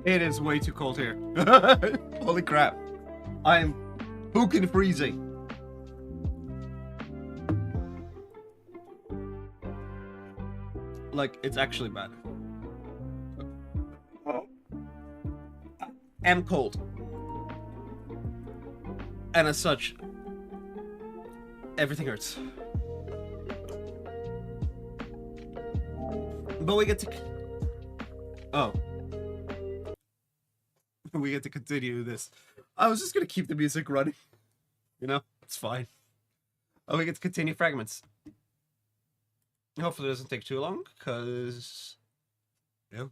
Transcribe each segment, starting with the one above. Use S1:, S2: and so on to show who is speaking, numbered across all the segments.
S1: It is way too cold here. Holy crap. I am fucking freezing. Like, it's actually bad. I am cold. And as such, everything hurts. But we get to... Oh. We get to continue this. I was just gonna keep the music running. You know, it's fine. Oh, we get to continue fragments. Hopefully it doesn't take too long, because... Yeah.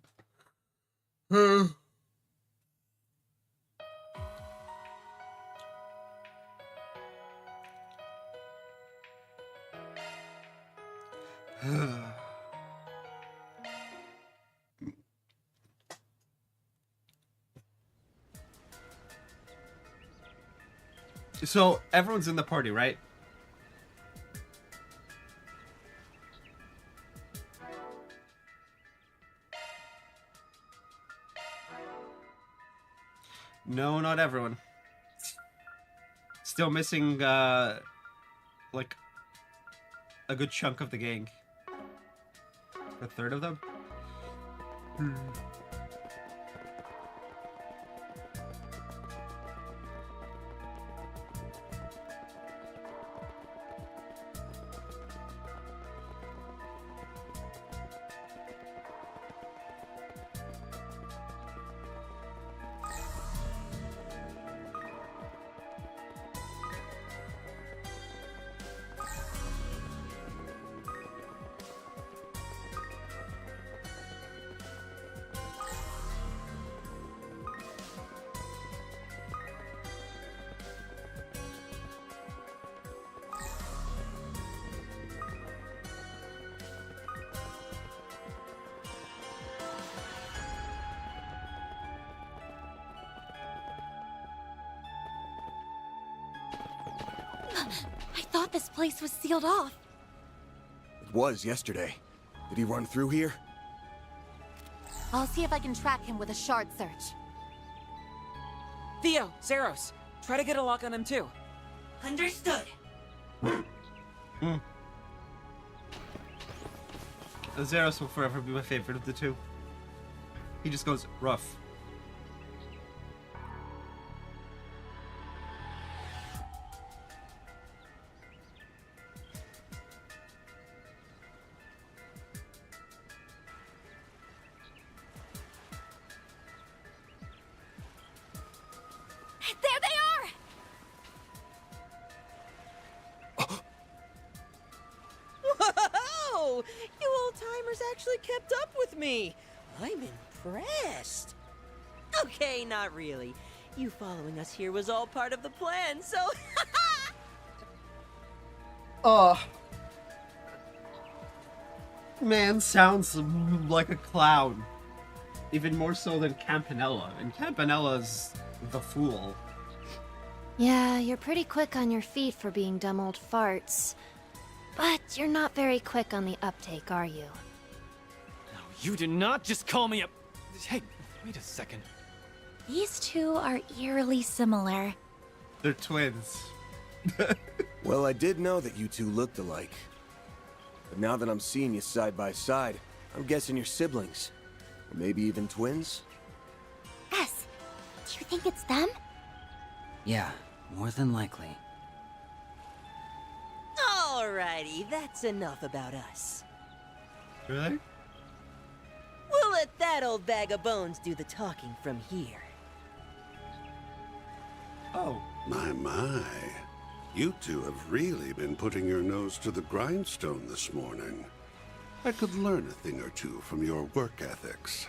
S1: So, everyone's in the party, right? No, not everyone. Still missing, like, a good chunk of the gang. A third of them?
S2: I thought this place was sealed off.
S3: It was yesterday. Did he run through here?
S2: I'll see if I can track him with a shard search.
S4: Theo, Zeros, try to get a lock on him too.
S2: Understood.
S1: Zeros will forever be my favorite of the two. He just goes rough.
S2: There they are!
S5: Whoa! You old-timers actually kept up with me. I'm impressed. Okay, not really. You following us here was all part of the plan, so...
S1: Man sounds like a clown. Even more so than Campanella. And Campanella's the fool.
S2: Yeah, you're pretty quick on your feet for being dumb old farts. But you're not very quick on the uptake, are you?
S4: No, you did not just call me a... Hey, wait a second.
S2: These two are eerily similar.
S1: They're twins.
S3: Well, I did know that you two looked alike. But now that I'm seeing you side by side, I'm guessing you're siblings. Or maybe even twins?
S2: S, do you think it's them?
S6: Yeah, more than likely.
S5: Alrighty, that's enough about us.
S1: Really?
S5: We'll let that old bag of bones do the talking from here.
S1: Oh.
S7: My. You two have really been putting your nose to the grindstone this morning. I could learn a thing or two from your work ethics.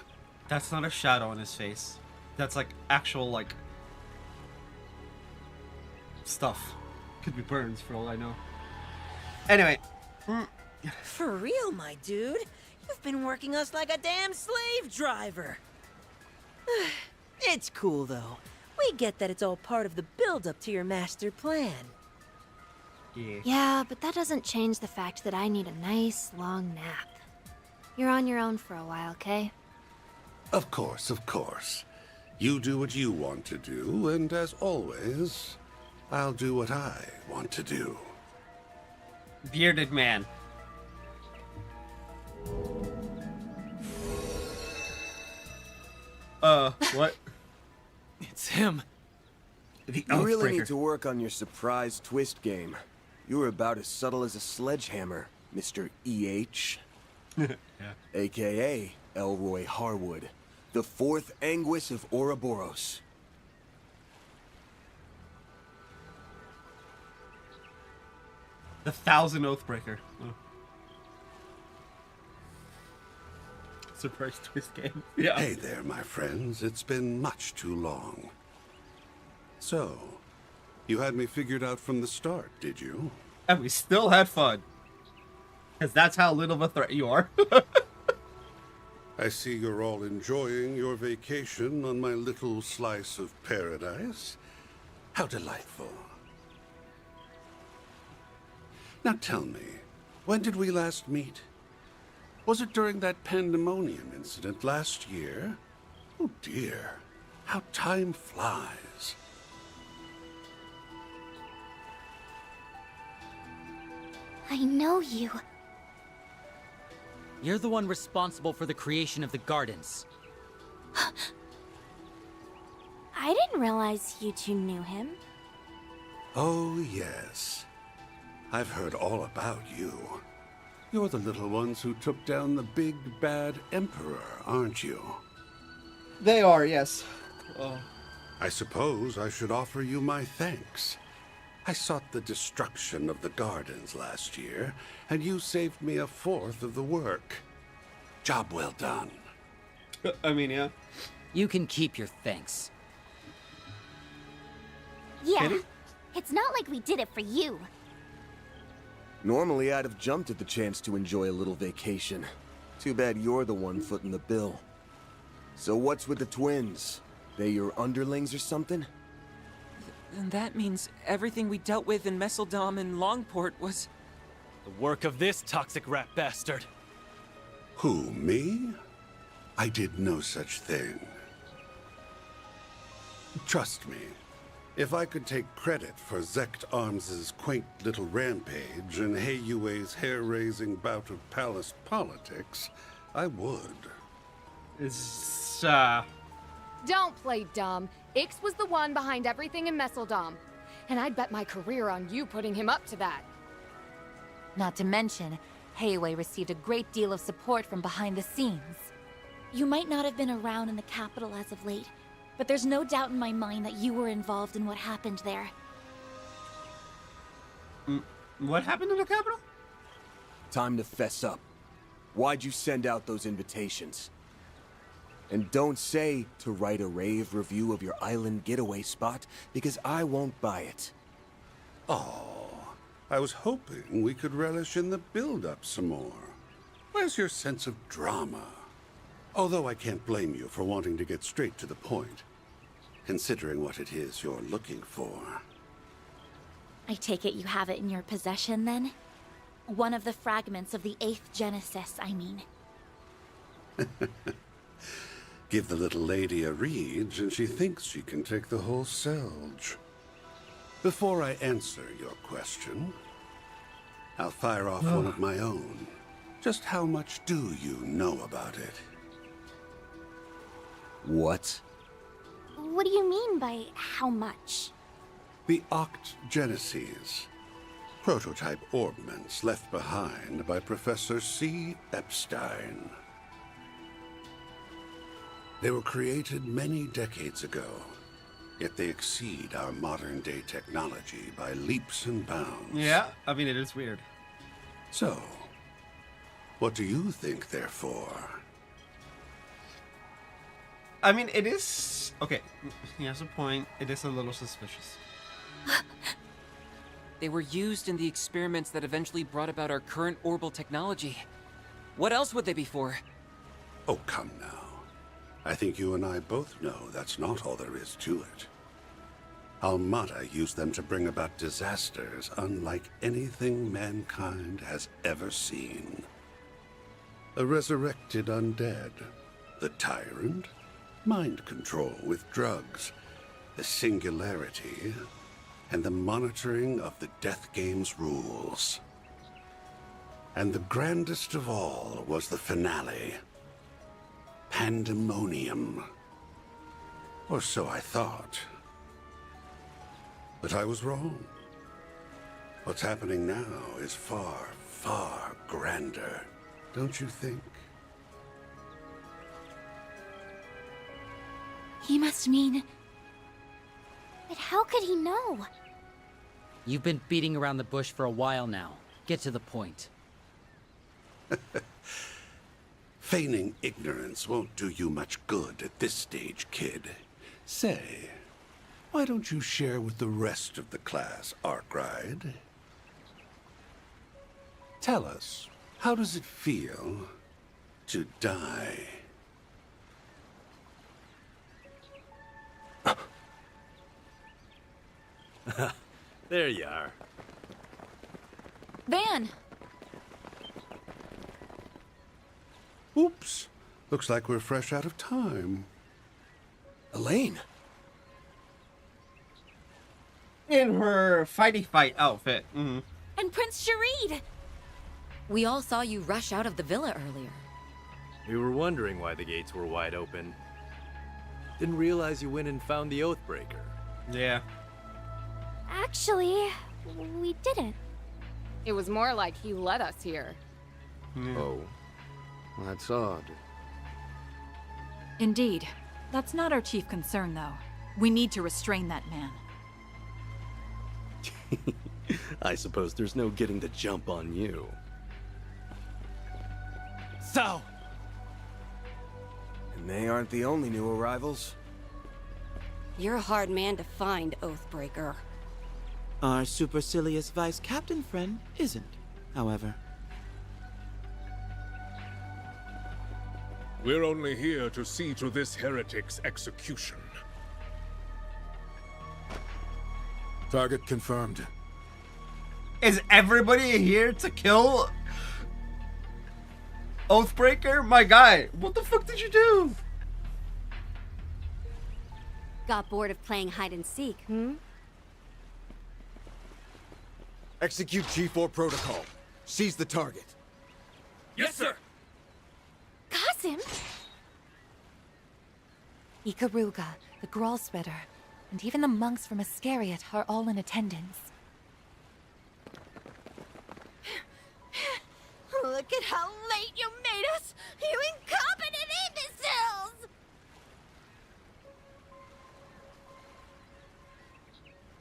S1: That's not a shadow on his face. That's like actual, like, stuff. Could be burns for all I know. Anyway.
S5: For real, my dude. You've been working us like a damn slave driver. It's cool, though. We get that it's all part of the build-up to your master plan.
S1: Yeah.
S2: Yeah, but that doesn't change the fact that I need a nice, long nap. You're on your own for a while, okay?
S7: Of course. You do what you want to do, and as always, I'll do what I want to do.
S1: Bearded man. What?
S4: It's him.
S1: The
S3: You really
S1: Oathbreaker.
S3: need to work on your surprise twist game. You were about as subtle as a sledgehammer, Mr. E.H.
S1: Yeah.
S3: AKA Elroy Harwood, the fourth Anguis of Ouroboros.
S1: The 1,000 Oathbreaker. Oh. Surprise twist game. Yeah.
S7: Hey there, my friends. It's been much too long. So, you had me figured out from the start, did you?
S1: And we still had fun. Because that's how little of a threat you are.
S7: I see you're all enjoying your vacation on my little slice of paradise. How delightful. Now tell me, when did we last meet? Was it during that pandemonium incident last year? Oh dear, how time flies.
S8: I know you.
S6: You're the one responsible for the creation of the gardens.
S8: I didn't realize you two knew him.
S7: Oh yes, I've heard all about you. You're the little ones who took down the big bad emperor, aren't you?
S1: They are, yes. Oh.
S7: I suppose I should offer you my thanks. I sought the destruction of the gardens last year, and you saved me a fourth of the work. Job well done.
S1: I mean, yeah.
S6: You can keep your thanks.
S8: Yeah.
S1: Kitty?
S8: It's not like we did it for you.
S3: Normally, I'd have jumped at the chance to enjoy a little vacation. Too bad you're the one footing the bill. So what's with the twins? They your underlings or something?
S9: And that means everything we dealt with in Messeldom and Longport was...
S4: The work of this toxic rat bastard.
S7: Who, me? I did no such thing. Trust me, if I could take credit for Zect Arms' quaint little rampage and Heiyue's hair-raising bout of palace politics, I would.
S1: It's,
S10: Don't play dumb. Ix was the one behind everything in Messeldom. And I'd bet my career on you putting him up to that.
S8: Not to mention, Heiyue received a great deal of support from behind the scenes. You might not have been around in the capital as of late, but there's no doubt in my mind that you were involved in what happened there.
S1: what happened in the capital?
S3: Time to fess up. Why'd you send out those invitations? And don't say to write a rave review of your island getaway spot, because I won't buy it.
S7: Oh, I was hoping we could relish in the build-up some more. Where's your sense of drama? Although I can't blame you for wanting to get straight to the point, considering what it is you're looking for.
S8: I take it you have it in your possession, then? One of the fragments of the 8th Genesis, I mean.
S7: Give the little lady a read, and she thinks she can take the whole Selge. Before I answer your question, I'll fire off one of my own. Just how much do you know about it?
S3: What?
S8: What do you mean by how much?
S7: The Oct Genesis. Prototype orbments left behind by Professor C. Epstein. They were created many decades ago, yet they exceed our modern-day technology by leaps and bounds.
S1: Yeah, I mean, it is weird.
S7: So, what do you think they're for?
S1: I mean, it is... Okay, he has a point. It is a little suspicious.
S9: They were used in the experiments that eventually brought about our current orbital technology. What else would they be for?
S7: Oh, come now. I think you and I both know that's not all there is to it. Almada used them to bring about disasters unlike anything mankind has ever seen. A resurrected undead, the Tyrant, mind control with drugs, the singularity, and the monitoring of the Death Game's rules. And the grandest of all was the finale. Pandemonium. Or so I thought. But I was wrong. What's happening now is far, far grander, don't you think?
S8: He must mean... But how could he know?
S6: You've been beating around the bush for a while now. Get to the point.
S7: Feigning ignorance won't do you much good at this stage, kid. Say, why don't you share with the rest of the class, Arkride? Tell us, how does it feel to die?
S11: There you are.
S8: Van!
S7: Oops. Looks like we're fresh out of time.
S3: Elaine!
S1: In her fighty fight outfit. Mm-hmm.
S8: And Prince Sharid! We all saw you rush out of the villa earlier.
S11: We were wondering why the gates were wide open. Didn't realize you went and found the Oathbreaker.
S1: Yeah.
S8: Actually, we didn't.
S10: It was more like he led us here.
S11: Oh. That's odd.
S12: Indeed. That's not our chief concern, though. We need to restrain that man.
S11: I suppose there's no getting the jump on you.
S4: So,
S3: And they aren't the only new arrivals.
S5: You're a hard man to find, Oathbreaker.
S13: Our supercilious vice captain friend isn't, however.
S14: We're only here to see to this heretic's execution.
S3: Target confirmed.
S1: Is everybody here to kill Oathbreaker? My guy, what the fuck did you do?
S2: Got bored of playing hide and seek, hmm?
S3: Execute G4 protocol. Seize the target.
S4: yes, sir.
S8: Qasim? Ikaruga, the Grawl Spreader, and even the monks from Iscariot are all in attendance.
S5: Look at how late you made us, you incompetent imbeciles!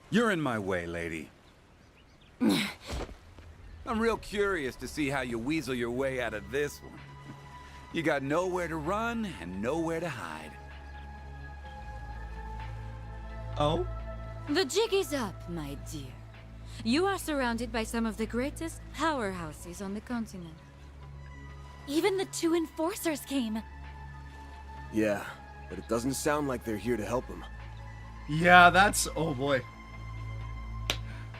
S15: You're in my way, lady. I'm real curious to see how you weasel your way out of this one. You got nowhere to run and nowhere to hide.
S1: Oh?
S16: The jig is up, my dear. You are surrounded by some of the greatest powerhouses on the continent.
S8: Even the two enforcers came.
S3: Yeah, but it doesn't sound like they're here to help him.
S1: Yeah, that's... oh boy.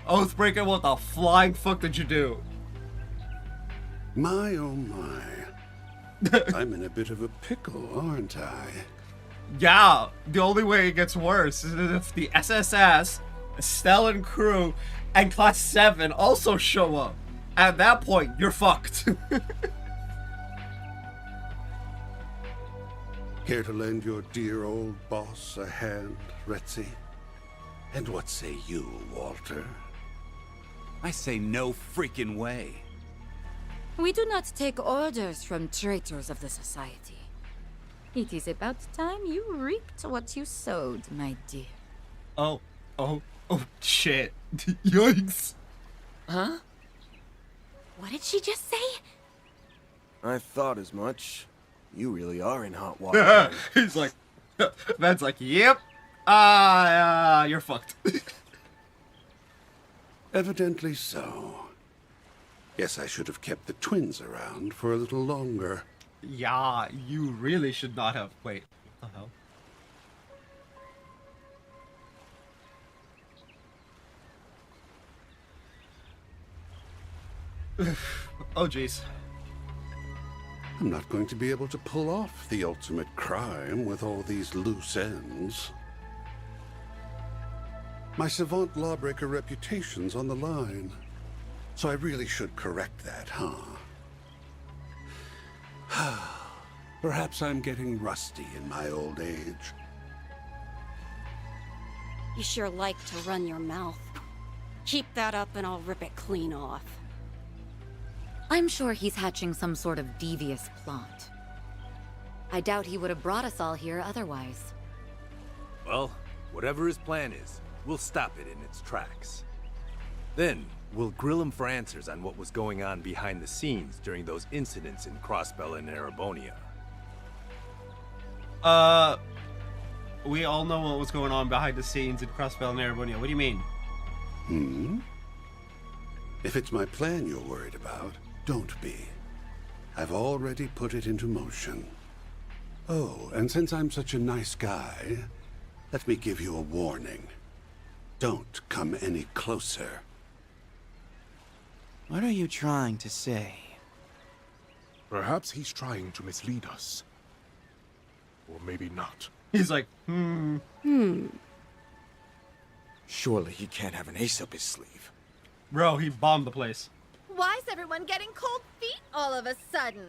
S1: Oathbreaker, what the flying fuck did you do?
S7: My, oh my. I'm in a bit of a pickle, aren't I?
S1: Yeah, the only way it gets worse is if the SSS, Estelle and crew, and Class 7 also show up. At that point, you're fucked.
S7: Care to lend your dear old boss a hand, Retzi? And what say you, Walter?
S15: I say no freaking way.
S16: We do not take orders from traitors of the society. It is about time you reaped what you sowed, my dear.
S1: Oh, shit. Yikes.
S8: Huh? What did she just say?
S3: I thought as much. You really are in hot water.
S1: He's like, Man's like, yep. You're fucked.
S7: Evidently so. Guess I should have kept the twins around for a little longer.
S1: Yeah, you really should not have. Wait, what the hell? Oh, jeez.
S7: I'm not going to be able to pull off the ultimate crime with all these loose ends. My savant lawbreaker reputation's on the line. So I really should correct that, huh? Perhaps I'm getting rusty in my old age.
S17: You sure like to run your mouth. Keep that up and I'll rip it clean off.
S16: I'm sure he's hatching some sort of devious plot. I doubt he would have brought us all here otherwise.
S11: Well, whatever his plan is, we'll stop it in its tracks. Then, we'll grill him for answers on what was going on behind the scenes during those incidents in Crossbell and Erebonia.
S1: We all know what was going on behind the scenes in Crossbell and Erebonia. What do you mean?
S7: If it's my plan you're worried about, don't be. I've already put it into motion. Oh, and since I'm such a nice guy, let me give you a warning. Don't come any closer.
S13: What are you trying to say?
S14: Perhaps he's trying to mislead us. Or maybe not.
S1: He's like,
S18: Surely he can't have an ace up his sleeve.
S1: Bro, he bombed the place.
S19: Why's everyone getting cold feet all of a sudden?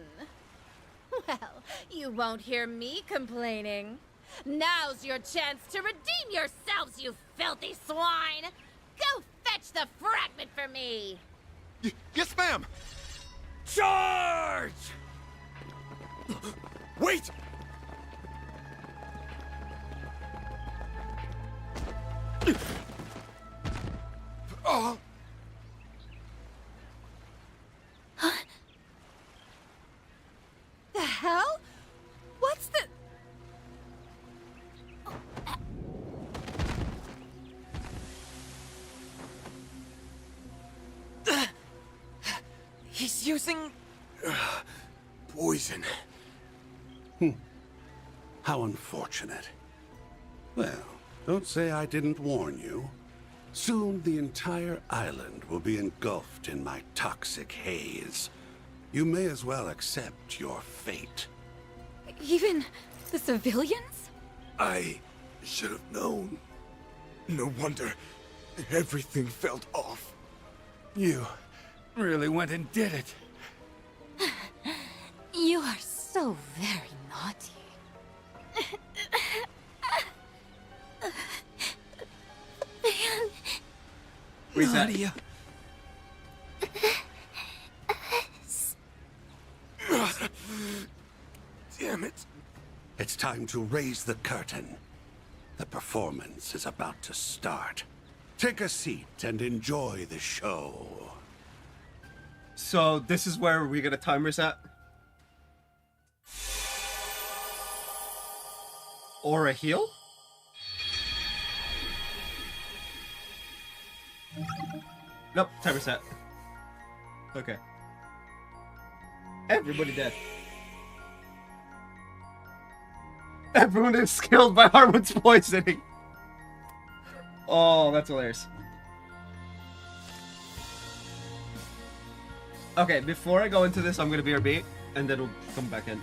S19: Well, you won't hear me complaining. Now's your chance to redeem yourselves, you filthy swine! Go fetch the fragment for me!
S18: Yes, ma'am! Charge! Wait! Oh!
S19: The hell? What's the...
S9: He's using...
S18: Poison.
S7: How unfortunate. Well, don't say I didn't warn you. Soon the entire island will be engulfed in my toxic haze. You may as well accept your fate.
S8: Even the civilians?
S18: I should have known. No wonder everything felt off.
S15: You really went and did it.
S8: You are so very naughty.
S1: Reset.
S18: Nadia. Damn it.
S7: It's time to raise the curtain. The performance is about to start. Take a seat and enjoy the show.
S1: So this is where we're gonna time reset? Or a heal? Nope, time reset. Okay. Everybody dead. Everyone is killed by Harmon's poisoning. Oh, that's hilarious. Okay, before I go into this, I'm gonna BRB, and then we'll come back in.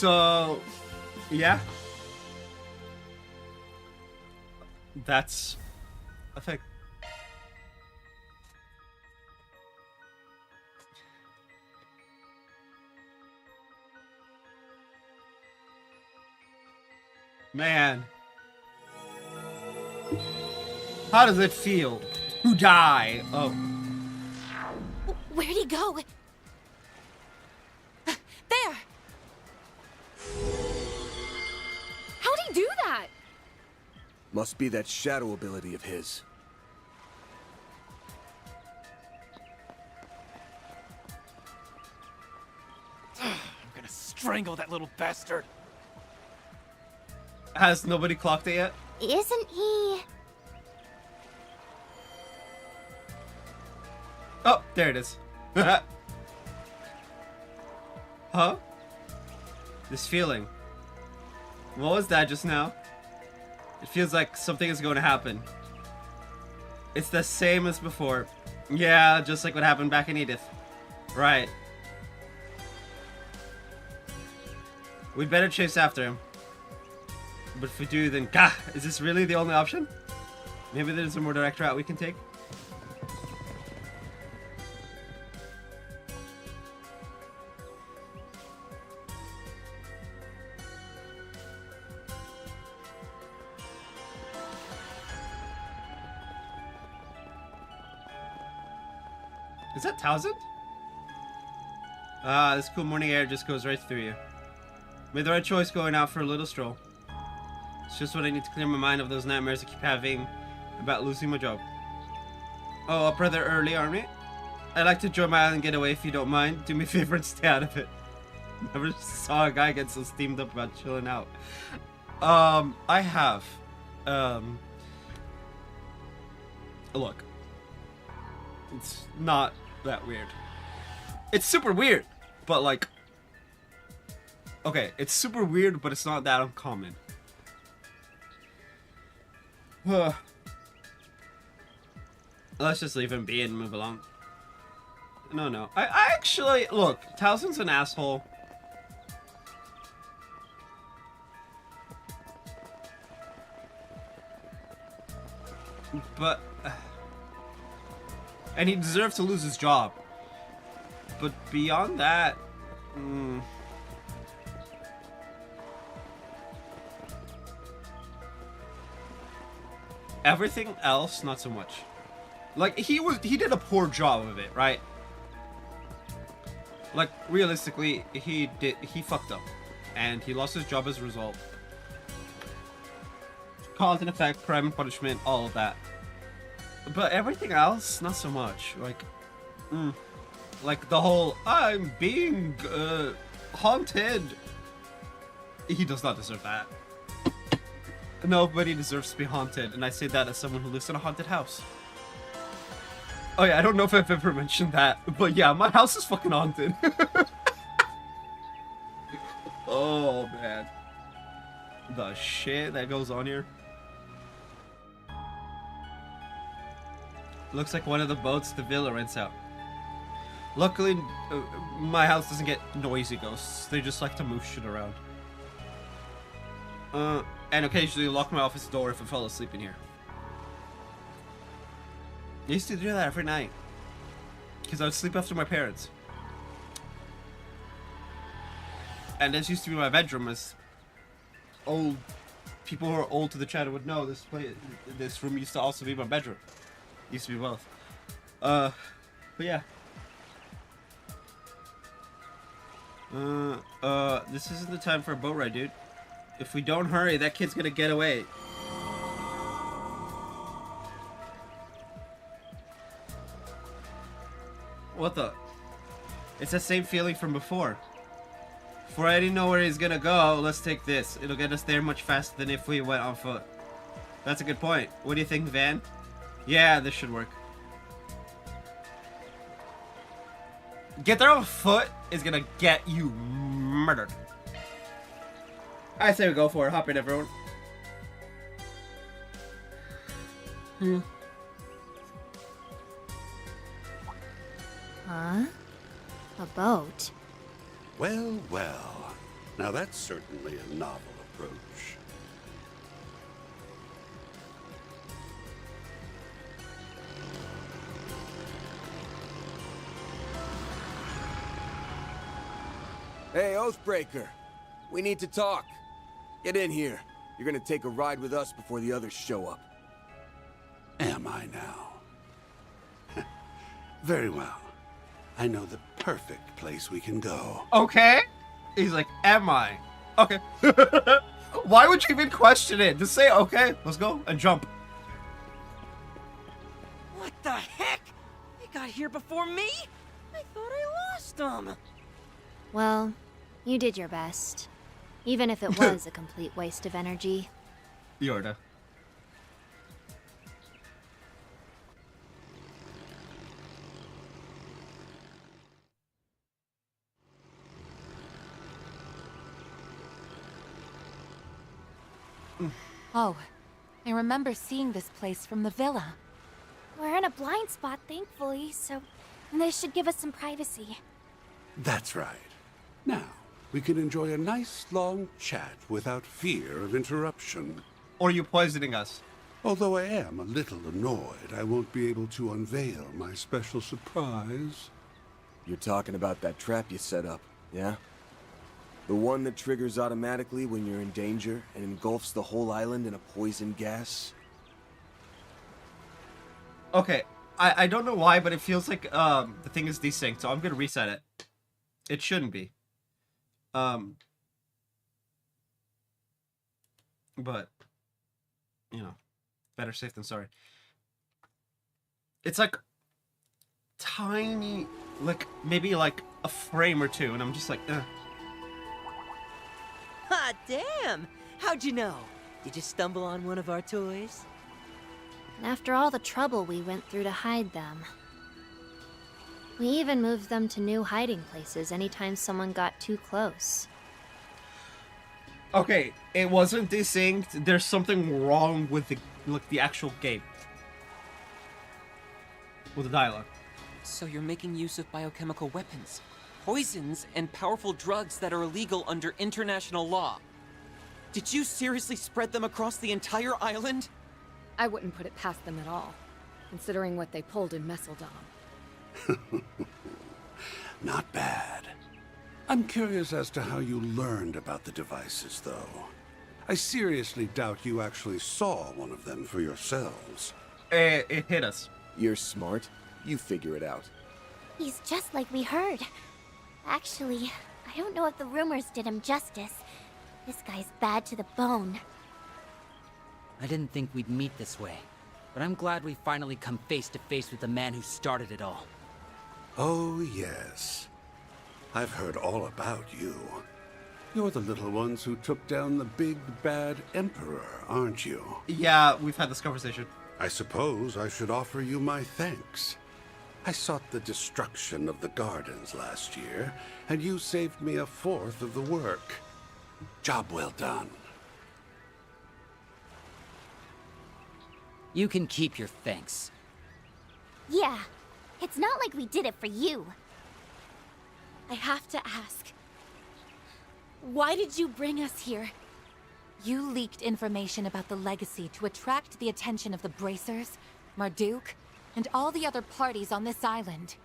S1: So, yeah. That's a thing. Man. How does it feel to die? Oh.
S8: Where'd he go? There!
S10: How'd he do that?
S3: Must be that shadow ability of his.
S4: I'm gonna strangle that little bastard.
S1: Has nobody clocked it yet?
S2: Isn't he?
S1: Oh, there it is. Huh? This feeling. What was that just now? It feels like something is going to happen. It's the same as before. Yeah, just like what happened back in Edith. Right. We'd better chase after him. But if we do, then gah! Is this really the only option? Maybe there's a more direct route we can take? Is that Townsend? Ah, this cool morning air just goes right through you. Made the right choice going out for a little stroll. It's just what I need to clear my mind of those nightmares I keep having about losing my job. Oh, up rather early, aren't we? I'd like to join my island getaway if you don't mind. Do me a favor and stay out of it. Never saw a guy get so steamed up about chilling out. I have. Look. It's not that weird. It's super weird, but like... Okay, it's super weird, but it's not that uncommon. Let's just leave him be and move along. No. I actually... Look, Towson's an asshole. But... and he deserves to lose his job. But beyond that... everything else, not so much. Like, he did a poor job of it, right? Like, realistically, he fucked up. And he lost his job as a result. Cause and effect, crime and punishment, all of that. But everything else, not so much. Like, like the whole, I'm being, haunted. He does not deserve that. Nobody deserves to be haunted, and I say that as someone who lives in a haunted house. Oh yeah, I don't know if I've ever mentioned that, but yeah, my house is fucking haunted. Oh man. The shit that goes on here. Looks like one of the boats the villa rents out. Luckily, my house doesn't get noisy ghosts. They just like to move shit around. And occasionally lock my office door if I fall asleep in here. I used to do that every night. Because I would sleep after my parents. And this used to be my bedroom, as old people who are old to the channel would know. This room used to also be my bedroom. Used to be both. But yeah. This isn't the time for a boat ride, dude. If we don't hurry, that kid's gonna get away. What the? It's the same feeling from before. Before I didn't know where he's gonna go, let's take this. It'll get us there much faster than if we went on foot. That's a good point. What do you think, Van? Yeah, this should work. Get there on foot is gonna get you murdered. I say we go for it. Hop in, everyone.
S2: Huh? A boat?
S7: Well, well. Now that's certainly a novel approach.
S3: Hey, Oathbreaker. We need to talk. Get in here. You're gonna take a ride with us before the others show up.
S7: Am I now? Very well. I know the perfect place we can go.
S1: Okay. He's like, am I? Okay. Why would you even question it? Just say, okay, let's go, and jump.
S5: What the heck? They got here before me? I thought I lost them.
S2: Well, you did your best. Even if it was a complete waste of energy.
S1: Yorda.
S8: Oh, I remember seeing this place from the villa.
S2: We're in a blind spot, thankfully, so this should give us some privacy.
S7: That's right. Now, we can enjoy a nice long chat without fear of interruption.
S1: Or you poisoning us.
S7: Although I am a little annoyed, I won't be able to unveil my special surprise.
S3: You're talking about that trap you set up, yeah? The one that triggers automatically when you're in danger and engulfs the whole island in a poison gas?
S1: Okay, I don't know why, but it feels like the thing is desynced, so I'm gonna reset it. It shouldn't be. But you know, better safe than sorry. It's like tiny, like maybe like a frame or two, and I'm just like, eh.
S5: Hot damn! How'd you know? Did you stumble on one of our toys?
S2: And after all the trouble we went through to hide them. We even moved them to new hiding places anytime someone got too close.
S1: Okay, it wasn't desynced. There's something wrong with the actual game. With the dialogue.
S9: So you're making use of biochemical weapons, poisons, and powerful drugs that are illegal under international law. Did you seriously spread them across the entire island?
S10: I wouldn't put it past them at all, considering what they pulled in Messeldom.
S7: Not bad. I'm curious as to how you learned about the devices, though. I seriously doubt you actually saw one of them for yourselves.
S1: It hit us.
S3: You're smart. You figure it out.
S2: He's just like we heard. Actually, I don't know if the rumors did him justice. This guy's bad to the bone.
S6: I didn't think we'd meet this way, but I'm glad we finally come face to face with the man who started it all.
S7: Oh, yes. I've heard all about you. You're the little ones who took down the big, bad Emperor, aren't you?
S1: Yeah, we've had this conversation.
S7: I suppose I should offer you my thanks. I sought the destruction of the gardens last year, and you saved me a fourth of the work. Job well done.
S6: You can keep your thanks.
S2: Yeah, it's not like we did it for you.
S8: I have to ask, why did you bring us here? You leaked information about the legacy to attract the attention of the Bracers, Marduk, and all the other parties on this island.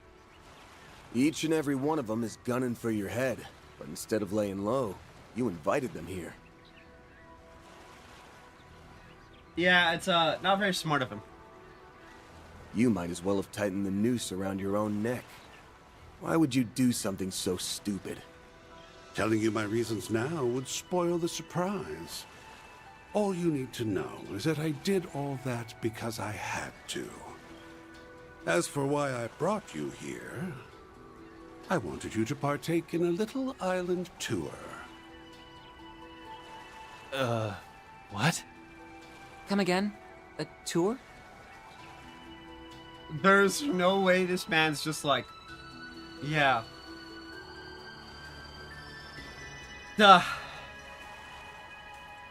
S3: Each and every one of them is gunning for your head, but instead of laying low, you invited them here.
S1: Yeah, it's not very smart of him.
S3: You might as well have tightened the noose around your own neck. Why would you do something so stupid?
S7: Telling you my reasons now would spoil the surprise. All you need to know is that I did all that because I had to. As for why I brought you here, I wanted you to partake in a little island tour.
S9: What? Come again? A tour?
S1: There's no way this man's just like, yeah. Duh.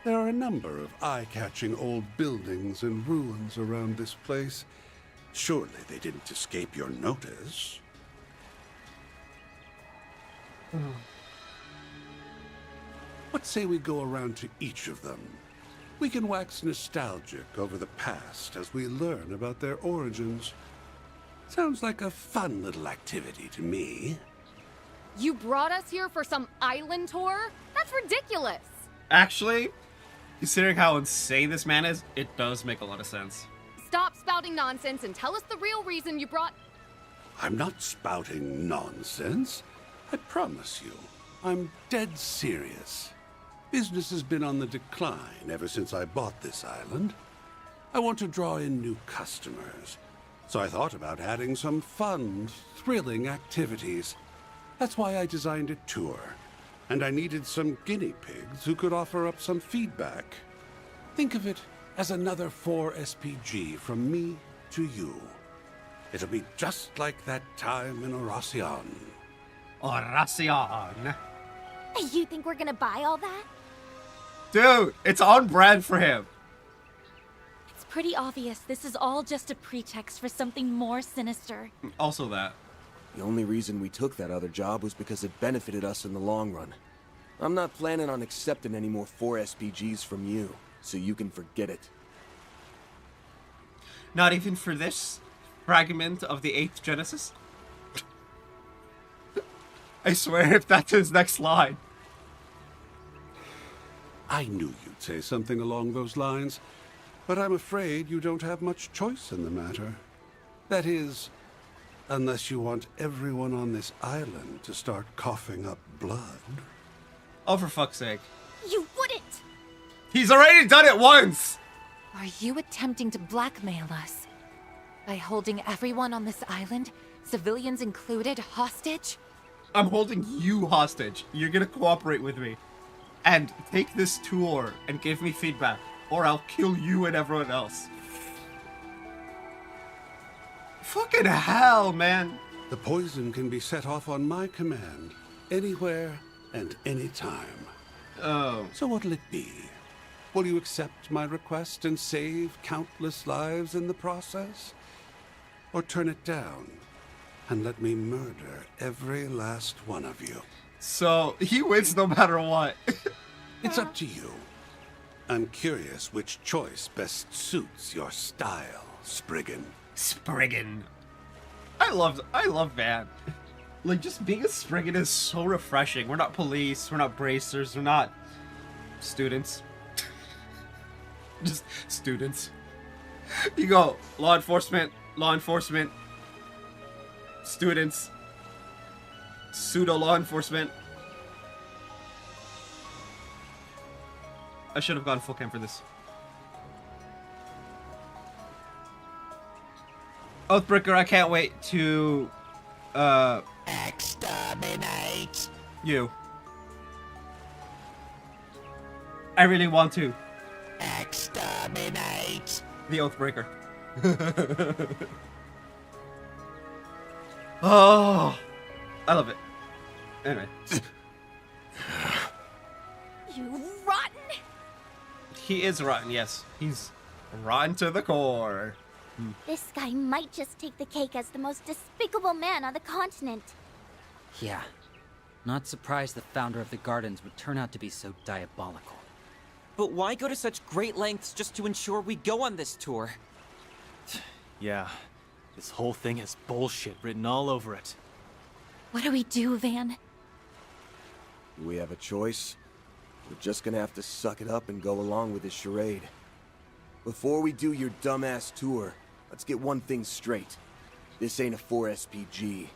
S7: There are a number of eye-catching old buildings and ruins around this place. Surely they didn't escape your notice. What say we go around to each of them? We can wax nostalgic over the past as we learn about their origins. Sounds like a fun little activity to me.
S10: You brought us here for some island tour? That's ridiculous.
S1: Actually, considering how insane this man is, it does make a lot of sense.
S10: Stop spouting nonsense and tell us the real reason you brought...
S7: I'm not spouting nonsense. I promise you, I'm dead serious. Business has been on the decline ever since I bought this island. I want to draw in new customers, so I thought about adding some fun, thrilling activities. That's why I designed a tour, and I needed some guinea pigs who could offer up some feedback. Think of it as another 4SPG from me to you. It'll be just like that time in Oracion.
S1: Oracion.
S8: You think we're gonna buy all that?
S1: Dude, it's on brand for him.
S8: It's pretty obvious this is all just a pretext for something more sinister.
S1: Also that.
S3: The only reason we took that other job was because it benefited us in the long run. I'm not planning on accepting any more 4SPGs from you, so you can forget it.
S1: Not even for this fragment of the 8th Genesis? I swear if that's his next line.
S7: I knew you'd say something along those lines, but I'm afraid you don't have much choice in the matter. That is, unless you want everyone on this island to start coughing up blood.
S1: Oh, for fuck's sake.
S8: You wouldn't!
S1: He's already done it once!
S8: Are you attempting to blackmail us? By holding everyone on this island, civilians included, hostage?
S1: I'm holding you hostage. You're gonna cooperate with me. And take this tour and give me feedback, or I'll kill you and everyone else. Fucking hell, man.
S7: The poison can be set off on my command, anywhere and anytime.
S1: Oh.
S7: So what'll it be? Will you accept my request and save countless lives in the process? Or turn it down and let me murder every last one of you?
S1: So, he wins no matter what.
S7: It's up to you. I'm curious which choice best suits your style, Spriggan.
S1: Spriggan. I love Van. Like, just being a Spriggan is so refreshing. We're not police, we're not bracers, we're not students. Just students. You go, law enforcement, students, pseudo-law enforcement. I should have gone full cam for this. Oathbreaker, I can't wait to,
S15: exterminate
S1: you. I really want to.
S15: Exterminate
S1: The Oathbreaker. Oh, I love it. Anyway.
S8: You rotten!
S1: He is rotten, yes. He's rotten to the core.
S8: This guy might just take the cake as the most despicable man on the continent.
S6: Yeah. Not surprised the founder of the Gardens would turn out to be so diabolical.
S9: But why go to such great lengths just to ensure we go on this tour?
S4: Yeah, this whole thing has bullshit written all over it.
S8: What do we do, Van?
S3: Do we have a choice? We're just gonna have to suck it up and go along with this charade. Before we do your dumbass tour, let's get one thing straight. This ain't a 4SPG.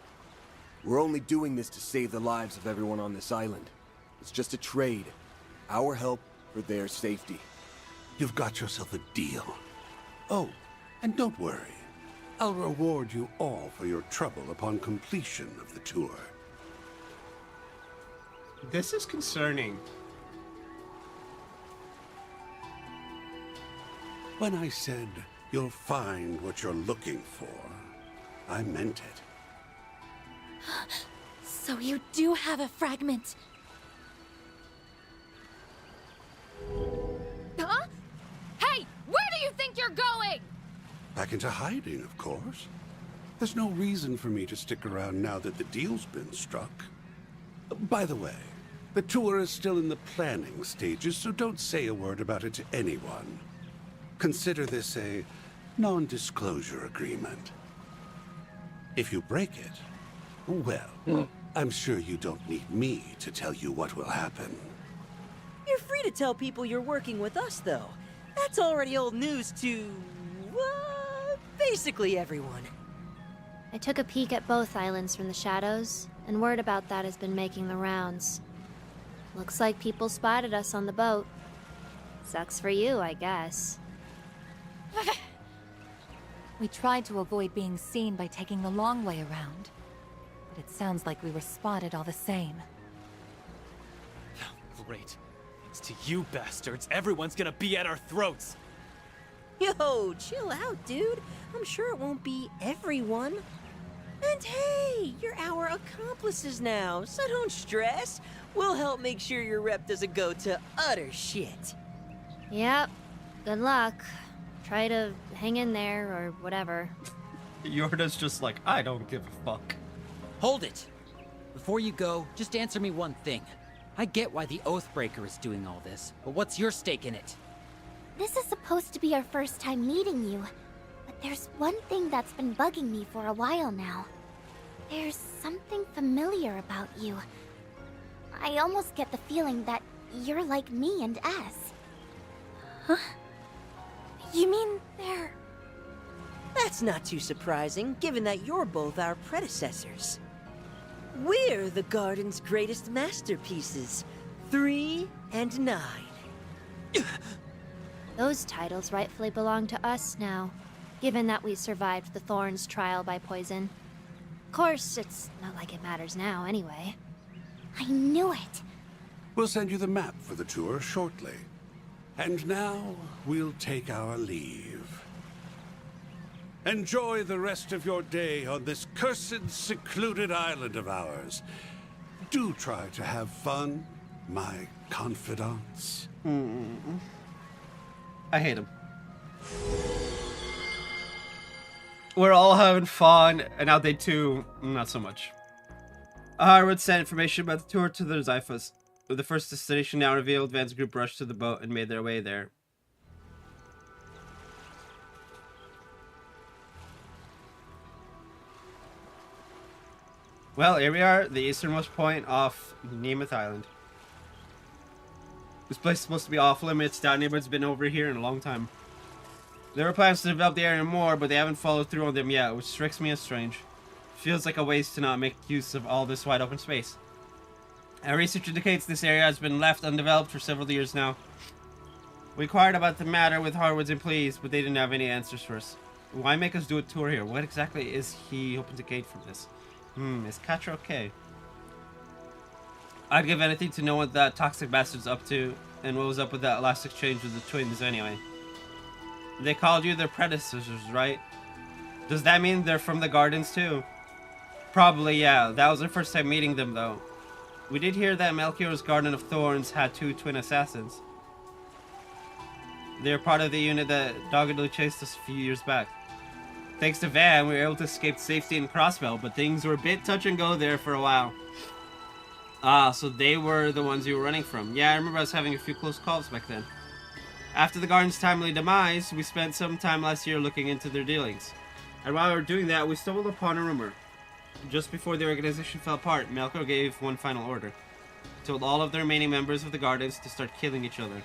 S3: We're only doing this to save the lives of everyone on this island. It's just a trade. Our help for their safety.
S7: You've got yourself a deal. Oh, and don't worry. I'll reward you all for your trouble upon completion of the tour.
S1: This is concerning.
S7: When I said you'll find what you're looking for, I meant it.
S8: So you do have a fragment.
S10: Huh? Hey, where do you think you're going?
S7: Back into hiding, of course. There's no reason for me to stick around now that the deal's been struck. By the way, The tour is still in the planning stages, so don't say a word about it to anyone. Consider this a non-disclosure agreement. If you break it, well, I'm sure you don't need me to tell you what will happen.
S5: You're free to tell people you're working with us, though. That's already old news to, basically everyone.
S2: I took a peek at both islands from the shadows, and word about that has been making the rounds. Looks like people spotted us on the boat. Sucks for you, I guess.
S8: We tried to avoid being seen by taking the long way around. But it sounds like we were spotted all the same.
S4: Great. Thanks to you bastards, everyone's gonna be at our throats!
S5: Yo, chill out, dude. I'm sure it won't be everyone. And hey, you're our accomplices now, so don't stress. We'll help make sure your rep doesn't go to utter shit.
S2: Yep. Good luck. Try to hang in there, or whatever.
S1: Yorda's just like, I don't give a fuck.
S6: Hold it! Before you go, just answer me one thing. I get why the Oathbreaker is doing all this, but what's your stake in it?
S20: This is supposed to be our first time meeting you, but there's one thing that's been bugging me for a while now. There's something familiar about you. I almost get the feeling that you're like me and S. Huh? You mean they're...
S5: That's not too surprising, given that you're both our predecessors. We're the Garden's greatest masterpieces, 3 and 9.
S2: Those titles rightfully belong to us now, given that we survived the Thorns trial by poison. Of course, it's not like it matters now, anyway.
S20: I knew it!
S7: We'll send you the map for the tour shortly. And now, we'll take our leave. Enjoy the rest of your day on this cursed, secluded island of ours. Do try to have fun, my confidants.
S1: I hate him. We're all having fun, and now day 2, not so much. Harwood sent information about the tour to the Zyphus. With the first destination now revealed, Van's group rushed to the boat and made their way there. Well, here we are, the easternmost point off Nemeth Island. This place is supposed to be off limits. Doubt anybody's been over here in a long time. There were plans to develop the area more, but they haven't followed through on them yet, which strikes me as strange. Feels like a waste to not make use of all this wide open space. Our research indicates this area has been left undeveloped for several years now. We inquired about the matter with Harwood's employees, but they didn't have any answers for us. Why make us do a tour here? What exactly is he hoping to gain from this? Is Katra okay? I'd give anything to know what that toxic bastard's up to, and what was up with that last exchange with the twins anyway. They called you their predecessors, right? Does that mean they're from the Gardens too? Probably, yeah. That was our first time meeting them, though. We did hear that Melchior's Garden of Thorns had 2 twin assassins. They're part of the unit that doggedly chased us a few years back. Thanks to Van, we were able to escape safety in Crossbell, but things were a bit touch and go there for a while. Ah, so they were the ones you were running from. Yeah, I remember us having a few close calls back then. After the Garden's timely demise, we spent some time last year looking into their dealings. And while we were doing that, we stumbled upon a rumor. Just before the organization fell apart, Melchior gave one final order. He told all of the remaining members of the Gardens to start killing each other.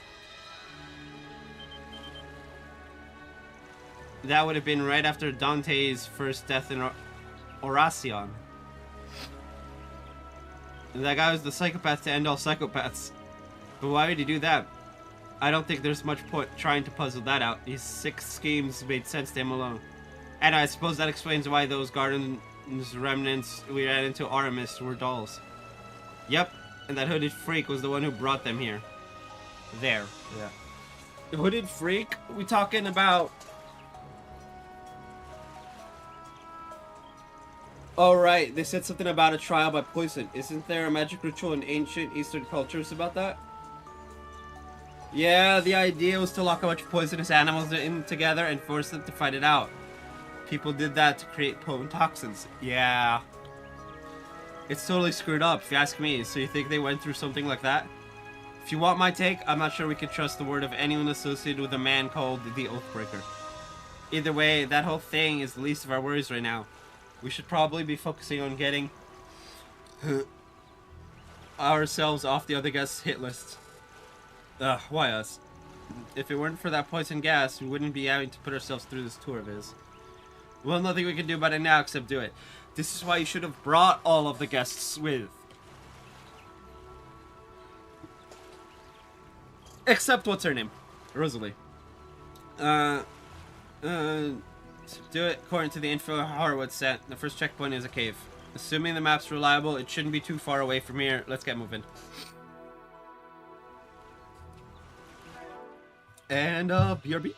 S1: That would have been right after Dante's first death in Oracion. That guy was the psychopath to end all psychopaths. But why would he do that? I don't think there's much point trying to puzzle that out. His 6 schemes made sense to him alone. And I suppose that explains why those Gardens remnants we ran into Aramis were dolls. Yep, and that hooded freak was the one who brought them here. There. Yeah. The hooded freak? We talking about... Oh right, they said something about a trial by poison. Isn't there a magic ritual in ancient Eastern cultures about that? Yeah, the idea was to lock a bunch of poisonous animals in together and force them to fight it out. People did that to create potent toxins. Yeah. It's totally screwed up, if you ask me. So you think they went through something like that? If you want my take, I'm not sure we can trust the word of anyone associated with a man called the Oathbreaker. Either way, that whole thing is the least of our worries right now. We should probably be focusing on getting ourselves off the other guys' hit list. Ugh, why us? If it weren't for that poison gas, we wouldn't be having to put ourselves through this tour of his. Well, nothing we can do about it now except do it. This is why you should have brought all of the guests with. Except, what's her name? Rosalie. Do it according to the info Harwood sent. The first checkpoint is a cave. Assuming the map's reliable, it shouldn't be too far away from here. Let's get moving. And, BRB.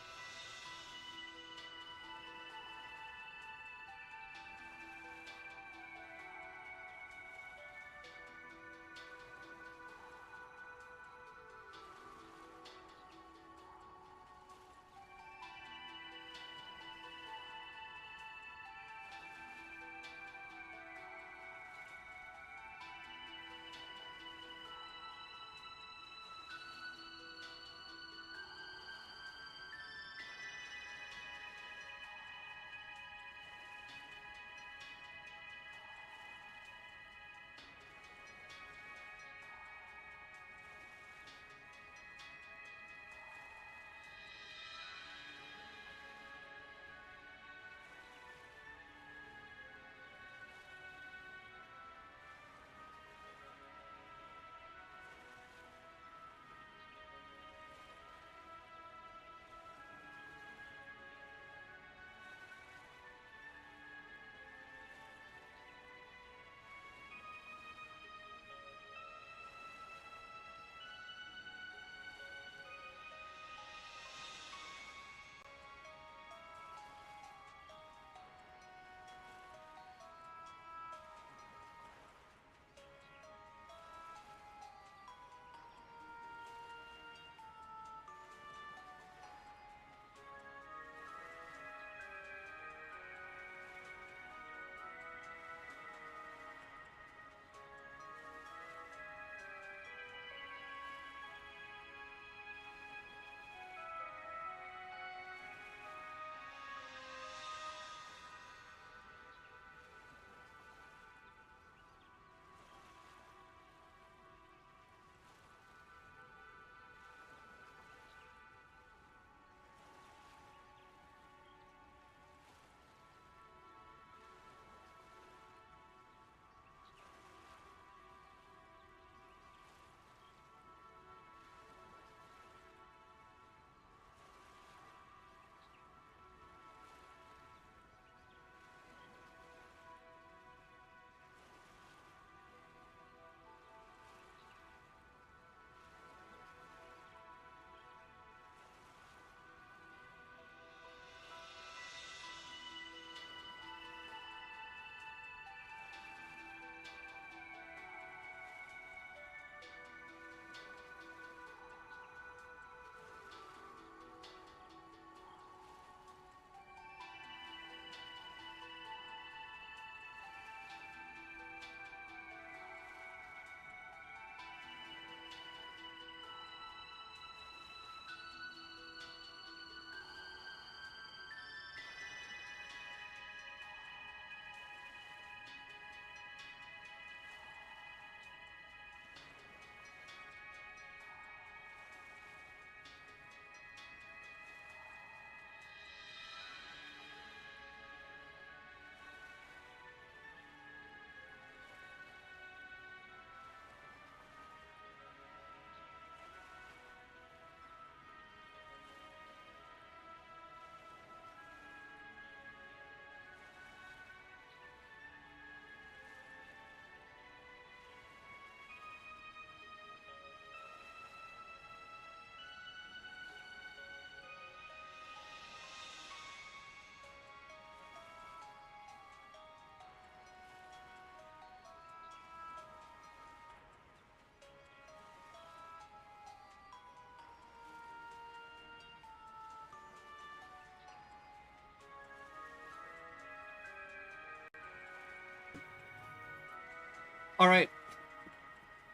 S1: Alright.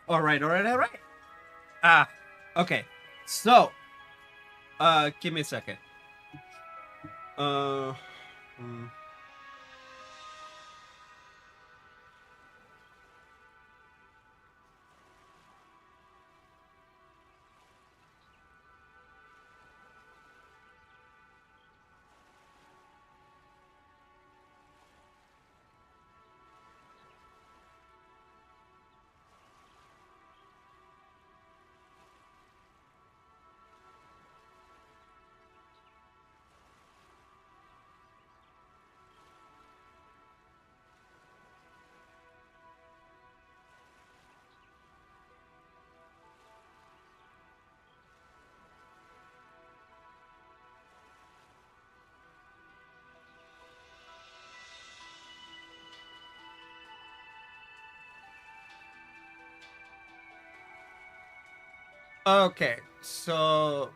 S1: Alright. Ah, okay. So, give me a second. Okay, so...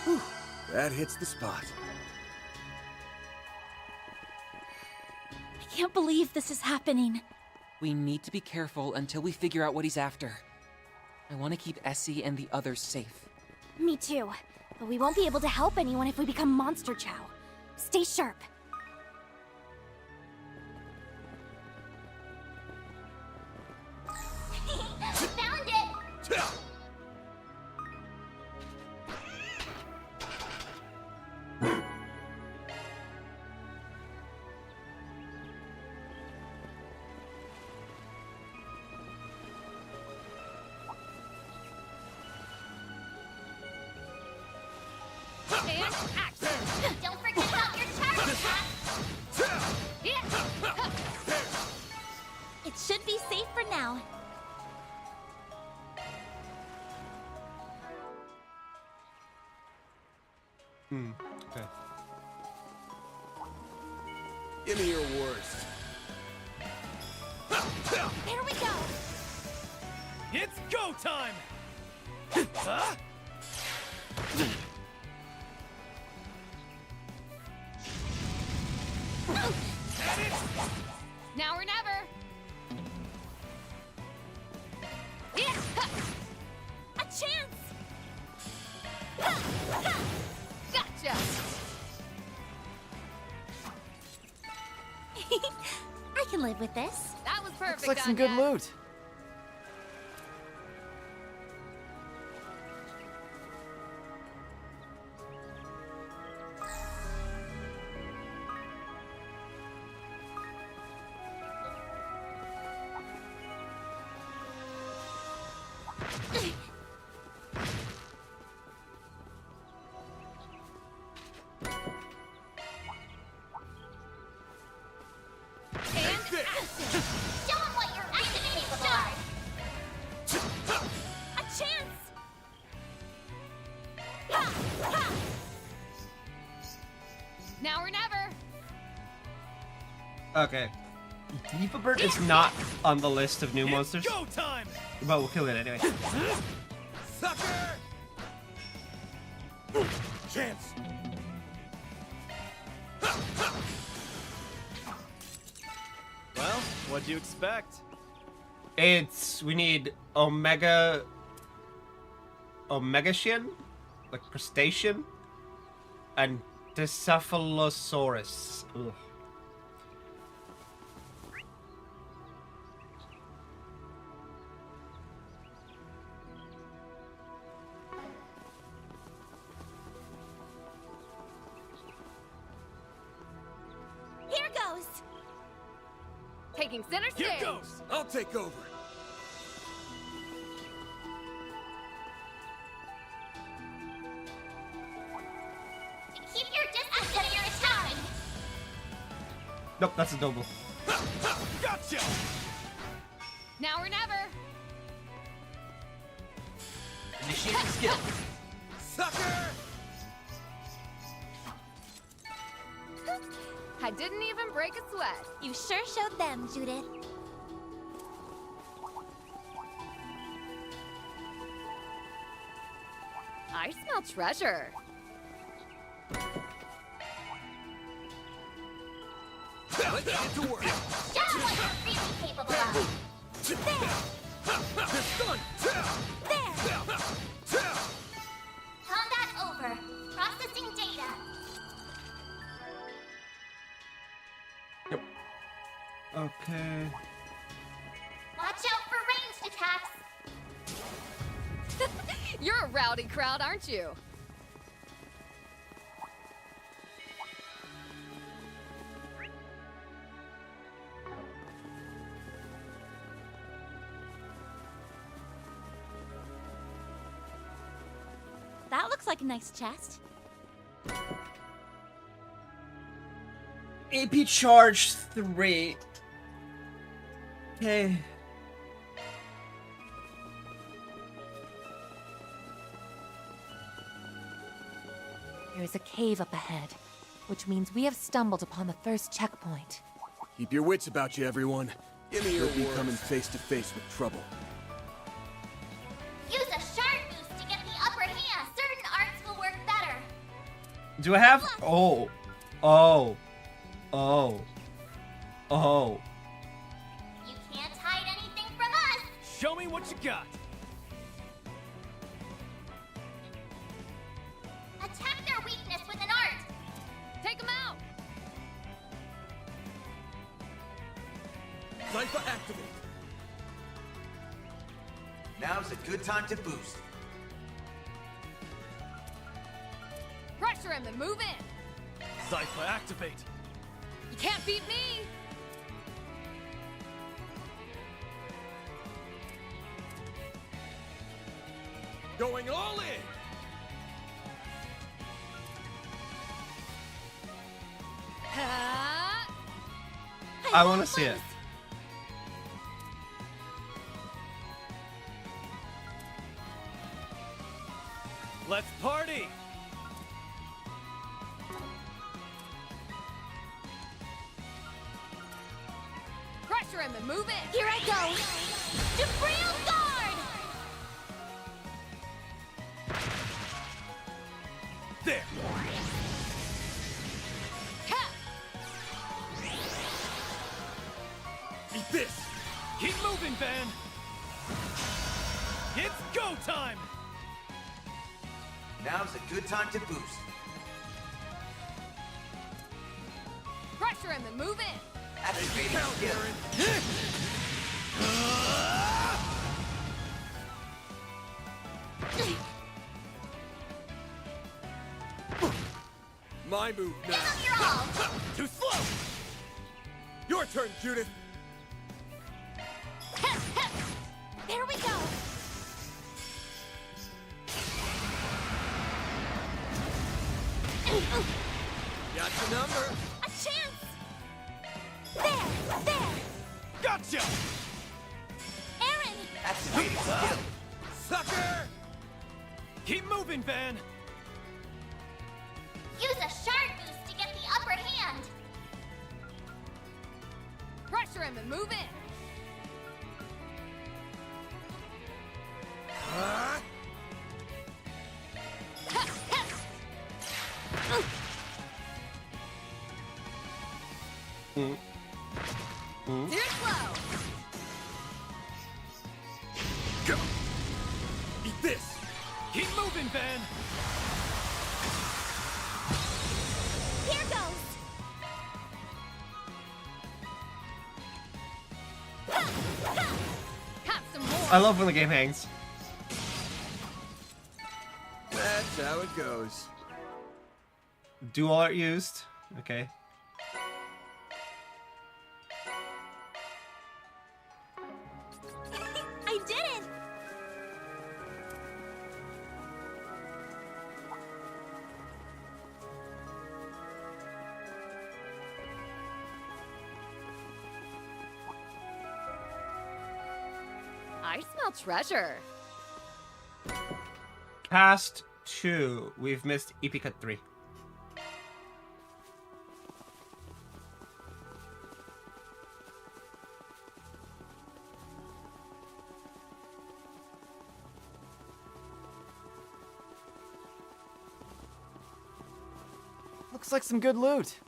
S3: Whew, that hits the spot.
S8: I can't believe this is happening.
S9: We need to be careful until we figure out what he's after. I want to keep Essie and the others safe.
S20: Me too. But we won't be able to help anyone if we become Monster Chow. Stay sharp.
S19: Found it! And action! Don't forget about your charge attack!
S20: It should be safe for now.
S1: Okay.
S3: Give me your worst.
S20: There we go.
S4: It's go time! Huh?
S10: Now or never.
S20: A chance.
S10: Gotcha.
S20: I can live with this.
S10: That was perfect.
S4: Looks like some good
S10: Anya.
S4: loot.
S19: Don't let your activity start!
S20: A chance.
S10: Now or never.
S1: Okay. Diva Bird is not on the list of new monsters,
S4: Go time!
S1: but we'll kill it anyway.
S4: Sucker! Chance! Well, what'd you expect?
S1: We need Omega Shin, like crustacean, and Decephallosaurus. Ugh.
S20: Here goes.
S10: Taking center stage.
S4: Here goes!
S3: I'll take over.
S19: Keep your distance if you're attacking!
S1: Nope, that's a double.
S4: Gotcha!
S10: Now or never.
S9: Initiating skill.
S3: Sucker!
S10: I didn't even break a sweat.
S20: You sure showed them, Judith.
S10: I smell treasure.
S15: Let's get to work.
S20: Show what you're really capable of. There. Combat over. Processing data.
S1: Okay.
S20: Watch out for ranged attacks.
S10: You're a rowdy crowd, aren't you?
S8: That looks like a nice chest.
S1: AP charge 3. Okay.
S8: There is a cave up ahead, which means we have stumbled upon the first checkpoint.
S3: Keep your wits about you, everyone.
S15: Give me your
S3: You'll be
S15: words.
S3: coming face to face with trouble.
S20: Use a shard boost to get the upper hand. Certain arts will work better.
S1: Do I have? Oh. Oh. Oh. Oh.
S20: You can't hide anything from us.
S4: Show me what you got.
S20: Attack their weakness with an art.
S10: Take them out.
S15: Cypher activate.
S21: Now's a good time to boost.
S10: Pressure him and move in.
S4: Cypher activate.
S10: You can't beat me.
S15: Going all in.
S1: I want to see it.
S4: Let's party.
S10: Pressure him and move in.
S20: Here I go. Jabril guard.
S4: There. Eat this. Keep moving, Van. It's go time.
S21: Now's a good time to boost.
S10: Pressure him and move in.
S21: Activating skill.
S15: My move now.
S20: Give them your all.
S4: Too slow.
S15: Your turn, Judith.
S20: There we go.
S15: Got your number.
S20: A chance. There.
S4: Gotcha.
S20: Aaron.
S21: Activating skill.
S15: Sucker.
S4: Keep moving, Van.
S20: Use a shard boost to get the upper hand.
S10: Pressure him and move in. You're slow.
S15: Go. Eat this.
S4: Keep moving, Van.
S20: Here goes.
S10: Have some more.
S1: I love when the game hangs.
S15: That's how it goes.
S1: Dual art used. Okay.
S20: I did it.
S10: I smell treasure.
S1: Past 2. We've missed EP Cut 3.
S4: Looks like some good loot.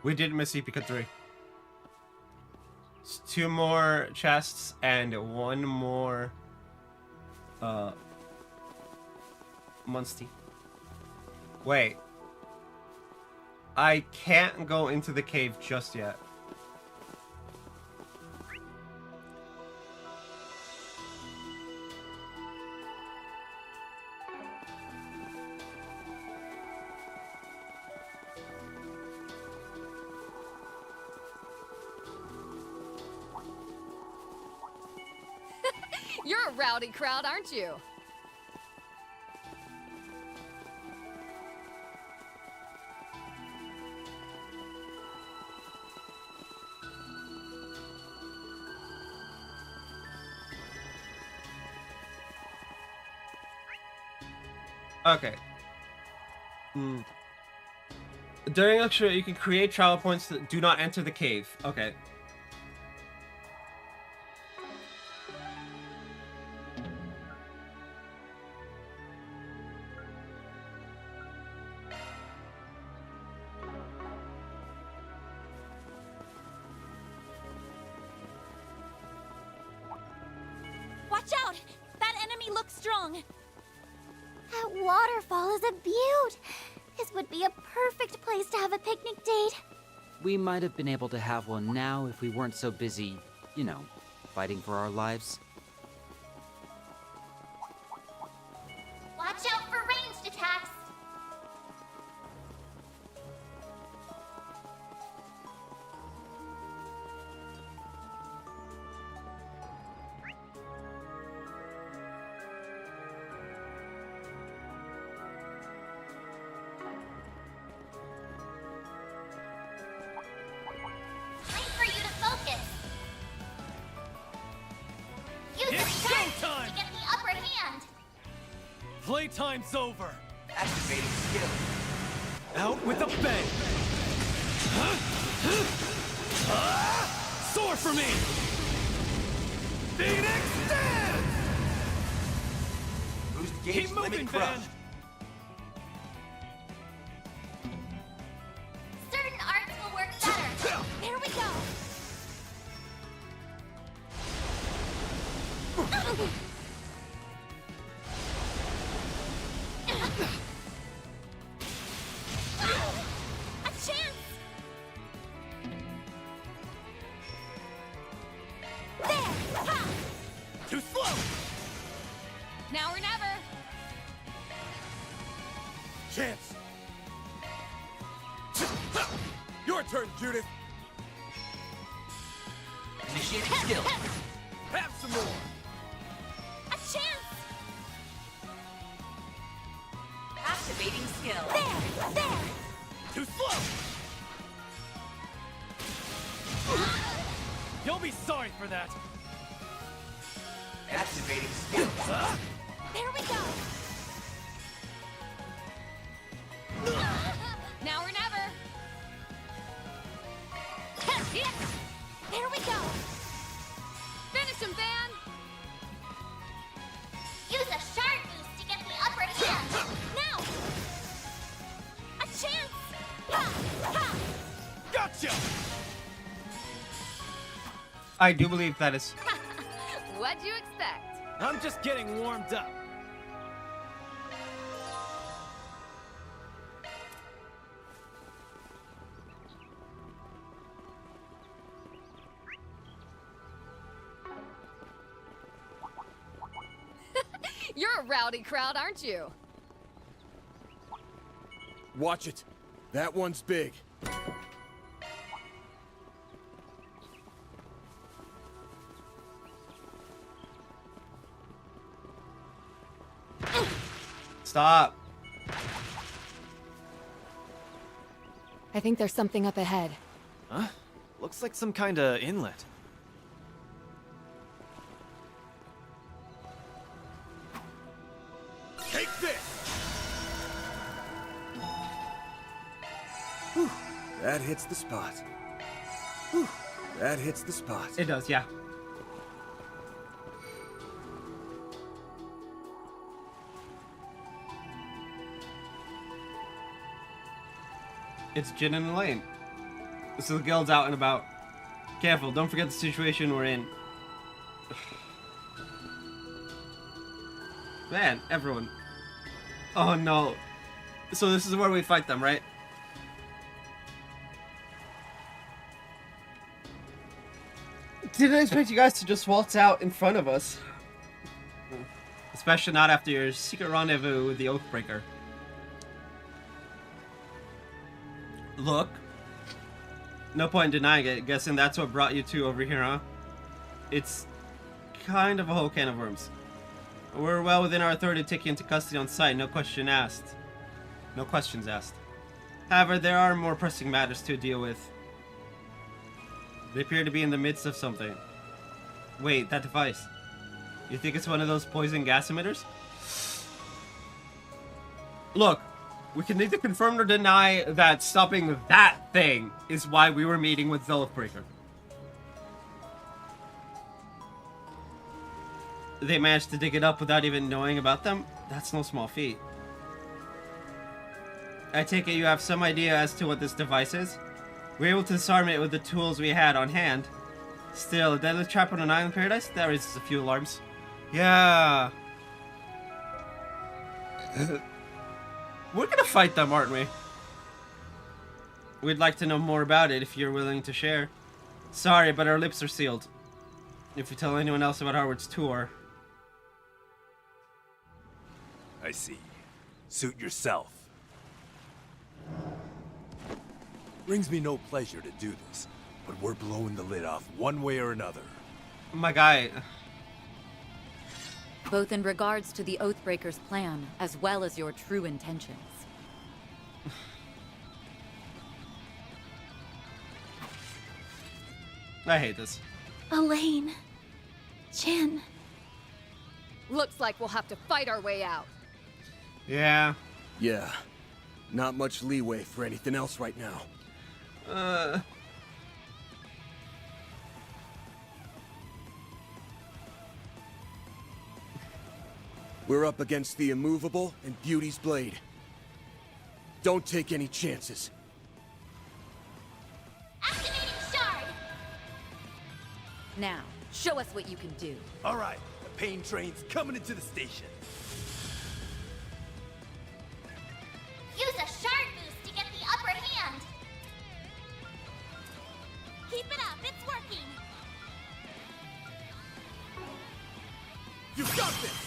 S1: We did miss Epica 3. It's 2 more chests and 1 more Muncie. Wait. I can't go into the cave just yet.
S10: You're a rowdy crowd, aren't you?
S1: Okay. During lecture, you can create travel points that do not enter the cave. Okay.
S8: Watch out! That enemy looks strong.
S20: That waterfall is a beaut. This would be a perfect place to have a picnic date.
S6: We might have been able to have one now if we weren't so busy, you know, fighting for our lives.
S20: Watch out for ranged attacks. Time for you to focus. Use
S4: It's
S20: the charge
S4: showtime!
S20: to get the upper hand.
S4: Playtime's over.
S21: Activating skill.
S4: Out with a bang. Soar for me! Phoenix dance!
S21: Boost gauge
S4: Keep moving,
S21: limit
S4: Van!
S21: crush.
S20: Certain arts will work better. There we go. A chance. There. Ha.
S4: Too slow!
S10: Now or never.
S14: Chance! Your turn, Judith!
S21: Initiating skill.
S14: Have some more!
S20: A chance.
S19: Activating skill.
S20: There. There.
S4: Too slow! You'll be sorry for that.
S21: Activating skill.
S20: There we go.
S10: Now or never.
S20: There we go.
S10: Finish him, Van.
S20: Use a shard boost to get the upper hand. Now. A chance. Ha. Ha.
S4: Gotcha!
S1: I do believe that is.
S10: What'd you expect?
S4: I'm just getting warmed up.
S10: You're a rowdy crowd, aren't you?
S3: Watch it. That one's big.
S1: Stop.
S10: I think there's something up ahead.
S4: Huh? Looks like some kind of inlet.
S14: Take this!
S3: Whew. That hits the spot. Whew. That hits the spot.
S1: It does, yeah. It's Jin and Elaine. So the guild's out and about. Careful, don't forget the situation we're in. Man, everyone. Oh no. So this is where we fight them, right? Didn't expect you guys to just waltz out in front of us. Especially not after your secret rendezvous with the Oathbreaker. Look. No point in denying it. Guessing that's what brought you two over here, huh? It's kind of a whole can of worms. We're well within our authority to take you into custody on sight. No question asked. No questions asked. However, there are more pressing matters to deal with. They appear to be in the midst of something. Wait, that device. You think it's one of those poison gas emitters? Look, we can neither confirm nor deny that stopping that thing is why we were meeting with Oathbreaker. They managed to dig it up without even knowing about them? That's no small feat. I take it you have some idea as to what this device is? We were able to disarm it with the tools we had on hand. Still, a deadly trap on an island paradise? That raises a few alarms. Yeah. We're gonna fight them, aren't we? We'd like to know more about it if you're willing to share. Sorry, but our lips are sealed. If we tell anyone else about Harvard's tour...
S11: I see. Suit yourself. Brings me no pleasure to do this, but we're blowing the lid off one way or another.
S1: My guy...
S16: Both in regards to the Oathbreaker's plan, as well as your true intentions.
S1: I hate this.
S2: Elaine. Jin.
S10: Looks like we'll have to fight our way out.
S1: Yeah.
S3: Yeah. Not much leeway for anything else right now. We're up against the immovable and Beauty's blade. Don't take any chances.
S8: Activating shard! Now, show us what you can do.
S11: All right, the pain train's coming into the station.
S8: Use a shard boost to get the upper hand. Keep it up, it's working.
S11: You got this!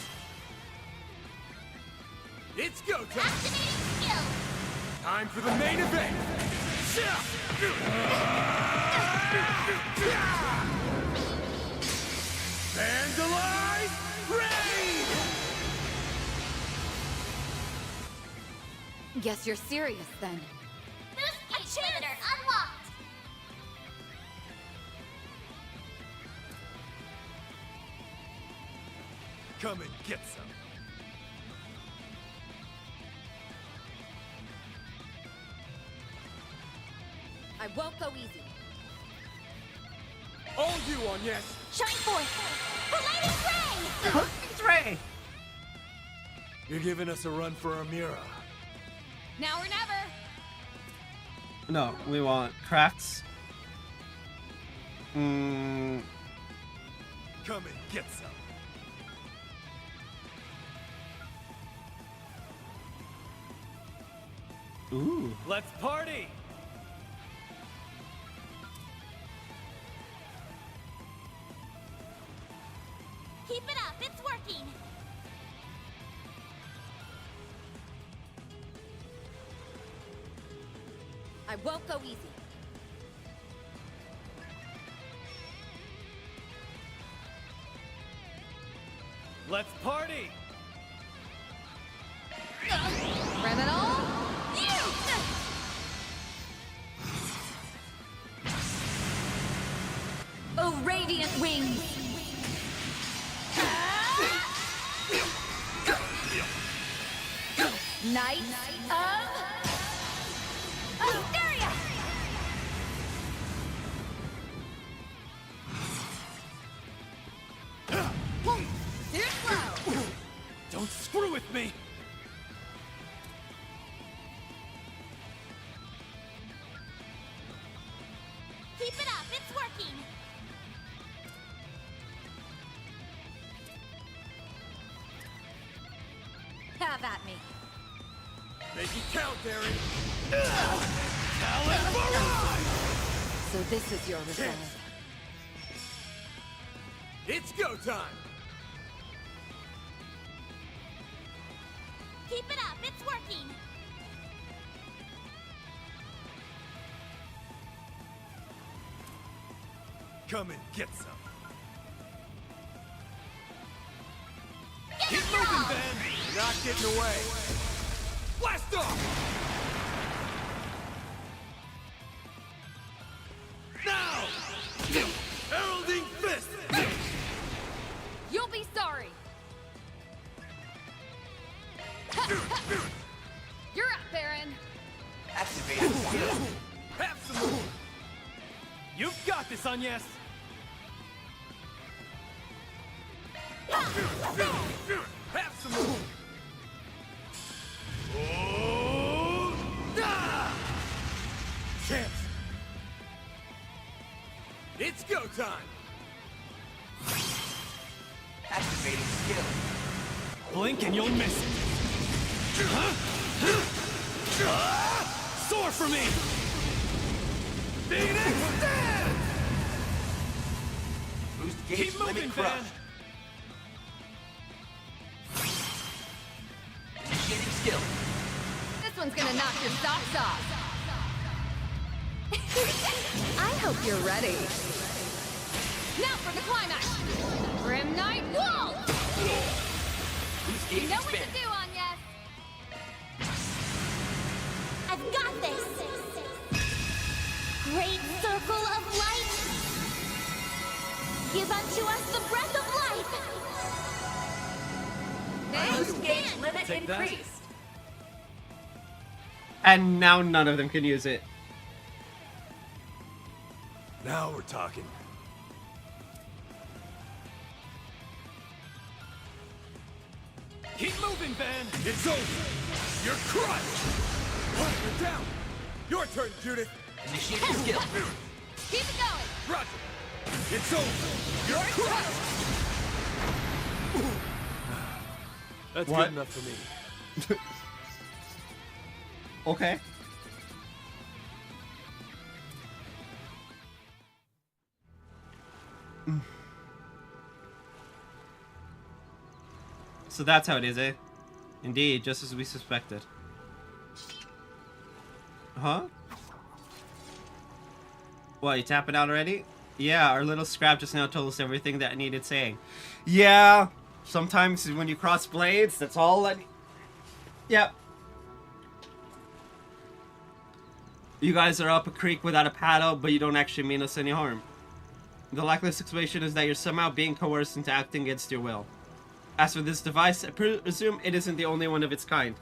S11: It's go time!
S8: Activating skill!
S11: Time for the main event! Vandalize Raid!
S16: Guess you're serious then.
S8: Boost gauge limiter unlocked!
S11: Come and get some.
S8: I won't go easy.
S11: All you on, yes!
S8: Shine forth! Paladin's Ray!
S1: Ray!
S11: You're giving us a run for our Mira.
S10: Now or never!
S1: No, we want crafts.
S11: Come and get some.
S1: Ooh.
S11: Let's party!
S8: Keep it up, it's working! I won't go easy.
S11: Let's party!
S10: Criminal!
S8: Oh, radiant wings! Knight of Hysteria!
S11: Don't screw with me!
S20: it's working!
S19: Have at me.
S18: Make it count, Darren.
S4: Talent barrage!
S10: So this is your resolve.
S18: It's go time!
S20: Keep it up, it's working!
S11: Come and get some.
S18: Keep moving, Ben! You're not getting away. Blast off! Now! Heralding fist!
S10: You'll be sorry. You're up, Baron.
S21: Activating skill.
S18: Have some more!
S4: You've got this, Agnes!
S18: Have some more! Oh! Ah! Champs! It's go time!
S21: Activating skill.
S4: Blink and you'll miss it. Soar for me!
S18: Phoenix Stand!
S21: Boost gauge
S4: Keep
S21: limit
S4: moving,
S21: crush.
S4: Van!
S21: Initiating skill.
S10: This one's gonna knock your socks off. I hope you're ready. Now for the climax. Grim Knight Wall!
S21: Boost
S10: You
S21: gauge
S10: know what to
S21: expand.
S10: do, Agnes.
S20: I've got this! Great circle of light! Give unto us the breath of life!
S21: Boost gauge limit
S4: Take that.
S21: increased.
S1: And now none of them can use it.
S11: Now we're talking.
S4: Keep moving, Van!
S18: It's over! You're crushed! You're down! Your turn, Judith!
S21: Initiating skill.
S10: Keep it going.
S18: Roger! It's over! You're crushed!
S11: That's
S1: What?
S11: good enough for me.
S1: Okay. So that's how it is, eh? Indeed, just as we suspected. Huh? What, you tapping out already? Yeah, our little scrap just now told us everything that needed saying. Yeah, sometimes when you cross blades, that's all that... Yep. You guys are up a creek without a paddle, but you don't actually mean us any harm. The likely situation is that you're somehow being coerced into acting against your will. As for this device, I presume it isn't the only one of its kind.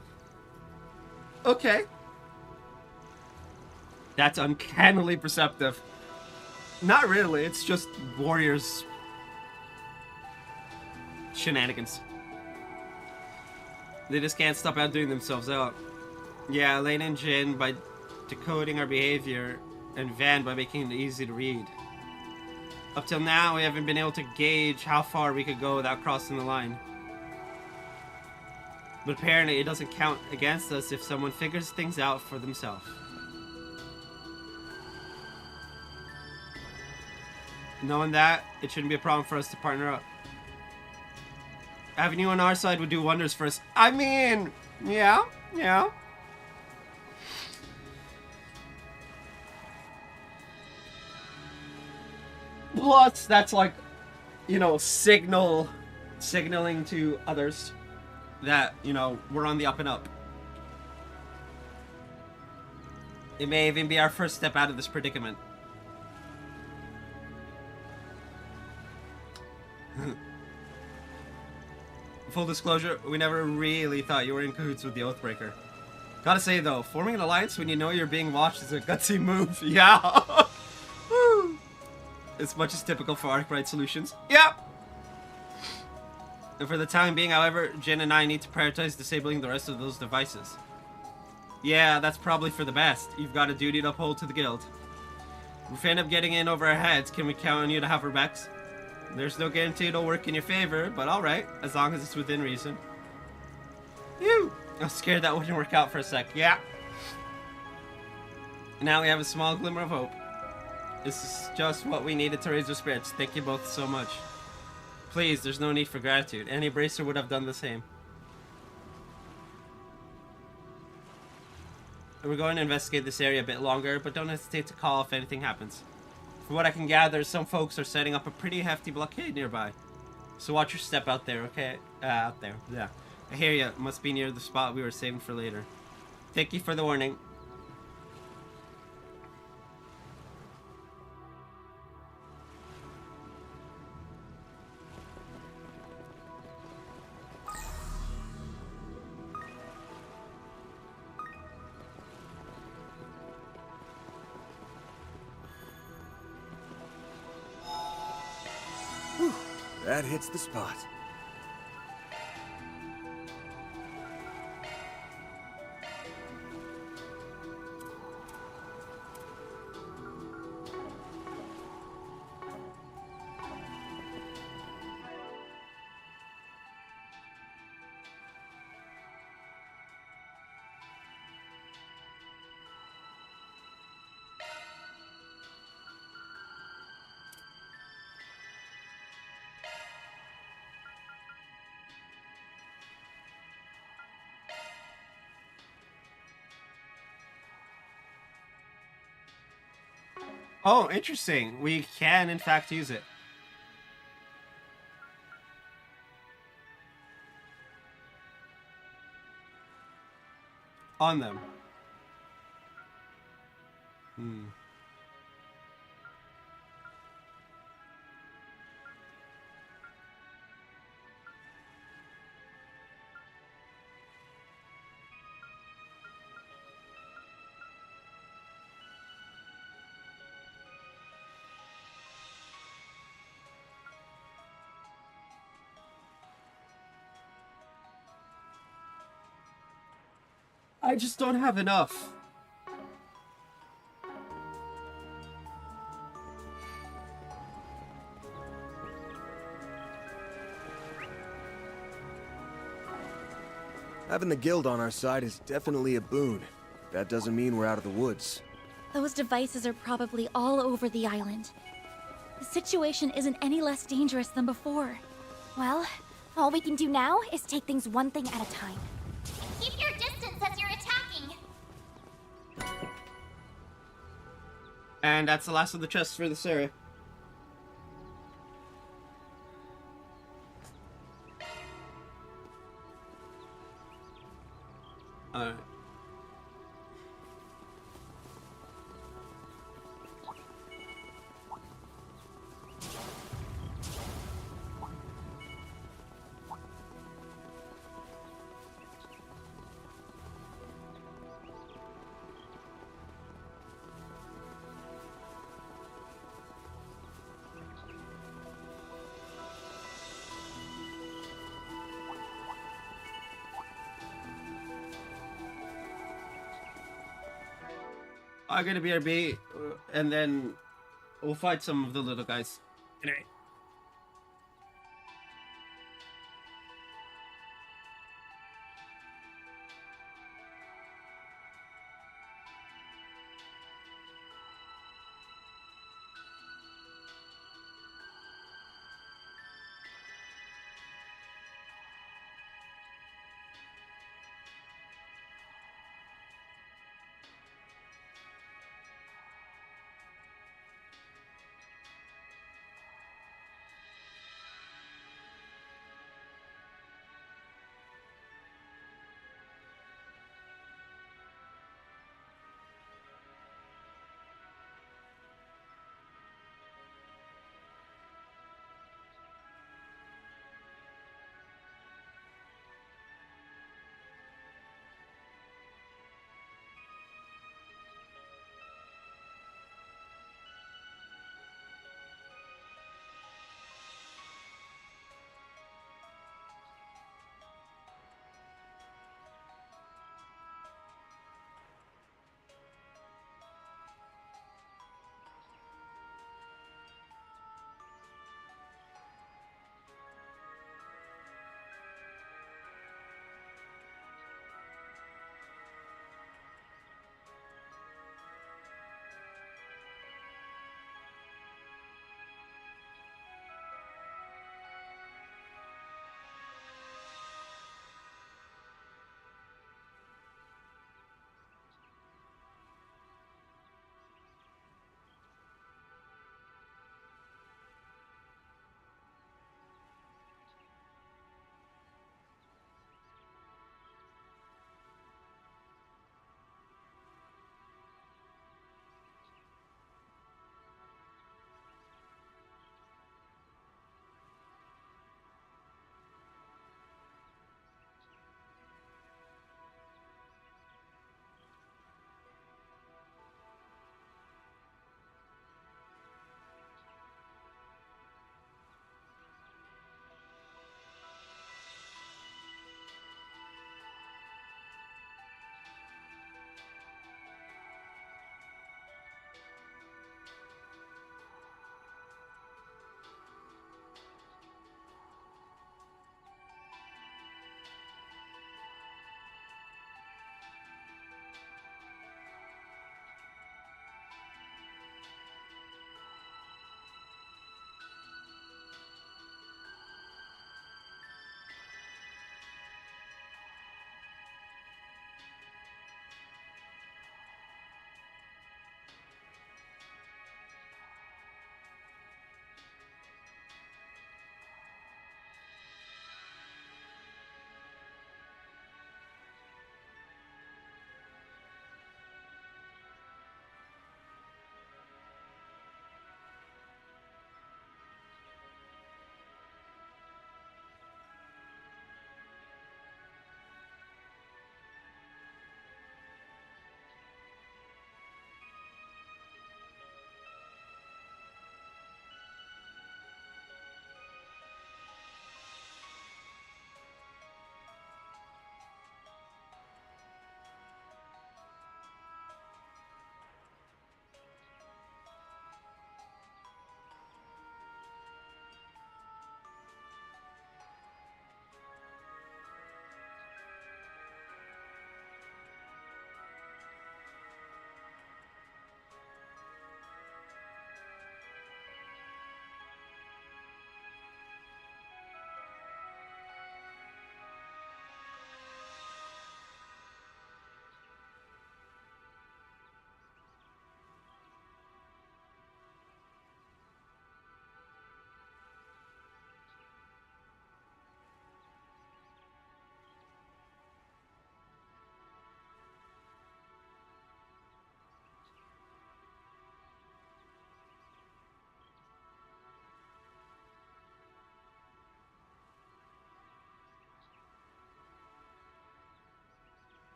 S1: Okay. That's uncannily perceptive. Not really, it's just warriors' shenanigans. They just can't stop outdoing themselves out. Yeah, Lane and Jin by decoding our behavior, and Van by making it easy to read. Up till now, we haven't been able to gauge how far we could go without crossing the line. But apparently it doesn't count against us if someone figures things out for themselves. Knowing that, it shouldn't be a problem for us to partner up. Having you on our side would do wonders for us. I mean, yeah. Plus, that's like, you know, signaling to others that, you know, we're on the up and up. It may even be our first step out of this predicament. Full disclosure, we never really thought you were in cahoots with the Oathbreaker. Gotta say though, forming an alliance when you know you're being watched is a gutsy move. Yeah. Woo. As much as typical for Arcbright solutions. Yep. And for the time being, however, Jin and I need to prioritize disabling the rest of those devices. Yeah, that's probably for the best. You've got a duty to uphold to the guild. If we end up getting in over our heads, can we count on you to have our backs? There's no guarantee it'll work in your favor, but alright, as long as it's within reason. Phew! I was scared that wouldn't work out for a sec. Yeah. Now we have a small glimmer of hope. This is just what we needed to raise our spirits. Thank you both so much. Please, there's no need for gratitude. Any bracer would have done the same. We're going to investigate this area a bit longer, but don't hesitate to call if anything happens. From what I can gather, some folks are setting up a pretty hefty blockade nearby. So watch your step out there, okay? Out there, yeah. I hear ya. Must be near the spot we were saving for later. Thank you for the warning.
S3: That hits the spot.
S1: Oh, interesting. We can, in fact, use it. On them. I just don't have enough.
S3: Having the guild on our side is definitely a boon. That doesn't mean we're out of the woods.
S8: Those devices are probably all over the island. The situation isn't any less dangerous than before.
S20: Well, all we can do now is take things one thing at a time.
S12: Keep your distance as you're attacking.
S1: And that's the last of the chests for this area. Alright. I'm gonna BRB, and then we'll fight some of the little guys. Anyway.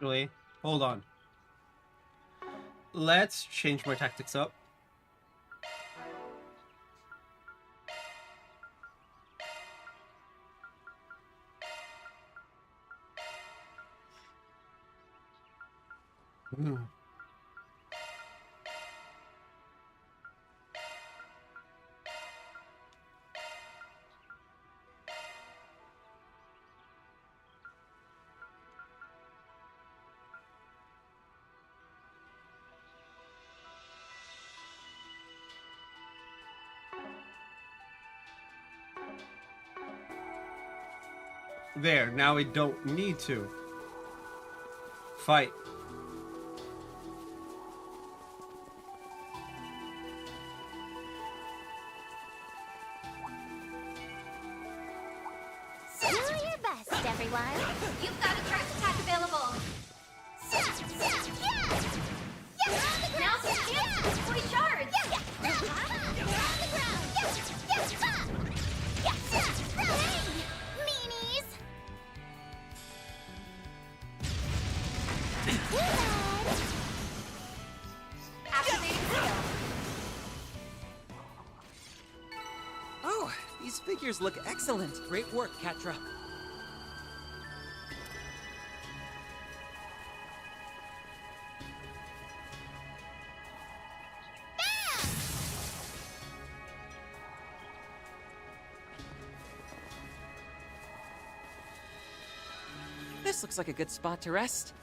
S1: Actually, hold on. Let's change my tactics up. There, now we don't need to fight.
S20: Do your best, everyone.
S12: You've got a charge attack available. Now's your chance to deploy shards.
S20: Meanies!
S12: Activating skill.
S9: Oh, these figures look excellent.
S6: Great work, Catra.
S9: This looks like a good spot to rest.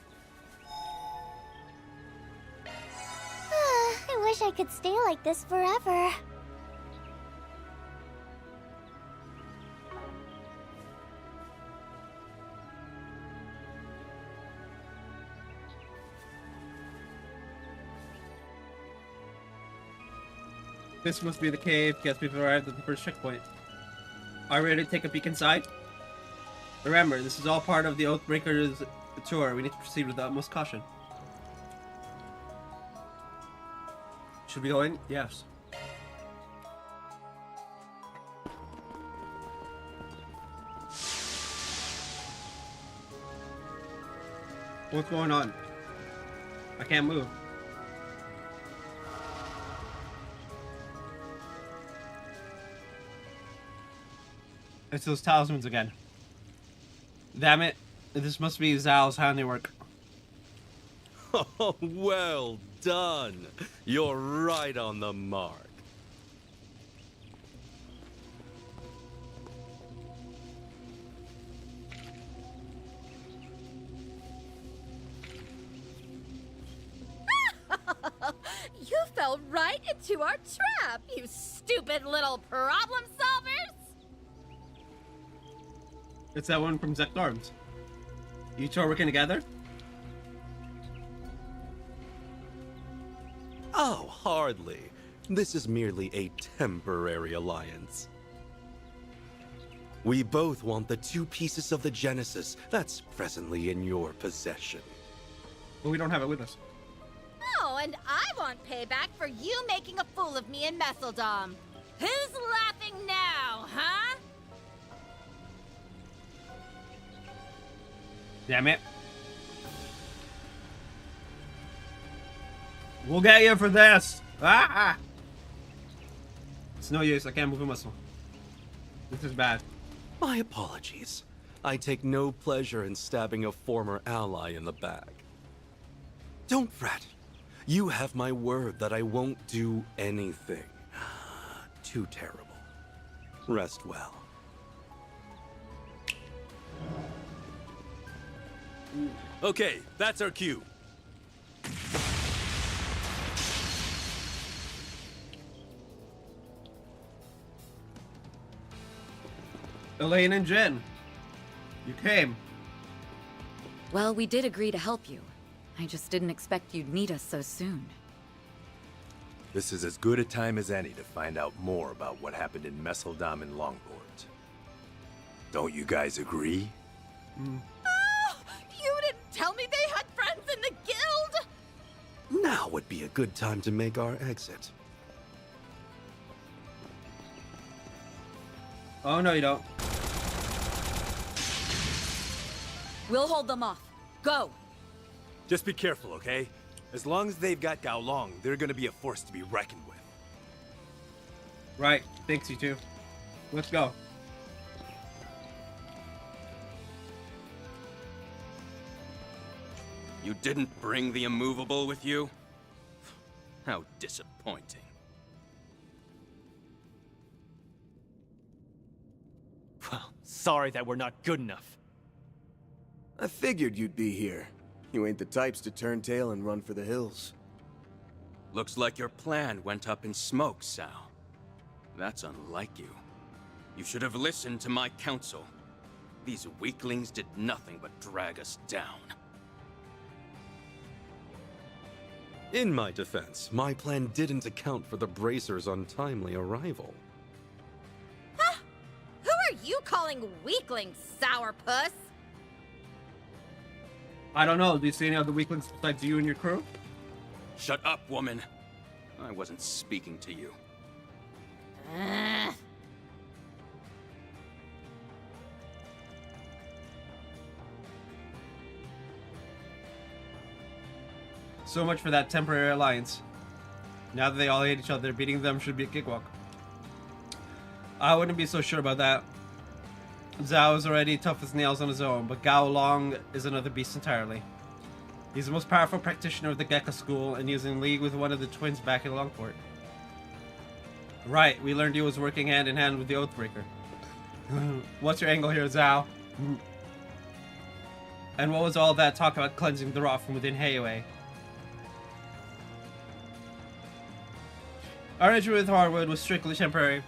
S20: I wish I could stay like this forever.
S1: This must be the cave. Guess we've arrived at the first checkpoint. Are we ready to take a peek inside? Remember, this is all part of the Oathbreakers tour. We need to proceed with the utmost caution. Should we go in? Yes. What's going on? I can't move. It's those talismans again. Damn it. This must be Zal's handiwork.
S11: Oh, well done. You're right on the mark.
S19: You fell right into our trap, you stupid little problem solvers!
S1: It's that one from Zek Arms. You two are working together?
S11: Oh, hardly. This is merely a temporary alliance. We both want the 2 pieces of the Genesis that's presently in your possession.
S1: But we don't have it with us.
S19: Oh, and I want payback for you making a fool of me in Messeldom. Who's laughing now, huh?
S1: Damn it. We'll get you for this! Ah! It's no use, I can't move a muscle. This is bad.
S11: My apologies. I take no pleasure in stabbing a former ally in the back. Don't fret. You have my word that I won't do anything too terrible. Rest well. Okay, that's our cue.
S1: Elaine and Jen, you came.
S16: Well, we did agree to help you. I just didn't expect you'd need us so soon.
S11: This is as good a time as any to find out more about what happened in Messeldom and Longport. Don't you guys agree?
S19: Oh, you didn't tell me they had friends in the guild!
S11: Now would be a good time to make our exit.
S1: Oh, no, you don't.
S16: We'll hold them off. Go!
S11: Just be careful, okay? As long as they've got Gao Long, they're gonna be a force to be reckoned with.
S1: Right, thanks you too. Let's go.
S17: You didn't bring the immovable with you? How disappointing.
S4: Well, sorry that we're not good enough.
S3: I figured you'd be here. You ain't the types to turn tail and run for the hills.
S17: Looks like your plan went up in smoke, Sal. That's unlike you. You should have listened to my counsel. These weaklings did nothing but drag us down.
S22: In my defense, my plan didn't account for the Bracer's untimely arrival.
S19: Huh? Who are you calling weaklings, sourpuss?
S1: I don't know. Do you see any other weaklings besides you and your crew?
S17: Shut up, woman. I wasn't speaking to you.
S1: So much for that temporary alliance. Now that they all hate each other, beating them should be a cakewalk. I wouldn't be so sure about that. Zhao is already tough as nails on his own, but Gao Long is another beast entirely. He's the most powerful practitioner of the Gekka school, and he is in league with one of the twins back in Longport. Right, we learned he was working hand in hand with the Oathbreaker. What's your angle here, Zhao? And what was all that talk about cleansing the rot from within Heiwei? Our arrangement with Harwood was strictly temporary.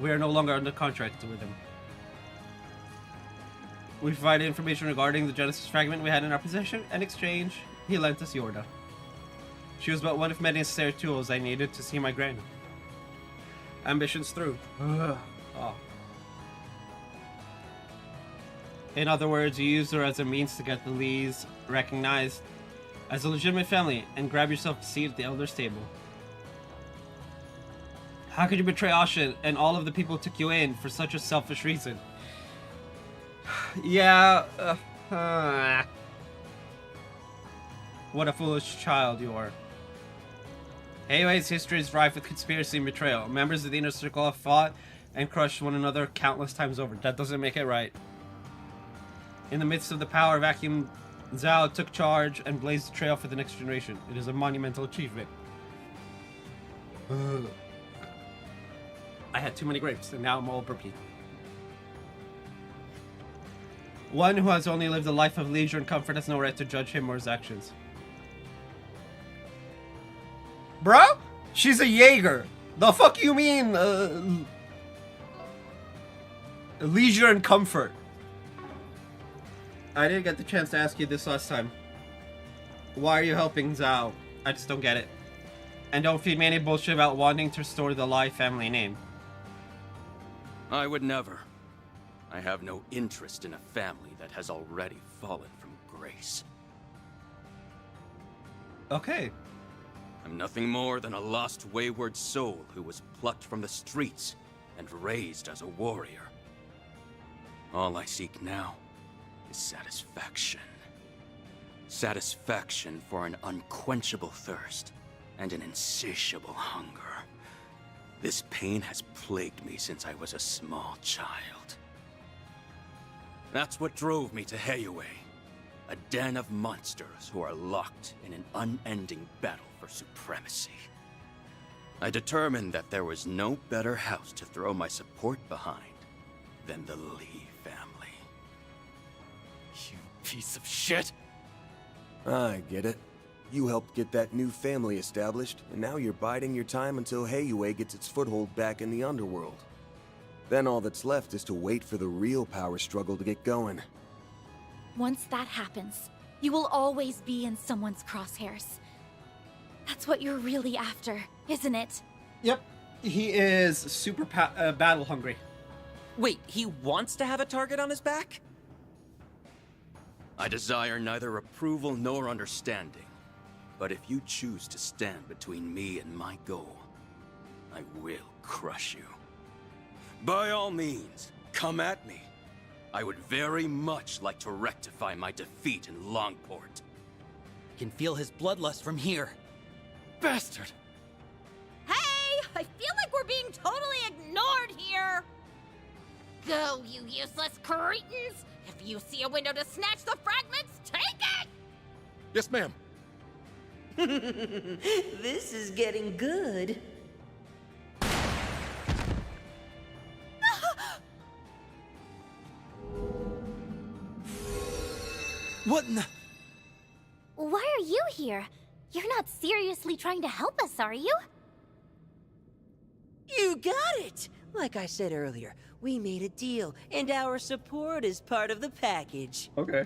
S1: We are no longer under contract with him. We provided information regarding the Genesis fragment we had in our possession. In exchange, he lent us Yorda. She was but one of many necessary tools I needed to see my grand ambitions through. Oh. In other words, you used her as a means to get the Lees recognized as a legitimate family and grab yourself a seat at the Elder's table. How could you betray Asha and all of the people who took you in for such a selfish reason? Yeah, what a foolish child you are. Heiwei's history is rife with conspiracy and betrayal. Members of the Inner Circle have fought and crushed one another countless times over. That doesn't make it right. In the midst of the power vacuum, Zhao took charge and blazed the trail for the next generation. It is a monumental achievement. I had too many grapes, and now I'm all burpy. One who has only lived a life of leisure and comfort has no right to judge him or his actions. Bro? She's a Jaeger. The fuck you mean, leisure and comfort? I didn't get the chance to ask you this last time. Why are you helping Zhao? I just don't get it. And don't feed me any bullshit about wanting to restore the Lai family name.
S17: I would never. I have no interest in a family that has already fallen from grace.
S1: Okay.
S17: I'm nothing more than a lost, wayward soul who was plucked from the streets and raised as a warrior. All I seek now is satisfaction. Satisfaction for an unquenchable thirst and an insatiable hunger. This pain has plagued me since I was a small child. That's what drove me to Heiwei, a den of monsters who are locked in an unending battle for supremacy. I determined that there was no better house to throw my support behind than the Lee family.
S4: You piece of shit!
S3: I get it. You helped get that new family established, and now you're biding your time until Heiwei gets its foothold back in the underworld. Then all that's left is to wait for the real power struggle to get going.
S8: Once that happens, you will always be in someone's crosshairs. That's what you're really after, isn't it?
S1: Yep. He is super battle hungry.
S9: Wait, he wants to have a target on his back?
S17: I desire neither approval nor understanding. But if you choose to stand between me and my goal, I will crush you. By all means, come at me. I would very much like to rectify my defeat in Longport.
S6: I can feel his bloodlust from here.
S4: Bastard!
S19: Hey! I feel like we're being totally ignored here! Go, you useless cretins! If you see a window to snatch the fragments, take it!
S14: Yes, ma'am.
S21: This is getting good.
S6: What in the...
S20: Why are you here? You're not seriously trying to help us, are you?
S21: You got it! Like I said earlier, we made a deal, and our support is part of the package.
S1: Okay.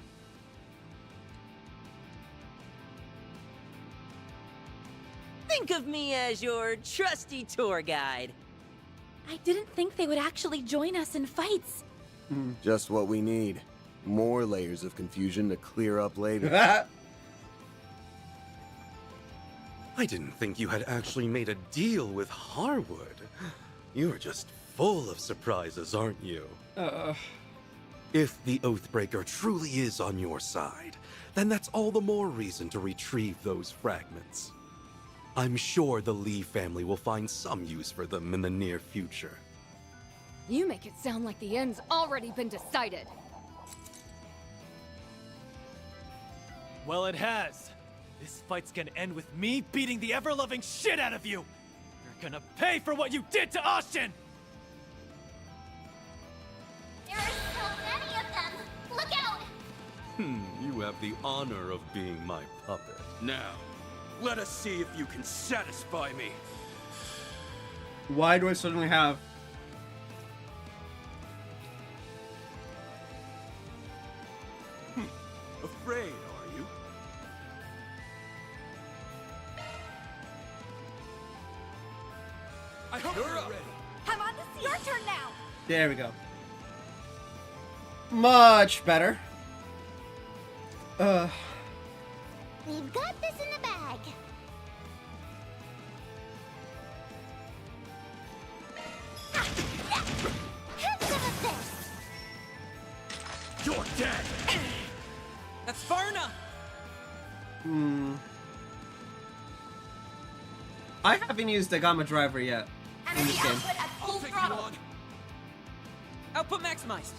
S21: Think of me as your trusty tour guide.
S8: I didn't think they would actually join us in fights.
S3: Just what we need. More layers of confusion to clear up later.
S22: I didn't think you had actually made a deal with Harwood. You're just full of surprises, aren't you? If the Oathbreaker truly is on your side, then that's all the more reason to retrieve those fragments. I'm sure the Lee family will find some use for them in the near future.
S10: You make it sound like the end's already been decided.
S4: Well, it has. This fight's gonna end with me beating the ever-loving shit out of you! You're gonna pay for what you did to Austin!
S12: There are so many of them! Look out!
S22: You have the honor of being my puppet.
S17: Now, let us see if you can satisfy me.
S1: Why do I suddenly have...
S17: Afraid, are you?
S15: I hope you're ready.
S19: I'm on the scene. Your turn now!
S1: There we go. Much better.
S20: We've got this in the bag. Have some of this.
S17: You're dead!
S9: That's far enough!
S1: I haven't used the Gamma Driver yet in this game.
S12: Output at full throttle.
S9: Output maximized.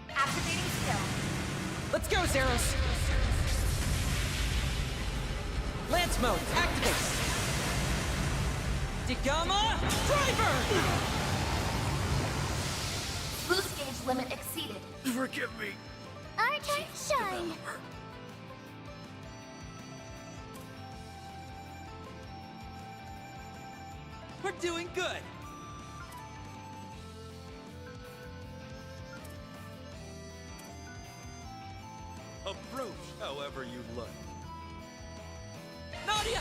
S12: Activating skill.
S9: Let's go, Zeros! Lance mode, activate! Degama Driver!
S12: Boost gauge limit exceeded.
S17: Forgive me.
S20: Our turn to shine.
S9: We're doing good!
S22: Approach however you like.
S9: Nadia!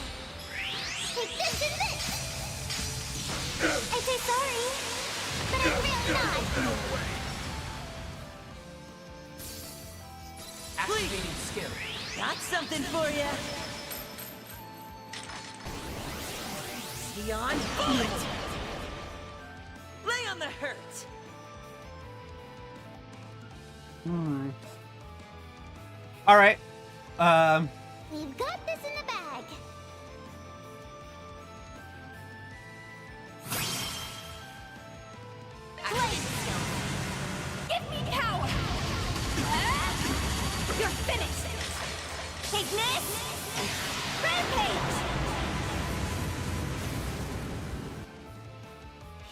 S20: Take this and this. I say sorry, but I'm really not.
S21: Activating skill. Got something for you. Beyond bullet. Lay on the hurt.
S1: All right.
S20: We've got this in the bag.
S19: Give me power! You're finished! Take this! Rampage!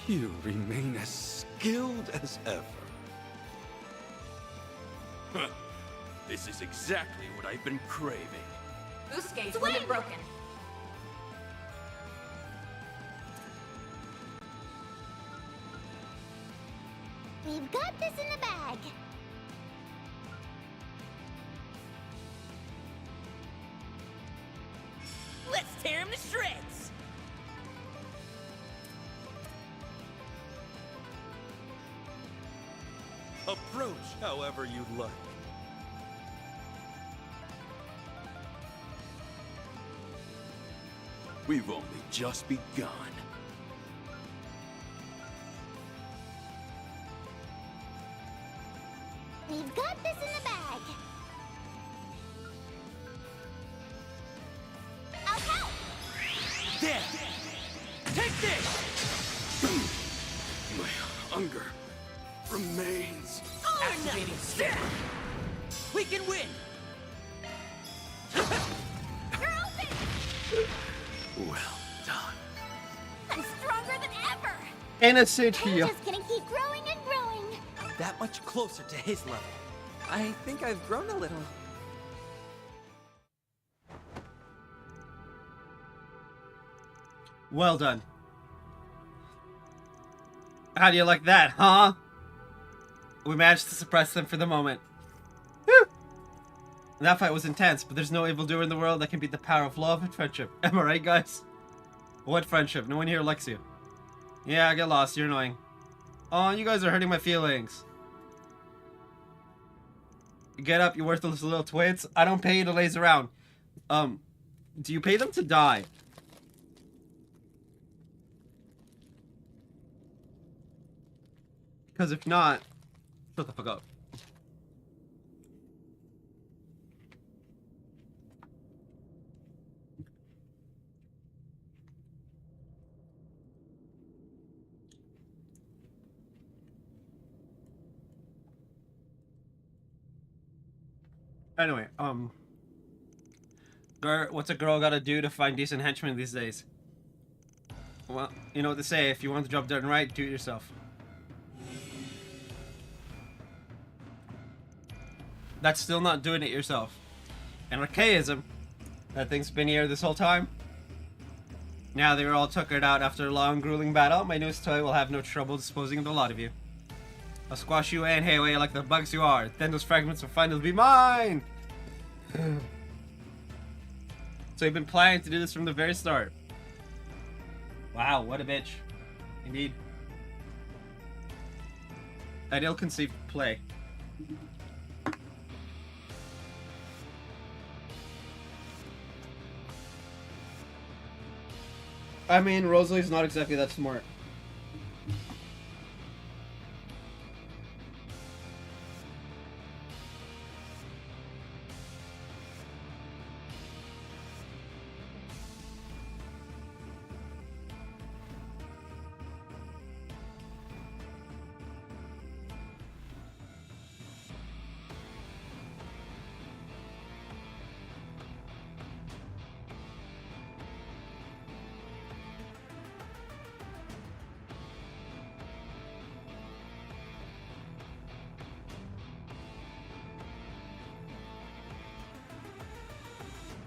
S22: You remain as skilled as ever.
S17: Huh. This is exactly what I've been craving.
S12: Boost gauge limit broken.
S20: We've got this in the bag.
S21: Let's tear him to shreds.
S22: Approach however you like.
S17: We've only just begun.
S20: We've got this in the bag.
S4: There! Take this!
S3: My hunger remains.
S4: Activating stick! We can win!
S3: Well done.
S12: I'm stronger than ever.
S1: Innocent
S12: I'm
S1: here.
S12: just gonna keep growing and growing.
S9: That much closer to his level. I think I've grown a little.
S1: Well done. How do you like that, huh? We managed to suppress them for the moment. Whew. That fight was intense, but there's no evildoer in the world that can beat the power of love and friendship. Am I right, guys? What friendship? No one here likes you. Yeah, get lost. You're annoying. Oh, you guys are hurting my feelings. Get up, you worthless little twits. I don't pay you to laze around. Do you pay them to die? Because if not, shut the fuck up. Anyway, what's a girl gotta do to find decent henchmen these days? Well, you know what they say, if you want the job done right, do it yourself. That's still not doing it yourself. And archaism, that thing's been here this whole time. Now they were all tuckered out after a long, grueling battle, my newest toy will have no trouble disposing of the lot of you. I'll squash you and Hayway like the bugs you are. Then those fragments will finally be mine! So you've been planning to do this from the very start. Wow, what a bitch. Indeed. An ill-conceived play. I mean, Rosalie's not exactly that smart.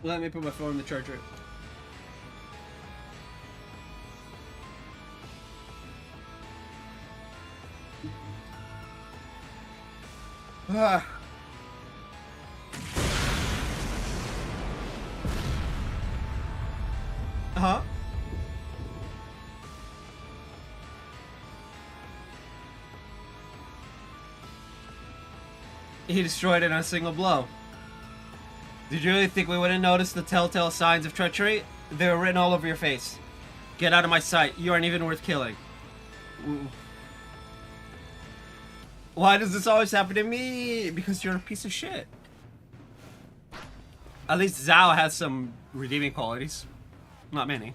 S1: Let me put my phone in the charger. Ah. Huh? He destroyed it in a single blow. Did you really think we wouldn't notice the telltale signs of treachery? They were written all over your face. Get out of my sight. You aren't even worth killing. Ooh. Why does this always happen to me? Because you're a piece of shit. At least Zhao has some redeeming qualities. Not many.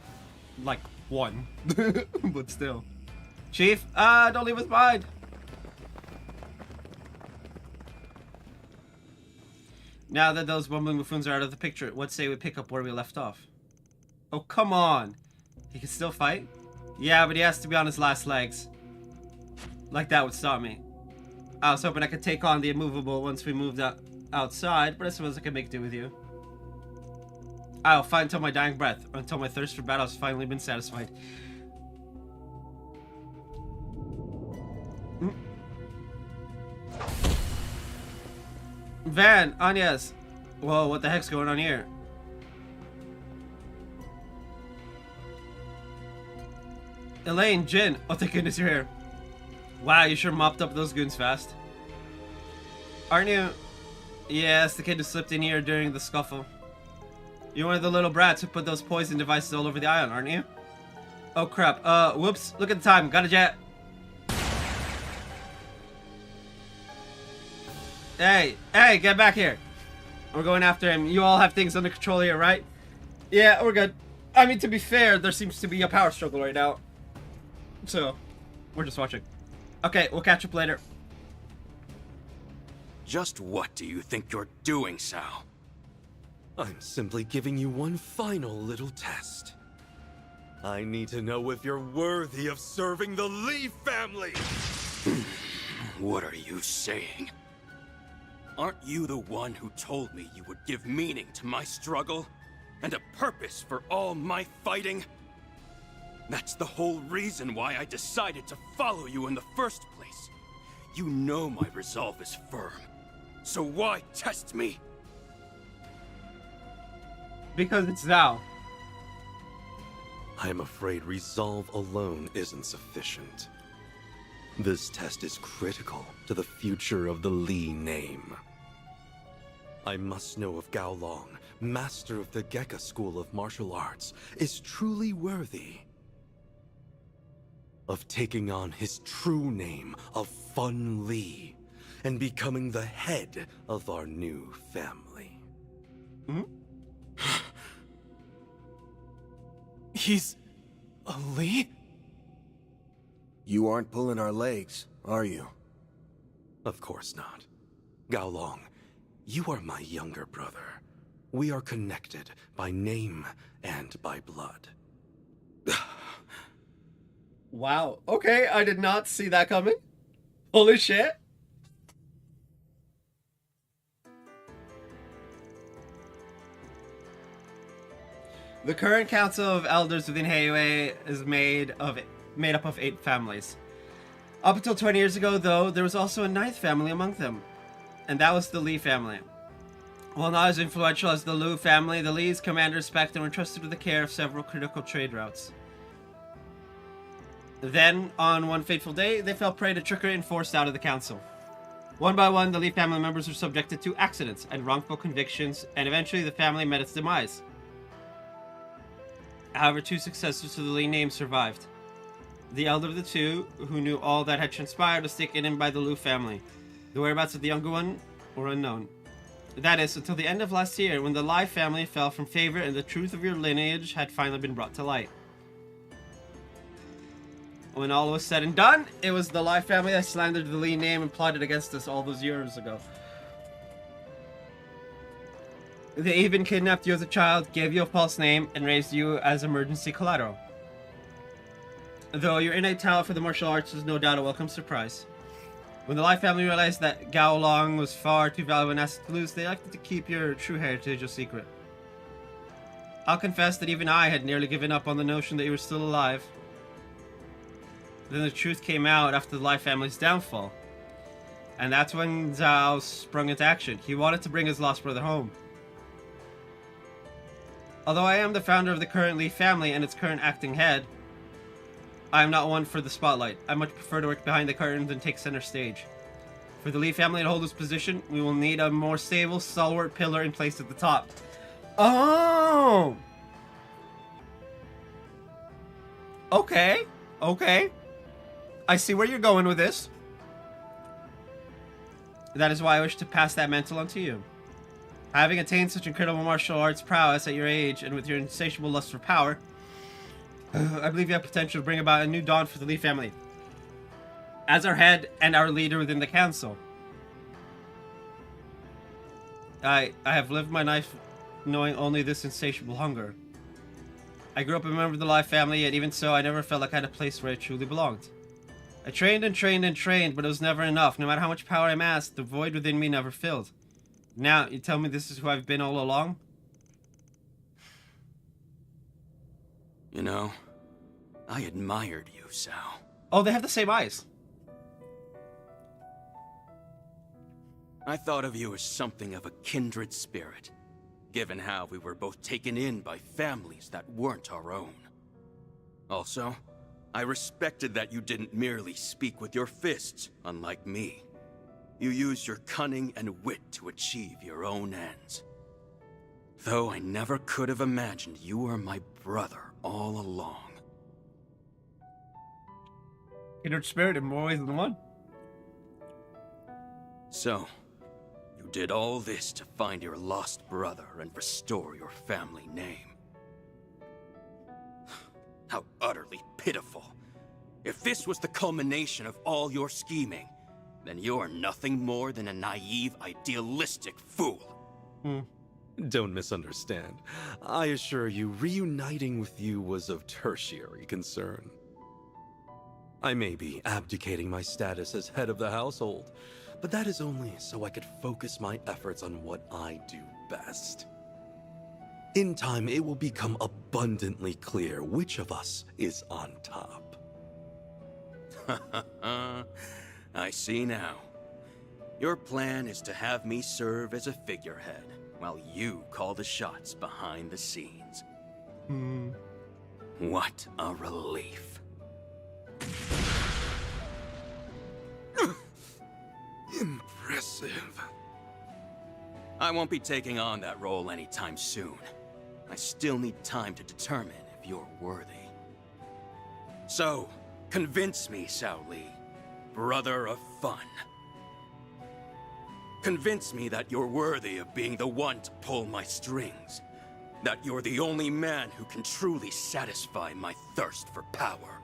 S1: Like, one. But still. Chief, don't leave us behind. Now that those bumbling buffoons are out of the picture, what say we pick up where we left off? Oh, come on. He can still fight? Yeah, but he has to be on his last legs. Like that would stop me. I was hoping I could take on the immovable once we moved outside, but I suppose I can make do with you. I'll fight until my dying breath, or until my thirst for battle has finally been satisfied. Van, Anya's. Whoa, what the heck's going on here? Elaine, Jin. Oh, thank goodness you're here. Wow, you sure mopped up those goons fast. Aren't you? Yes, the kid who slipped in here during the scuffle. You're one of the little brats who put those poison devices all over the island, aren't you? Oh crap, whoops, look at the time, got a jet. Hey, get back here. We're going after him. You all have things under control here, right? Yeah, we're good. I mean, to be fair, there seems to be a power struggle right now. So, we're just watching. Okay, we'll catch up later.
S17: Just what do you think you're doing, Sal?
S22: I'm simply giving you one final little test. I need to know if you're worthy of serving the Lee family!
S17: What are you saying? Aren't you the one who told me you would give meaning to my struggle? And a purpose for all my fighting? That's the whole reason why I decided to follow you in the first place. You know my resolve is firm. So why test me?
S1: Because it's thou.
S22: I am afraid resolve alone isn't sufficient. This test is critical to the future of the Lee name. I must know if Gao Long, master of the Gekka School of Martial Arts, is truly worthy of taking on his true name of Fun Lee and becoming the head of our new family.
S4: He's a Lee?
S3: You aren't pulling our legs, are you?
S22: Of course not. Gao Long, you are my younger brother. We are connected by name and by blood.
S1: Wow. Okay, I did not see that coming. Holy shit. The current Council of Elders within Heiwei is made up of 8 families. Up until 20 years ago, though, there was also a 9th family among them, and that was the Lee family. While not as influential as the Liu family, the Lees commanded respect and were trusted with the care of several critical trade routes. Then, on one fateful day, they fell prey to trickery and forced out of the council. One by one, the Lee family members were subjected to accidents and wrongful convictions, and eventually the family met its demise. However, 2 successors to the Lee name survived. The elder of the 2, who knew all that had transpired, was taken in by the Liu family. The whereabouts of the younger one were unknown. That is, until the end of last year, when the Lai family fell from favor and the truth of your lineage had finally been brought to light. When all was said and done, it was the Lai family that slandered the Lee name and plotted against us all those years ago. They even kidnapped you as a child, gave you a false name, and raised you as emergency collateral. Though your innate talent for the martial arts was no doubt a welcome surprise. When the Lai family realized that Gao Long was far too valuable an asset to lose, they elected to keep your true heritage a secret. I'll confess that even I had nearly given up on the notion that you were still alive. Then the truth came out after the Lai family's downfall. And that's when Zhao sprung into action. He wanted to bring his lost brother home. Although I am the founder of the current Lee family and its current acting head, I am not one for the spotlight. I much prefer to work behind the curtains and take center stage. For the Lee family to hold this position, we will need a more stable, stalwart pillar in place at the top. Oh! Okay. Okay. I see where you're going with this. That is why I wish to pass that mantle on to you. Having attained such incredible martial arts prowess at your age and with your insatiable lust for power, I believe you have potential to bring about a new dawn for the Lee family. As our head and our leader within the council, I have lived my life knowing only this insatiable hunger. I grew up a member of the Lai family, yet even so, I never felt like I had a place where I truly belonged. I trained and trained and trained, but it was never enough. No matter how much power I amassed, the void within me never filled. Now, you tell me this is who I've been all along?
S17: You know, I admired you, Sal.
S1: Oh, they have the same eyes.
S17: I thought of you as something of a kindred spirit, given how we were both taken in by families that weren't our own. Also, I respected that you didn't merely speak with your fists, unlike me. You used your cunning and wit to achieve your own ends. Though I never could have imagined you were my brother all along.
S1: Kindred spirit in more ways than one.
S17: So, you did all this to find your lost brother and restore your family name. How utterly pitiful. If this was the culmination of all your scheming, then you're nothing more than a naive, idealistic fool.
S22: Don't misunderstand. I assure you, reuniting with you was of tertiary concern. I may be abdicating my status as head of the household, but that is only so I could focus my efforts on what I do best. In time, it will become abundantly clear which of us is on top.
S17: I see now. Your plan is to have me serve as a figurehead, while you call the shots behind the scenes. What a relief.
S18: Impressive.
S17: I won't be taking on that role anytime soon. I still need time to determine if you're worthy. So, convince me, Sao Li, brother of fun. Convince me that you're worthy of being the one to pull my strings. That you're the only man who can truly satisfy my thirst for power.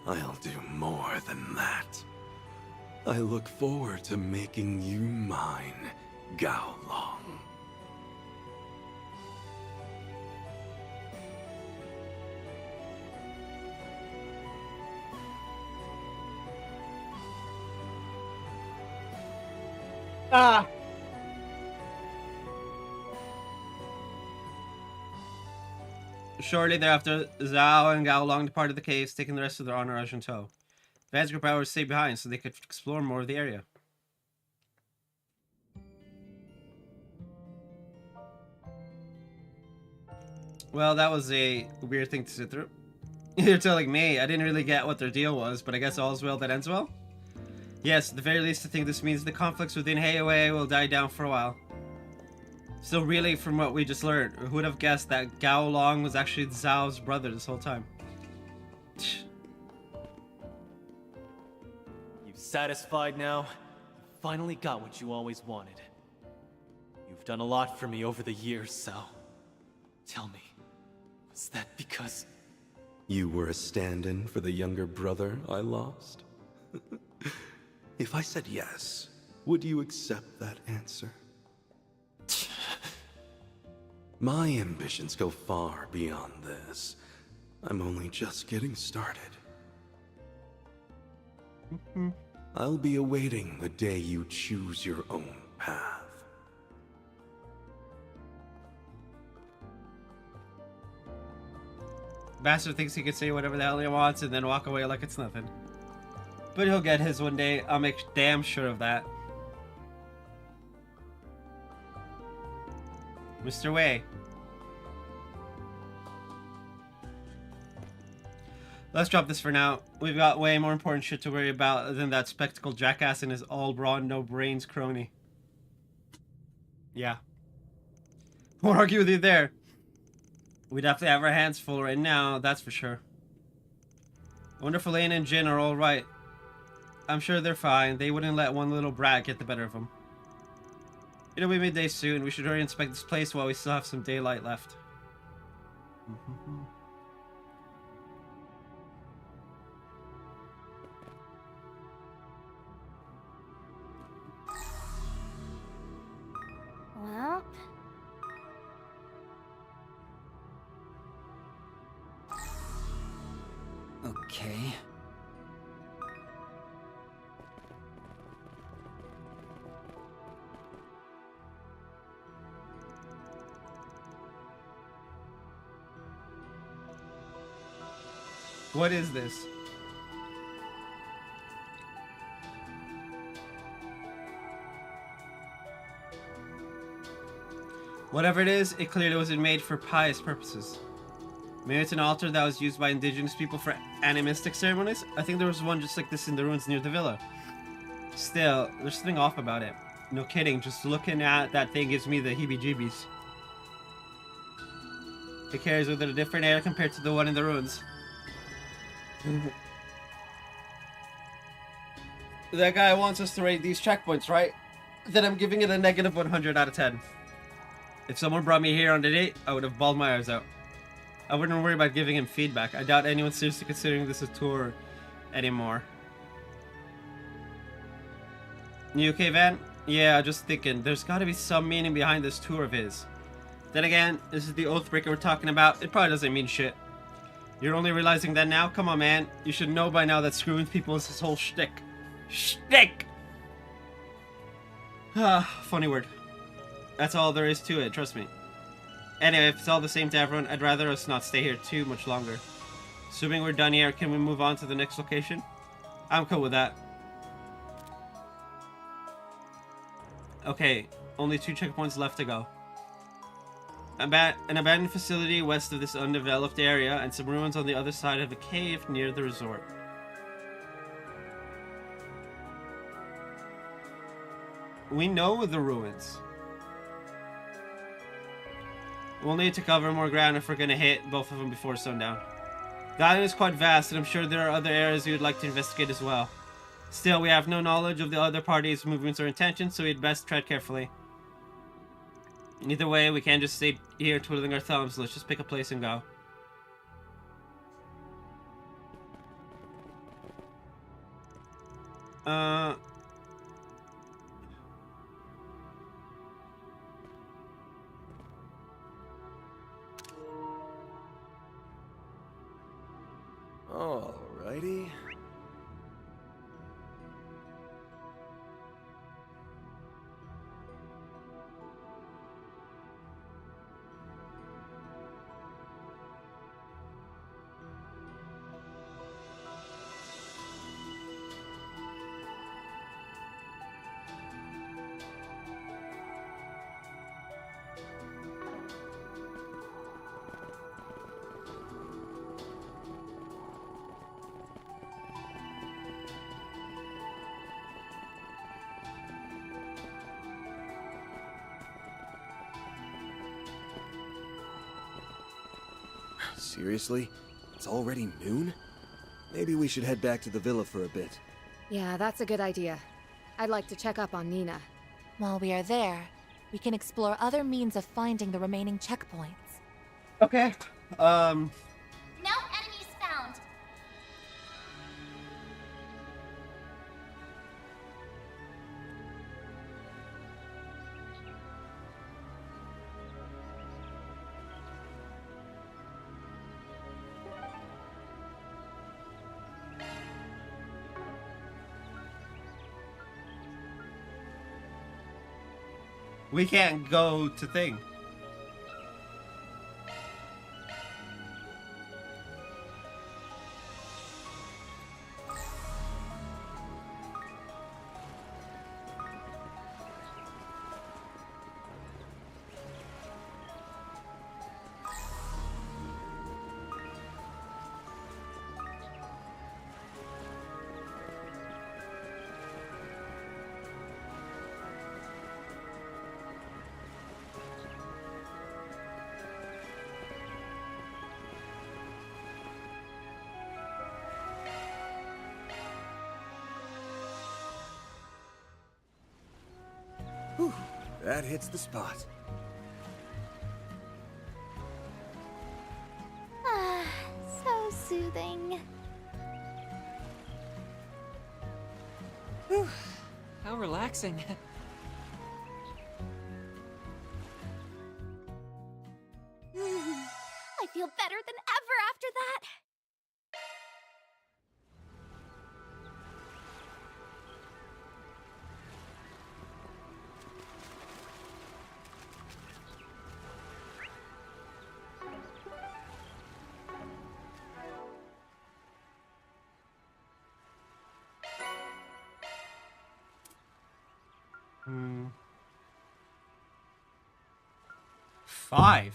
S22: I'll do more than that. I look forward to making you mine, Gao Long.
S1: Ah! Shortly thereafter, Zhao and Gao Long departed the caves, taking the rest of their entourage in tow. Van's group, however, stayed behind so they could explore more of the area. Well, that was a weird thing to sit through. You're telling me. I didn't really get what their deal was, but I guess all's well that ends well? Yes, at the very least I think this means the conflicts within Heiwei will die down for a while. Still, really, from what we just learned, who would have guessed that Gao Long was actually Zhao's brother this whole time?
S4: You satisfied now? You finally got what you always wanted. You've done a lot for me over the years, so... Tell me, was that because...
S22: You were a stand-in for the younger brother I lost? If I said yes, would you accept that answer? My ambitions go far beyond this. I'm only just getting started. I'll be awaiting the day you choose your own path.
S1: Bastard thinks he can say whatever the hell he wants and then walk away like it's nothing. But he'll get his one day, I'll make damn sure of that. Mr. Wei. Let's drop this for now. We've got way more important shit to worry about than that spectacled jackass and his all-brawn, no-brains crony. Yeah. Won't argue with you there. We definitely have our hands full right now, that's for sure. I wonder if Elaine and Jin are alright. I'm sure they're fine. They wouldn't let one little brat get the better of them. It'll be midday soon. We should hurry and inspect this place while we still have some daylight left.
S20: Well...
S6: Okay.
S1: What is this? Whatever it is, it clearly wasn't made for pious purposes. Maybe it's an altar that was used by indigenous people for animistic ceremonies. I think there was one just like this in the ruins near the villa. Still, there's something off about it. No kidding, just looking at that thing gives me the heebie-jeebies. It carries with it a different air compared to the one in the ruins. That guy wants us to rate these checkpoints, right? Then I'm giving it a negative 100 out of 10. If someone brought me here on a date, I would have bawled my eyes out. I wouldn't worry about giving him feedback. I doubt anyone's seriously considering this a tour anymore. You okay, Van? Yeah, just thinking. There's gotta be some meaning behind this tour of his. Then again, this is the Oathbreaker we're talking about. It probably doesn't mean shit. You're only realizing that now? Come on, man. You should know by now that screwing with people is his whole shtick. Shtick! Funny word. That's all there is to it, trust me. Anyway, if it's all the same to everyone, I'd rather us not stay here too much longer. Assuming we're done here, can we move on to the next location? I'm cool with that. Okay, only 2 checkpoints left to go. An abandoned facility west of this undeveloped area, and some ruins on the other side of a cave near the resort. We know the ruins. We'll need to cover more ground if we're gonna hit both of them before sundown. The island is quite vast, and I'm sure there are other areas we would like to investigate as well. Still, we have no knowledge of the other party's movements or intentions, so we'd best tread carefully. Either way, we can't just stay here twiddling our thumbs. Let's just pick a place and go.
S3: Alrighty. Seriously? It's already noon? Maybe we should head back to the villa for a bit.
S10: Yeah, that's a good idea. I'd like to check up on Nina.
S8: While we are there, we can explore other means of finding the remaining checkpoints.
S1: Okay.
S12: No enemies found.
S1: We can't go to thing.
S3: Whew, that hits the spot.
S20: Ah, so soothing.
S9: Whew, how relaxing.
S12: I feel better than ever after that.
S1: Five.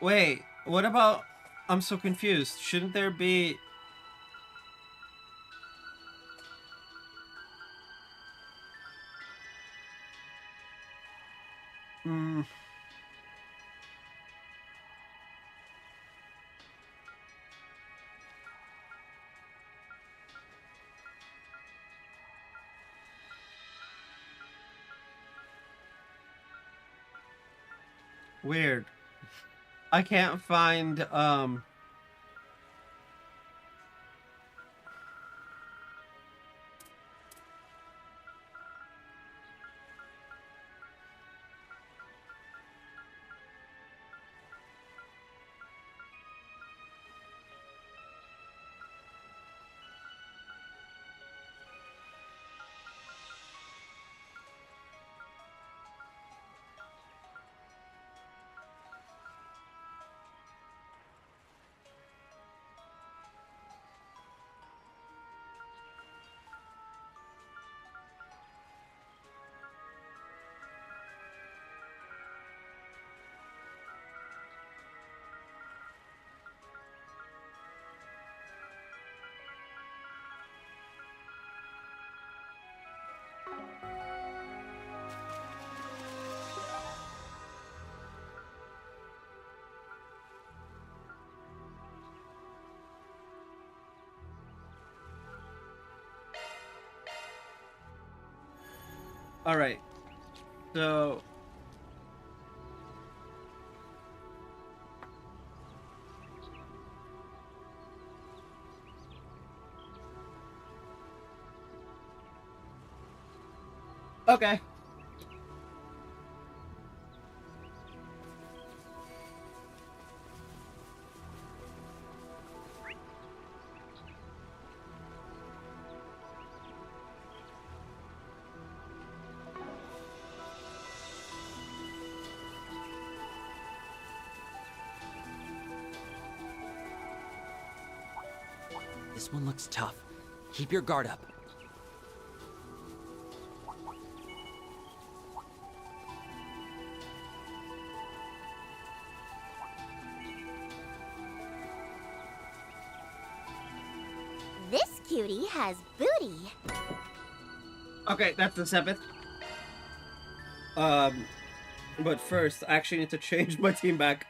S1: Wait, what about... I'm so confused. Shouldn't there be... Hmm... Weird. I can't find, Alright. So... Okay.
S6: This one looks tough. Keep your guard up.
S20: This cutie has booty.
S1: Okay, that's the 7th. But first, I actually need to change my team back.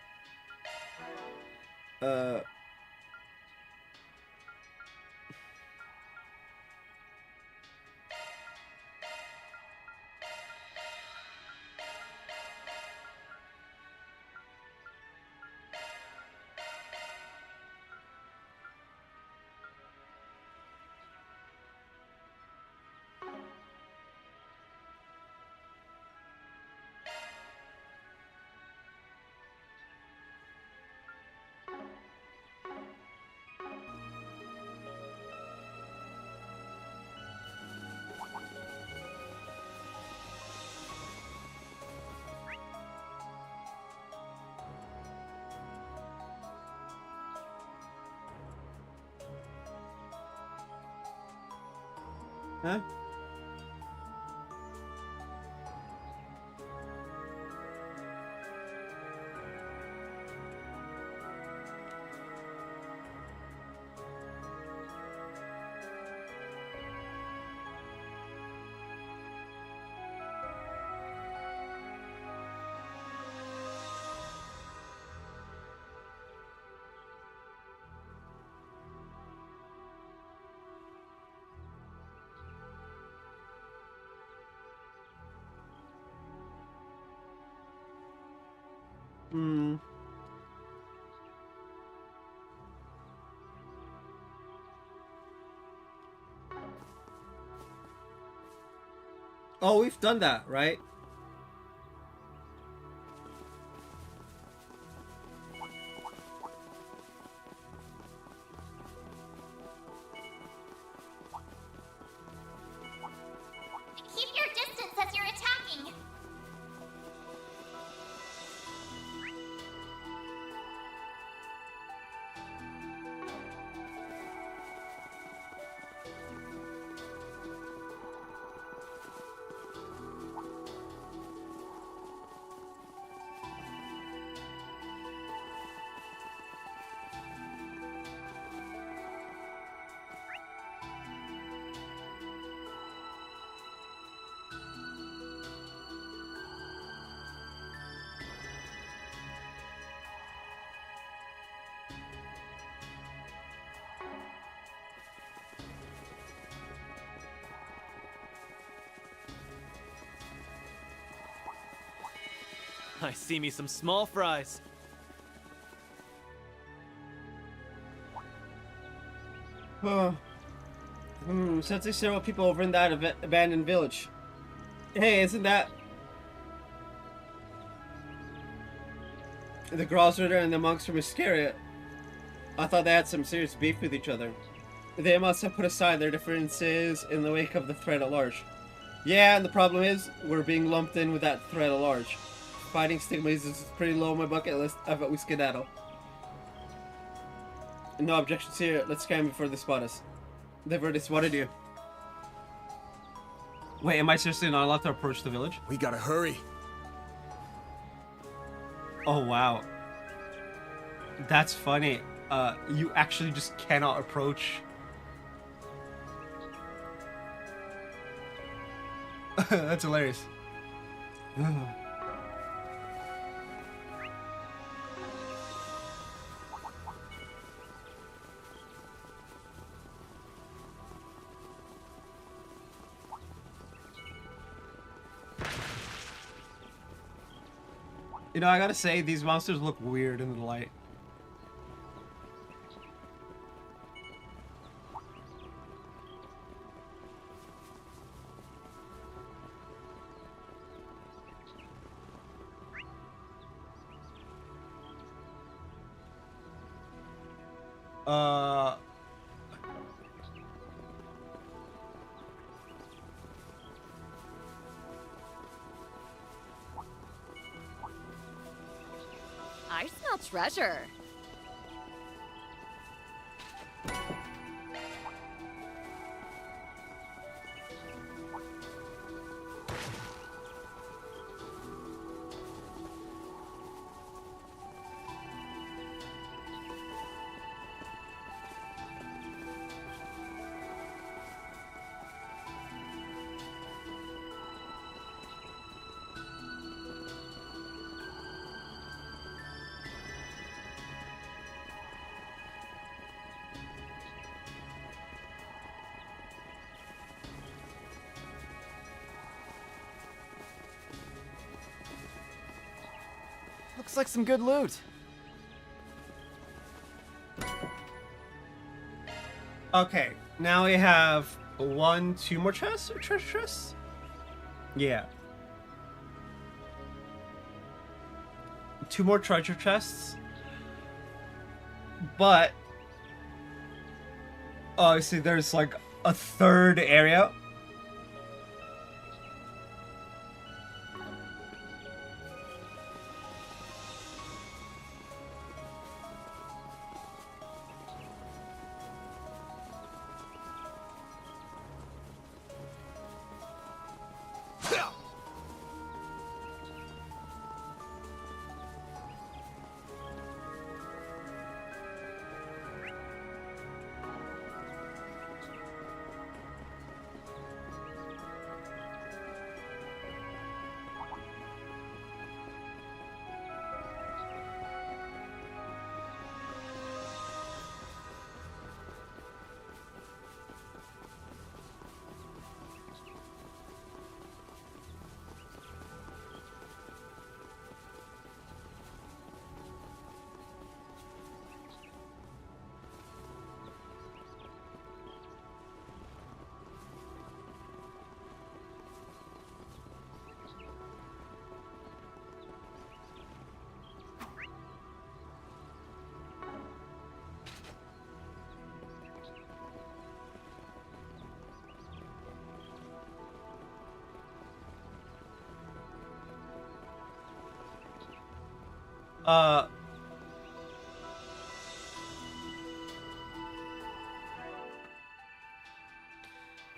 S1: Huh? Hmm. Oh, we've done that, right?
S12: Keep your distance as you're attacking.
S4: I see me some small fries.
S1: Sensei several people over in that abandoned village. Hey, isn't that the Grosritter and the monks from Iscariot? I thought they had some serious beef with each other. They must have put aside their differences in the wake of the threat at large. Yeah, and the problem is, we're being lumped in with that threat at large. Fighting stigmas is pretty low on my bucket list. I bet we skedaddle. No objections here. Let's scan before they spot us. They've already spotted you. Wait, am I seriously not allowed to approach the village?
S3: We gotta hurry.
S1: Oh, wow. That's funny. You actually just cannot approach. That's hilarious. You know, I gotta say, these monsters look weird in the light.
S10: I smell treasure.
S4: Looks like some good loot.
S1: Okay, now we have 2 more chests or treasure chests? Yeah. 2 more treasure chests. But obviously there's like a 3rd area.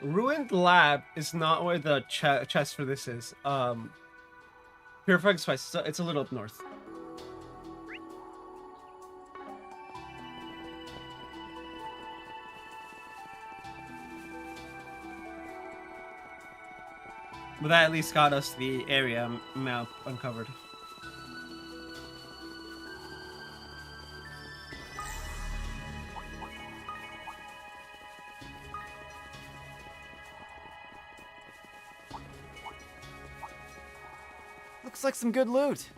S1: Ruined Lab is not where the chest for this is. Purified Spice, it's a little up north. But that at least got us the area map uncovered.
S4: Looks like some good loot.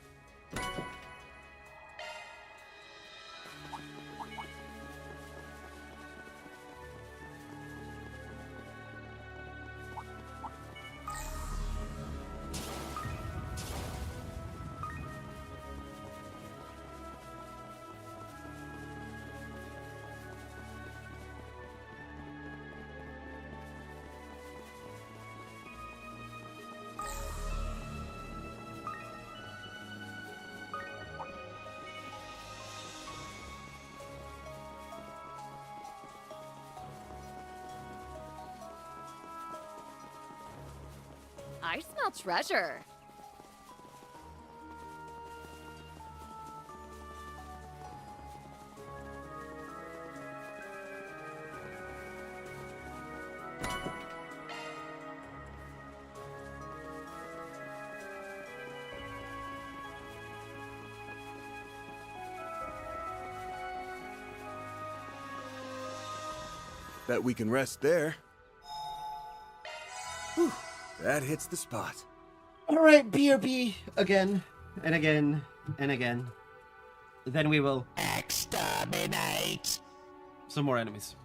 S10: I smell treasure.
S3: Bet we can rest there. Whew, that hits the spot.
S1: Alright, BRB again, and again, and again. Then we will exterminate some more enemies.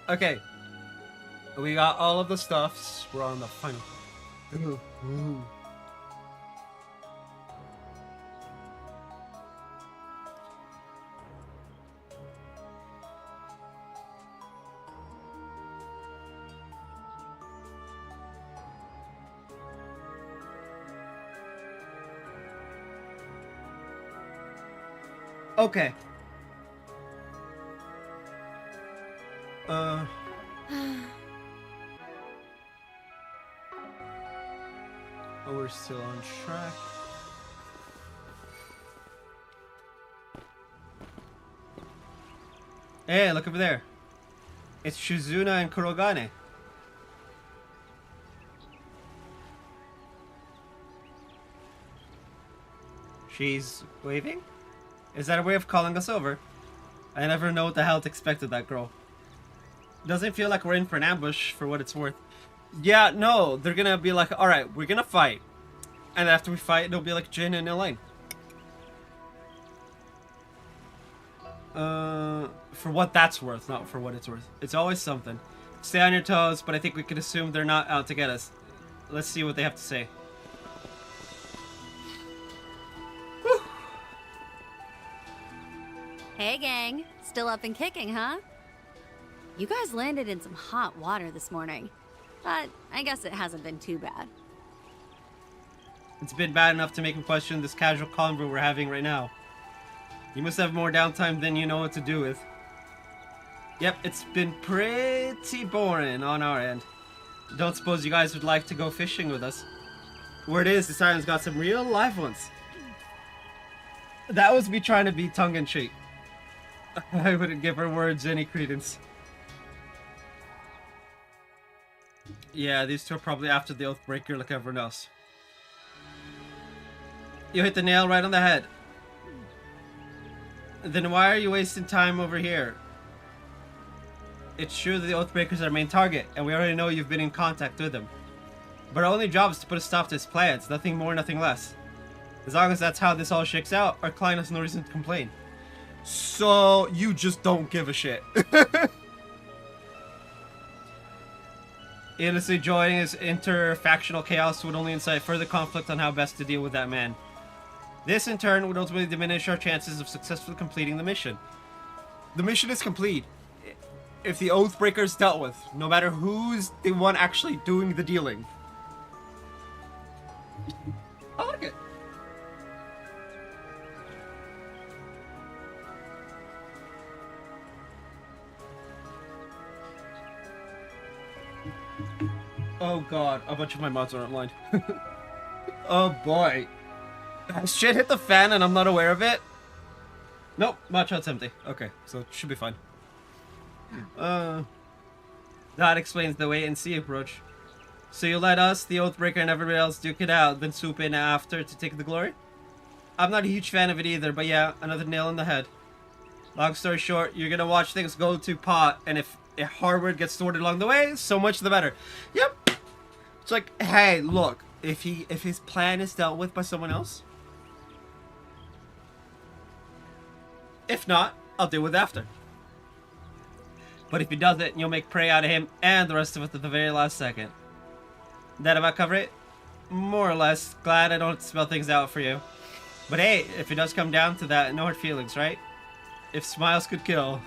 S1: Okay. We got all of the stuffs. We're on the final. Okay. Oh, we're still on track. Hey, look over there. It's Shizuna and Kurogane. She's waving? Is that a way of calling us over? I never know what the hell to expect of that girl. Doesn't feel like we're in for an ambush, for what it's worth. Yeah, no, they're gonna be like, alright, we're gonna fight. And after we fight, it'll be like Jin and Elaine. For what that's worth, not for what it's worth. It's always something. Stay on your toes, but I think we can assume they're not out to get us. Let's see what they have to say. Whew.
S5: Hey gang, still up and kicking, huh? You guys landed in some hot water this morning, but I guess it hasn't been too bad.
S1: It's been bad enough to make me question this casual convo we're having right now. You must have more downtime than you know what to do with. Yep, it's been pretty boring on our end. Don't suppose you guys would like to go fishing with us? Word is, this island's got some real live ones. That was me trying to be tongue-in-cheek. I wouldn't give her words any credence. Yeah, these two are probably after the Oathbreaker like everyone else. You hit the nail right on the head. Then why are you wasting time over here? It's true that the Oathbreakers are our main target, and we already know you've been in contact with them. But our only job is to put a stop to his plans, nothing more, nothing less. As long as that's how this all shakes out, our client has no reason to complain. So, you just don't give a shit. Endlessly joining his inter-factional chaos would only incite further conflict on how best to deal with that man. This, in turn, would ultimately diminish our chances of successfully completing the mission. The mission is complete if the Oathbreaker is dealt with, no matter who's the one actually doing the dealing. I like it. Oh god, a bunch of my mods are online. Oh boy. Has shit hit the fan and I'm not aware of it? Nope, mod shot's empty. Okay, so it should be fine. That explains the wait and see approach. So you let us, the Oathbreaker, and everybody else duke it out, then swoop in after to take the glory? I'm not a huge fan of it either, but yeah, another nail in the head. Long story short, you're gonna watch things go to pot, and if hardware gets sorted along the way, so much the better. Yep. It's like, hey, look, if his plan is dealt with by someone else, if not, I'll deal with it after. But if he does it, you'll make prey out of him and the rest of us at the very last second. That about cover it? More or less. Glad I don't have to spell things out for you. But hey, if it does come down to that, no hard feelings, right? If smiles could kill,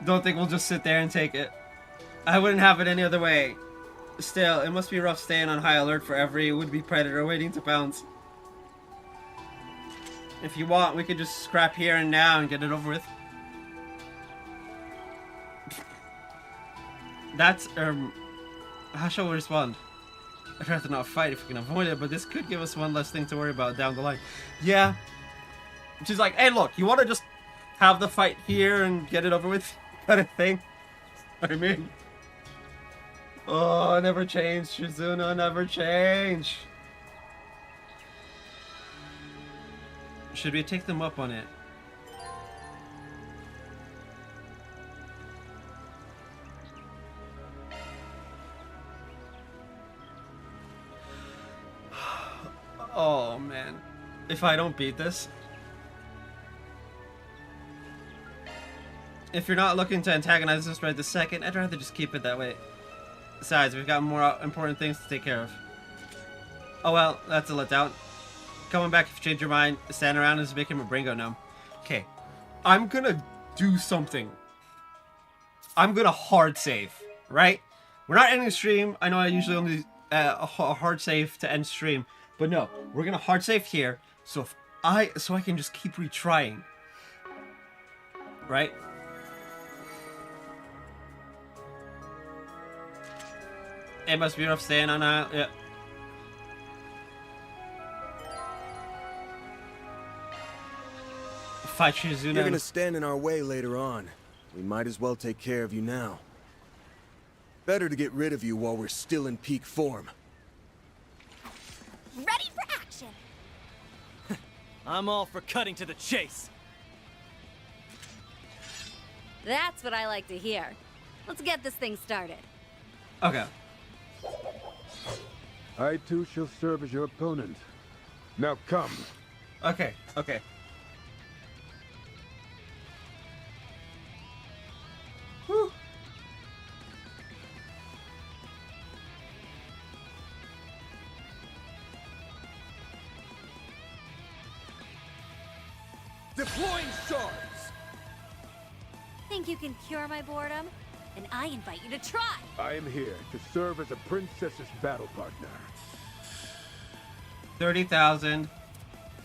S1: don't think we'll just sit there and take it. I wouldn't have it any other way. Still, it must be rough staying on high alert for every would-be predator waiting to pounce. If you want, we could just scrap here and now and get it over with. That's, how shall we respond? I'd rather not fight if we can avoid it, but this could give us one less thing to worry about down the line. Yeah. She's like, hey look, you want to just have the fight here and get it over with? Kind of thing. I mean... Oh, never change, Shizuna, never change. Should we take them up on it? Oh man, if I don't beat this. If you're not looking to antagonize us right this second, I'd rather just keep it that way. Besides, we've got more important things to take care of. Oh well, that's a letdown. Coming back if you change your mind. Stand around is making my brain go numb. Okay, I'm gonna do something. I'm gonna hard save, right? We're not ending the stream. I know I usually only a hard save to end stream, but no, we're gonna hard save here. So I can just keep retrying. Right? It must be rough staying on a... Yeah. Fight Shizuna.
S3: You're gonna stand in our way later on. We might as well take care of you now. Better to get rid of you while we're still in peak form.
S19: Ready for action!
S4: I'm all for cutting to the chase.
S5: That's what I like to hear. Let's get this thing started.
S1: Okay.
S14: I too shall serve as your opponent. Now come.
S1: Okay, okay. Whew.
S3: Deploying shards!
S5: Think you can cure my boredom? And I invite you to try!
S14: I am here to serve as a princess's battle partner.
S1: 30,000.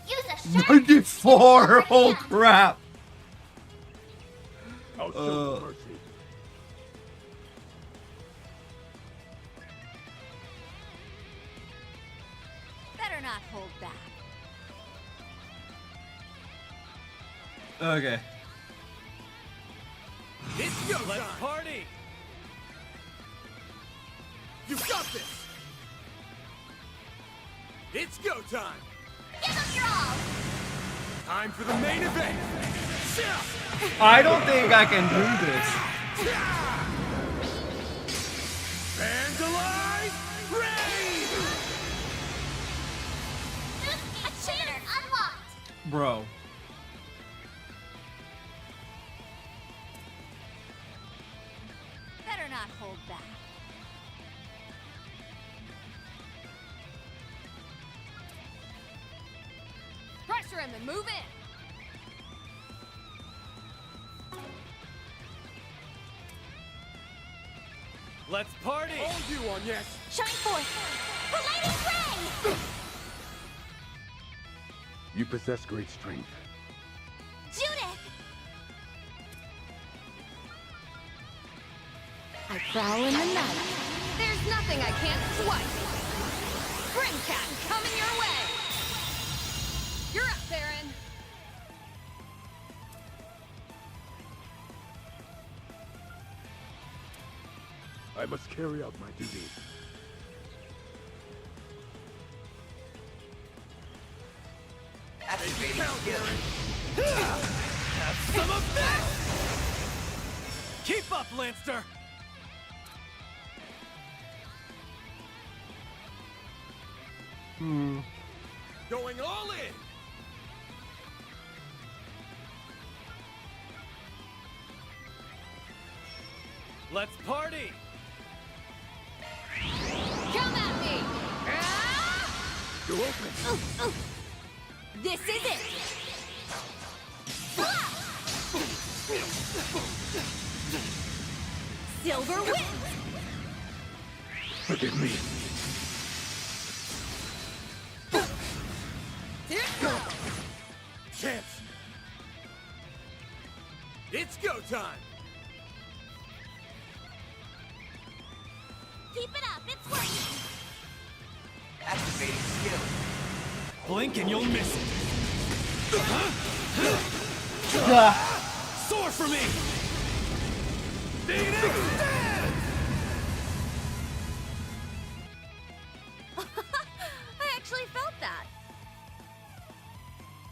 S12: Use a sharp
S1: 94! Oh crap!
S14: I'll show you mercy.
S5: Better not hold back.
S1: Okay.
S4: It's go Let's party!
S3: You got this! It's go time!
S12: Give them your all!
S3: Time for the main event!
S1: I don't think I can do this.
S3: Vandalize! Raid!
S12: Achievement unlocked!
S1: Bro.
S5: Better not hold back.
S10: Pressure him and move in.
S4: Let's party!
S3: All you on, yes!
S12: Shine forth! The Lady's Ring!
S14: You possess great strength.
S12: Judith!
S10: I prowl in the night. There's nothing I can't swipe. Spring Cat coming your way. You're up, Baron.
S14: I must carry out my duty.
S4: Have some of this! Keep up, Lancer!
S3: Going all in!
S4: Let's party!
S10: Come at me.
S3: Go open!
S19: This is it! Silver wins!
S14: Forgive me.
S3: Chance! It's go time!
S12: Keep it up, it's working!
S17: Activating skill.
S4: Blink and you'll miss it. Soar for me! Phoenix Stand!
S5: I actually felt that.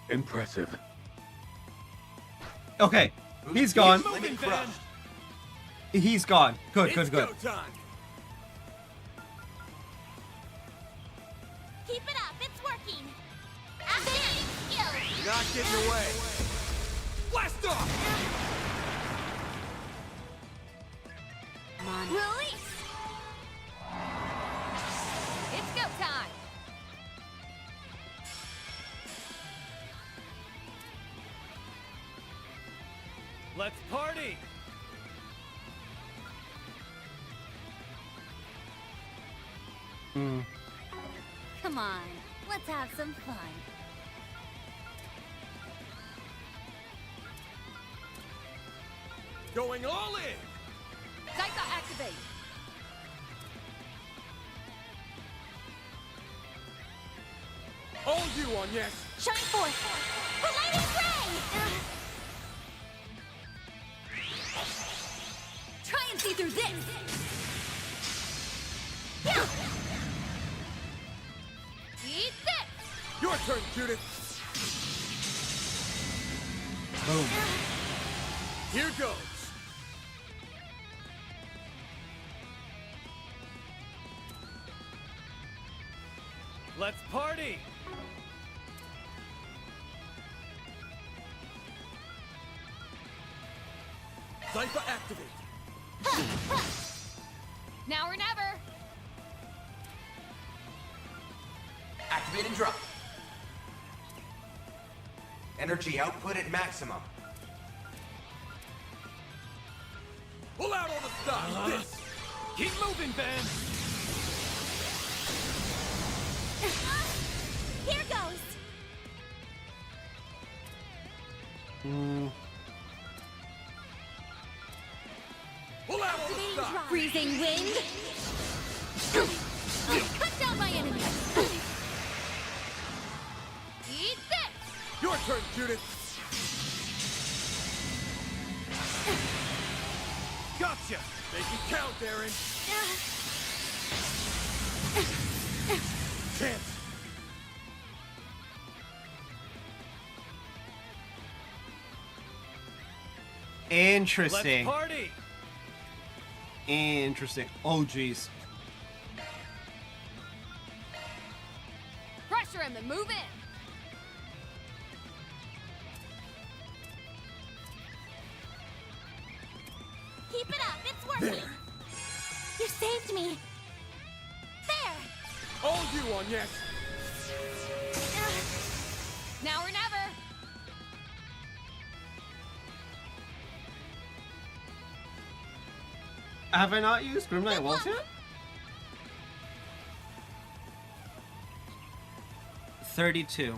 S14: Impressive.
S1: Okay. He's gone.
S4: Moving, Van.
S1: He's gone. Good,
S3: It's
S1: good, good.
S3: go time!
S12: Keep it up, it's working! Activating skill!
S3: You're not getting away! Blast off!
S5: Come on.
S10: Release. It's go time.
S4: Let's party!
S5: Come on. Let's have some fun.
S11: Going all in!
S10: Zyka, activate!
S18: All you on, yes!
S12: Shine forth! Palladium ray!
S10: Try and see through this! Eat this!
S18: Your turn, Judith!
S1: Boom.
S18: Here goes!
S4: Let's party!
S18: Zypha, activate!
S10: Now or never!
S7: Activate and drop. Energy output at maximum.
S18: Pull out all the stops! This!
S4: Keep moving, Ben!
S12: Here goes!
S18: Pull out all the stops!
S10: Freezing wind! Cut down my enemy! Eat this!
S18: Your turn, Judith! Gotcha! Make it count, Aaron! Chance!
S1: Interesting.
S4: Let's party!
S1: Interesting. Oh, jeez.
S10: Pressure him and move in!
S12: Keep it up, it's working! You saved me! There!
S18: All you on, yes!
S10: Now or never!
S1: Have I not used Grimlight Waltz yet? 32.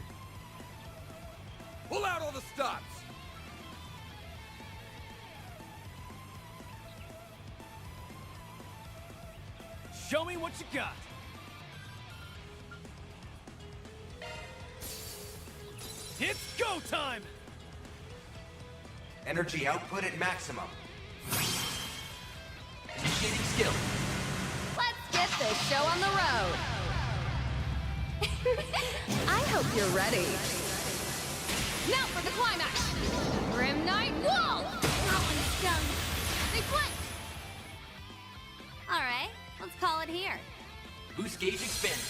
S18: Pull out all the stops!
S4: Show me what you got! It's go time!
S7: Energy output at maximum. Initiating skill.
S10: Let's get this show on the road! I hope you're ready. Now for the climax! Grim Knight Wall!
S12: That one's done.
S10: They flip!
S5: Alright, let's call it here.
S7: Boost gauge expanded.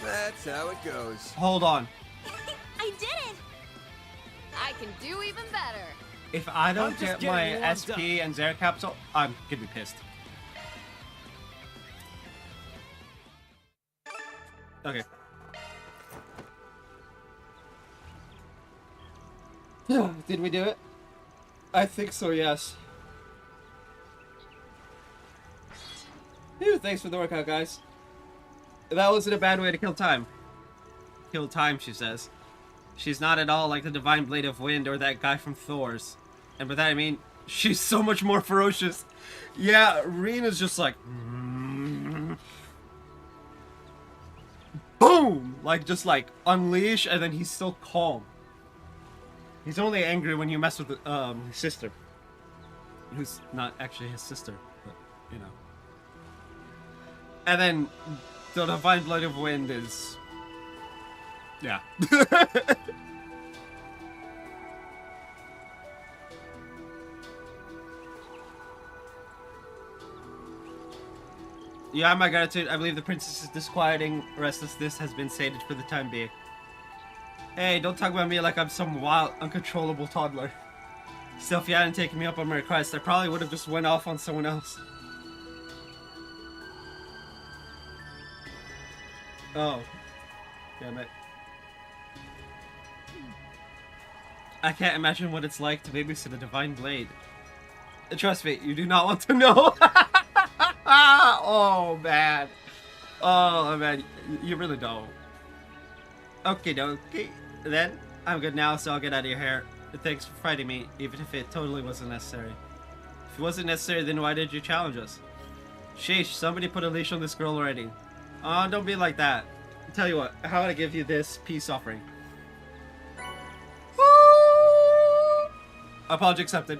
S3: That's how it goes.
S1: Hold on.
S12: I did it!
S10: I can do even better.
S1: If I
S4: I'm
S1: don't
S4: just
S1: get
S4: getting
S1: my
S4: warmed
S1: SP and Zera capsule, I'm gonna be pissed. Okay. Did we do it? I think so, yes. Phew, thanks for the workout, guys. That wasn't a bad way to kill time. Kill time, she says. She's not at all like the Divine Blade of Wind or that guy from Thor's. And by that I mean, she's so much more ferocious. Yeah, Rena's just like... boom! Like, just like, unleash, and then he's still calm. He's only angry when you mess with his sister. Who's not actually his sister, but, you know. And then, the Divine Blade of Wind is... yeah. Yeah, my gratitude. I believe the princess's disquieting restlessness has been sated for the time being. Hey, don't talk about me like I'm some wild, uncontrollable toddler. Still, if you hadn't taken me up on my request, I probably would have just went off on someone else. Oh. Damn it. I can't imagine what it's like to babysit a Divine Blade. Trust me, you do not want to know. Oh, man. Oh, man. You really don't. Okay, dokie. Then, I'm good now, so I'll get out of your hair. Thanks for fighting me, even if it totally wasn't necessary. If it wasn't necessary, then why did you challenge us? Sheesh, somebody put a leash on this girl already. Oh, don't be like that. I'll tell you what, how would I give you this peace offering? Apology accepted.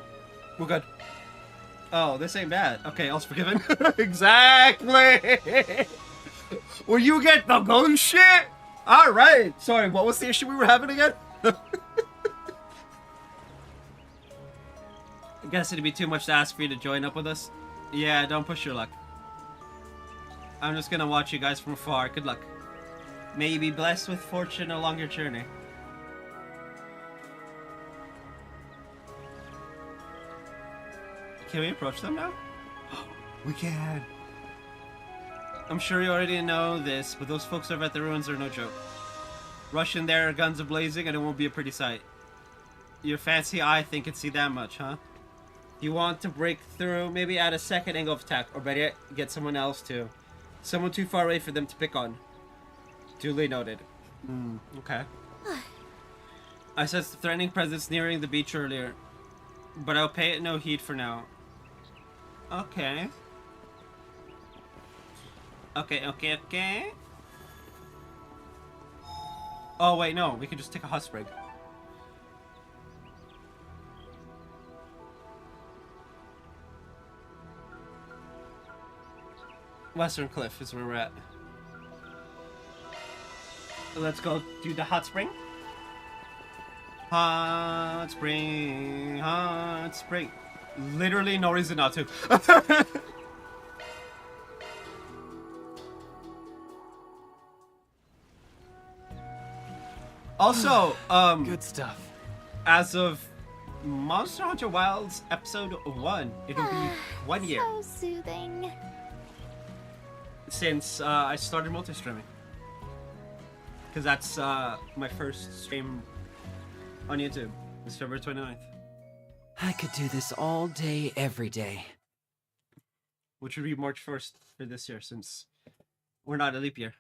S1: We're good. Oh, this ain't bad. Okay, all's forgiven. Exactly! Will you get the ghost shit? Alright! Sorry, what was the issue we were having again? I guess it'd be too much to ask for you to join up with us. Yeah, don't push your luck. I'm just gonna watch you guys from afar. Good luck. May you be blessed with fortune along your journey. Can we approach them now? We can. I'm sure you already know this, but those folks over at the ruins are no joke. Rush in there, guns a-blazing, and it won't be a pretty sight. Your fancy eye think can see that much, huh? You want to break through, maybe add a second angle of attack, or better yet, get someone else to. Someone too far away for them to pick on. Duly noted. Okay. I sensed a threatening presence nearing the beach earlier, but I'll pay it no heed for now. Okay. Okay. Oh, wait, no. We can just take a hot sprig. Western Cliff is where we're at. Let's go do the hot spring. Hot spring, hot spring. Literally no reason not to. Also,
S4: good stuff.
S1: As of Monster Hunter Wilds Episode 1, it'll be 1 year.
S20: So soothing.
S1: Since I started multi-streaming. Because that's my first stream on YouTube. It's February 29th.
S6: I could do this all day, every day.
S1: Which would be March 1st for this year, since we're not a leap year.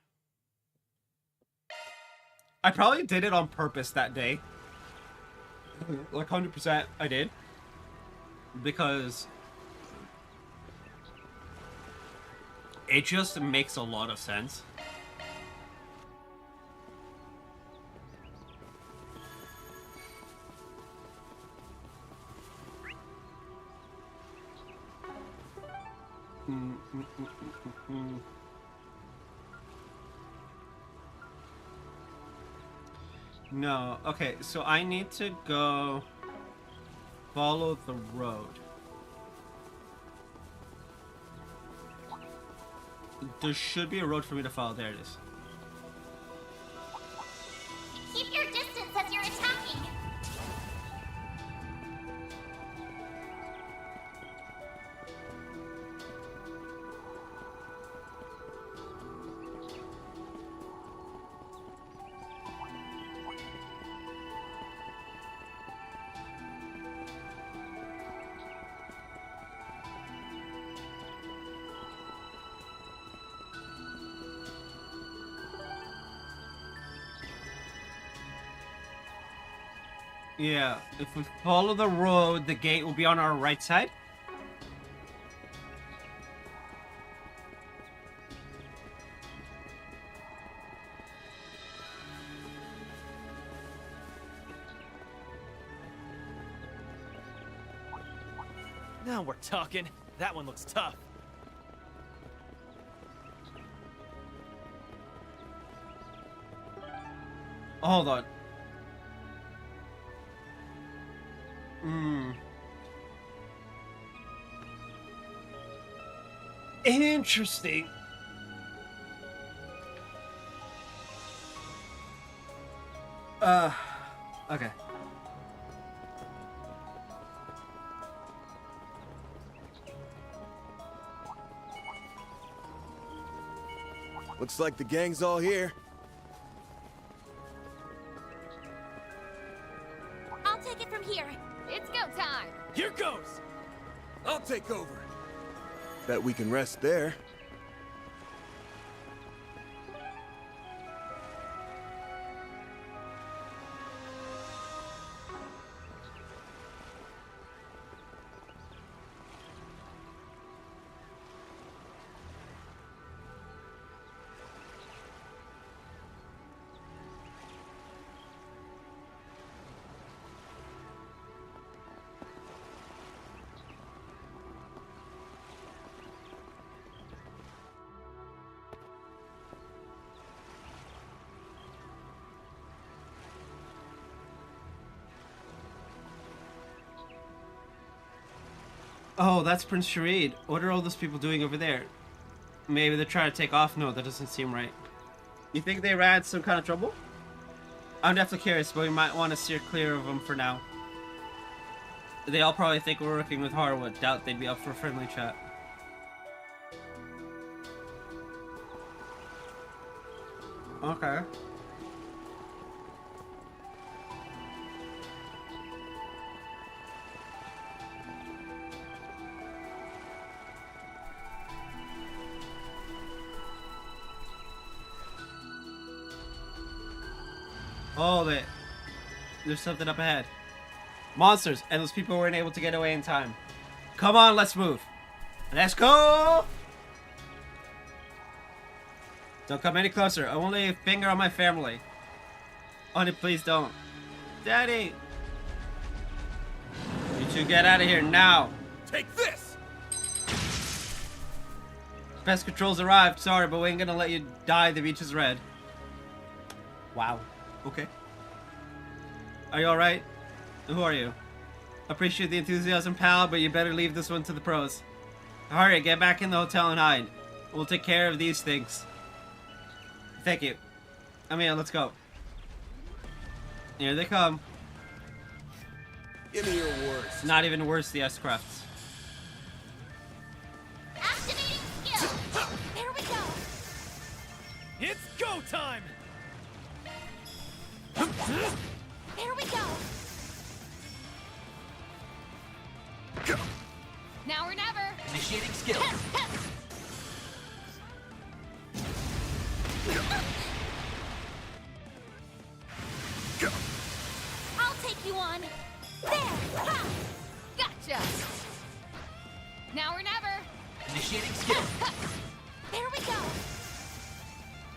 S1: I probably did it on purpose that day. Like 100% I did. Because it just makes a lot of sense. No, okay, so I need to go follow the road. There should be a road for me to follow. There it is.
S12: Keep your distance as you're attacking.
S1: Yeah, if we follow the road, the gate will be on our right side.
S4: Now we're talking. That one looks tough.
S1: Hold on. Interesting. Okay.
S3: Looks like the gang's all here.
S12: I'll take it from here.
S19: It's go time.
S4: Here goes.
S3: I'll take over. Bet we can rest there.
S1: Oh, that's Prince Sharid. What are all those people doing over there? Maybe they're trying to take off? No, that doesn't seem right. You think they ran some kind of trouble? I'm definitely curious, but we might want to steer clear of them for now. They all probably think we're working with Harwood. Doubt they'd be up for a friendly chat. Okay. Hold it. There's something up ahead. Monsters, and those people weren't able to get away in time. Come on, let's move. Let's go! Don't come any closer. I won't lay a finger on my family. Honey, please don't. Daddy! You two get out of here now.
S15: Take this!
S1: Pest Control's arrived. Sorry, but we ain't gonna let you die. The beach is red. Wow. Okay. Are you alright? Who are you? Appreciate the enthusiasm, pal, but you better leave this one to the pros. Hurry, get back in the hotel and hide. We'll take care of these things. Thank you. Amia, let's go. Here they come.
S3: Give me your worst.
S1: Not even worse, the S-Crafts.
S12: Activating skill. There we go.
S4: It's go time.
S12: There we go. Now or never.
S7: Initiating skill.
S12: I'll take you on. There. Ha. Gotcha. Now or never.
S7: Initiating skill.
S12: There we go.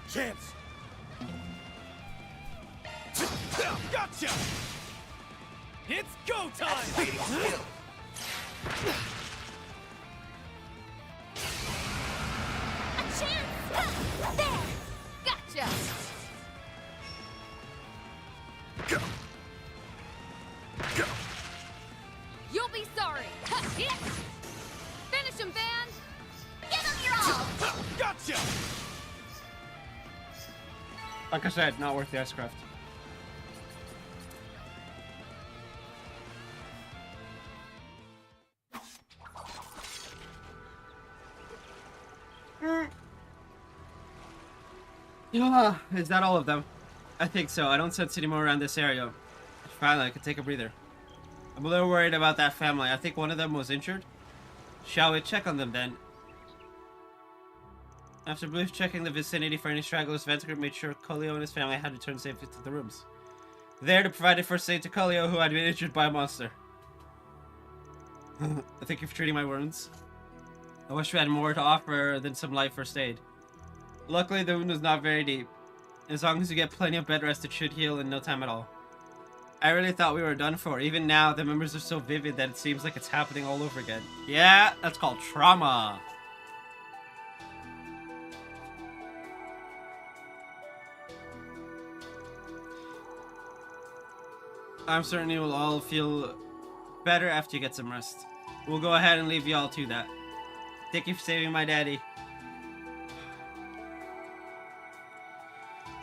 S15: Chance.
S4: Gotcha. It's go time.
S7: Activating skill.
S12: A chance. Ha. There. Gotcha. You'll be sorry. Ha. Yeah. Finish him, Van. Give him your all.
S4: Gotcha.
S1: Like I said, not worth the S-Craft. Is that all of them? I think so. I don't sense any more around this area. Finally, I can take a breather. I'm a little worried about that family. I think one of them was injured. Shall we check on them then? After brief checking the vicinity for any stragglers, Vance Group made sure Colio and his family had returned safely to the rooms. There to provide first aid to Colio, who had been injured by a monster. Thank you for treating my wounds. I wish we had more to offer than some light first aid. Luckily, the wound was not very deep. As long as you get plenty of bed rest, it should heal in no time at all. I really thought we were done for. Even now, the memories are so vivid that it seems like it's happening all over again. Yeah, that's called trauma. I'm certain you will all feel better after you get some rest. We'll go ahead and leave y'all to that. Thank you for saving my daddy.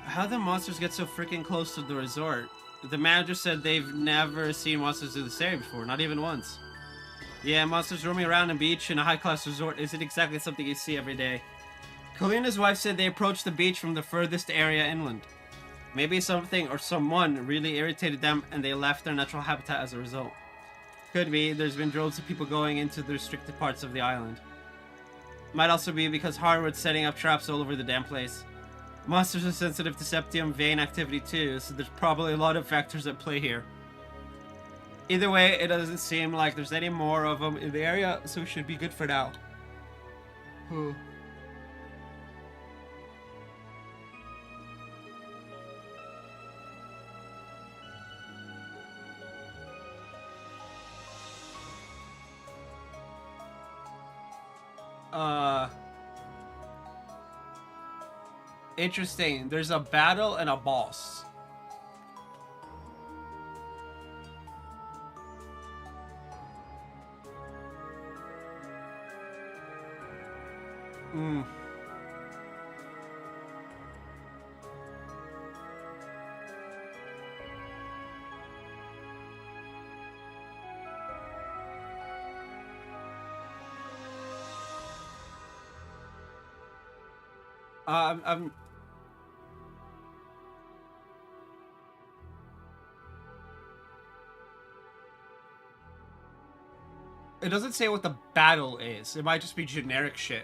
S1: How'd the monsters get so freaking close to the resort? The manager said they've never seen monsters in this area before, not even once. Yeah, monsters roaming around a beach in a high-class resort isn't exactly something you see every day. Kalina's wife said they approached the beach from the furthest area inland. Maybe something or someone really irritated them and they left their natural habitat as a result. Could be, there's been droves of people going into the restricted parts of the island. Might also be because Harwood's setting up traps all over the damn place. Monsters are sensitive to septium vein activity too, so there's probably a lot of factors at play here. Either way, it doesn't seem like there's any more of them in the area, so we should be good for now. Interesting. There's a battle and a boss. I'm... It doesn't say what the battle is. It might just be generic shit.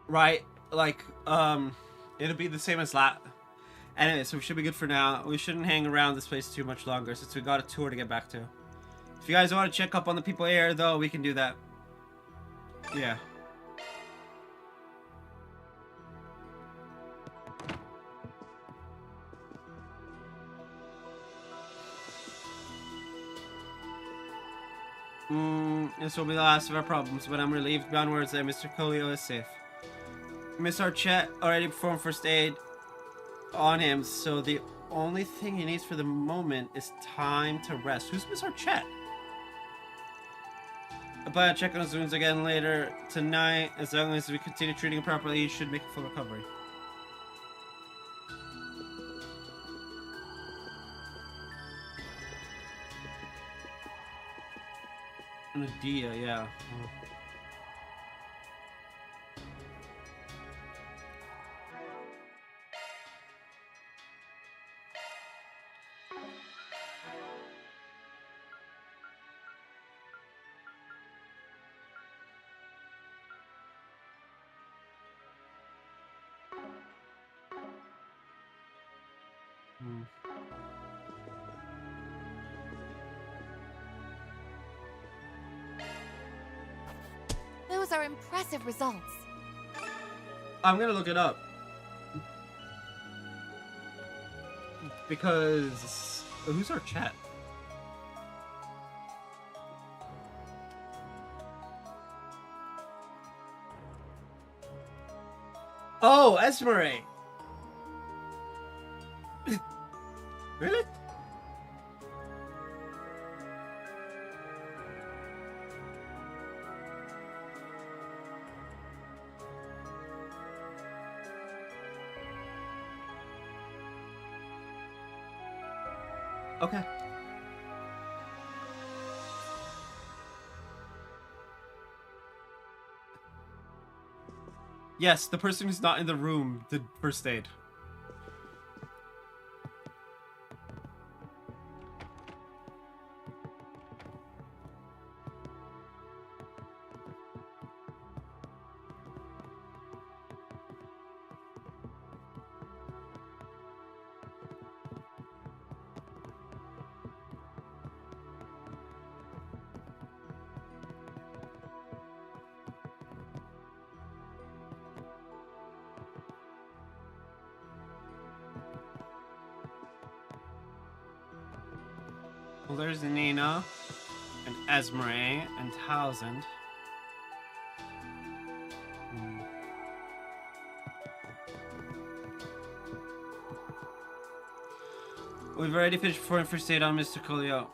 S1: Right? Like, it'll be the same as that. Anyway, so we should be good for now. We shouldn't hang around this place too much longer since we got a tour to get back to. If you guys want to check up on the people here, though, we can do that. Yeah. This will be the last of our problems, but I'm relieved beyond words that Mr. Colio is safe. Miss Archette already performed first aid on him, so the only thing he needs for the moment is time to rest. Who's Miss Archette? I'll plan on checking his wounds again later tonight. As long as we continue treating him properly, he should make a full recovery. Nadia, yeah. Oh.
S8: Those are impressive results.
S1: I'm gonna look it up. Because... who's our chat? Oh, Esmeralda! Really? Okay. Yes, the person who's not in the room did first aid. Well, there's Nina, and Esmeralda, and Townsend. We've already finished performing first aid on Mr. Colio.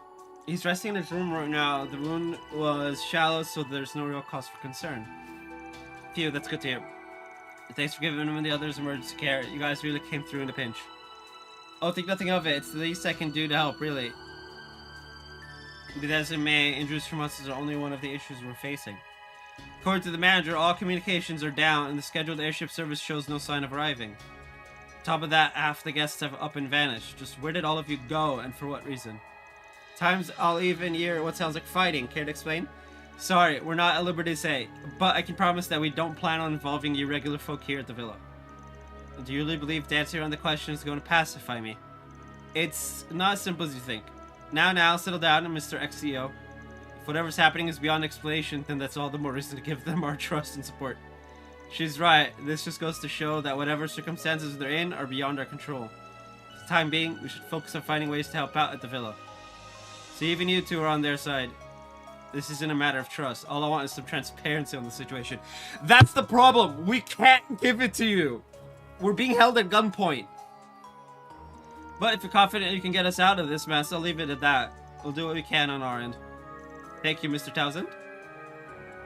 S1: He's resting in his room right now. The wound was shallow, so there's no real cause for concern. Phew, that's good to hear. Thanks for giving him and the others emergency care. You guys really came through in a pinch. Oh, think nothing of it. It's the least I can do to help, really. Be that as it may, injuries from us is only one of the issues we're facing. According to the manager, all communications are down and the scheduled airship service shows no sign of arriving. On top of that, half the guests have up and vanished. Just where did all of you go and for what reason? Times I'll even hear what sounds like fighting. Care to explain? Sorry, we're not at liberty to say, but I can promise that we don't plan on involving irregular folk here at the villa. Do you really believe the answer on the question is going to pacify me? It's not as simple as you think. Now, settle down, Mr. XCO. If whatever's happening is beyond explanation, then that's all the more reason to give them our trust and support. She's right. This just goes to show that whatever circumstances they're in are beyond our control. For the time being, we should focus on finding ways to help out at the villa. So even you two are on their side. This isn't a matter of trust. All I want is some transparency on the situation. That's the problem! We can't give it to you! We're being held at gunpoint. But if you're confident you can get us out of this mess, I'll leave it at that. We'll do what we can on our end. Thank you, Mr. Townsend.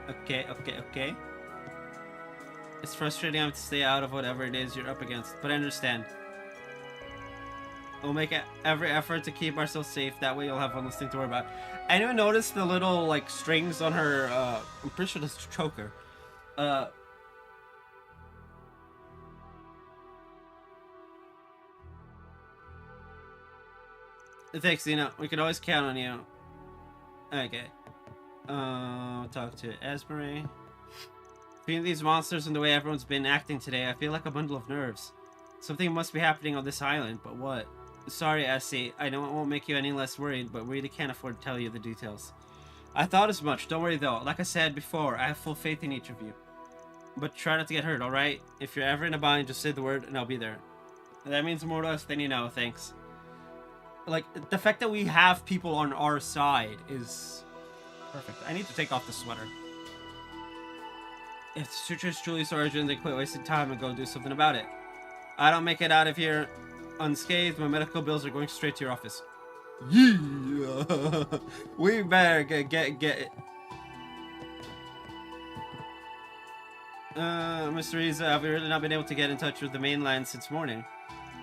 S1: Okay. It's frustrating having to stay out of whatever it is you're up against, but I understand. We'll make every effort to keep ourselves safe. That way you'll have one less thing to worry about. Anyone notice the little, like, strings on her, I'm pretty sure that's a choker. Thanks, Zena. We can always count on you. Okay. Talk to Esmery. Between these monsters and the way everyone's been acting today, I feel like a bundle of nerves. Something must be happening on this island, but what? Sorry, Essie. I know it won't make you any less worried, but we really can't afford to tell you the details. I thought as much. Don't worry, though. Like I said before, I have full faith in each of you. But try not to get hurt, alright? If you're ever in a bind, just say the word and I'll be there. That means more to us than you know, thanks. Like, the fact that we have people on our side is perfect. I need to take off the sweater. If the suture is truly its origin, then quit wasting time and go do something about it. I don't make it out of here unscathed. My medical bills are going straight to your office. Yeah. We better get it. Mr. Riza, have we really not been able to get in touch with the mainland since morning?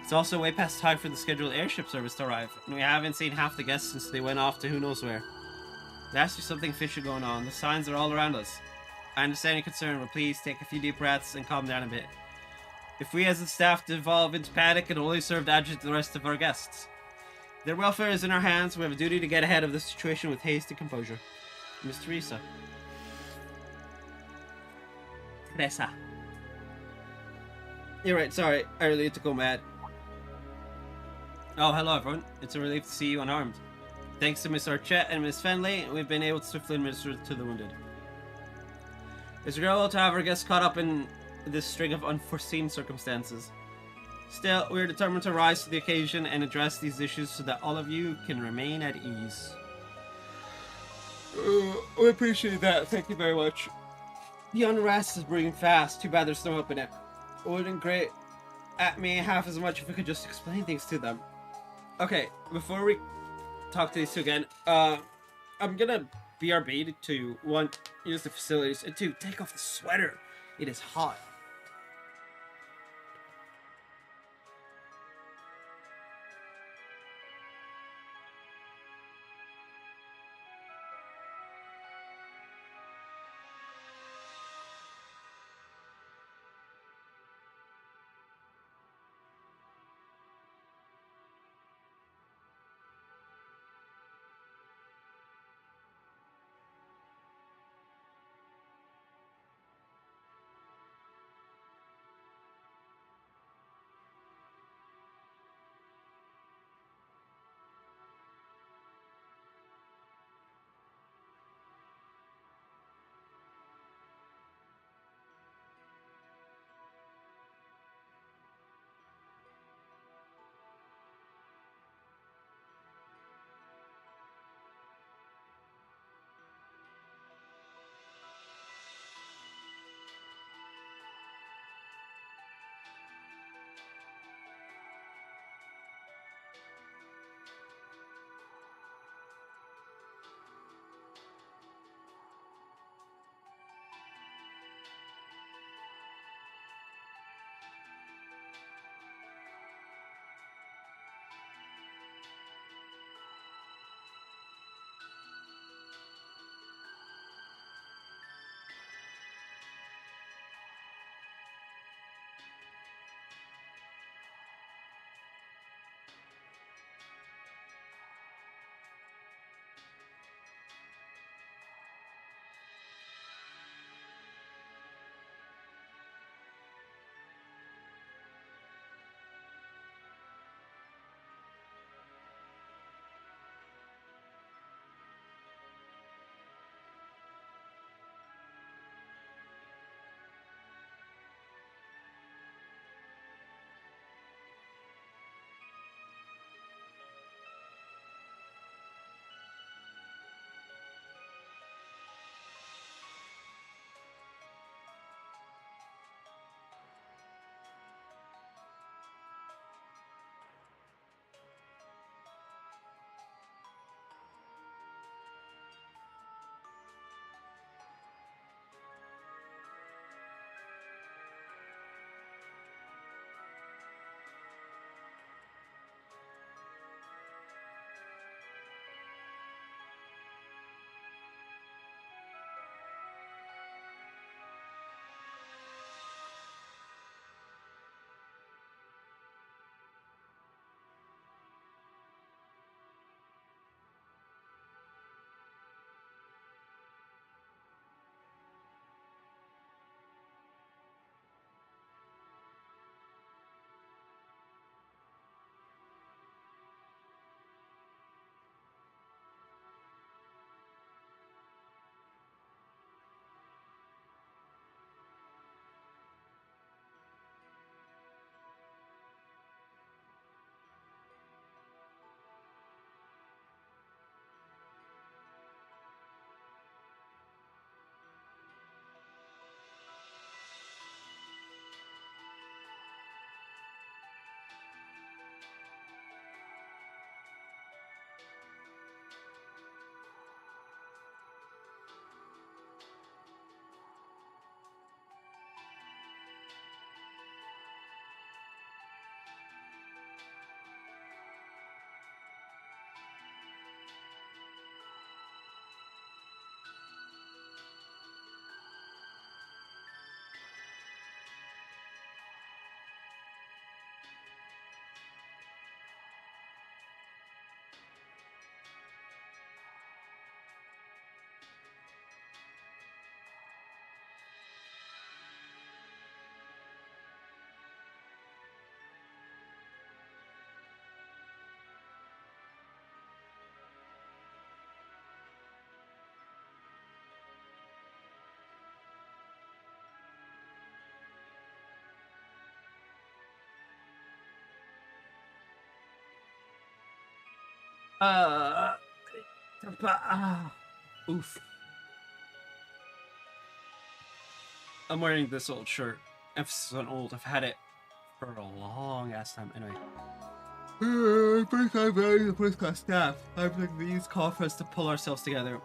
S1: It's also way past time for the scheduled airship service to arrive, and we haven't seen half the guests since they went off to who knows where. There's something fishy going on. The signs are all around us. I understand your concern, but please take a few deep breaths and calm down a bit. If we as the staff devolve into panic, it'll only serve to agitate the rest of our guests. Their welfare is in our hands. We have a duty to get ahead of the situation with haste and composure. Miss Teresa. Teresa. You're right, sorry. I really need to go mad. Oh, hello everyone. It's a relief to see you unarmed. Thanks to Miss Archette and Miss Fenley, we've been able to swiftly administer to the wounded. It's regrettable to have our guests caught up in this string of unforeseen circumstances. Still, we are determined to rise to the occasion and address these issues so that all of you can remain at ease. We appreciate that. Thank you very much. The unrest is brewing fast. Too bad there's no hope in it. It wouldn't grate at me half as much if we could just explain things to them. Okay, before we talk to these two again, I'm gonna BRB to 1, use the facilities, and 2, take off the sweater. It is hot. Oof. I'm wearing this old shirt. Emphasis on old. I've had it for a long ass time. Anyway. First time wearing the first class staff. I've like these call for us to pull ourselves together.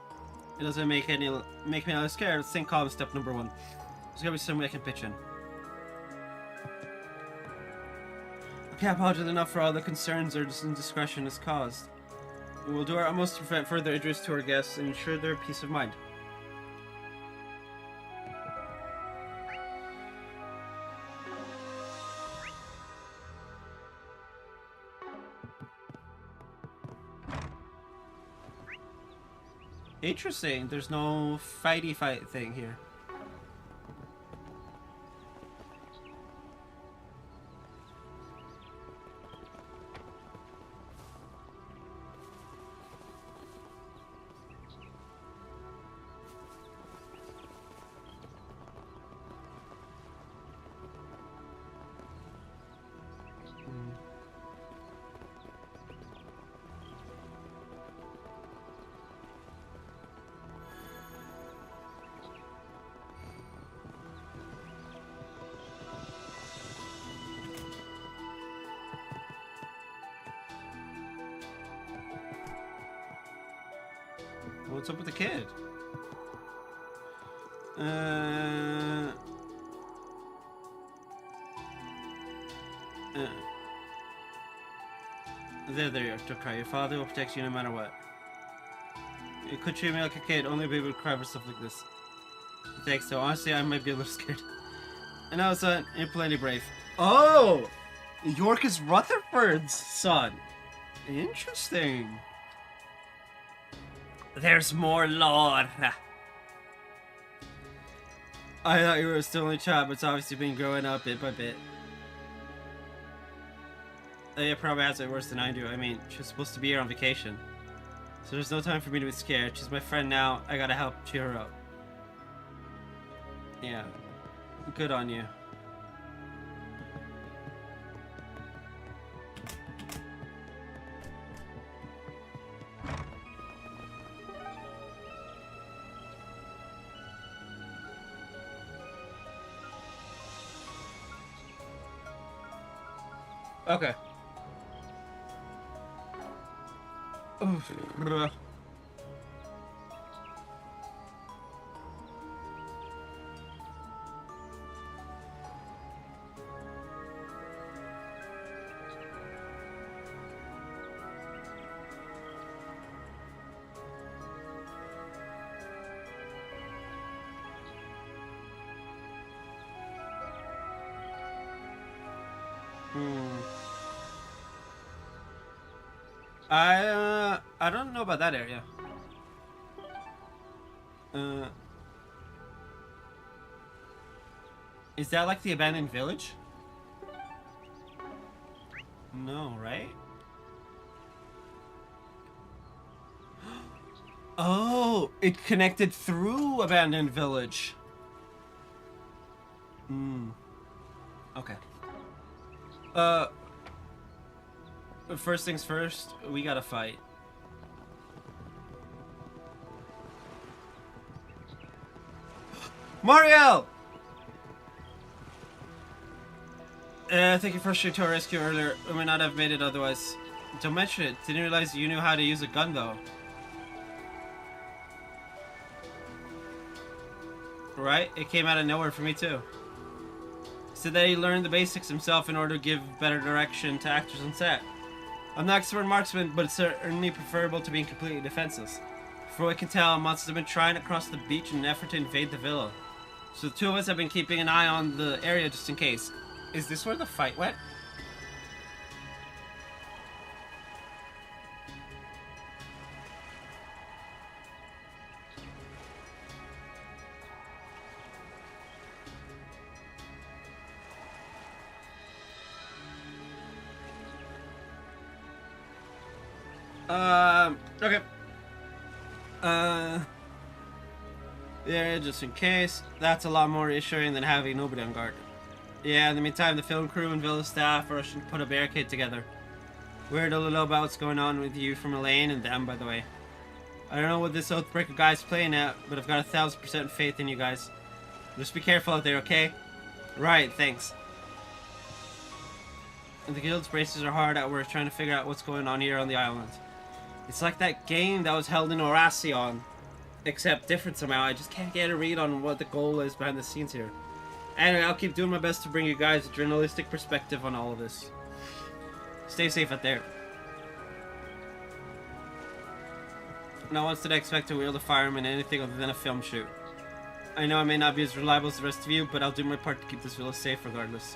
S1: It doesn't make me less scared. Think calm is step number 1. There's gotta be some way I can pitch in. I can't apologize enough for all the concerns or indiscretion has caused. We will do our utmost to prevent further injuries to our guests and ensure their peace of mind. Interesting, there's no fighty fight thing here. What's up with the kid? There you are, don't cry. Your father will protect you no matter what. You could treat me like a kid, only a baby would cry for stuff like this. Thanks, though. Honestly, I might be a little scared. And now, son, you're plenty brave. Oh! York is Rutherford's son. Interesting. There's more lore. I thought you were still only a child, but it's obviously been growing up bit by bit. It probably has it worse than I do. I mean, she was supposed to be here on vacation. So there's no time for me to be scared. She's my friend now. I gotta help cheer her up. Yeah. Good on you. Okay. Oof. I don't know about that area. Is that like the abandoned village? No, right? Oh, it connected through abandoned village. Okay. First things first, we gotta fight. Mariel! Thank you for rushing to our rescue earlier. We may not have made it otherwise. Don't mention it. Didn't realize you knew how to use a gun, though. Right? It came out of nowhere for me, too. Said that he learned the basics himself in order to give better direction to actors on set. I'm not expert marksman, but it's certainly preferable to being completely defenseless. For what I can tell, monsters have been trying to cross the beach in an effort to invade the villa. So the two of us have been keeping an eye on the area just in case. Is this where the fight went? Okay. Yeah, just in case. That's a lot more reassuring than having nobody on guard. Yeah, in the meantime, the film crew and villa staff are rushing to put a barricade together. Weird a little about what's going on with you from Elaine and them, by the way. I don't know what this Oathbreaker guy's playing at, but I've got 1,000% faith in you guys. Just be careful out there, okay? Right, thanks. And the guild's braces are hard at work trying to figure out what's going on here on the island. It's like that game that was held in Oracion, except different somehow. I just can't get a read on what the goal is behind the scenes here. Anyway, I'll keep doing my best to bring you guys a journalistic perspective on all of this. Stay safe out there. Not once did I expect to wield a firearm in anything other than a film shoot. I know I may not be as reliable as the rest of you, but I'll do my part to keep this villa safe regardless.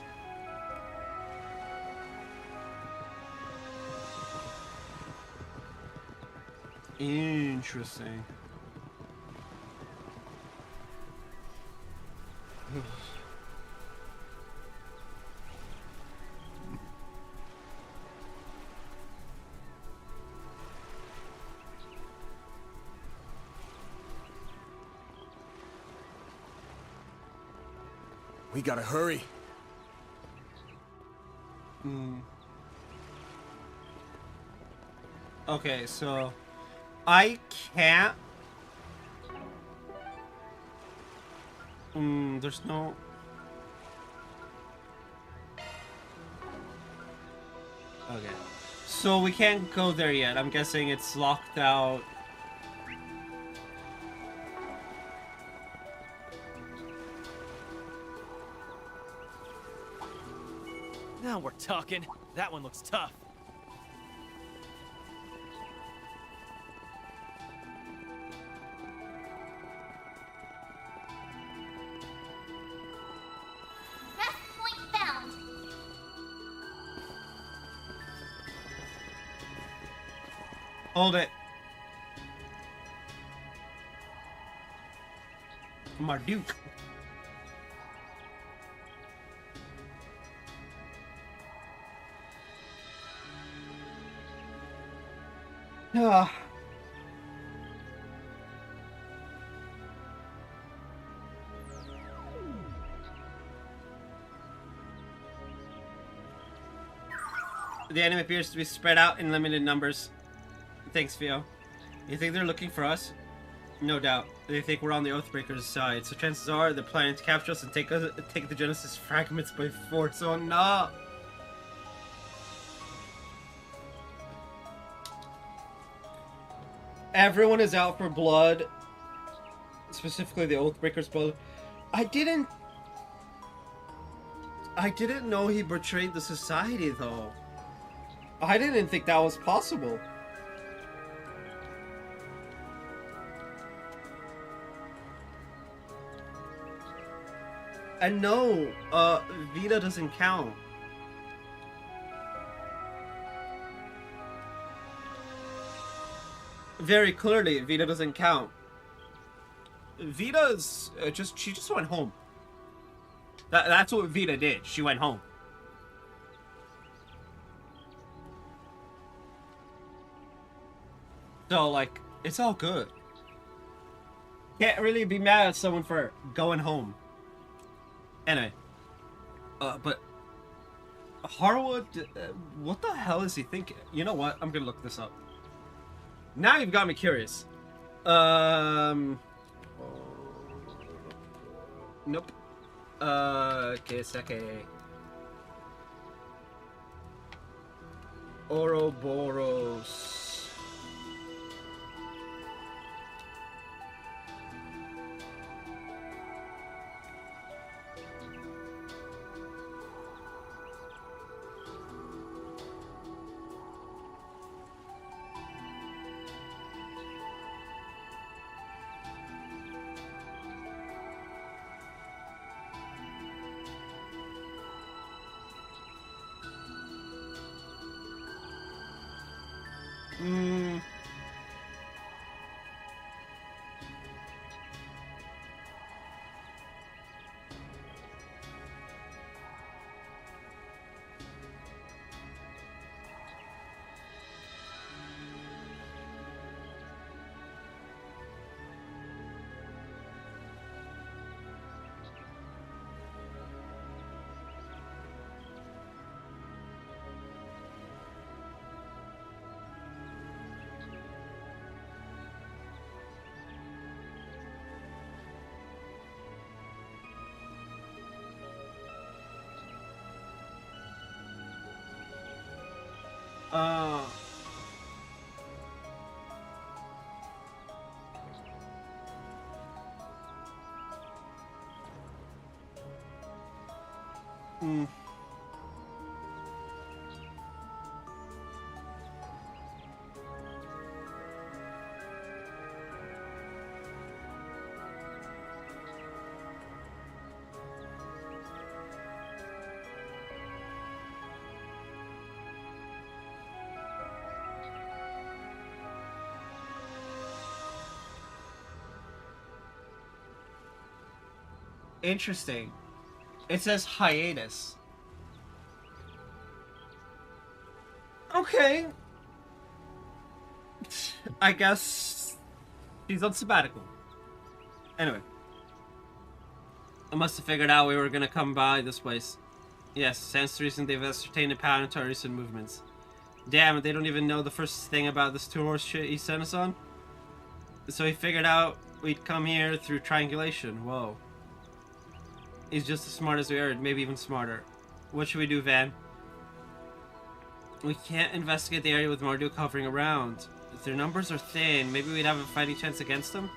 S1: Interesting.
S3: We gotta hurry.
S1: Okay, so I can't. There's no. Okay, so we can't go there yet. I'm guessing it's locked out.
S4: Now we're talking. That one looks tough.
S20: Best point found.
S1: Hold it. Marduk. Ah. The enemy appears to be spread out in limited numbers. Thanks, Theo. You think they're looking for us? No doubt. They think we're on the Oathbreakers' side, so chances are they're planning to capture us and take the Genesis fragments by force. Oh no! Everyone is out for blood. Specifically the Oathbreakers' blood. I didn't know he betrayed the society, though. I didn't think that was possible. And no, Vita doesn't count. Very clearly, Vita doesn't count. Vita's she just went home. That's what Vita did. She went home. So, like, it's all good. Can't really be mad at someone for going home. Anyway. But Harwood, what the hell is he thinking? You know what? I'm gonna look this up. Now you've got me curious. Nope. Keiseke. Ouroboros. Uh... Hmm. Interesting. It says hiatus. Okay. I guess she's on sabbatical. Anyway. I must have figured out we were gonna come by this place. Yes, since the reason they've ascertained the pattern to our recent movements. Damn it, they don't even know the first thing about this two-horse shit he sent us on. So he figured out we'd come here through triangulation. Whoa. He's just as smart as we are, maybe even smarter. What should we do, Van? We can't investigate the area with Mardu covering around. If their numbers are thin, maybe we'd have a fighting chance against them?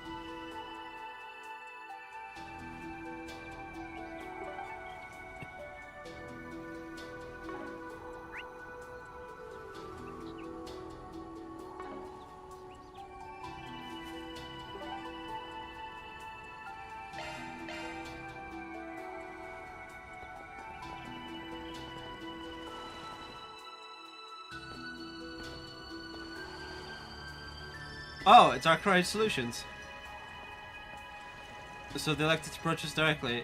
S1: Oh, it's Arcroid Solutions. So they elected to approach us directly.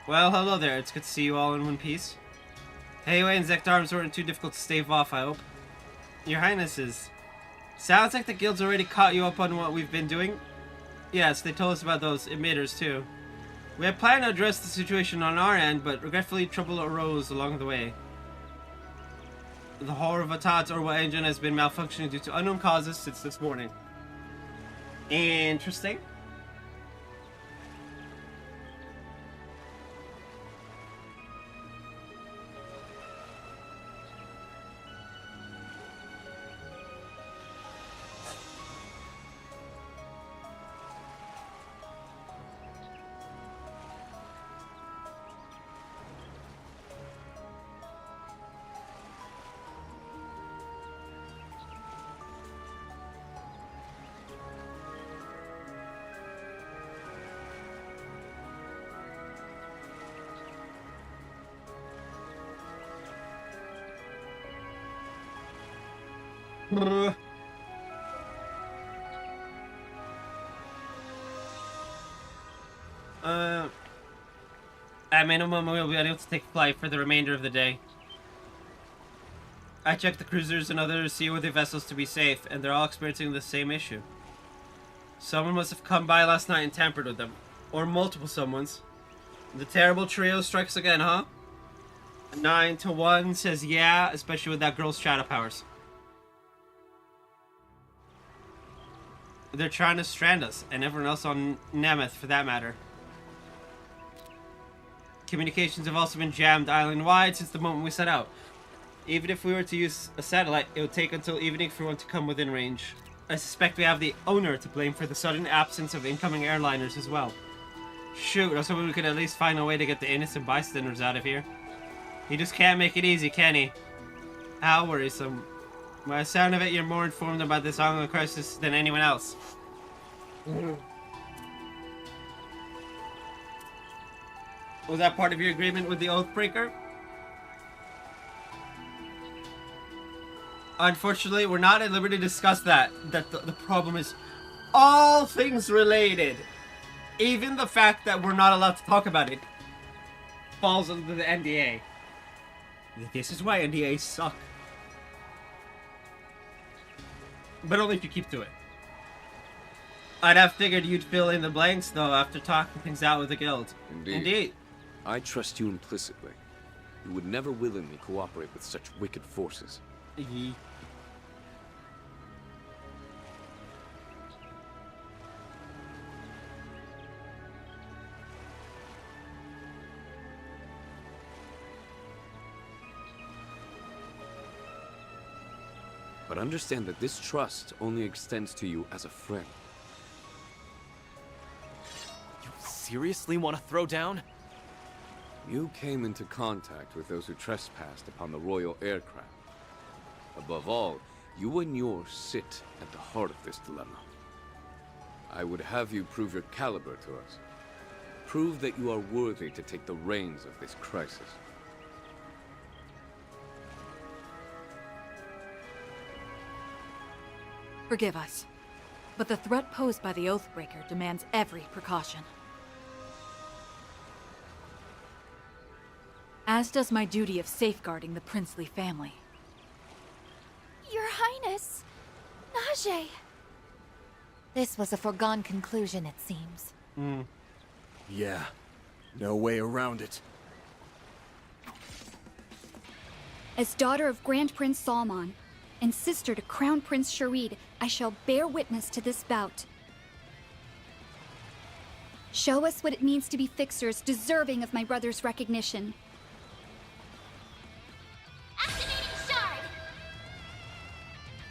S1: Well, hello there. It's good to see you all in one piece. Heyway and Zekdarms weren't too difficult to stave off, I hope. Your Highnesses. Sounds like the guild's already caught you up on what we've been doing. Yes, they told us about those emitters too. We had planned to address the situation on our end, but regretfully trouble arose along the way. The horror of Atad's Orwa engine has been malfunctioning due to unknown causes since this morning. Interesting. At minimum, we'll be able to take flight for the remainder of the day. I checked the cruisers and other seaworthy vessels to be safe, and they're all experiencing the same issue. Someone must have come by last night and tampered with them. Or multiple someones. The terrible trio strikes again, huh? 9 to 1 says yeah, especially with that girl's shadow powers. They're trying to strand us, and everyone else on Nemeth for that matter. Communications have also been jammed island-wide since the moment we set out. Even if we were to use a satellite, it would take until evening for one to come within range. I suspect we have the owner to blame for the sudden absence of incoming airliners as well. Shoot, I was hoping we could at least find a way to get the innocent bystanders out of here. He just can't make it easy, can he? How worrisome. By the sound of it, you're more informed about this ongoing crisis than anyone else. Was that part of your agreement with the Oathbreaker? Unfortunately, we're not at liberty to discuss that. The problem is all things related. Even the fact that we're not allowed to talk about it falls under the NDA. This is why NDAs suck. But only if you keep to it. I'd have figured you'd fill in the blanks, though, after talking things out with the guild. Indeed.
S2: I trust you implicitly. You would never willingly cooperate with such wicked forces. But understand that this trust only extends to you as a friend.
S4: You seriously want to throw down?
S2: You came into contact with those who trespassed upon the royal aircraft. Above all, you and yours sit at the heart of this dilemma. I would have you prove your caliber to us. Prove that you are worthy to take the reins of this crisis.
S13: Forgive us, but the threat posed by the Oathbreaker demands every precaution. As does my duty of safeguarding the princely family.
S8: Your Highness! Najee! This was a foregone conclusion, it seems.
S3: Yeah, no way around it.
S16: As daughter of Grand Prince Salman, and sister to Crown Prince Sharid, I shall bear witness to this bout. Show us what it means to be fixers deserving of my brother's recognition.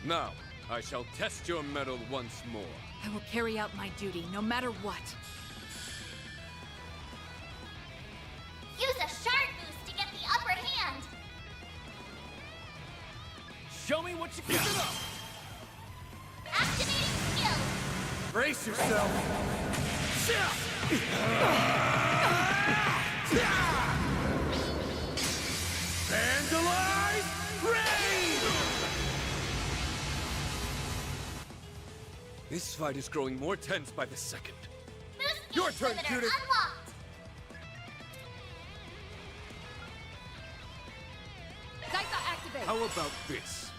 S2: Now, I shall test your mettle once more.
S13: I will carry out my duty, no matter what.
S12: Use a shard boost to get the upper hand.
S4: Show me what you got.
S12: Activating skill.
S3: Brace yourself.
S11: Vandalize Raid!
S2: This fight is growing more tense by the second.
S12: Boost
S11: Your
S12: speed
S11: turn,
S12: limiter
S11: Judith.
S12: unlocked.
S10: Zypha activate.
S2: How about this?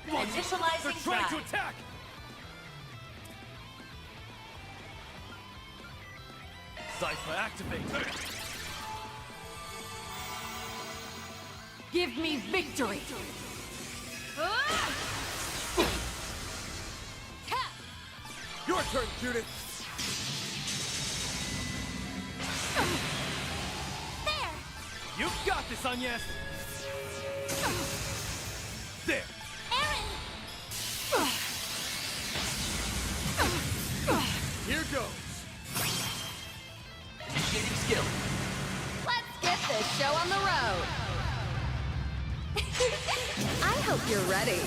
S11: Initializing They're trying to attack!
S4: Zypha activate.
S13: Give me victory!
S11: Your turn, Judith!
S12: There.
S4: You've got this, Agnes! There!
S12: Aaron.
S11: Here goes!
S7: Initiating skill.
S10: Let's get this show on the road. I hope you're ready.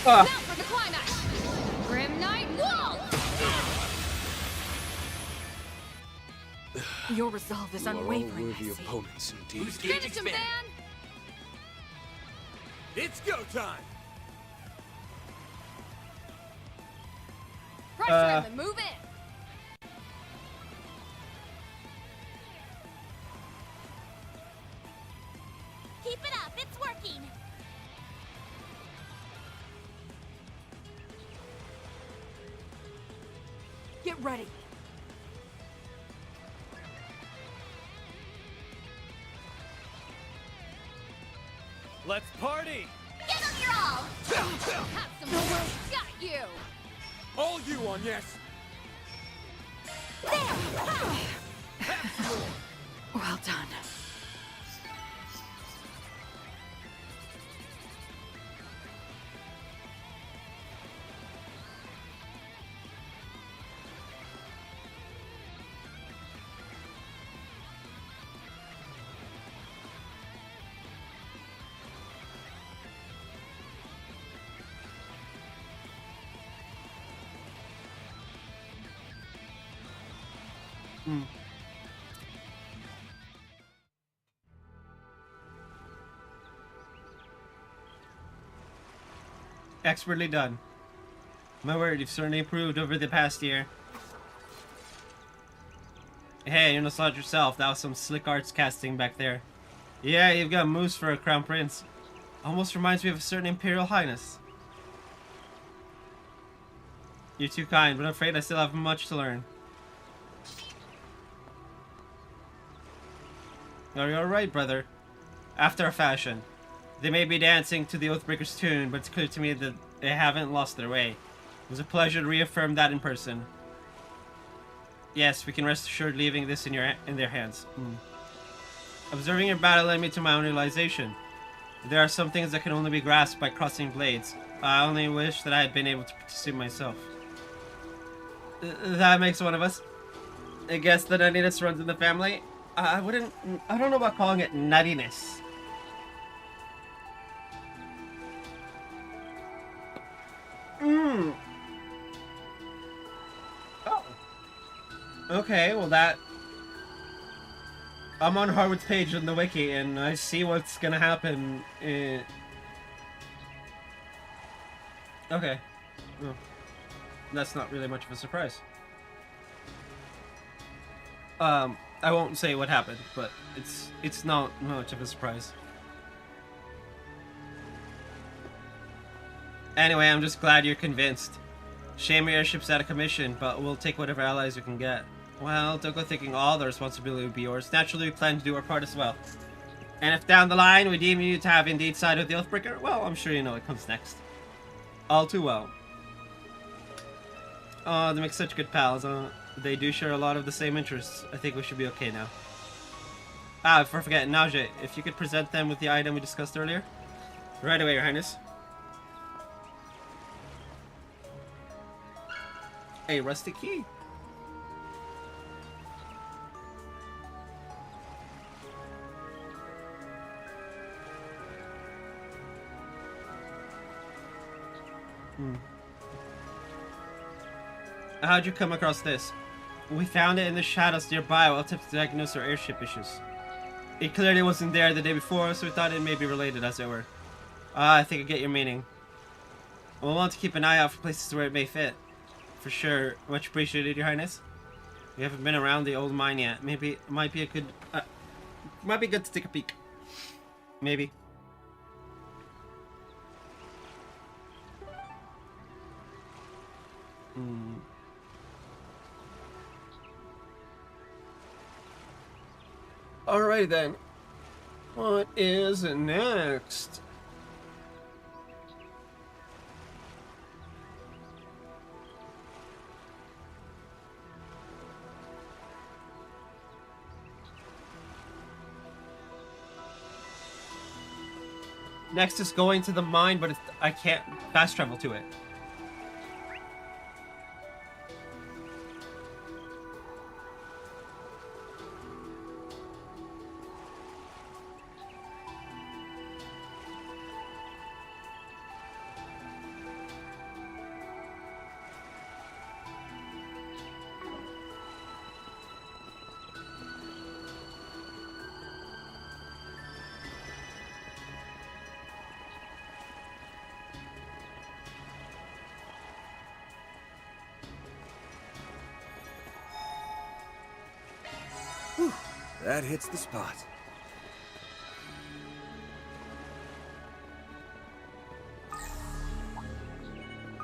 S10: Now for the climax. Grim Knight Wall.
S13: Your resolve is
S2: You are all
S13: unwavering, I
S2: worthy
S13: see.
S2: opponents indeed.
S7: Boost gauge
S10: Finish him,
S7: expanded.
S10: Dan.
S11: It's go time!
S10: Pressure him and move in.
S12: Keep it up. It's working.
S13: Get ready.
S4: Let's party!
S12: Give him your all.
S10: Have some more. Got you.
S11: All you, Agnes!
S13: Well done.
S1: Expertly done. My word, you've certainly improved over the past year. Hey, you're no slouch yourself. That was some slick arts casting back there. Yeah, you've got moves for a crown prince. Almost reminds me of a certain imperial highness. You're too kind, but I'm afraid I still have much to learn. Are you alright, brother? After a fashion. They may be dancing to the Oathbreaker's tune, but it's clear to me that they haven't lost their way. It was a pleasure to reaffirm that in person. Yes, we can rest assured leaving this in their hands. Observing your battle led me to my own realization. There are some things that can only be grasped by crossing blades. I only wish that I had been able to participate myself. That makes one of us. I guess the nuttiness runs in the family. I don't know about calling it nuttiness. Oh. Okay, well I'm on Harwood's page in the wiki, and I see what's gonna happen. Okay. Well, that's not really much of a surprise. I won't say what happened, but it's not much of a surprise. Anyway, I'm just glad you're convinced. Shame your airship's out of commission, but we'll take whatever allies we can get. Well, don't go thinking all the responsibility will be yours. Naturally, we plan to do our part as well. And if down the line we deem you to have indeed sided with the Oathbreaker, well, I'm sure you know what comes next. All too well. Oh, they make such good pals, huh? They do share a lot of the same interests. I think we should be okay now. Ah, before forgetting, Nausea, if you could present them with the item we discussed earlier. Right away, Your Highness. A rusty key. How'd you come across this? We found it in the shadows nearby while attempting to diagnose our airship issues. It clearly wasn't there the day before, so we thought it may be related, as it were. Ah, I think I get your meaning. We'll want to keep an eye out for places where it may fit. For sure. Much appreciated, Your Highness. We haven't been around the old mine yet. Maybe it might be a good... might be good to take a peek. Maybe. Alright then. What is next? Next is going to the mine, but I can't fast travel to it.
S3: Whew, that hits the spot.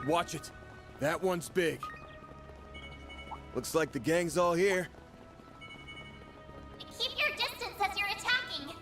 S3: Watch it. That one's big. Looks like the gang's all here.
S20: Keep your distance as you're attacking.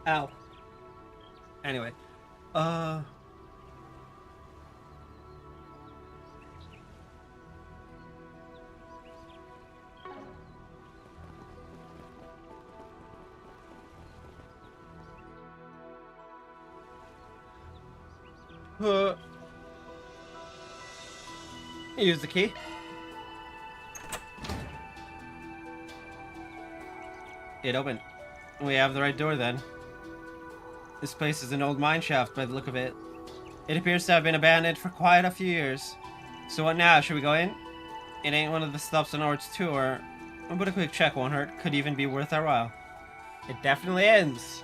S20: Ow. Anyway.
S1: Use the key. It opened. We have the right door then. This place is an old mine shaft by the look of it. It appears to have been abandoned for quite a few years. So what now? Should we go in? It ain't one of the stops on our tour, but a quick check won't hurt. Could even be worth our while. It definitely ends.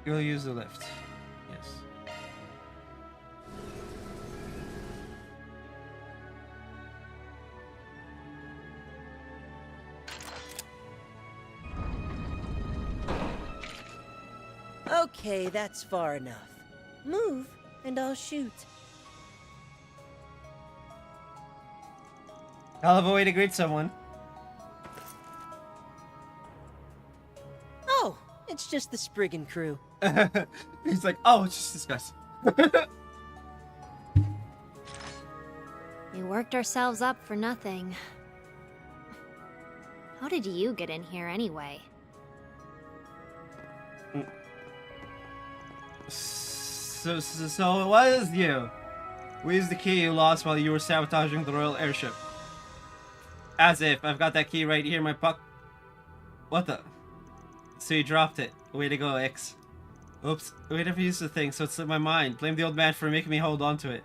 S1: You'll use the lift. Yes.
S21: Okay, that's far enough. Move, and I'll shoot.
S1: Hell of a way to greet someone.
S21: Oh, it's just the Spriggan crew.
S1: He's like, oh, it's just this guy.
S22: We worked ourselves up for nothing. How did you get in here anyway?
S1: So it was you. We used the key you lost while you were sabotaging the royal airship. As if. I've got that key right here in my pocket. What the? So you dropped it. Way to go, X. Oops. We never used the thing, so it slipped my mind. Blame the old man for making me hold on to it.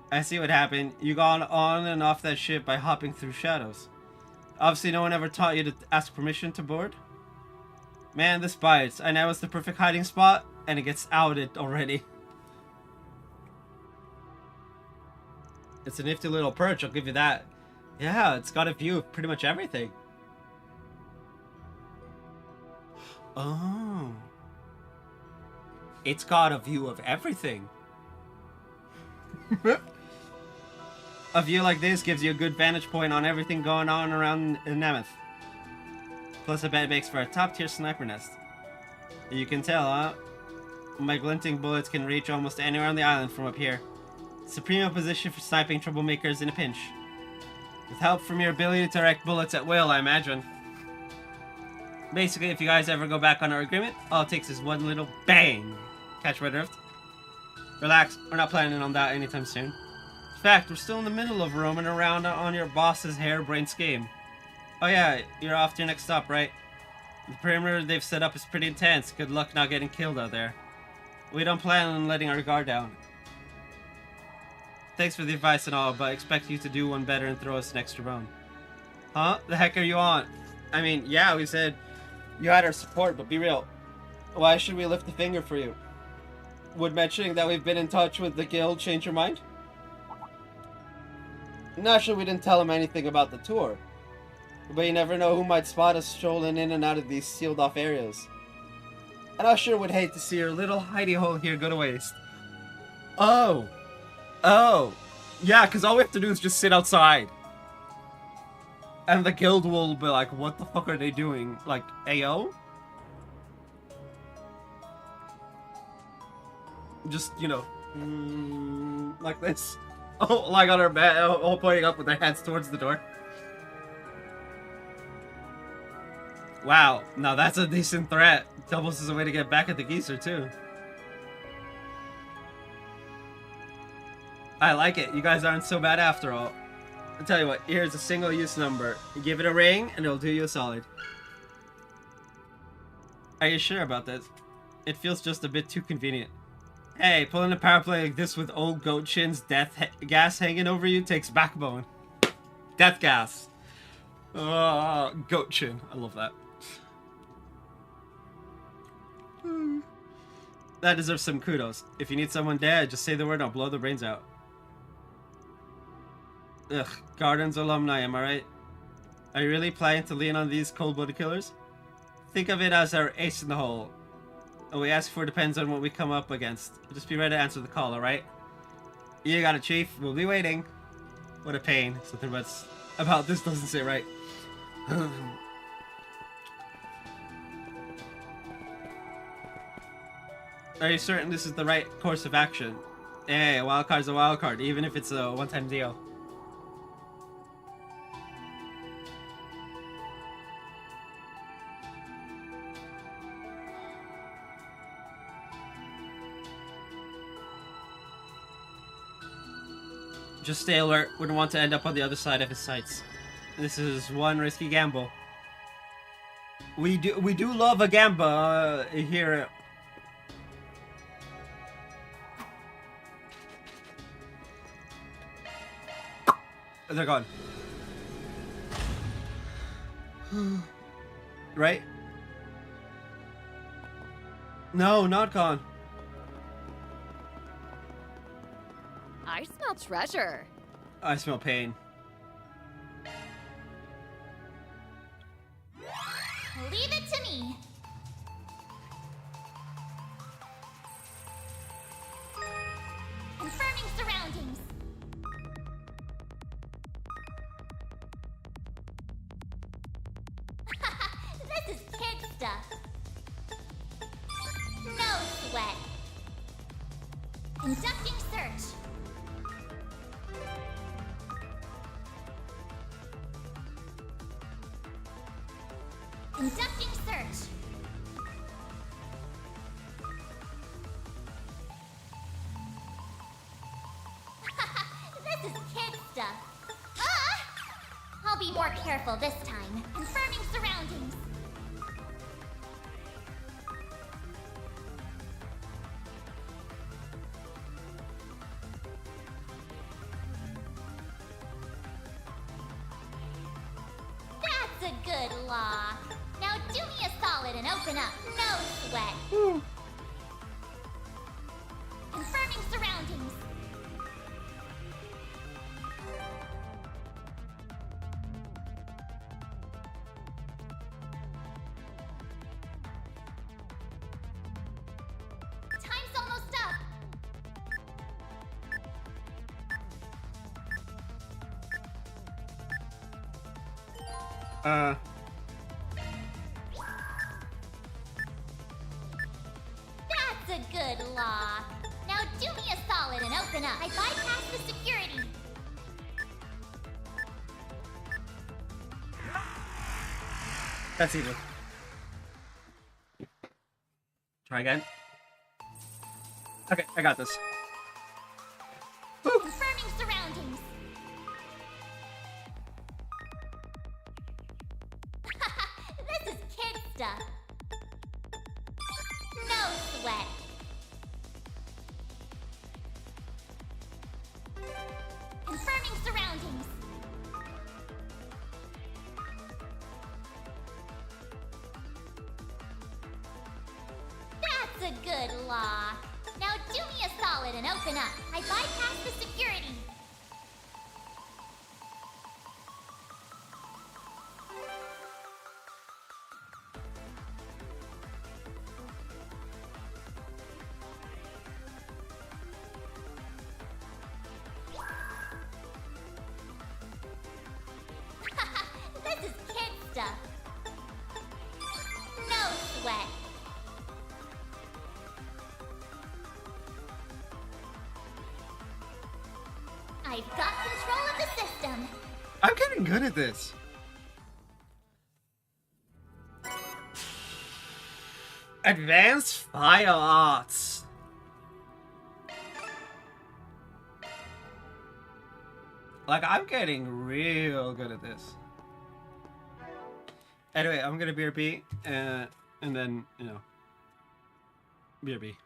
S1: I see what happened. You got on and off that ship by hopping through shadows. Obviously no one ever taught you to ask permission to board. Man, this bites. I know it's the perfect hiding spot, and it gets outed already. It's a nifty little perch, I'll give you that. Yeah, it's got a view of pretty much everything. Oh. It's got a view of everything. A view like this gives you a good vantage point on everything going on around Nemeth. Plus I bet it makes for a top-tier sniper nest. You can tell, huh? My glinting bullets can reach almost anywhere on the island from up here. Supreme position for sniping troublemakers in a pinch. With help from your ability to direct bullets at will, I imagine. Basically, if you guys ever go back on our agreement, all it takes is one little bang. Catch my drift? Relax, we're not planning on that anytime soon. In fact, we're still in the middle of roaming around on your boss's harebrained scheme. Oh yeah, you're off to your next stop, right? The perimeter they've set up is pretty intense. Good luck not getting killed out there. We don't plan on letting our guard down. Thanks for the advice and all, but I expect you to do one better and throw us an extra bone. Huh? The heck are you on? I mean, yeah, we said you had our support, but be real. Why should we lift a finger for you? Would mentioning that we've been in touch with the guild change your mind? Naturally, we didn't tell him anything about the tour. But you never know who might spot us strolling in and out of these sealed-off areas. And I sure would hate to see your little hidey hole here go to waste. Oh. Oh. Yeah, because all we have to do is just sit outside. And the guild will be like, what the fuck are they doing? Like, AO? Just, you know, like this. Oh, like on our back, all pointing up with their hands towards the door. Wow, now that's a decent threat. Doubles as a way to get back at the geezer, too. I like it. You guys aren't so bad after all. I'll tell you what, here's a single-use number. You give it a ring, and it'll do you a solid. Are you sure about this? It feels just a bit too convenient. Hey, pulling a power play like this with old goat shin's death gas hanging over you takes backbone. Death gas. Goat shin. I love that. That deserves some kudos. If you need someone dead, just say the word and I'll blow the brains out. Ugh, Garden's alumni, am I right? Are you really planning to lean on these cold-blooded killers? Think of it as our ace in the hole. What we ask for depends on what we come up against. Just be ready to answer the call, alright? You got it, Chief. We'll be waiting. What a pain. Something about this doesn't sit right. Are you certain this is the right course of action? Hey, a wild card's a wild card, even if it's a one-time deal. Just stay alert. Wouldn't want to end up on the other side of his sights. This is one risky gamble. We do love a gamble here. They're gone. Right? No, not gone.
S10: I smell treasure.
S1: I smell pain.
S12: Leave it to me. Confirming surroundings. This is kid stuff. No sweat. Conducting search. Conducting search. This is kid stuff. I'll be more careful this time. Confirming surroundings. That's a good law. Now do me a solid and open up. No sweat. Confirming surroundings. Time's almost up. That's a good law. Now do me a solid and open up. I bypassed the security.
S1: That's evil. Try again. Okay, I got this.
S12: Confirming surroundings. This is kid stuff. No sweat. Confirming surroundings. That's a good law. Now do me a solid and open up. I bypassed the security. This is kid stuff. No sweat. I've got control of the system.
S1: I'm getting good at this. Advanced Fire Arts. Like, I'm getting real good at this. Anyway, I'm gonna BRB, and then, you know, BRB.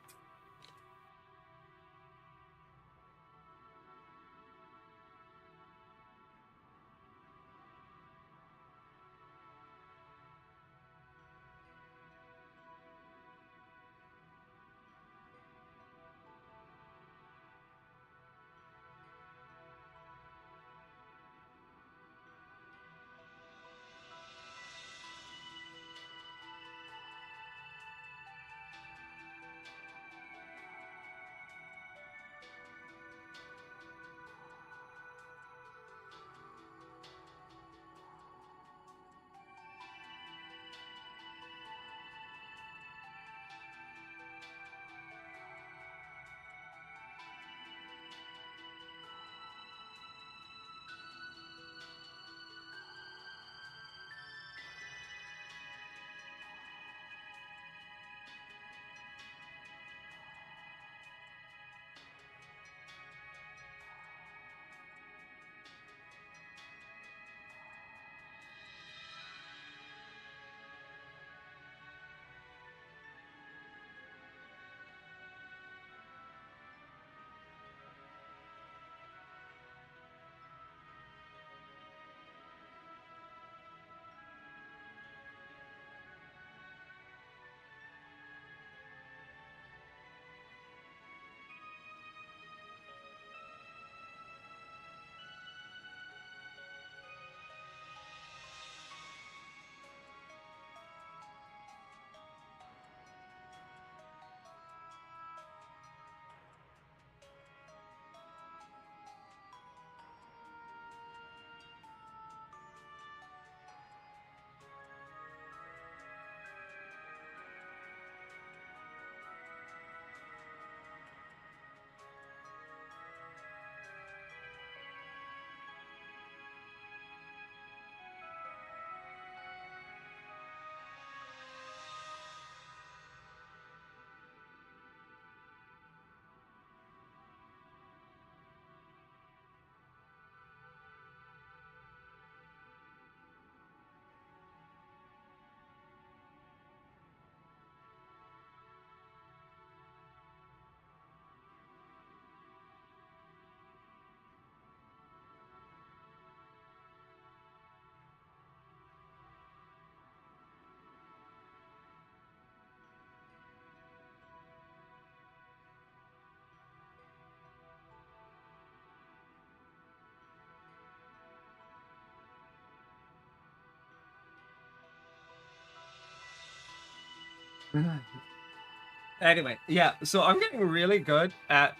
S1: Anyway, yeah, so I'm getting really good at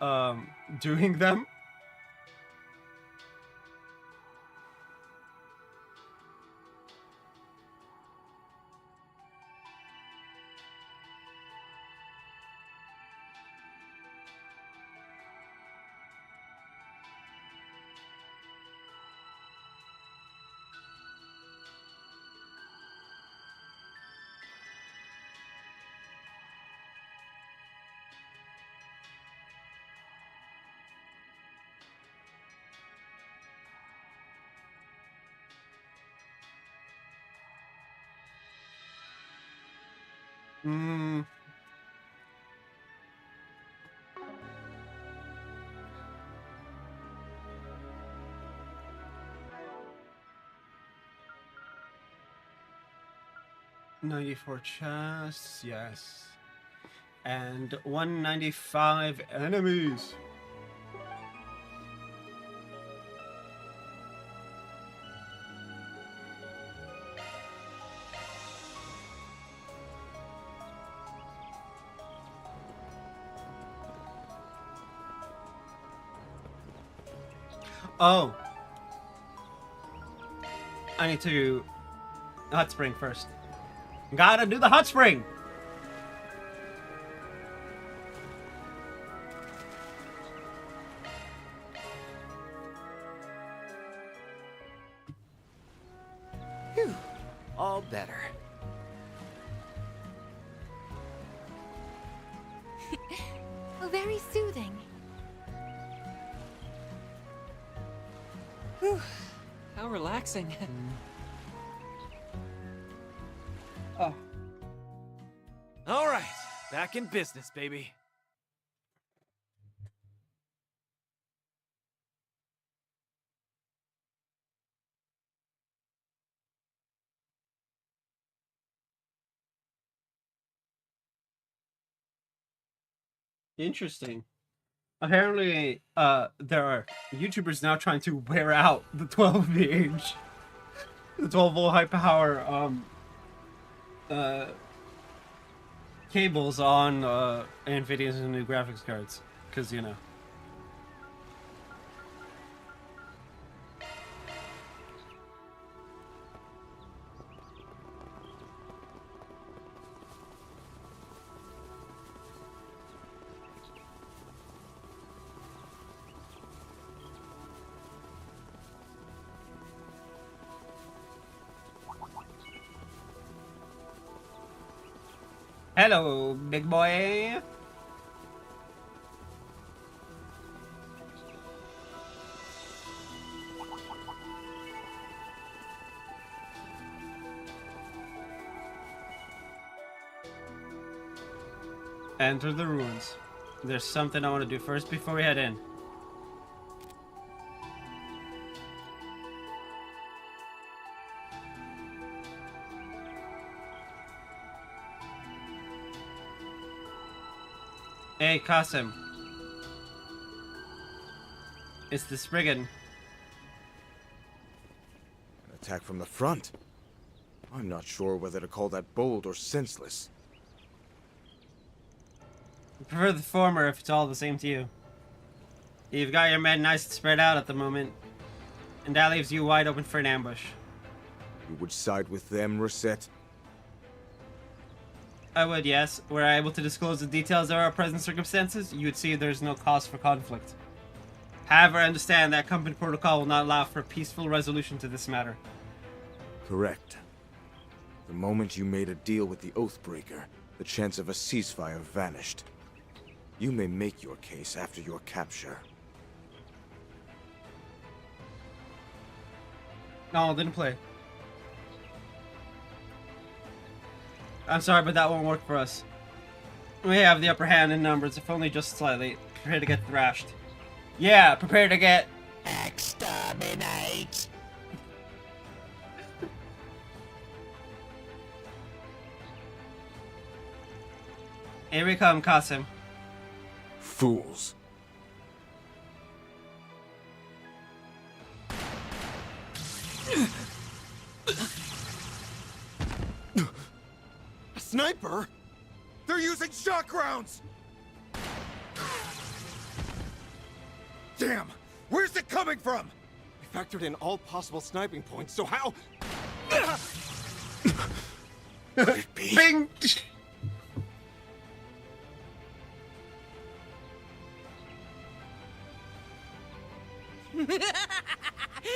S1: doing them. Hmm. $94 chests, yes. And 195 enemies. Oh. I need to hot spring first. Gotta do the hot spring.
S3: Phew. All better.
S8: Oh, very soothing.
S4: Whew. How relaxing.
S1: Oh.
S4: All right, back in business, baby.
S1: Interesting. Apparently, there are YouTubers now trying to wear out the 12-inch, the 12-volt high power, cables on, NVIDIA's new graphics cards. Because, you know. Hello, big boy. Enter the ruins. There's something I want to do first before we head in. Hey, Qasim. It's the Spriggan.
S3: An attack from the front. I'm not sure whether to call that bold or senseless.
S1: I prefer the former if it's all the same to you. You've got your men nice and spread out at the moment, and that leaves you wide open for an ambush.
S3: You would side with them, Rosette?
S1: I would, yes. Were I able to disclose the details of our present circumstances, you would see there's no cause for conflict. However, I understand that company protocol will not allow for a peaceful resolution to this matter.
S3: Correct. The moment you made a deal with the Oathbreaker, the chance of a ceasefire vanished. You may make your case after your capture.
S1: No, didn't play. I'm sorry, but that won't work for us. We have the upper hand in numbers, if only just slightly. Prepare to get thrashed. Yeah, prepare to get... exterminate! Here we come, Qasim.
S3: Fools.
S18: A sniper? They're using shock rounds! Damn! Where's it coming from?
S3: We factored in all possible sniping points, so how?
S18: Could it be?
S1: Bing!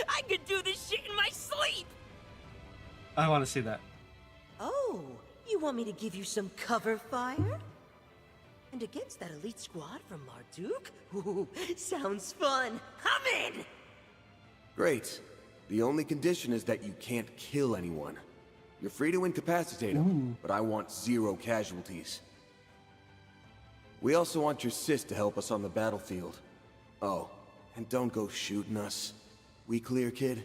S9: I could do this shit in my sleep!
S1: I want to see that.
S9: Oh, you want me to give you some cover fire? And against that elite squad from Marduk? Ooh, sounds fun. I'm in!
S3: Great. The only condition is that you can't kill anyone. You're free to incapacitate them, but I want 0 casualties. We also want your sis to help us on the battlefield. Oh, and don't go shooting us. We clear, kid?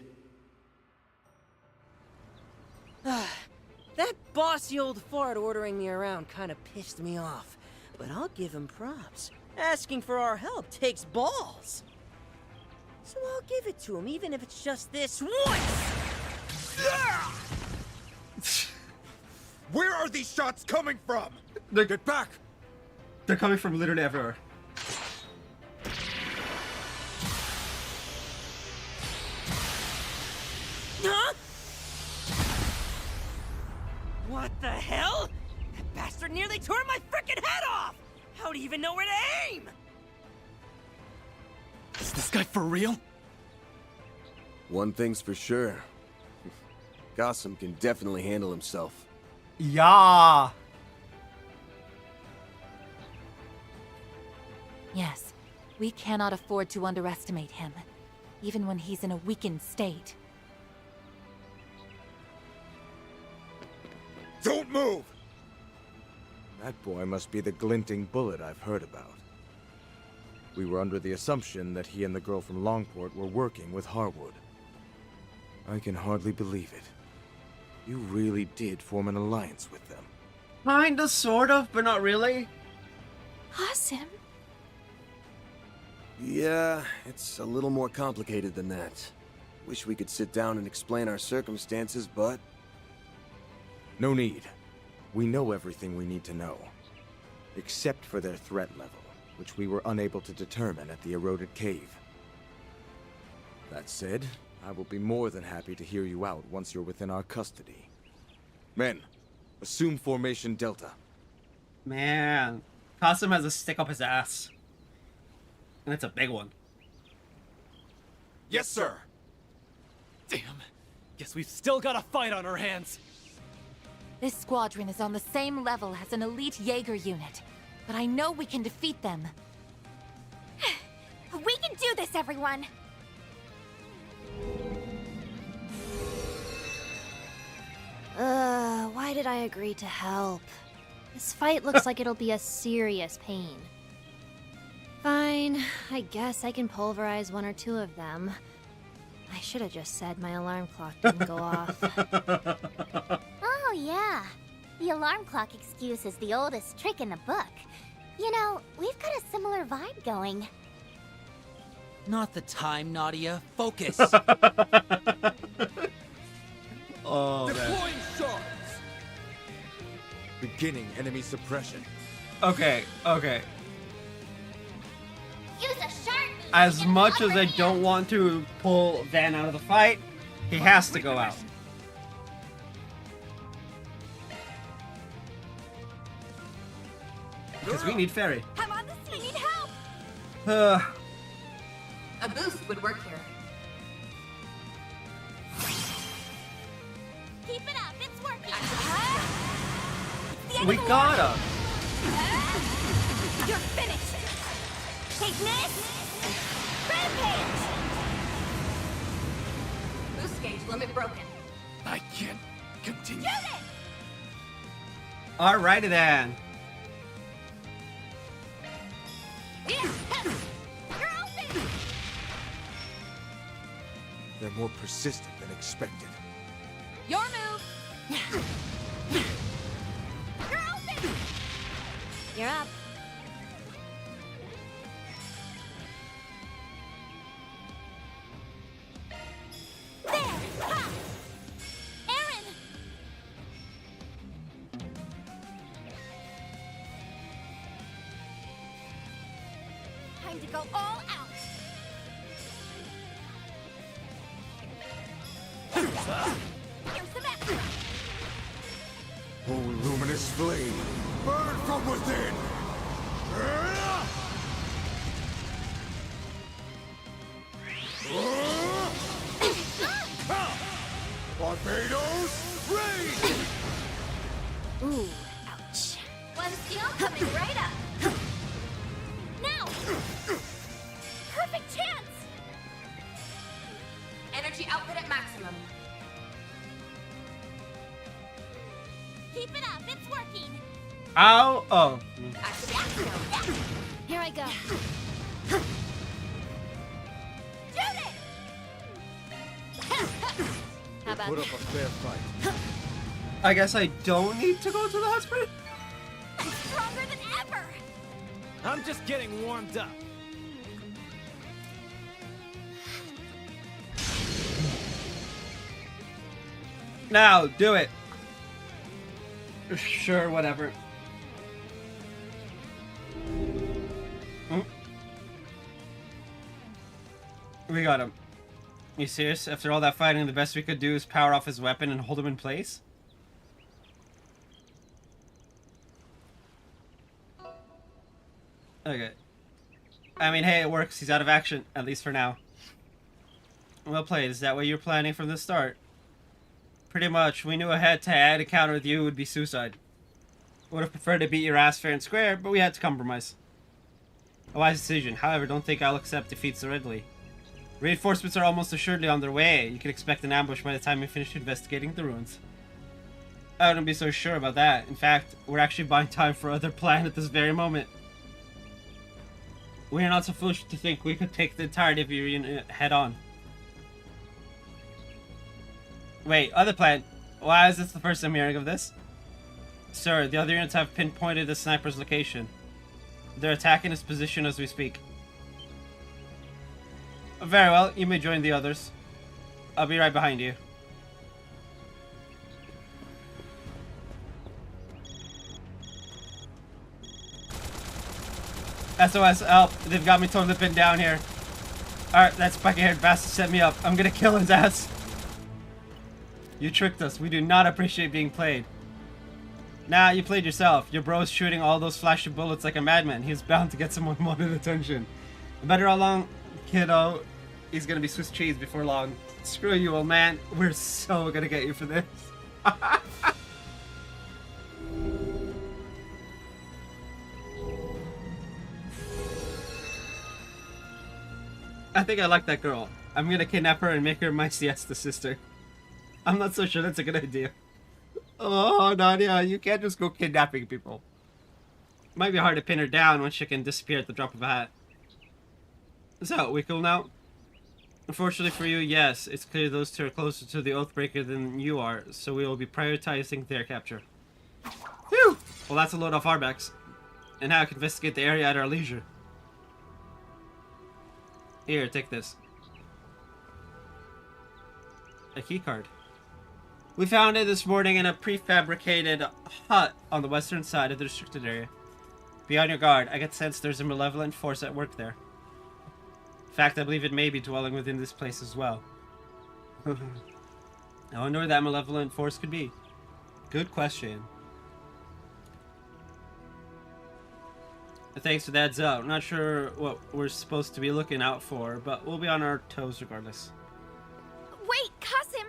S9: That bossy old fart ordering me around kinda pissed me off. But I'll give him props. Asking for our help takes balls. So I'll give it to him, even if it's just this once!
S18: Where are these shots coming from?
S1: Get back! They're coming from literally everywhere.
S9: Huh? What the hell? That bastard nearly tore my frickin' head off! How do you even know where to aim?
S3: Is this guy for real? One thing's for sure. Gossam can definitely handle himself.
S1: Yeah.
S8: Yes, we cannot afford to underestimate him, even when he's in a weakened state.
S18: Don't move!
S17: That boy must be the glinting bullet I've heard about. We were under the assumption that he and the girl from Longport were working with Harwood. I can hardly believe it. You really did form an alliance with them.
S1: Kinda, sort of, but not really.
S8: Awesome.
S3: Yeah, it's a little more complicated than that. Wish we could sit down and explain our circumstances, but...
S17: No need. We know everything we need to know. Except for their threat level, which we were unable to determine at the eroded cave. That said, I will be more than happy to hear you out once you're within our custody. Men, assume formation Delta.
S1: Man, Qasim has a stick up his ass. And it's a big one.
S18: Yes, sir!
S4: Damn. Guess we've still got a fight on our hands.
S8: This squadron is on the same level as an elite Jaeger unit, but I know we can defeat them.
S20: We can do this, everyone!
S22: Why did I agree to help? This fight looks like it'll be a serious pain. Fine, I guess I can pulverize 1 or 2 of them. I should have just said my alarm clock didn't go off.
S20: Oh, yeah. The alarm clock excuse is the oldest trick in the book. You know, we've got a similar vibe going.
S6: Not the time, Nadia. Focus.
S1: Oh,
S17: Deploying shards! Beginning enemy suppression.
S1: Okay, okay.
S20: Use a shard move.
S1: As much as I don't want to pull Van out of the fight, he has to go out. Because we need Fairy.
S10: I'm on the scene. Need help.
S23: A boost would work here.
S10: Keep it up. It's working.
S1: We gotta.
S10: You're finished. Take this. Rampage.
S23: Boost gauge limit broken.
S18: I can't continue.
S10: Shoot it.
S1: Alrighty then.
S10: You're open.
S17: They're more persistent than expected.
S10: Your move. You're open.
S22: You're up.
S10: There. Ha. Aaron.
S12: all out. Here's the map.
S18: Oh, luminous flame, burn from within! Barbados, rain!
S12: Ooh, ouch. One steal coming right up. Now! Perfect chance!
S23: Energy output at maximum.
S12: Keep it up, it's working.
S1: Ow! Oh.
S12: Here I go. Shoot it! How about
S18: Put up a fair fight.
S1: I guess I don't need to go to the hot spring?
S12: I'm stronger than ever!
S4: I'm just getting warmed up.
S1: Now, do it. Sure, whatever. We got him. You serious? After all that fighting, the best we could do is power off his weapon and hold him in place? Okay. I mean, hey, it works. He's out of action, at least for now. Well played. Is that what you were planning from the start? Pretty much. We knew a head-to-head encounter with you would be suicide. Would have preferred to beat your ass fair and square, but we had to compromise. A wise decision. However, don't think I'll accept defeat so readily. Reinforcements are almost assuredly on their way. You can expect an ambush by the time we finish investigating the ruins. I wouldn't be so sure about that. In fact, we're actually buying time for other plan at this very moment. We are not so foolish to think we could take the entirety of your unit head on. Wait, other plan? Why is this the first I'm hearing of this? Sir, the other units have pinpointed the sniper's location. They're attacking his position as we speak. Very well, you may join the others. I'll be right behind you. SOS, help. They've got me totally pinned down here. Alright, that spiky-haired bastard set me up. I'm gonna kill his ass. You tricked us. We do not appreciate being played. Nah, you played yourself. Your bro's shooting all those flashy bullets like a madman. He's bound to get some unwanted attention. No matter how long, kiddo, he's gonna be Swiss cheese before long. Screw you, old man. We're so gonna get you for this. I think I like that girl. I'm gonna kidnap her and make her my siesta sister. I'm not so sure that's a good idea. Oh, Nadia, you can't just go kidnapping people. Might be hard to pin her down when she can disappear at the drop of a hat. So, we cool now? Unfortunately for you, yes. It's clear those two are closer to the Oathbreaker than you are, so we will be prioritizing their capture. Phew! Well, that's a load off our backs. And now I can investigate the area at our leisure. Here, take this. A keycard. We found it this morning in a prefabricated hut on the western side of the restricted area. Be on your guard. I get the sense there's a malevolent force at work there. In fact, I believe it may be dwelling within this place as well. I wonder where that malevolent force could be. Good question. Thanks for the heads up. Not sure what we're supposed to be looking out for, but we'll be on our toes regardless.
S8: Wait, Kasim!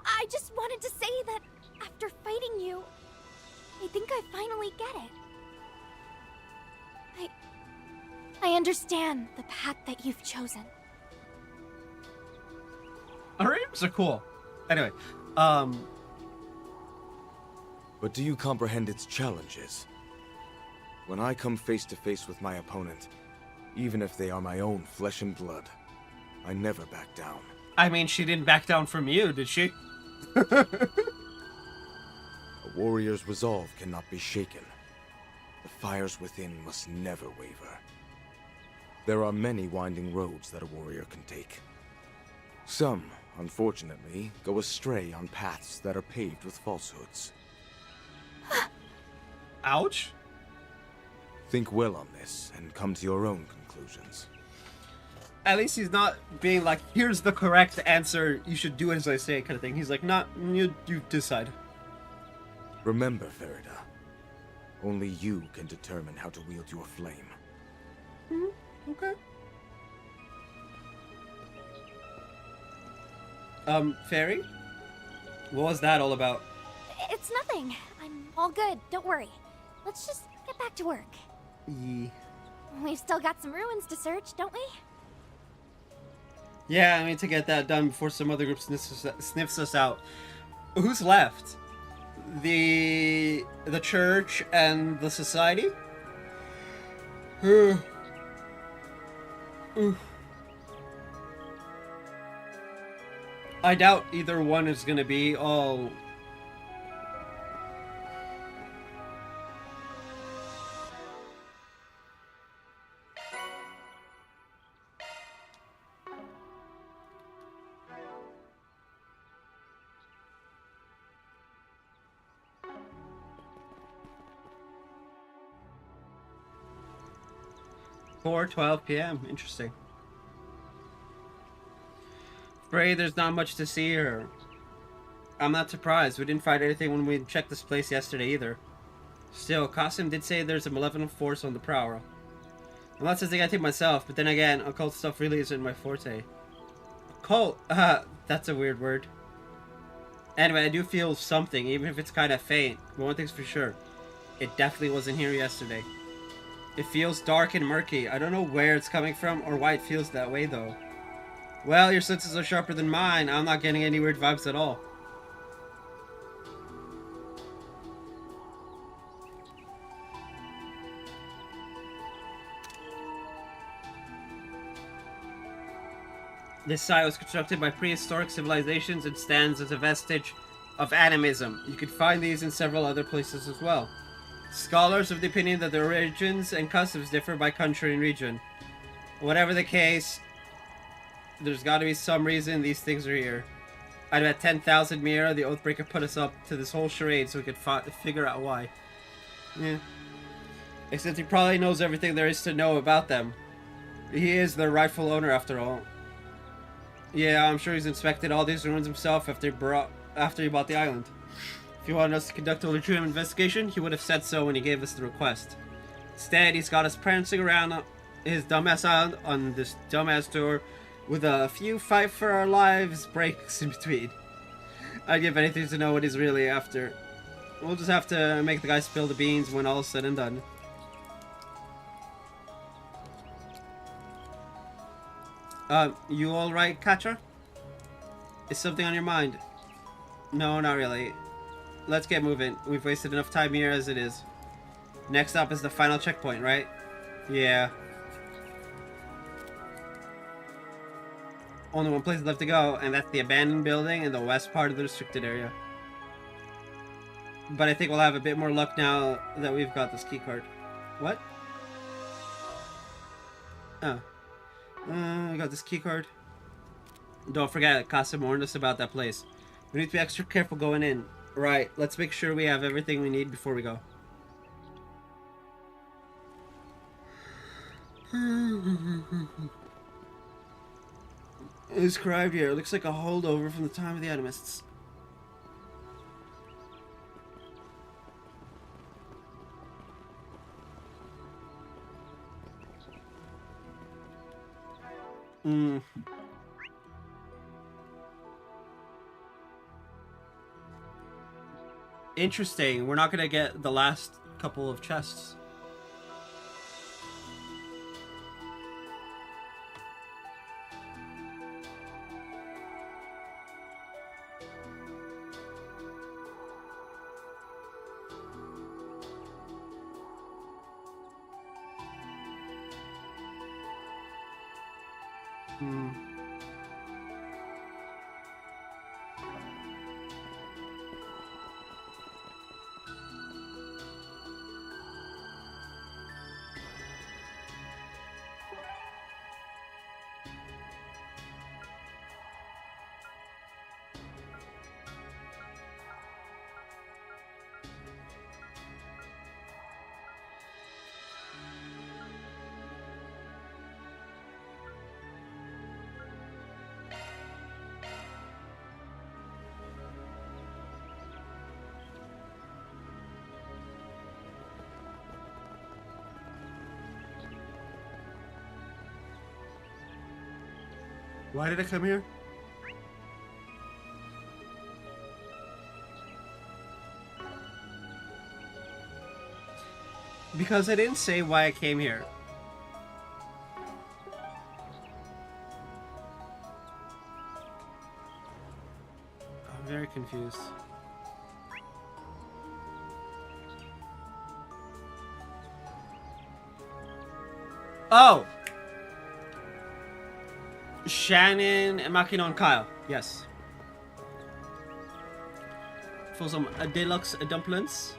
S8: I just wanted to say that after fighting you, I think I finally get it. I understand the path that you've chosen.
S1: Our aims are cool. Anyway,
S17: But do you comprehend its challenges? When I come face to face with my opponent, even if they are my own flesh and blood, I never back down.
S1: I mean, she didn't back down from you, did she?
S17: A warrior's resolve cannot be shaken. The fires within must never waver. There are many winding roads that a warrior can take. Some, unfortunately, go astray on paths that are paved with falsehoods.
S1: Ouch.
S17: Think well on this and come to your own conclusions.
S1: At least he's not being like, here's the correct answer, you should do as I say, kind of thing. He's like, nah, you decide.
S17: Remember, Verida, only you can determine how to wield your flame.
S1: Okay. Fairy? What was that all about?
S20: It's nothing. I'm all good. Don't worry. Let's just get back to work.
S1: Yeah.
S20: We've still got some ruins to search, don't we?
S1: Yeah, I mean, to get that done before some other group sniffs us out. Who's left? The church and the society? I doubt either one is gonna be all... Four 12 p.m. Interesting. Afraid there's not much to see here. I'm not surprised. We didn't find anything when we checked this place yesterday either. Still, Qasim did say there's a malevolent force on the prowl. I'm not sensing anything myself, but then again, occult stuff really isn't my forte. Occult? That's a weird word. Anyway, I do feel something, even if it's kind of faint. But one thing's for sure. It definitely wasn't here yesterday. It feels dark and murky. I don't know where it's coming from or why it feels that way, though. Well, your senses are sharper than mine. I'm not getting any weird vibes at all. This site was constructed by prehistoric civilizations and stands as a vestige of animism. You could find these in several other places as well. Scholars of the opinion that their origins and customs differ by country and region. Whatever the case, there's got to be some reason these things are here. I'd bet 10,000 Mira the Oathbreaker put us up to this whole charade so we could figure out why. Yeah. Except he probably knows everything there is to know about them. He is their rightful owner after all. Yeah, I'm sure he's inspected all these ruins himself after he bought the island. If he wanted us to conduct a legitimate investigation, he would have said so when he gave us the request. Instead, he's got us prancing around his dumbass island on this dumbass tour with a few fight for our lives breaks in between. I'd give anything to know what he's really after. We'll just have to make the guy spill the beans when all's said and done. You alright, Katra? Is something on your mind? No, not really. Let's get moving. We've wasted enough time here as it is. Next up is the final checkpoint, right? Yeah. Only one place left to go, and that's the abandoned building in the west part of the restricted area. But I think we'll have a bit more luck now that we've got this keycard. What? Oh. We got this keycard. Don't forget, Qasim warned us about that place. We need to be extra careful going in. Right, let's make sure we have everything we need before we go. Inscribed here. It looks like a holdover from the time of the animists. Interesting. We're not gonna get the last couple of chests. Why did I come here? Because I didn't say why I came here. I'm very confused. Oh! Shannon, Makino, and Kyle. Yes. For some deluxe dumplings.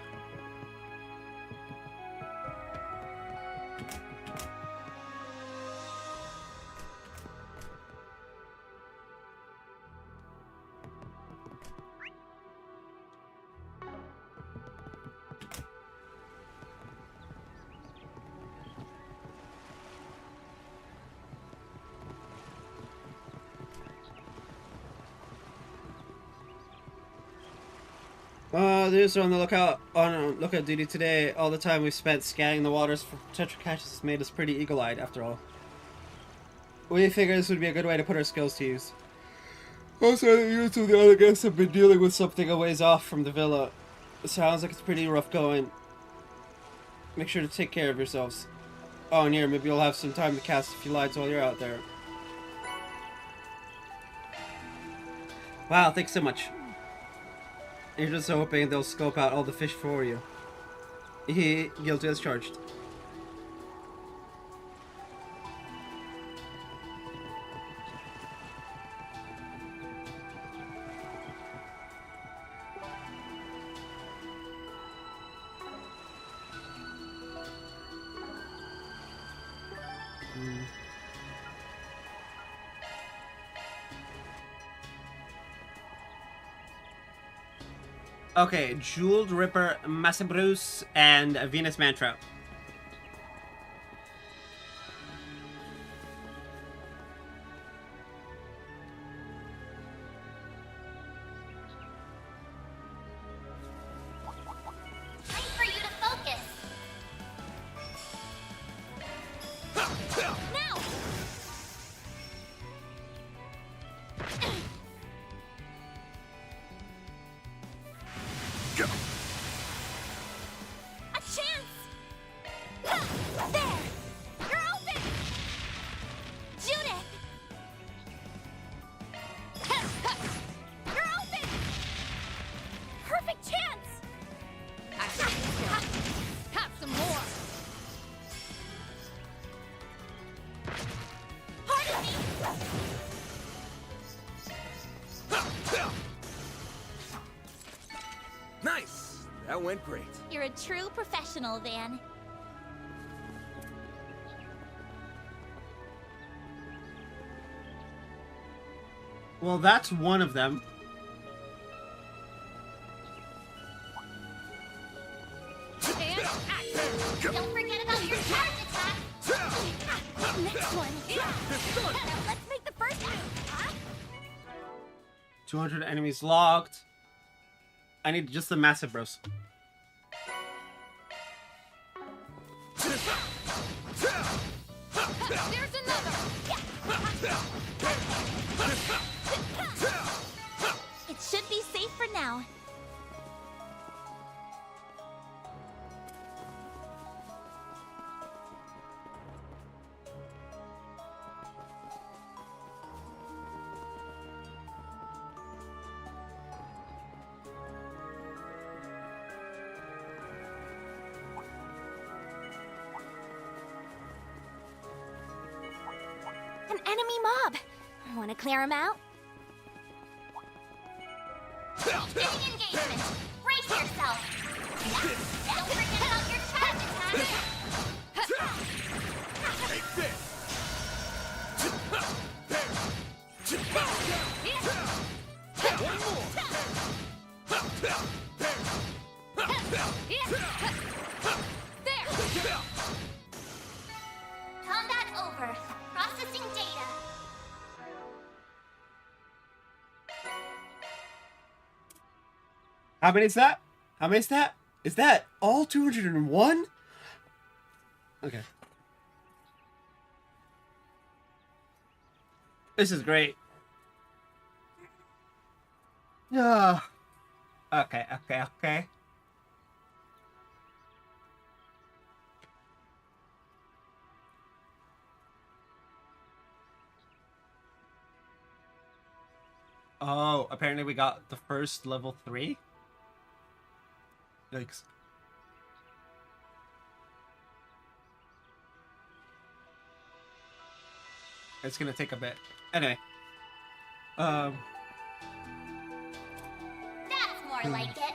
S1: Those are on the lookout duty today. All the time we've spent scanning the waters for Tetra catches has made us pretty eagle-eyed, after all. We figured this would be a good way to put our skills to use. Also, the units of the other guests have been dealing with something a ways off from the villa. It sounds like it's pretty rough going. Make sure to take care of yourselves. Oh, and here, maybe you'll have some time to cast a few lights while you're out there. Wow, thanks so much. You're just hoping they'll scope out all the fish for you. He guilty as charged. Okay, Jeweled Ripper, Massabruce, and Venus Mantrout.
S20: Time for you to focus. Now! A chance! There! You're open! Judith! You're open! Perfect chance!
S12: Have some more.
S20: Pardon me!
S3: Nice! That went great.
S8: You're a true professional, Van.
S1: Well, that's one of them.
S20: And action! Don't forget about your charge attack! Next one! Now let's make the first act!
S1: 200 enemies logged. I need just the massive bros.
S12: There's another.
S8: It should be safe for now.
S20: An enemy mob! Want to clear him out?
S8: Getting engagement. Brace yourself. Don't forget about your charge attack.
S18: Take this! One more!
S12: There.
S20: Combat over. Processing data.
S1: How many is that? How many is that? Is that all 201? Okay. This is great. Yeah. Okay. Oh, apparently we got the first level 3. Yikes. It's gonna take a bit. Anyway.
S12: That's more like it.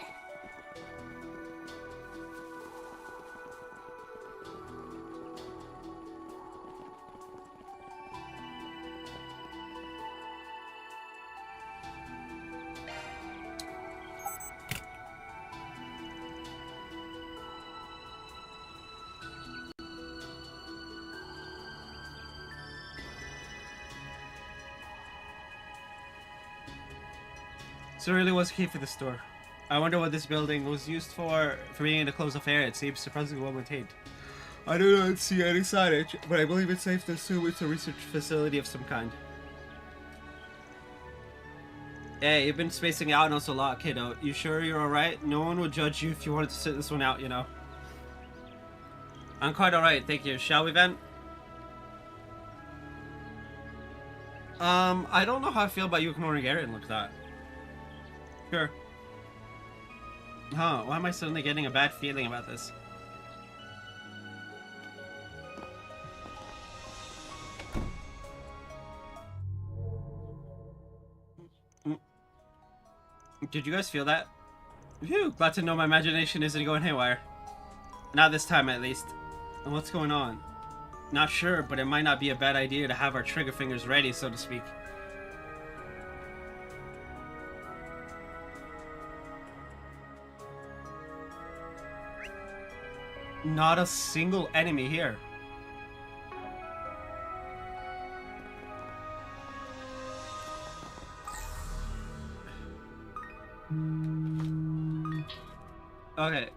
S1: So it really was key for the store. I wonder what this building was used for being in a closed-off area. It seems surprisingly well maintained. I do not see any signage, but I believe it's safe to assume it's a research facility of some kind. Hey, you've been spacing out an awful lot, kiddo. You sure you're alright? No one would judge you if you wanted to sit this one out, you know. I'm quite alright, thank you. Shall we, Ven? I don't know how I feel about you ignoring Aaron like that. Sure. Huh, why am I suddenly getting a bad feeling about this? Did you guys feel that? Phew, glad to know my imagination isn't going haywire. Not this time, at least. And what's going on? Not sure, but it might not be a bad idea to have our trigger fingers ready, so to speak. Not a single enemy here. Okay.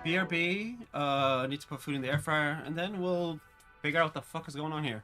S1: BRB, need to put food in the air fryer, and then we'll figure out what the fuck is going on here.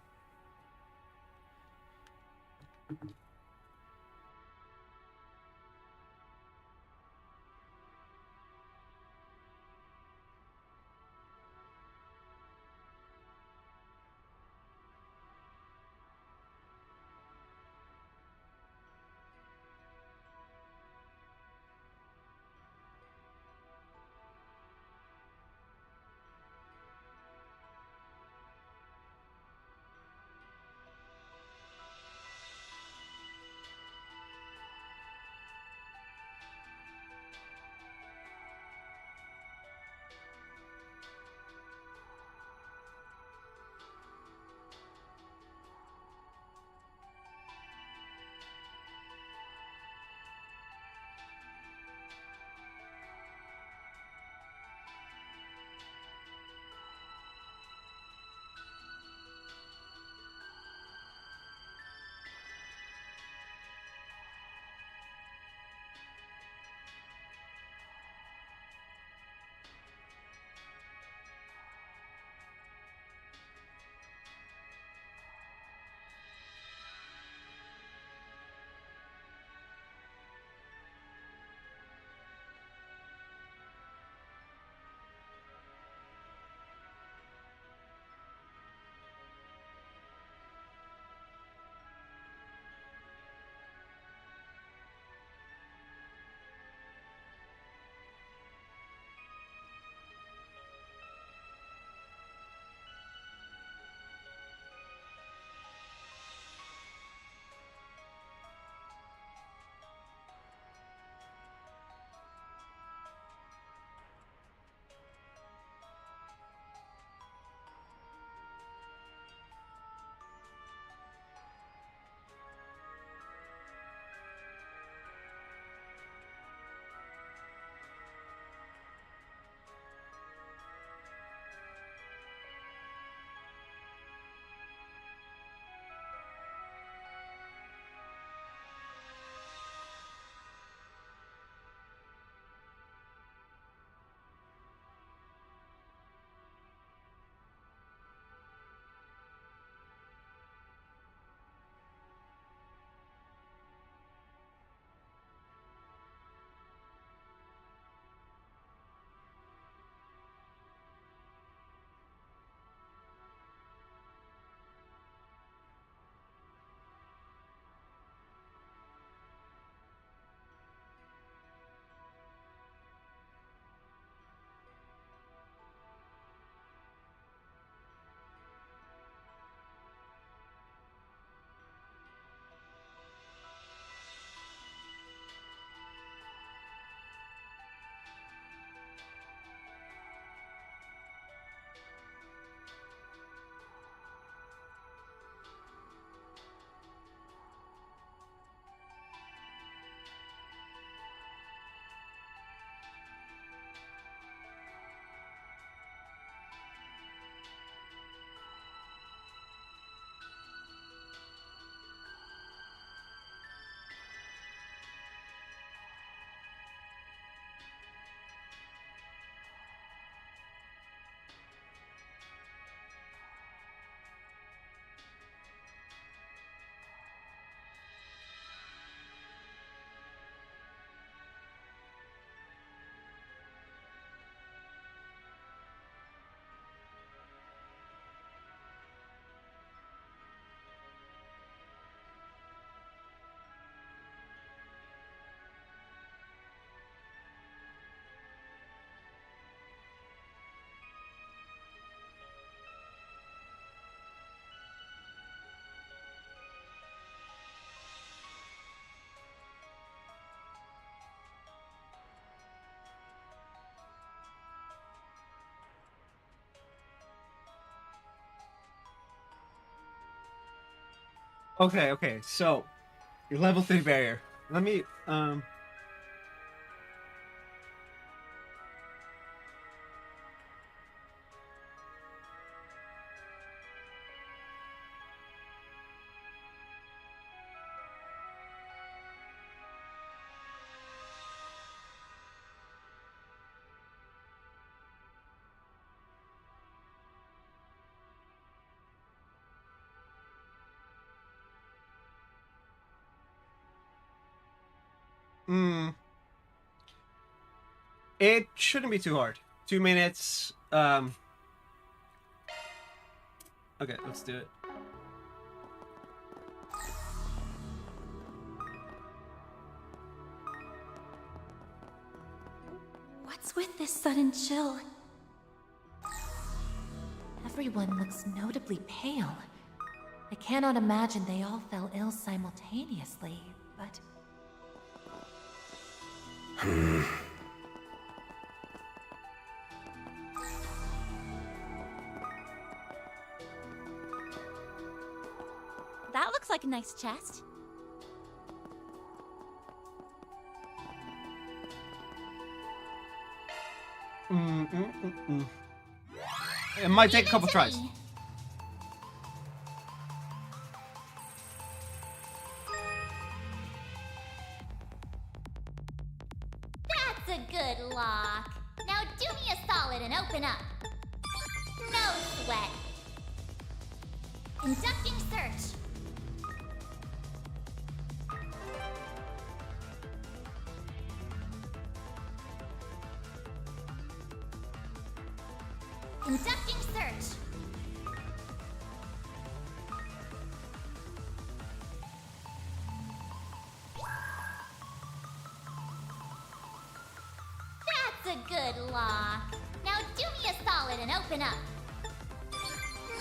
S1: Okay, okay, so your level 3 barrier. Let me it shouldn't be too hard. 2 minutes. Okay, let's do it.
S8: What's with this sudden chill? Everyone looks notably pale. I cannot imagine they all fell ill simultaneously, but... That looks like a nice chest.
S1: It might take a couple tries.
S12: That's a good lock. Now do me a solid and open up. No sweat. Conducting search. Conducting search. That's a good lock. Now do me a solid and open up.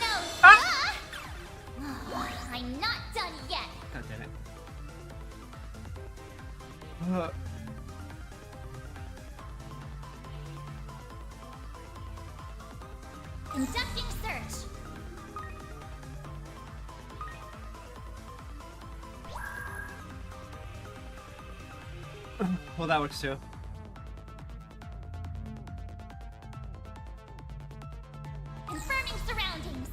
S12: No. I'm not done yet.
S1: God damn it.
S12: Conducting search.
S1: Well, that works too.
S12: Confirming surroundings.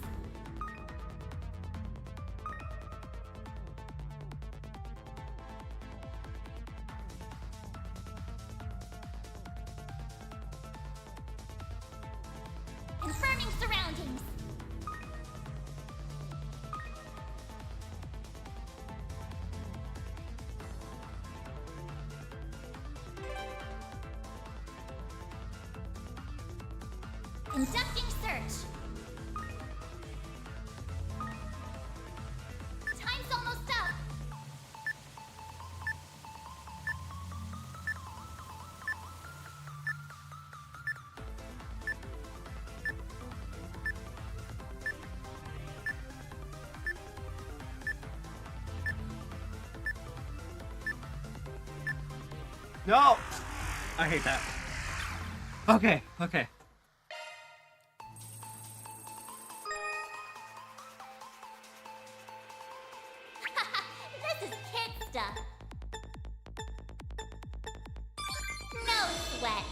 S12: Confirming surroundings. Conducting search. Time's almost up.
S1: No! I hate that. Okay, okay.
S12: This is kid stuff. No sweat.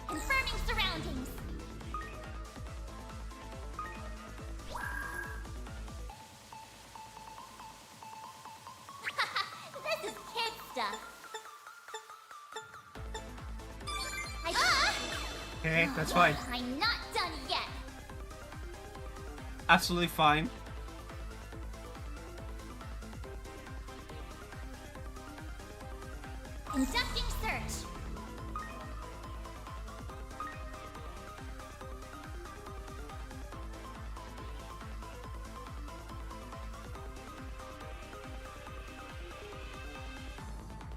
S12: Confirming surroundings. This is kid stuff.
S1: Okay, that's fine.
S12: I'm not done yet.
S1: Absolutely fine.
S12: Conducting search.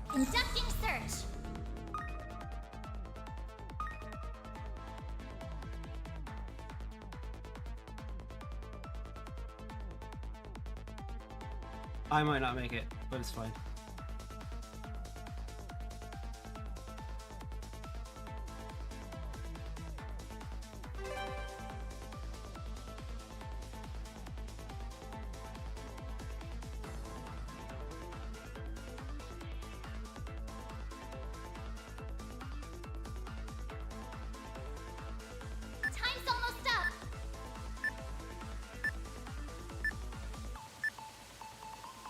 S12: Conducting search.
S1: I might not make it, but it's fine.
S12: Time's almost up.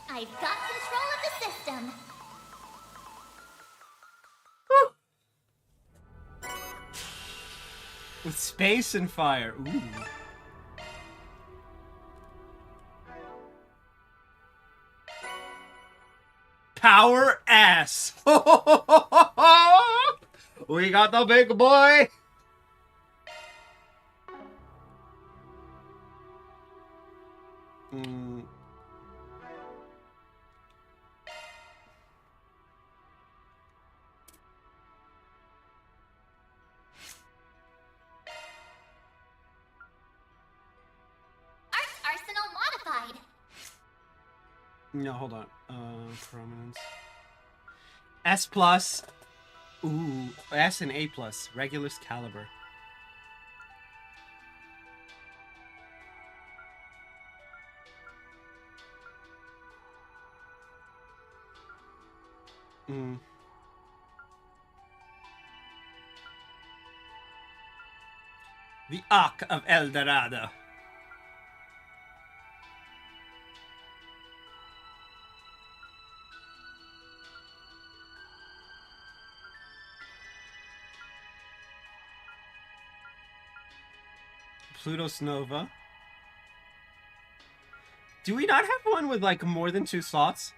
S12: I've got control of the system.
S1: With space and fire. Ooh. Power S. We got the big boy.
S12: Arsenal modified.
S1: No, hold on. Prominence. S plus. Ooh, S and A plus. Regulus caliber. The Ark of El Dorado. Pluto's Nova. Do we not have one with like more than 2 slots?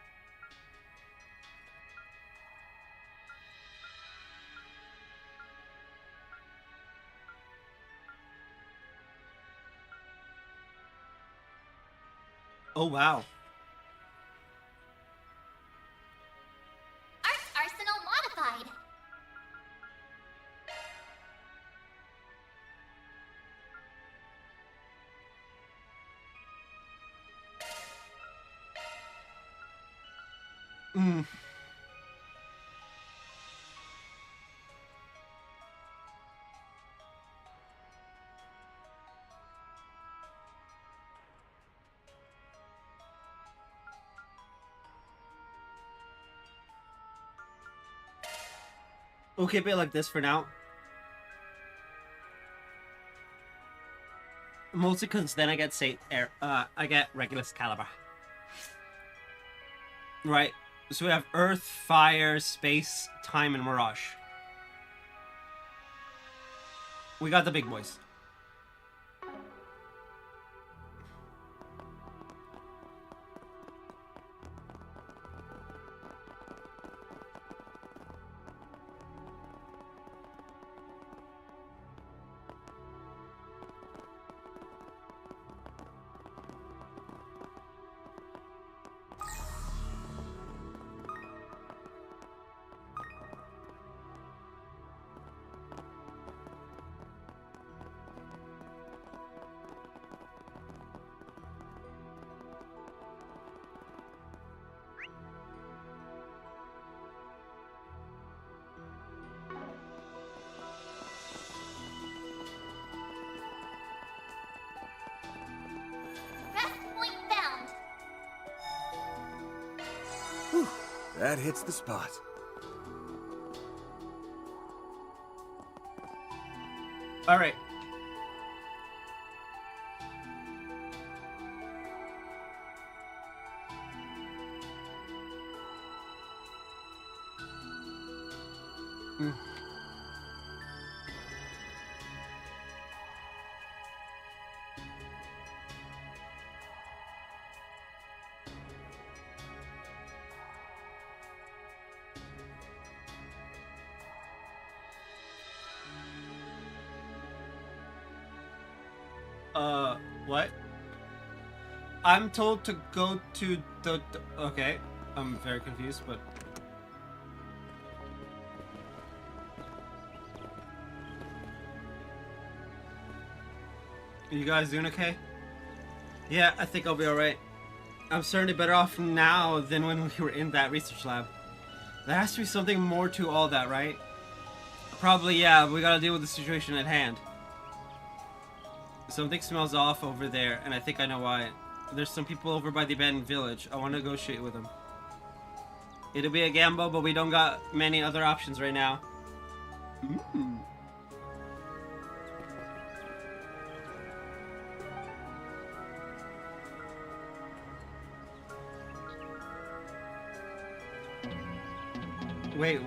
S1: Oh wow.
S12: Arsenal modified.
S1: We'll keep it like this for now. Mostly because then I get I get Regulus caliber. Right. So we have Earth, Fire, Space, Time, and Mirage. We got the big boys.
S3: That hits the spot.
S1: All right. What? I'm told to go to the... Okay. I'm very confused, but... Are you guys doing okay? Yeah, I think I'll be alright. I'm certainly better off now than when we were in that research lab. There has to be something more to all that, right? Probably, yeah, but we gotta deal with the situation at hand. Something smells off over there, and I think I know why. There's some people over by the abandoned village. I want to negotiate with them. It'll be a gamble, but we don't got many other options right now. Wait.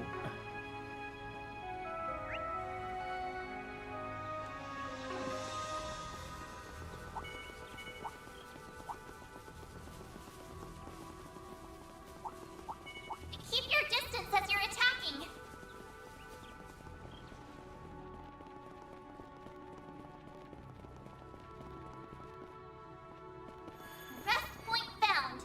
S12: Keep your distance as you're attacking. Rest point found.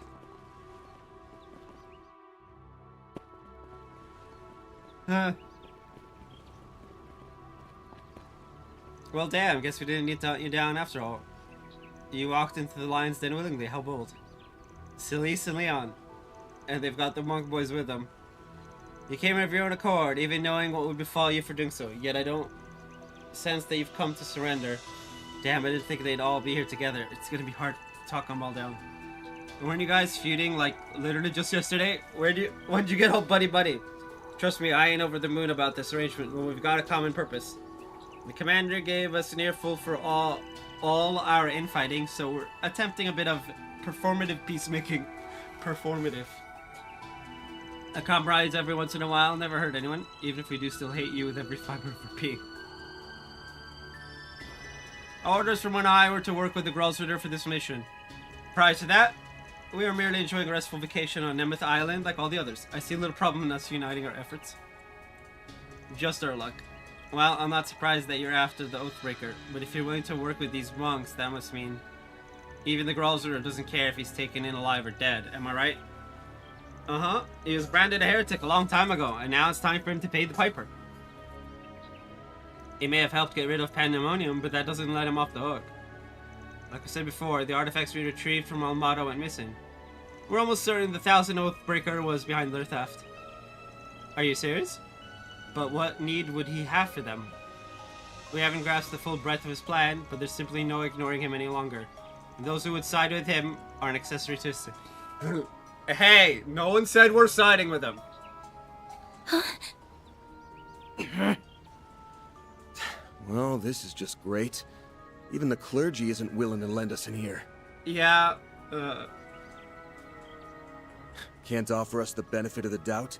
S1: Well, damn, guess we didn't need to hunt you down after all. You walked into the lion's den willingly, how bold. Celise and Leon. And they've got the monk boys with them. You came of your own accord, even knowing what would befall you for doing so. Yet I don't sense that you've come to surrender. Damn, I didn't think they'd all be here together. It's gonna be hard to talk them all down. Weren't you guys feuding, like, literally just yesterday? When'd you get all buddy-buddy? Trust me, I ain't over the moon about this arrangement, but we've got a common purpose. The commander gave us an earful for all our infighting, so we're attempting a bit of performative peacemaking. Performative. A compromise every once in a while never hurt anyone, even if we do still hate you with every fiber of our being. Orders from on high were to work with the Grolsritter for this mission. Prior to that, we were merely enjoying a restful vacation on Nemeth Island like all the others. I see a little problem in us uniting our efforts. Just our luck. Well, I'm not surprised that you're after the Oathbreaker, but if you're willing to work with these monks, that must mean even the Grolsritter doesn't care if he's taken in alive or dead. Am I right? Uh-huh. He was branded a heretic a long time ago, and now it's time for him to pay the piper. He may have helped get rid of Pandemonium, but that doesn't let him off the hook. Like I said before, the artifacts we retrieved from Almada went missing. We're almost certain the Thousand Oathbreaker was behind their theft. Are you serious? But what need would he have for them? We haven't grasped the full breadth of his plan, but there's simply no ignoring him any longer. And those who would side with him are an accessory to his... Hey, no one said we're siding with him.
S3: Well, this is just great. Even the clergy isn't willing to lend us in here.
S1: Yeah,
S3: Can't offer us the benefit of the doubt?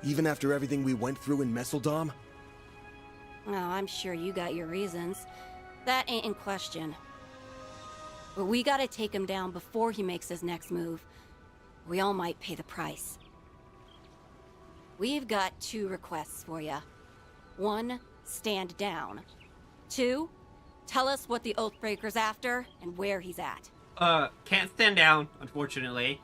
S3: Even after everything we went through in Messeldom?
S5: Oh, I'm sure you got your reasons. That ain't in question. But we gotta take him down before he makes his next move. We all might pay the price. We've got 2 requests for you. 1, stand down. 2, tell us what the Oathbreaker's after and where he's at.
S1: Can't stand down, unfortunately.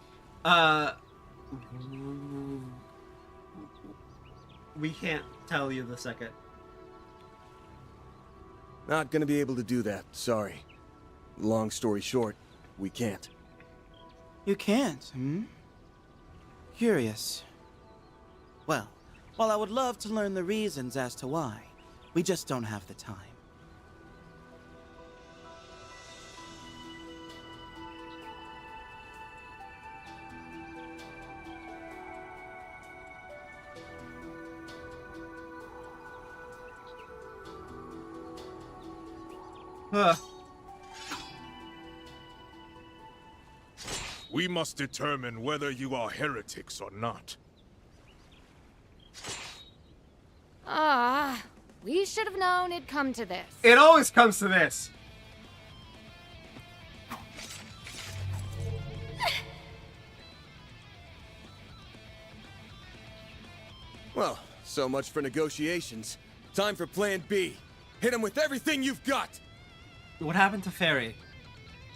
S1: We can't tell you the second.
S3: Not gonna be able to do that, sorry. Long story short, we can't.
S14: You can't, hmm? Curious. Well, while I would love to learn the reasons as to why, we just don't have the time.
S19: We must determine whether you are heretics or not.
S10: We should have known it'd come to this.
S1: It always comes to this.
S3: Well, so much for negotiations. Time for Plan B. Hit him with everything you've got!
S1: What happened to Fairy?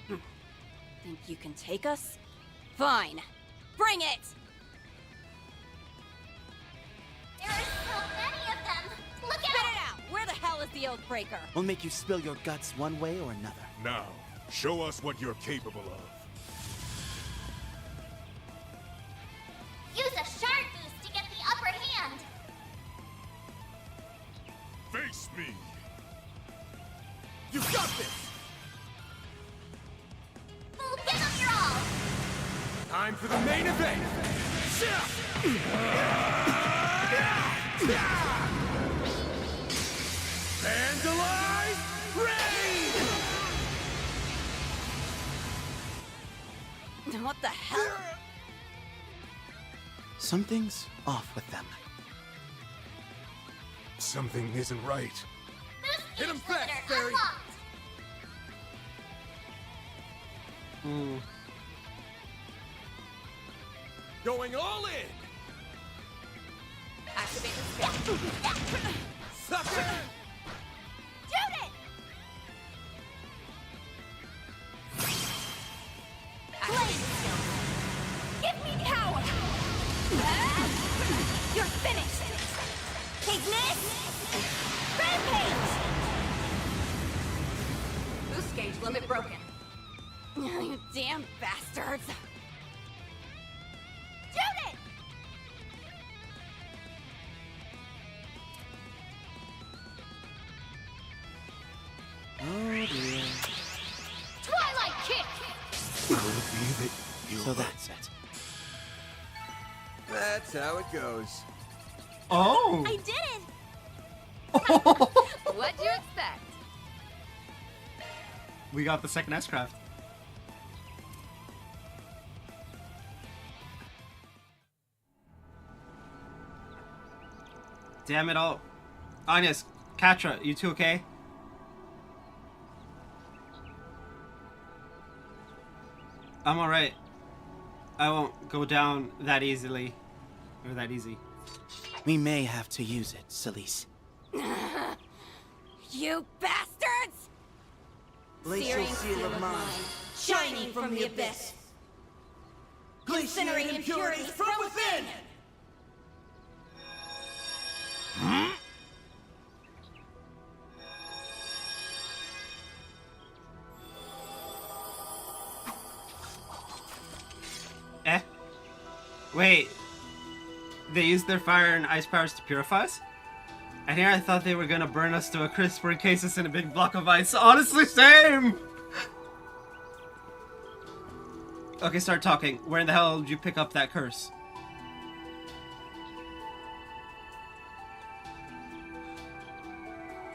S5: Think you can take us? Fine. Bring it!
S12: There are so many of them! Look
S5: Spit it out! Where the hell is the Oathbreaker?
S14: We'll make you spill your guts one way or another.
S19: Now, show us what you're capable of. Face me!
S3: You got this!
S12: Fool, give them your all!
S3: Time for the main event! Vandalize Rain!
S5: What the hell?
S14: Something's off with them.
S18: Something isn't right.
S12: Hit him fast,
S3: Barry. Going all in!
S10: Activate the skill.
S3: Sucker!
S12: Judith!
S10: Activate the skill.
S12: Give me power! You're finished! Ignis! Rampage!
S10: Boost gauge limit broken.
S5: You damn bastards!
S12: Judith!
S14: Oh dear.
S10: Twilight kick!
S14: So that's it.
S3: That's how it goes.
S1: Oh!
S10: I did it! What'd you expect?
S1: We got the second S-Craft. Damn it all. Agnes, Katra, you two okay? I'm alright. I won't go down that easily. Or that easy.
S14: We may have to use it, Celise.
S5: You bastards!
S9: Glacial seal of mine, shining from the abyss.
S5: Incinerate impurities from within!
S1: Eh? Wait. They used their fire and ice powers to purify us? And here I thought they were gonna burn us to a crisp or encase us in a big block of ice. Honestly, same! Okay, start talking. Where in the hell did you pick up that curse?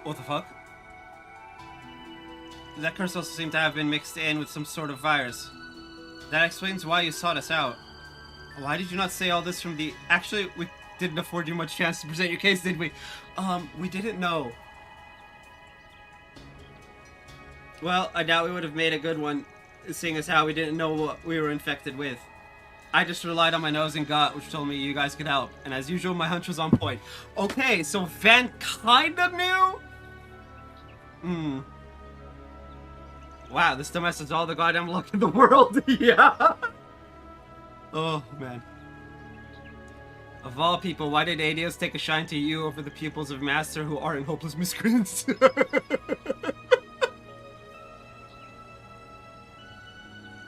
S1: What the fuck? That curse also seemed to have been mixed in with some sort of virus. That explains why you sought us out. Why did you not say all this from the... Actually, we didn't afford you much chance to present your case, did we? We didn't know. Well, I doubt we would have made a good one, seeing as how we didn't know what we were infected with. I just relied on my nose and gut, which told me you guys could help. And as usual, my hunch was on point. Okay, so Van kinda knew? Wow, this dumbass has all the goddamn luck in the world. Yeah. Oh, man. Of all people, why did Adios take a shine to you over the pupils of Master who aren't hopeless miscreants?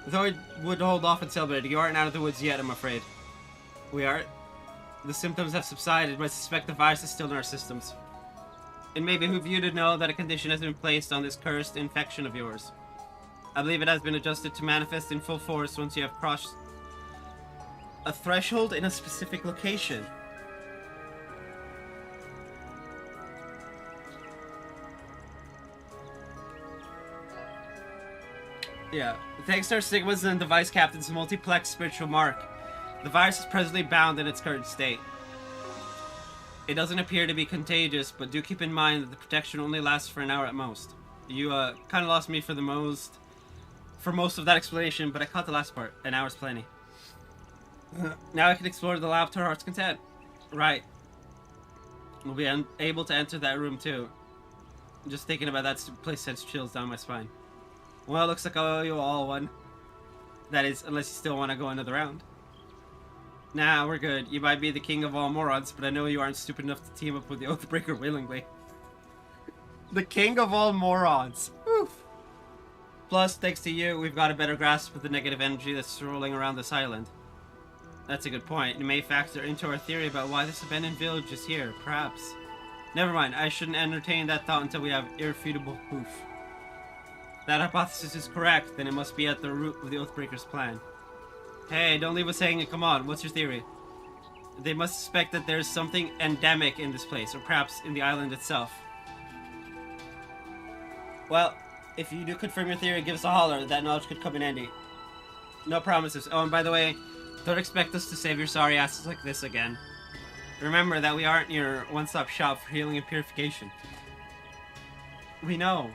S1: Though I would hold off until celebrate, you aren't out of the woods yet, I'm afraid. We aren't? The symptoms have subsided, but I suspect the virus is still in our systems. It may behoove you to know that a condition has been placed on this cursed infection of yours. I believe it has been adjusted to manifest in full force once you have crossed a threshold in a specific location. Yeah. Thanks to our Sigmas and Device Captain's multiplex spiritual mark, the virus is presently bound in its current state. It doesn't appear to be contagious, but do keep in mind that the protection only lasts for an hour at most. You, kind of lost me for most of that explanation, but I caught the last part. An hour's plenty. Now I can explore the lab to our heart's content. Right. We'll be able to enter that room, too. Just thinking about that place sends chills down my spine. Well, looks like I owe you all one. That is, unless you still want to go another round. Nah, we're good. You might be the king of all morons, but I know you aren't stupid enough to team up with the Oathbreaker willingly. The king of all morons. Oof. Plus, thanks to you, we've got a better grasp of the negative energy that's rolling around this island. That's a good point. It may factor into our theory about why this abandoned village is here, perhaps. Never mind, I shouldn't entertain that thought until we have irrefutable proof. If that hypothesis is correct, then it must be at the root of the Oathbreaker's plan. Hey, don't leave us hanging, come on, what's your theory? They must suspect that there's something endemic in this place, or perhaps in the island itself. Well, if you do confirm your theory, give us a holler. That knowledge could come in handy. No promises. Oh, and by the way, don't expect us to save your sorry asses like this again. Remember that we aren't your one-stop shop for healing and purification. We know.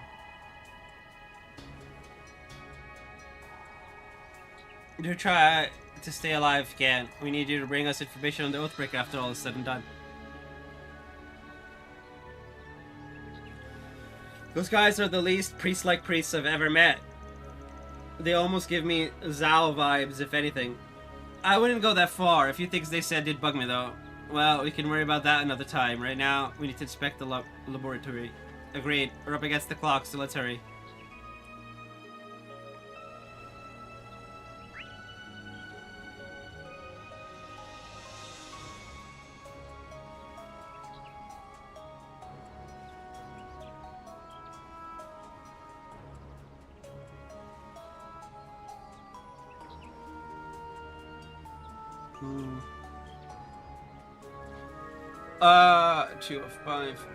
S1: Do try to stay alive if you can. We need you to bring us information on the Oathbreaker after all is said and done. Those guys are the least priest-like priests I've ever met. They almost give me Zao vibes, if anything. I wouldn't go that far. A few things they said did bug me, though. Well, we can worry about that another time. Right now, we need to inspect the laboratory. Agreed. We're up against the clock, so let's hurry. Hmm. 2 of 5.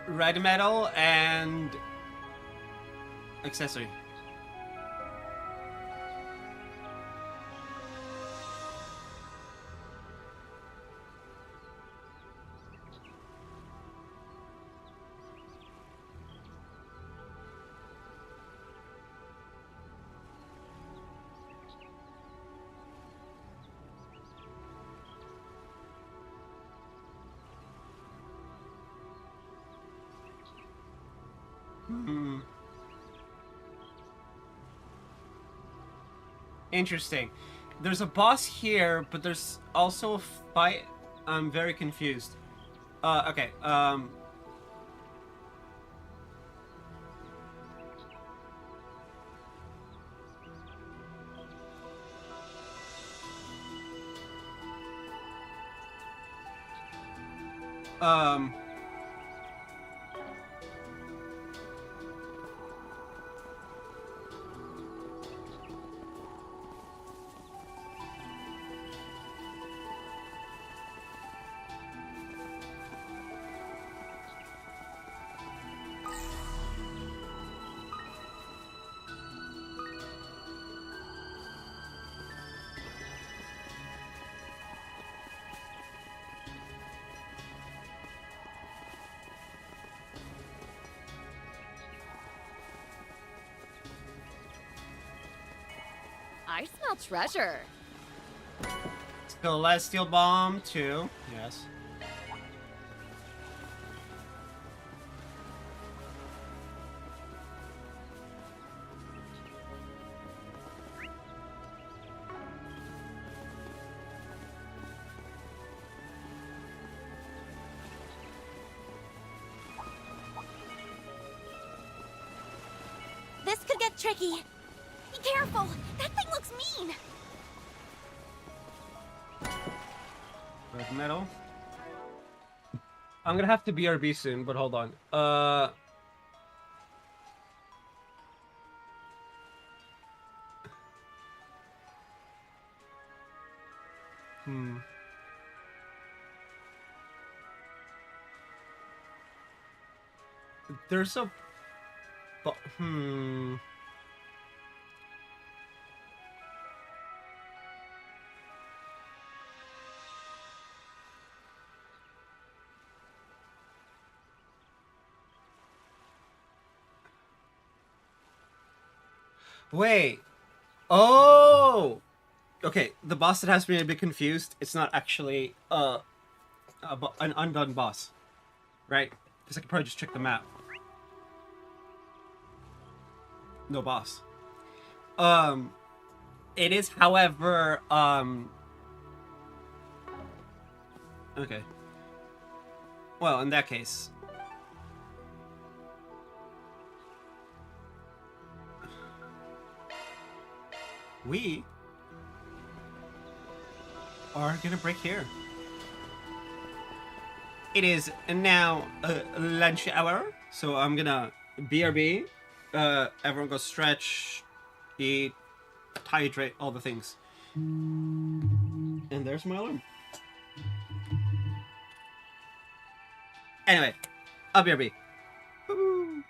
S1: Red metal and accessory. Hmm. Interesting. There's a boss here, but there's also a fight. I'm very confused. Okay. Um.
S10: I smell treasure.
S1: Celestial Bomb 2. Yes.
S8: This could get tricky. Be careful! That thing looks mean!
S1: Red metal. I'm gonna have to BRB soon, but hold on. There's a... Wait. Oh! Okay, the boss that has me a bit confused, it's not actually an undone boss. Right? Because I could probably just check the map. No boss. It is, however, okay. Well, in that case... are gonna break here. It is now lunch hour, so I'm gonna BRB. Everyone go stretch, eat, hydrate, all the things. And there's my alarm. Anyway, I'll BRB. Woo.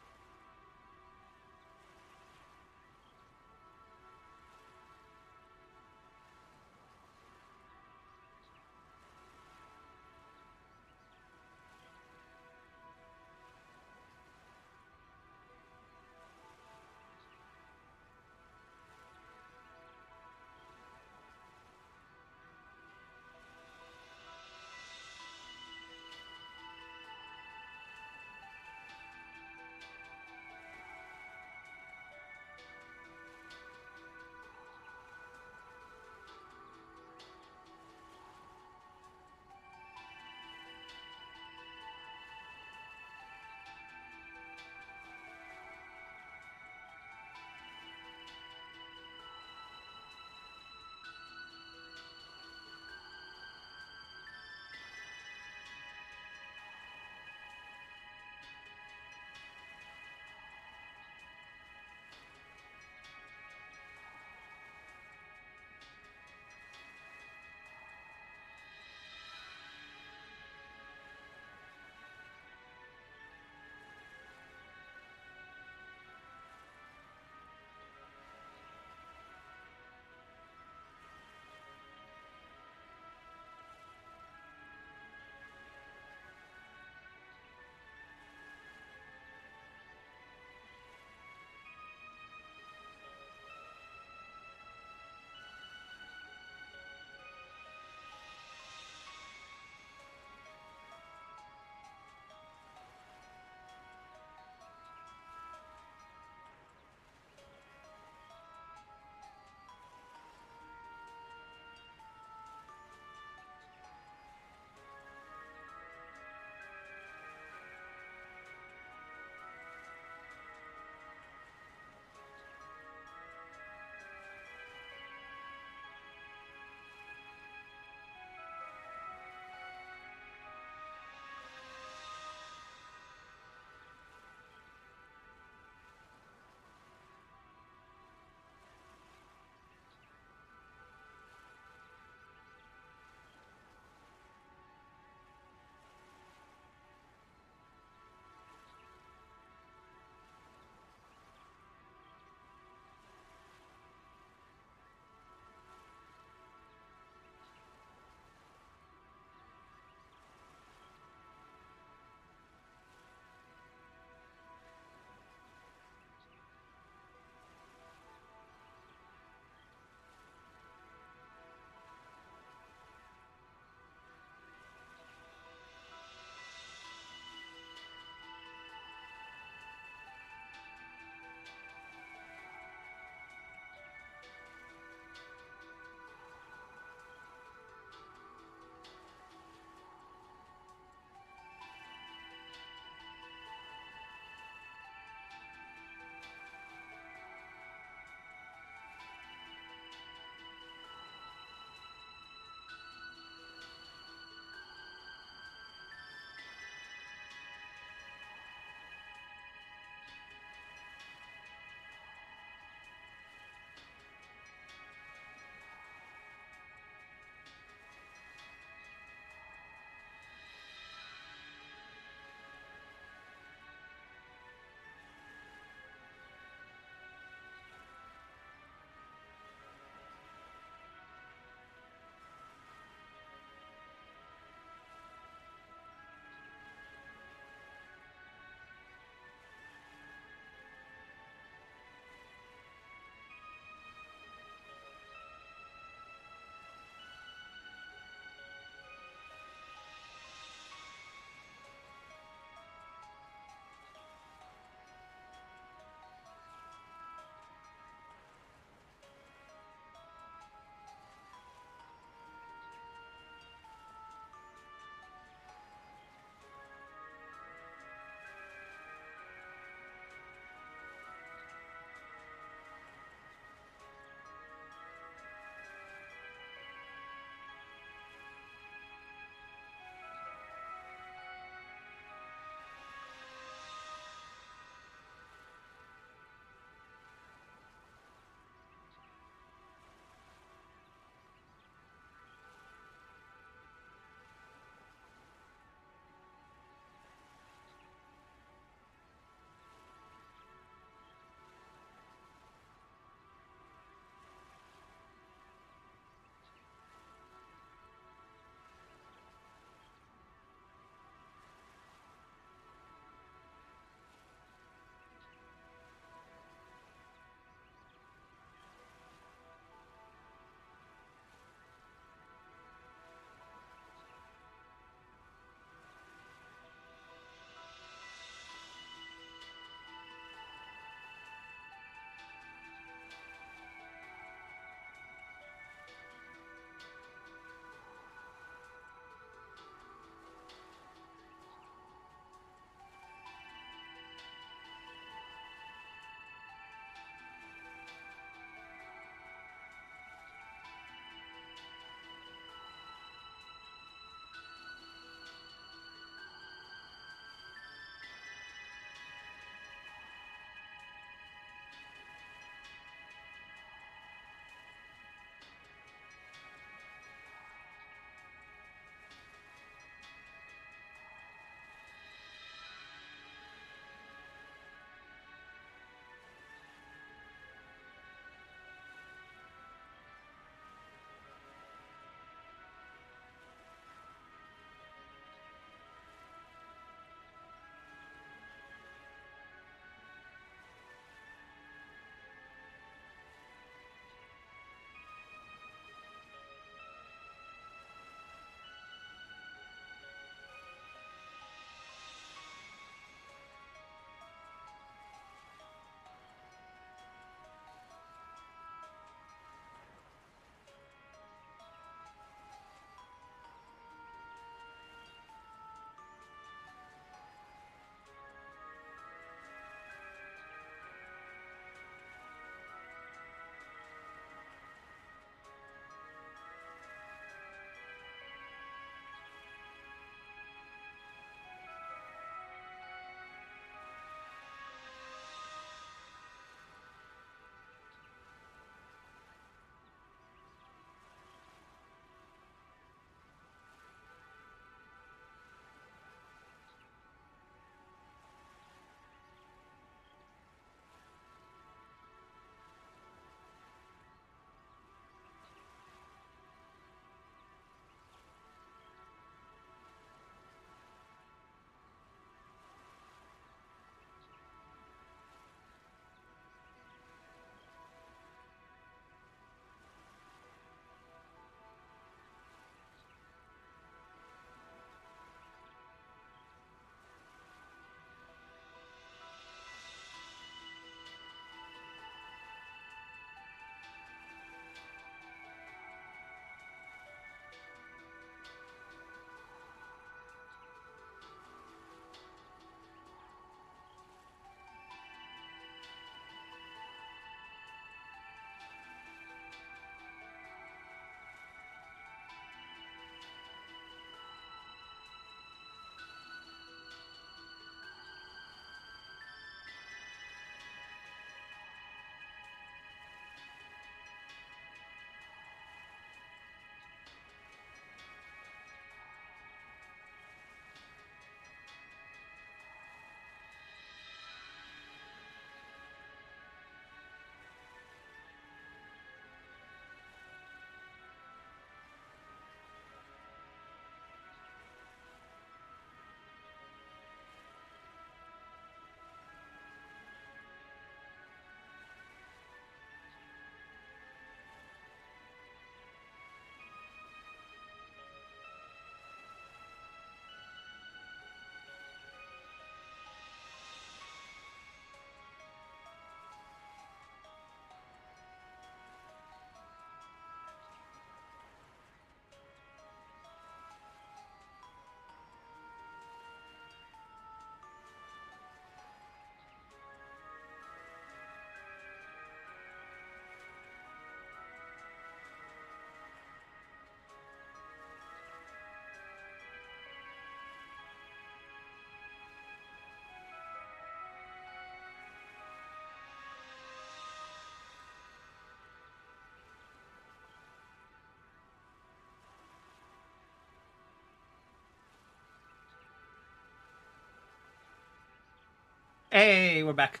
S1: Hey, we're back.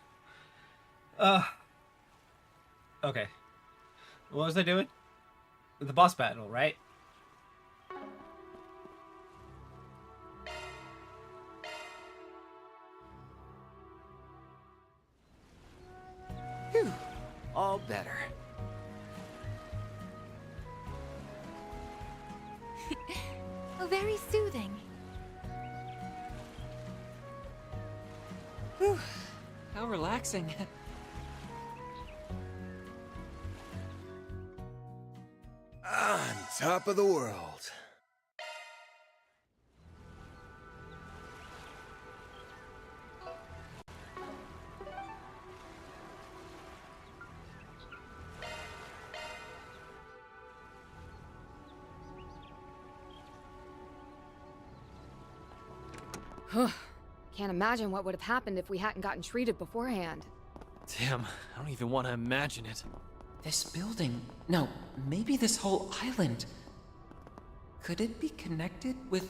S1: Okay. What was I doing? The boss battle, right?
S3: Phew. All better.
S8: Oh, very soothing.
S2: Whew. How relaxing.
S3: On top of the world.
S10: Can't imagine what would have happened if we hadn't gotten treated beforehand.
S2: Damn, I don't even want to imagine it. This building... No, maybe this whole island... Could it be connected with...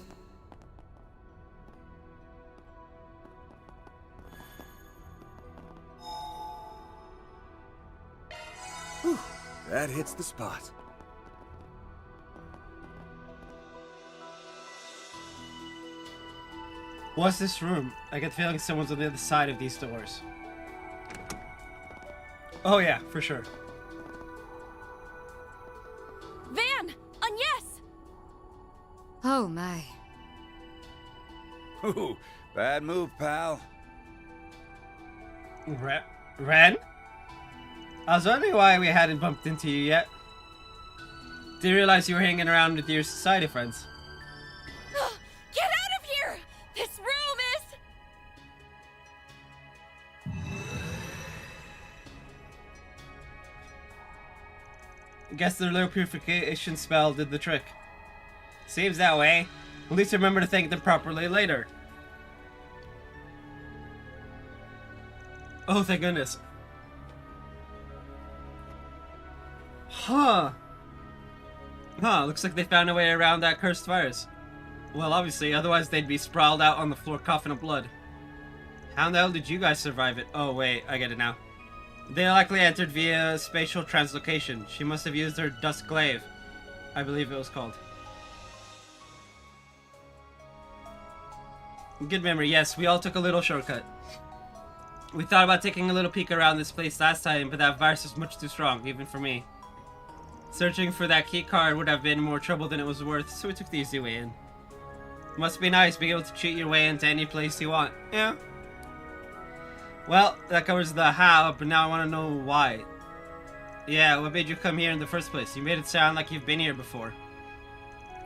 S3: Whew. That hits the spot.
S1: What's this room? I get the feeling someone's on the other side of these doors. Oh yeah, for sure.
S13: Van! Agnes!
S10: Oh my.
S15: Ooh, bad move, pal.
S1: Ren? I was wondering why we hadn't bumped into you yet. Didn't realize you were hanging around with your society friends.
S13: Get out of here! This room is...
S1: Guess their little purification spell did the trick. Seems that way. At least remember to thank them properly later. Oh, thank goodness. Huh. Looks like they found a way around that cursed virus. Well, obviously, otherwise they'd be sprawled out on the floor coughing up blood. How in the hell did you guys survive it? Oh, wait, I get it now. They likely entered via spatial translocation. She must have used her Dusk Glaive, I believe it was called. Good memory, yes, we all took a little shortcut. We thought about taking a little peek around this place last time, but that virus is much too strong, even for me. Searching for that key card would have been more trouble than it was worth, so we took the easy way in. Must be nice being able to cheat your way into any place you want. Yeah. Well, that covers the how, but now I want to know why. Yeah, what made you come here in the first place? You made it sound like you've been here before.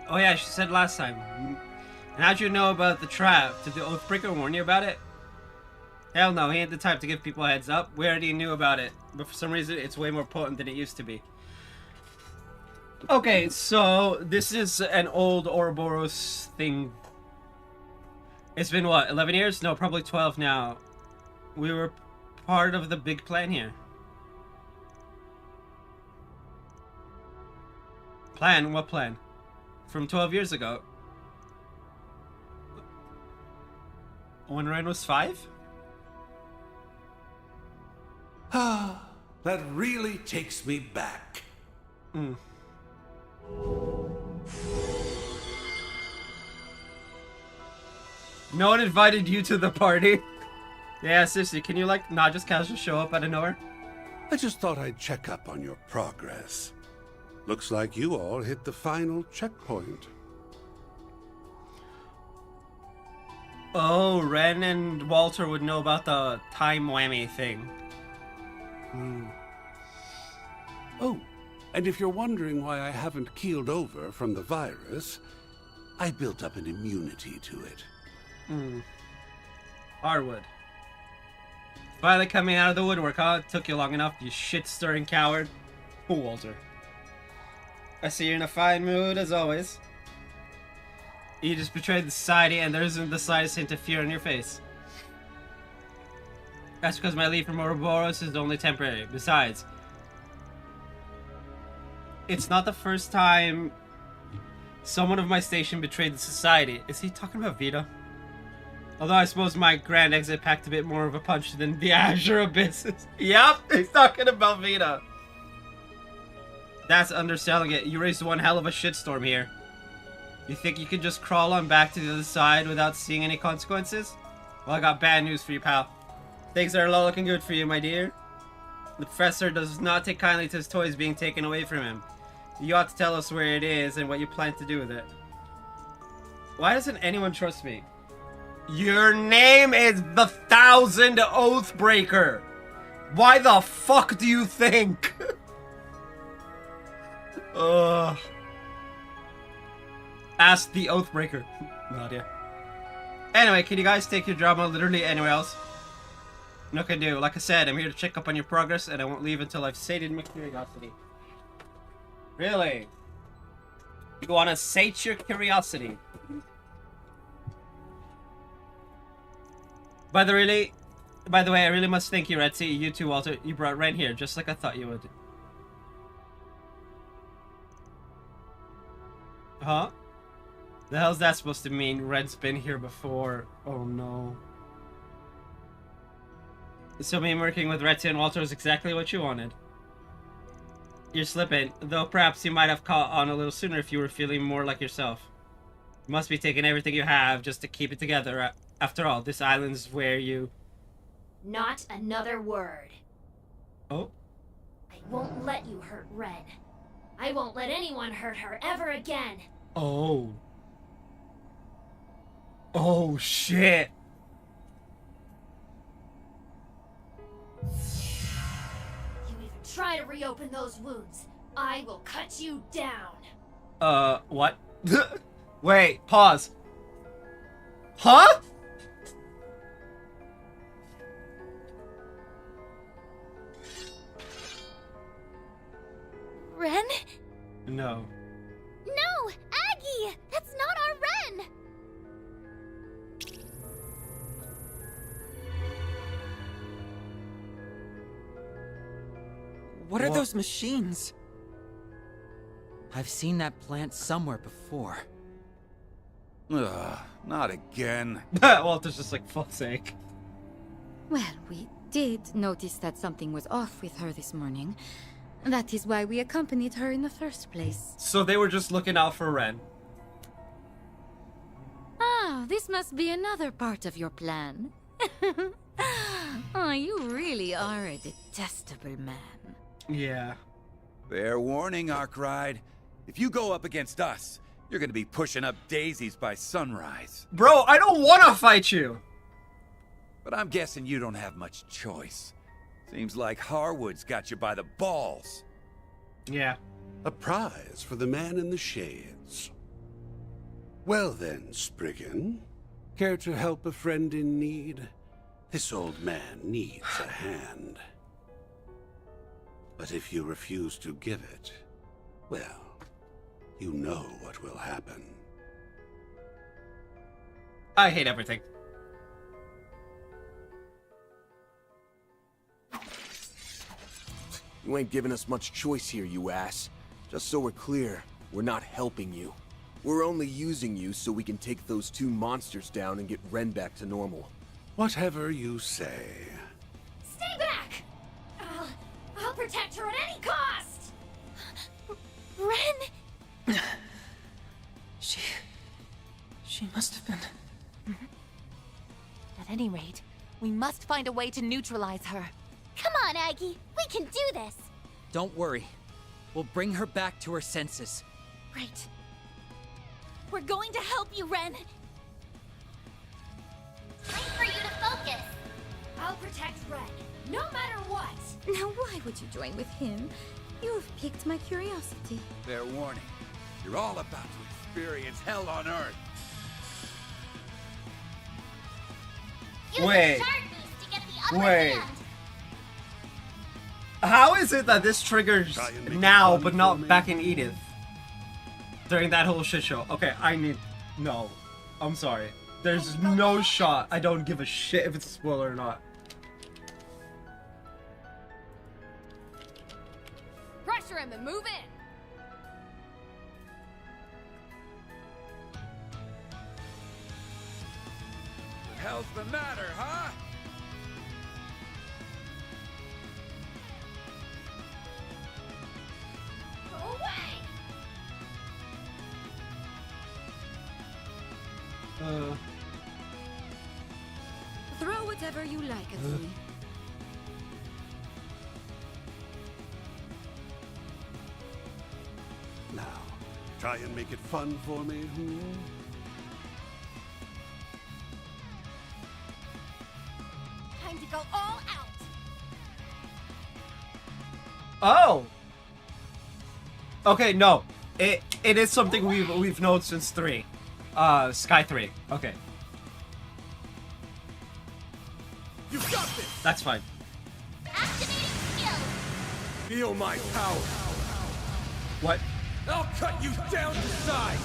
S1: Oh yeah, she said last time. And how'd you know about the trap? Did the Oathbreaker warn you about it? Hell no, he ain't the type to give people a heads up. We already knew about it, but for some reason it's way more potent than it used to be. Okay, so this is an old Ouroboros thing. It's been what, 11 years? No, probably 12 now. We were part of the big plan here. Plan? What plan? From 12 years ago. When Ren was 5?
S16: Ah, that really takes me back.
S1: No one invited you to the party. Yeah, seriously, can you like not just casually show up out of nowhere?
S16: I just thought I'd check up on your progress. Looks like you all hit the final checkpoint.
S1: Oh, Ren and Walter would know about the time whammy thing.
S16: Oh, and if you're wondering why I haven't keeled over from the virus, I built up an immunity to it.
S1: Harwood. Finally coming out of the woodwork, huh? It took you long enough, you shit-stirring coward. Oh, Walter. I see you're in a fine mood, as always. You just betrayed the society, and there isn't the slightest hint of fear on your face. That's because my leave from Ouroboros is only temporary. Besides, it's not the first time someone of my station betrayed the society. Is he talking about Vita? Although I suppose my grand exit packed a bit more of a punch than the Azure Abysses. Yep, he's talking about Vita. That's underselling it. You raised one hell of a shitstorm here. You think you could just crawl on back to the other side without seeing any consequences? Well, I got bad news for you, pal. Things are not looking good for you, my dear. The professor does not take kindly to his toys being taken away from him. You ought to tell us where it is and what you plan to do with it. Why doesn't anyone trust me? Your name is the 1000 Oathbreaker. Why the fuck do you think? Ugh. Ask the Oathbreaker. No idea. Anyway, can you guys take your drama literally anywhere else? No can do. Like I said, I'm here to check up on your progress, and I won't leave until I've sated my curiosity. Really? You want to sate your curiosity? By the way, I really must thank you, Retsy. You too, Walter. You brought Ren here, just like I thought you would. Huh? The hell's that supposed to mean? Ren's been here before. Oh no. So me working with Retsy and Walter is exactly what you wanted. You're slipping, though perhaps you might have caught on a little sooner if you were feeling more like yourself. You must be taking everything you have just to keep it together. After all, this island's where you...
S10: Not another word.
S1: Oh?
S10: I won't let you hurt Ren. I won't let anyone hurt her ever again.
S1: Oh. Oh, shit.
S10: You even try to reopen those wounds, I will cut you down.
S1: What? Wait, pause. Huh?
S8: Ren?
S1: No.
S8: No! Aggie! That's not our Ren!
S6: What are those machines? I've seen that plant somewhere before.
S15: Ugh, not again.
S1: Walter's just like, fuck's sake.
S7: Well, we did notice that something was off with her this morning. That is why we accompanied her in the first place.
S1: So they were just looking out for Ren.
S7: Ah, this must be another part of your plan. Oh, you really are a detestable man.
S1: Yeah.
S15: Fair warning, Arkride. If you go up against us, you're gonna be pushing up daisies by sunrise.
S1: Bro, I don't want to fight you.
S15: But I'm guessing you don't have much choice. Seems like Harwood's got you by the balls.
S1: Yeah.
S16: A prize for the man in the shades. Well then, Spriggan. Care to help a friend in need? This old man needs a hand. But if you refuse to give it, well, you know what will happen.
S1: I hate everything.
S3: You ain't giving us much choice here, you ass. Just so we're clear, we're not helping you. We're only using you so we can take those two monsters down and get Ren back to normal.
S16: Whatever you say.
S10: Stay back! I'll protect her at any cost!
S8: Ren!
S2: She must have been...
S8: At any rate, we must find a way to neutralize her.
S20: Come on, Aggie. We can do this.
S6: Don't worry. We'll bring her back to her senses.
S8: Right. We're going to help you, Ren.
S12: Time for you to focus.
S10: I'll protect Ren, no matter what.
S7: Now why would you join with him? You've piqued my curiosity.
S15: Fair warning. You're all about to experience hell on Earth.
S12: Use
S1: Wait.
S12: the shard boost to get the upper
S1: Wait.
S12: hand.
S1: How is it that this triggers now, but not back in Edith? During that whole shit show. Okay, I need... No. I'm sorry. There's no shot. I don't give a shit if it's a spoiler or not.
S10: Pressure him and move in.
S15: hell's the matter, huh?
S10: Go away!
S13: Throw whatever you like at me.
S16: Now, try and make it fun for me, hmm?
S10: Time to go all out!
S1: Oh. Okay, no. It is something we've known since 3. Sky 3. Okay.
S15: You got this!
S1: That's fine.
S12: Activating skill.
S15: Feel my power.
S1: What?
S15: I'll cut you down to size.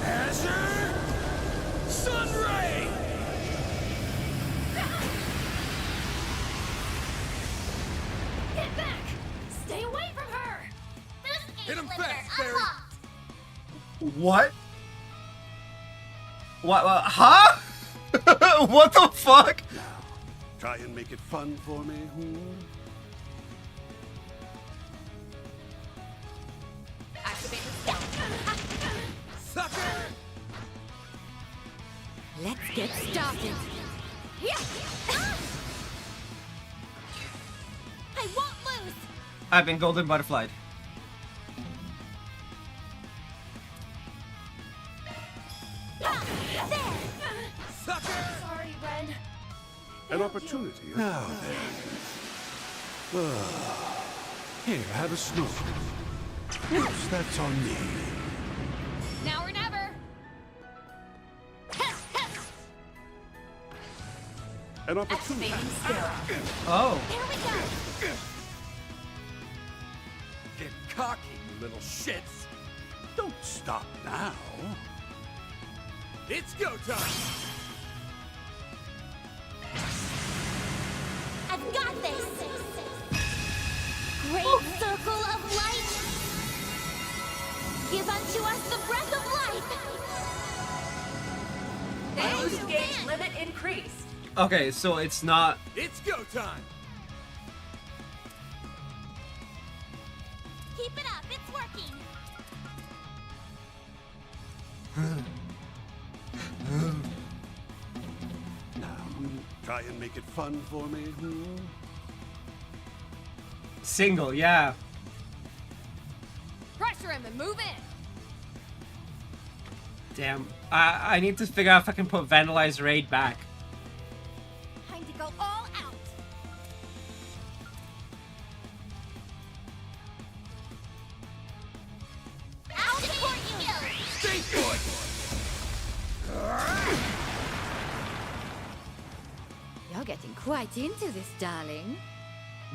S15: Azure Sunray.
S10: Get back! Stay away from her!
S12: Boost
S15: Hit
S12: gauge
S15: him
S12: limiter
S15: fast, Barry.
S12: unlocked.
S1: What? What? Huh? What the fuck?
S16: Now, try and make it fun for me, hmm?
S10: Activate the skill.
S15: Sucker!
S13: Let's get started.
S10: I won't lose!
S1: I've been golden butterflied.
S10: Sorry, Ren.
S16: An opportunity. Now then. Here, have a smoke. Oops, that's on me.
S10: Now or never!
S16: An opportunity.
S10: Activating skill.
S1: Oh.
S10: Here we go!
S15: Get cocky, you little shits.
S16: Don't stop now.
S15: It's go time.
S12: I've got this. Great circle of light. Give unto us the breath of life.
S10: Boost gauge limit increased.
S1: Okay, so it's not.
S15: It's go time.
S12: Keep it up. It's working.
S16: Now, try and make it fun for me, hmm?
S1: Single, yeah.
S10: Pressure him and move in.
S1: Damn. I need to figure out if I can put Vandalized Raid back.
S10: Time to go all out.
S12: I'll support you.
S15: Stay put.
S7: You're getting quite into this, darling.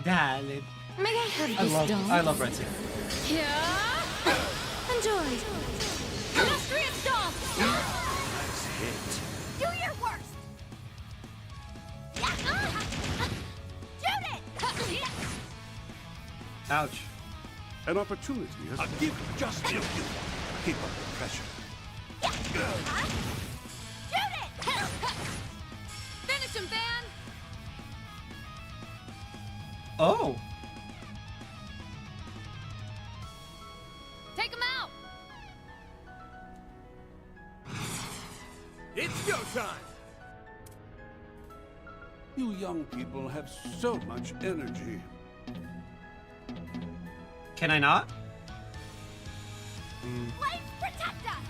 S1: Darling.
S7: May I have this done?
S1: I love Red Sea.
S7: Yeah. Enjoy.
S10: Illustrious stomp!
S16: Nice hit.
S10: Do your worst! Shoot it!
S1: Ouch.
S16: An opportunity. I'll give you just a few. Keep up the pressure.
S10: Shoot it! Finish him, Van!
S1: Oh.
S10: Take him out!
S15: It's go time.
S16: You young people have so much energy.
S1: Can I not?
S10: Life protect us!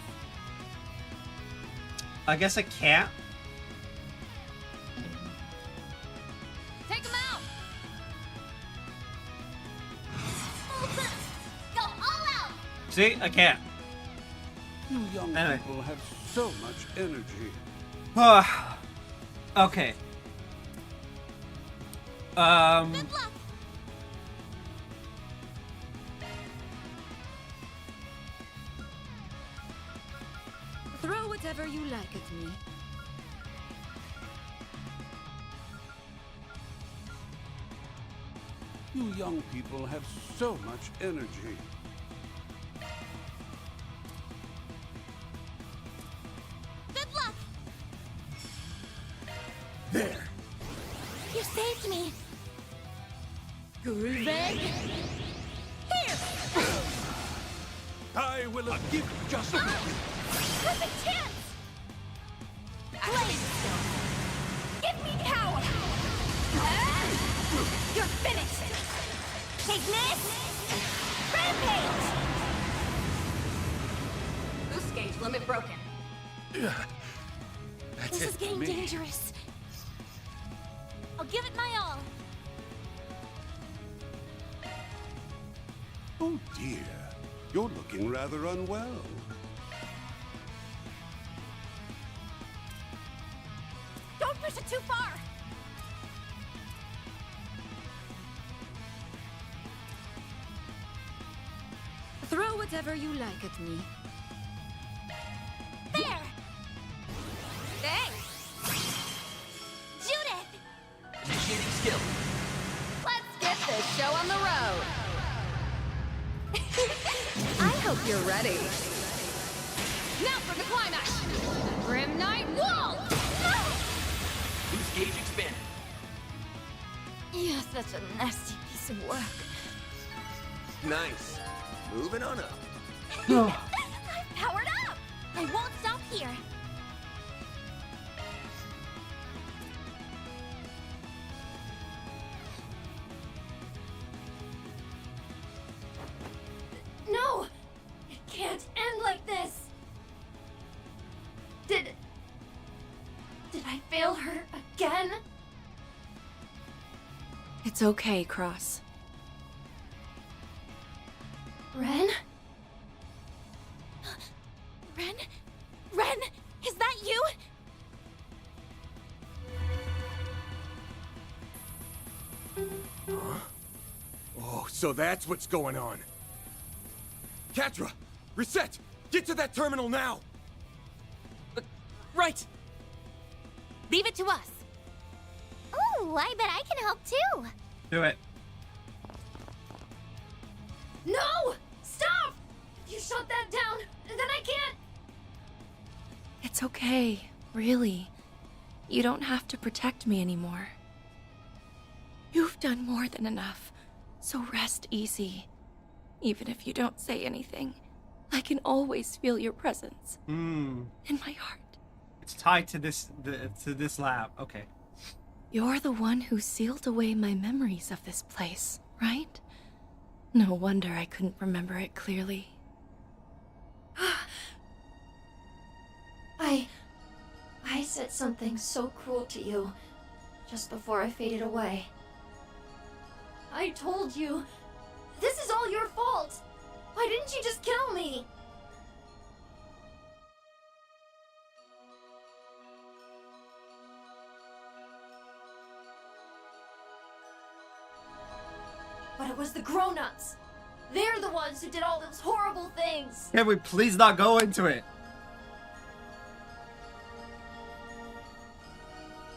S1: I guess I can't.
S10: Take him out!
S12: Go all out.
S1: See? I can't.
S16: You young
S1: Anyway.
S16: people have so much energy.
S1: Okay.
S10: Good luck!
S13: Throw whatever you like at me.
S16: You young people have so much energy.
S8: You saved me!
S10: Groovy! Here!
S18: I will give you just a
S8: Perfect chance!
S10: Blade Stone! Give me power! You're finished! Ignis! Rampage! Boost gauge limit broken.
S8: This is getting dangerous. I'll give it my all.
S16: Oh dear, you're looking rather unwell.
S8: Don't push it too far!
S7: Throw whatever you like at me.
S8: There!
S10: Thanks!
S8: Judith!
S2: Initiating skill.
S10: Let's get this show on the road! I hope you're ready. Now for the climax! Grim Knight Wall!
S2: Boost gauge expanded.
S8: You're such a nasty piece of work.
S3: Nice. Moving on up.
S8: I'm powered up! I won't stop here. No! It can't end like this! Did I fail her again?
S13: It's okay, Cross.
S8: Ren? Ren? Ren? Is that you?
S3: Huh? Oh, so that's what's going on. Catra! Reset! Get to that terminal now!
S6: Right!
S8: Leave it to us.
S20: Ooh, I bet I can help too.
S1: Do it.
S8: No! Stop! If you shut that down, then I can't.
S13: It's okay, really. You don't have to protect me anymore. You've done more than enough, so rest easy. Even if you don't say anything, I can always feel your presence in my heart.
S1: It's tied to this lab. Okay.
S13: You're the one who sealed away my memories of this place, right? No wonder I couldn't remember it clearly.
S11: I said something so cruel to you just before I faded away. I told you, this is all your fault. Why didn't you just kill me? But it was the grown-ups. They're the ones who did all those horrible things.
S1: Can we please not go into it?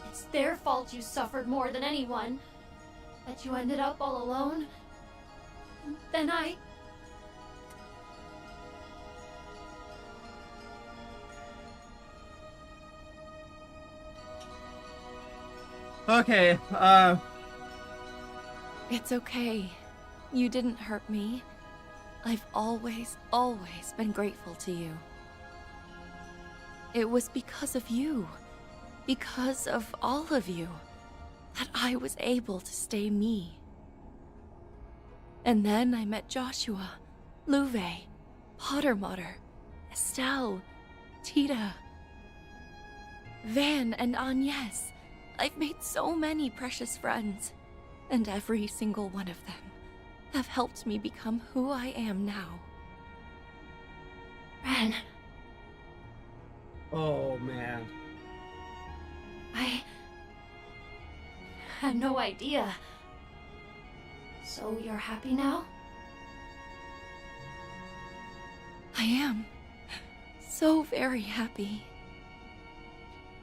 S11: It's their fault you suffered more than anyone. That you ended up all alone. Then I...
S1: Okay,
S13: It's okay. You didn't hurt me. I've always been grateful to you. It was because of you, because of all of you, that I was able to stay me. And then I met Joshua, Luve, Pottermotter, Estelle, Tita, Van, and Agnes. I've made so many precious friends, and every single one of them have helped me become who I am now.
S11: Ren,
S1: oh man.
S11: I had no idea. So you're happy now?
S13: I am so very happy.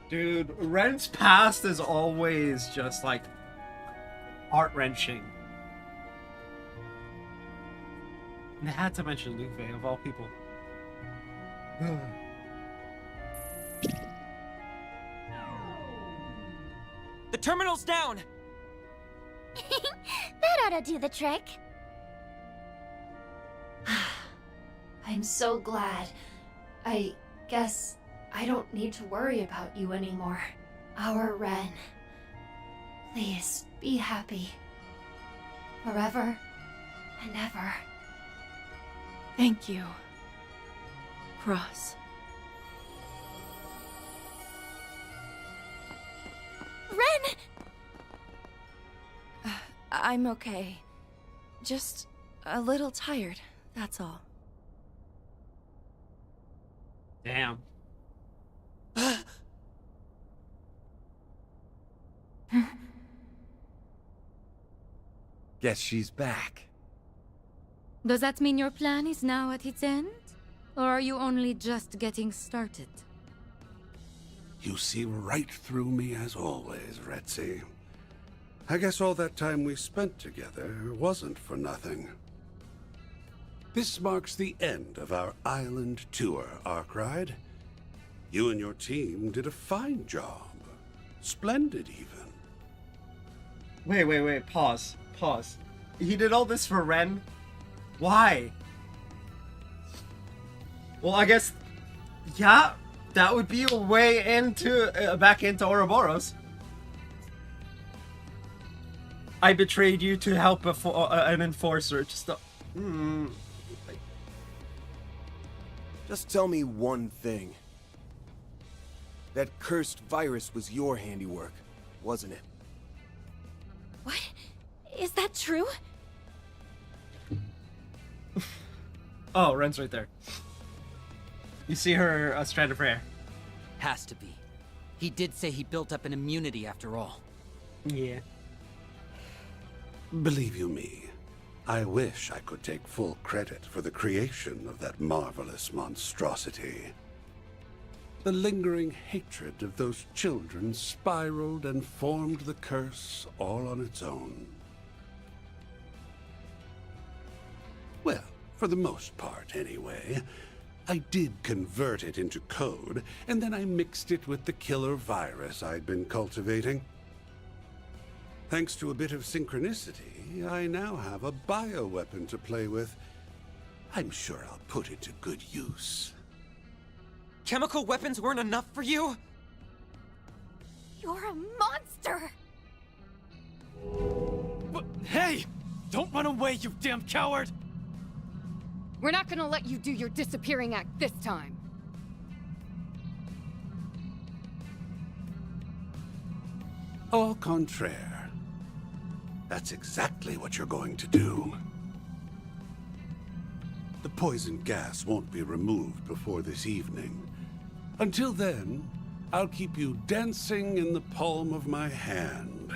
S1: Dude, Ren's past is always just like heart-wrenching. And I had to mention Luve, of all people.
S6: The terminal's down!
S20: That ought to do the trick.
S11: I'm so glad. I guess I don't need to worry about you anymore. Our Ren. Please, be happy. Forever and ever.
S13: Thank you, Cross.
S20: Ren!
S13: I'm okay. Just a little tired, that's all.
S1: Damn.
S15: Guess she's back.
S7: Does that mean your plan is now at its end? Or are you only just getting started?
S16: You see right through me as always, Retzi. I guess all that time we spent together wasn't for nothing. This marks the end of our island tour, Arkwright. You and your team did a fine job. Splendid, even.
S1: Wait, pause. He did all this for Ren? Why? Well, I guess, yeah, that would be a way into, back into Ouroboros. I betrayed you to help an enforcer.
S3: Just tell me one thing. That cursed virus was your handiwork, wasn't it?
S13: What? Is that true?
S1: Oh, Ren's right there. You see her strand of hair.
S6: Has to be. He did say he built up an immunity after all.
S1: Yeah.
S16: Believe you me, I wish I could take full credit for the creation of that marvelous monstrosity. The lingering hatred of those children spiraled and formed the curse all on its own. Well, for the most part, anyway. I did convert it into code, and then I mixed it with the killer virus I'd been cultivating. Thanks to a bit of synchronicity, I now have a bioweapon to play with. I'm sure I'll put it to good use.
S2: Chemical weapons weren't enough for you?
S20: You're a monster!
S4: But, hey! Don't run away, you damn coward!
S10: We're not gonna let you do your disappearing act this time.
S16: Au contraire. That's exactly what you're going to do. The poison gas won't be removed before this evening. Until then, I'll keep you dancing in the palm of my hand.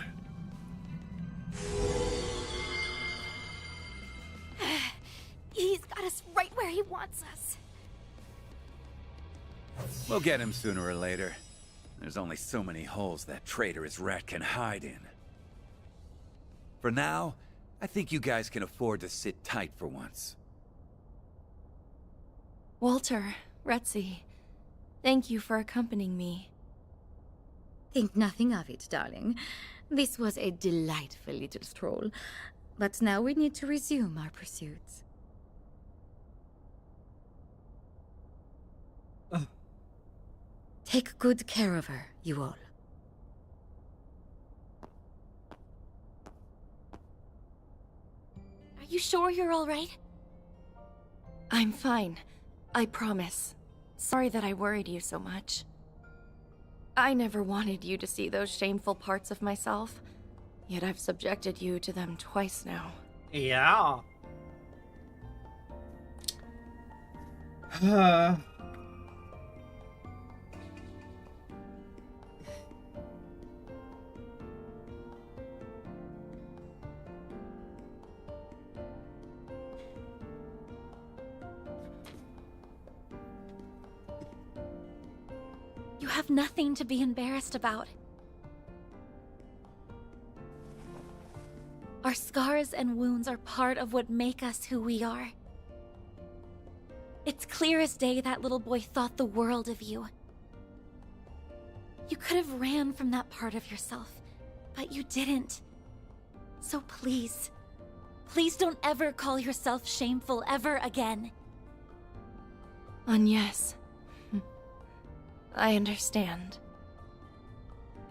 S20: He's got us right where he wants us.
S15: We'll get him sooner or later. There's only so many holes that traitorous rat can hide in. For now, I think you guys can afford to sit tight for once.
S13: Walter, Retzi, thank you for accompanying me.
S7: Think nothing of it, darling. This was a delightful little stroll. But now we need to resume our pursuits. Take good care of her, you all.
S20: Are you sure you're all right?
S13: I'm fine. I promise. Sorry that I worried you so much. I never wanted you to see those shameful parts of myself, yet I've subjected you to them twice now.
S1: Yeah.
S20: You have nothing to be embarrassed about. Our scars and wounds are part of what make us who we are. It's clear as day that little boy thought the world of you. You could have ran from that part of yourself, but you didn't.
S8: So please, please don't ever call yourself shameful ever again.
S13: Yes. I understand.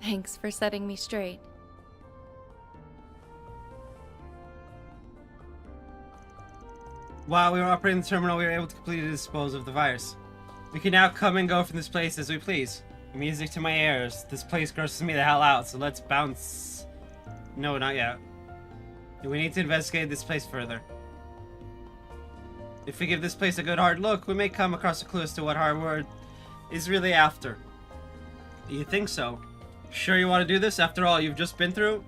S13: Thanks for setting me straight.
S1: While we were operating the terminal, we were able to completely dispose of the virus. We can now come and go from this place as we please. Music to my ears. This place grosses me the hell out, so let's bounce. No, not yet. We need to investigate this place further. If we give this place a good hard look, we may come across a clue as to what Hardward is really after. You think so? Sure you want to do this after all you've just been through?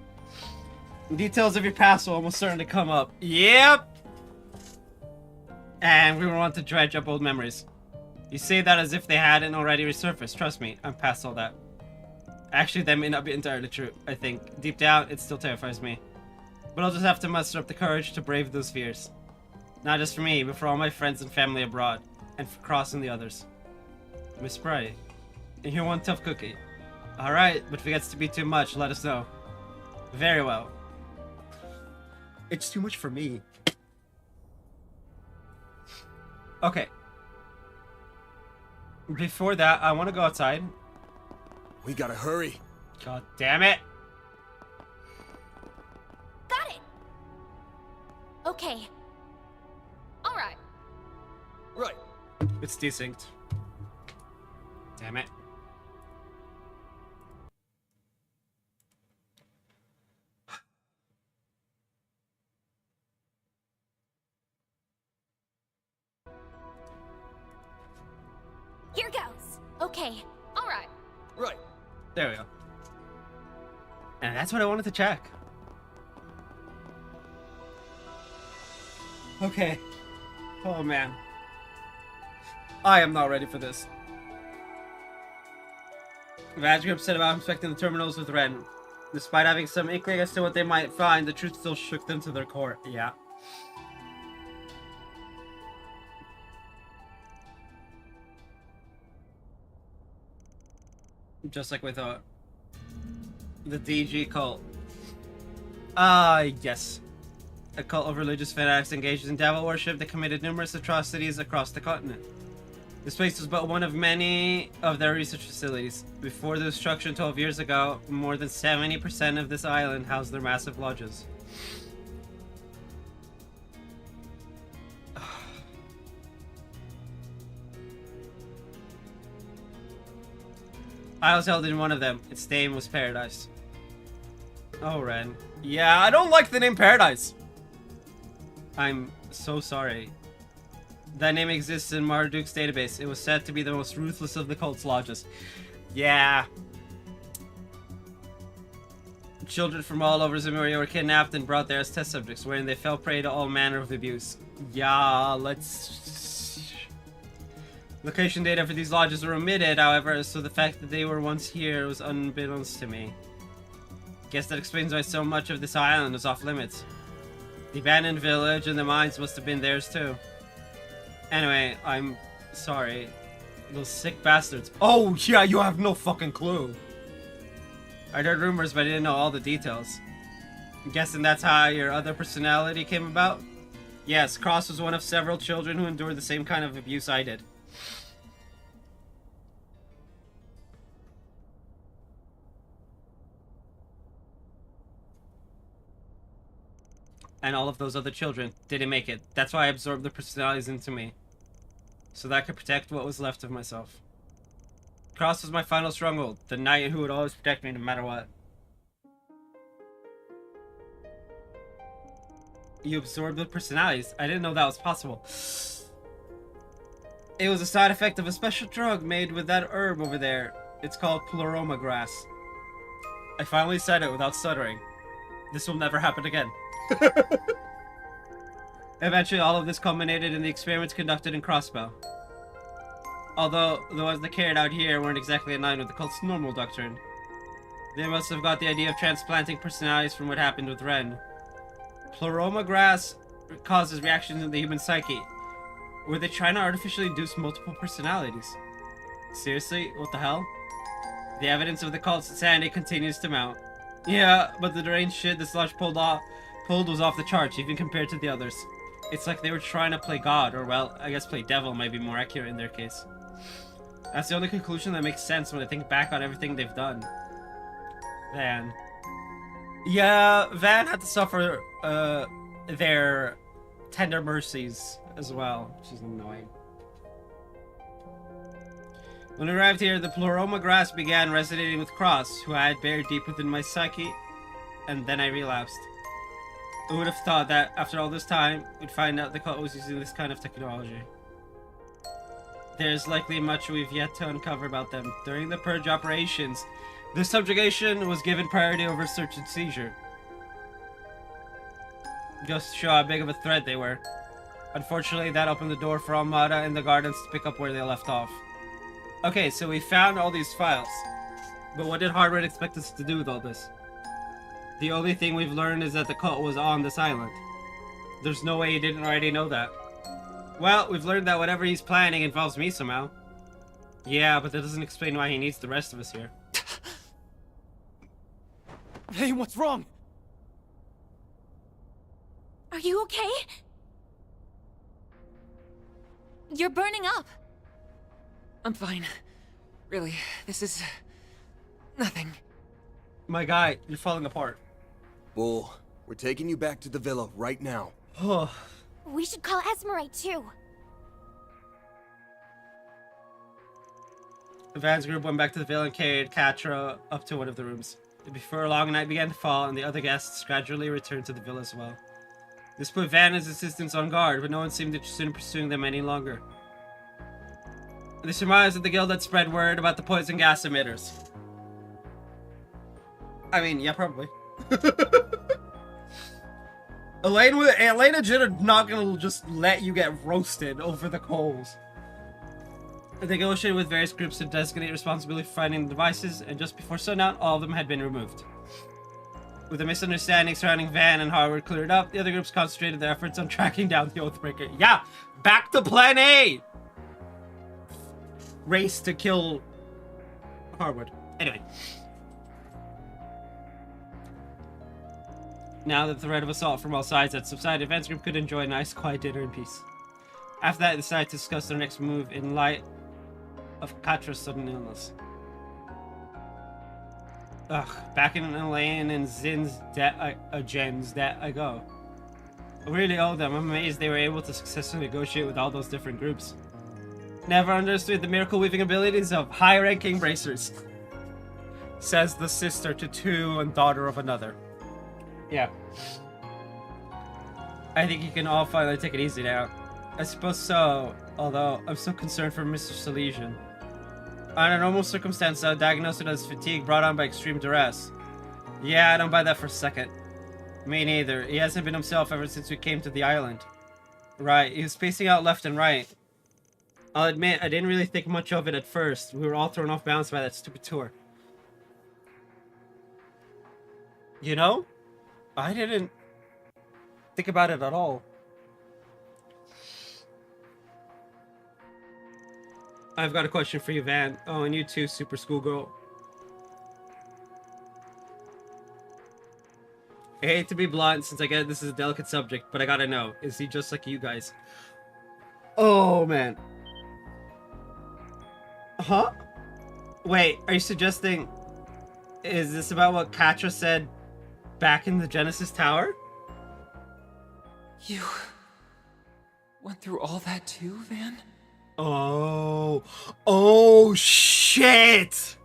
S1: Details of your past will almost certainly come up. Yep! And we want to dredge up old memories. You say that as if they hadn't already resurfaced. Trust me, I'm past all that. Actually, that may not be entirely true, I think. Deep down, it still terrifies me. But I'll just have to muster up the courage to brave those fears. Not just for me, but for all my friends and family abroad. And for Cross and the others. Miss Bright, and you're one tough cookie. Alright, but if it gets to be too much, let us know. Very well. It's too much for me. Okay. Before that, I want to go outside.
S3: We gotta hurry.
S1: God damn it.
S8: Got it! Okay.
S10: Alright.
S3: Right.
S1: It's desynced. Damn it.
S8: Here goes. Okay.
S10: Alright.
S3: Right.
S1: There we go. And that's what I wanted to check. Okay. Oh man. I am not ready for this. Vag upset about inspecting the terminals with Ren. Despite having some inkling as to what they might find, the truth still shook them to their core. Yeah. Just like we thought. The DG cult. Yes. A cult of religious fanatics engaged in devil worship that committed numerous atrocities across the continent. This place was but one of many of their research facilities. Before the destruction 12 years ago, more than 70% of this island housed their massive lodges. I was held in one of them. Its name was Paradise. Oh, Ren. Yeah, I don't like the name Paradise. I'm so sorry. That name exists in Marduk's database. It was said to be the most ruthless of the cult's lodges. Yeah. Children from all over Zemuria were kidnapped and brought there as test subjects, wherein they fell prey to all manner of abuse. Yeah, let's... Location data for these lodges were omitted, however, so the fact that they were once here was unbeknownst to me. Guess that explains why so much of this island was off limits. The abandoned village and the mines must have been theirs too. Anyway, I'm sorry. Those sick bastards. Oh, yeah, you have no fucking clue. I'd heard rumors, but I didn't know all the details. I'm guessing that's how your other personality came about? Yes, Cross was one of several children who endured the same kind of abuse I did. And all of those other children didn't make it. That's why I absorbed the personalities into me. So that I could protect what was left of myself. Cross was my final stronghold. The knight who would always protect me no matter what. You absorbed the personalities. I didn't know that was possible. It was a side effect of a special drug made with that herb over there. It's called pleroma grass. I finally said it without stuttering. This will never happen again. Eventually, all of this culminated in the experiments conducted in Crossbow. Although the ones that carried out here weren't exactly in line with the cult's normal doctrine. They must have got the idea of transplanting personalities from what happened with Ren. Pleroma grass causes reactions in the human psyche. Were they trying to artificially induce multiple personalities? Seriously? What the hell? The evidence of the cult's insanity continues to mount. Yeah, but the deranged shit this lodge pulled was off the charts, even compared to the others. It's like they were trying to play God, or well, I guess play devil might be more accurate in their case. That's the only conclusion that makes sense when I think back on everything they've done. Van. Yeah, Van had to suffer their tender mercies as well, which is annoying. When we arrived here, the Pluroma grass began resonating with Cross, who I had buried deep within my psyche, and then I relapsed. Who would have thought that, after all this time, we'd find out the cult was using this kind of technology? There's likely much we've yet to uncover about them. During the purge operations, this subjugation was given priority over search and seizure. Just to show how big of a threat they were. Unfortunately, that opened the door for Almada and the Gardens to pick up where they left off. Okay, so we found all these files. But what did Hardwood expect us to do with all this? The only thing we've learned is that the cult was on this island. There's no way he didn't already know that. Well, we've learned that whatever he's planning involves me somehow. Yeah, but that doesn't explain why he needs the rest of us here.
S4: Hey, what's wrong?
S8: Are you okay? You're burning up.
S2: I'm fine. Really, this is... nothing.
S1: My guy, you're falling apart.
S3: Bull, we're taking you back to the villa right now.
S20: We should call Esmerite too.
S1: Van's group went back to the villa and carried Katra up to one of the rooms. Before long, night began to fall, and the other guests gradually returned to the villa as well. This put Van and his assistants on guard, but no one seemed interested in pursuing them any longer. They surmised that the guild had spread word about the poison gas emitters. I mean, yeah, probably. Elena Jitter not gonna just let you get roasted over the coals. They negotiated with various groups to designate responsibility for finding the devices, and just before sundown, all of them had been removed. With the misunderstanding surrounding Van and Harvard cleared up, the other groups concentrated their efforts on tracking down the Oathbreaker. Yeah! Back to Plan A! Race to kill Harwood. Anyway. Now that the threat of assault from all sides had subsided, Van's group could enjoy a nice, quiet dinner in peace. After that, they decided to discuss their next move in light of Katra's sudden illness. Ugh, back in Elaine and Zin's gens that I go. I really owe them. I'm amazed they were able to successfully negotiate with all those different groups. Never understood the miracle weaving abilities of high-ranking bracers. Says the sister to two and daughter of another. Yeah. I think you can all finally take it easy now. I suppose so, although I'm so concerned for Mr. Salesian. Under normal circumstances, I would diagnose it as fatigue brought on by extreme duress. Yeah, I don't buy that for a second. Me neither. He hasn't been himself ever since we came to the island. Right, he was spacing out left and right. I'll admit, I didn't really think much of it at first. We were all thrown off balance by that stupid tour. You know? I didn't think about it at all. I've got a question for you, Van. Oh, and you too, Super Schoolgirl. I hate to be blunt since I get this is a delicate subject, but I gotta know. Is he just like you guys? Oh, man. Huh? Wait, are you suggesting... Is this about what Katra said back in the Genesis Tower?
S2: You... went through all that too, Van?
S1: Oh. Oh, shit!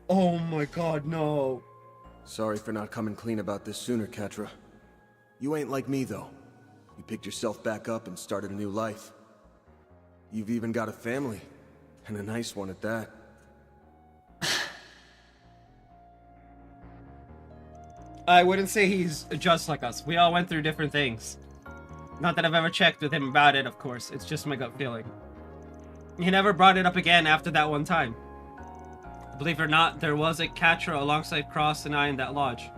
S1: Oh my god, no.
S3: Sorry for not coming clean about this sooner, Katra. You ain't like me, though. You picked yourself back up and started a new life. You've even got a family, and a nice one at that.
S1: I wouldn't say he's just like us. We all went through different things. Not that I've ever checked with him about it, of course. It's just my gut feeling. He never brought it up again after that one time. Believe it or not, there was a Katra alongside Cross and I in that lodge.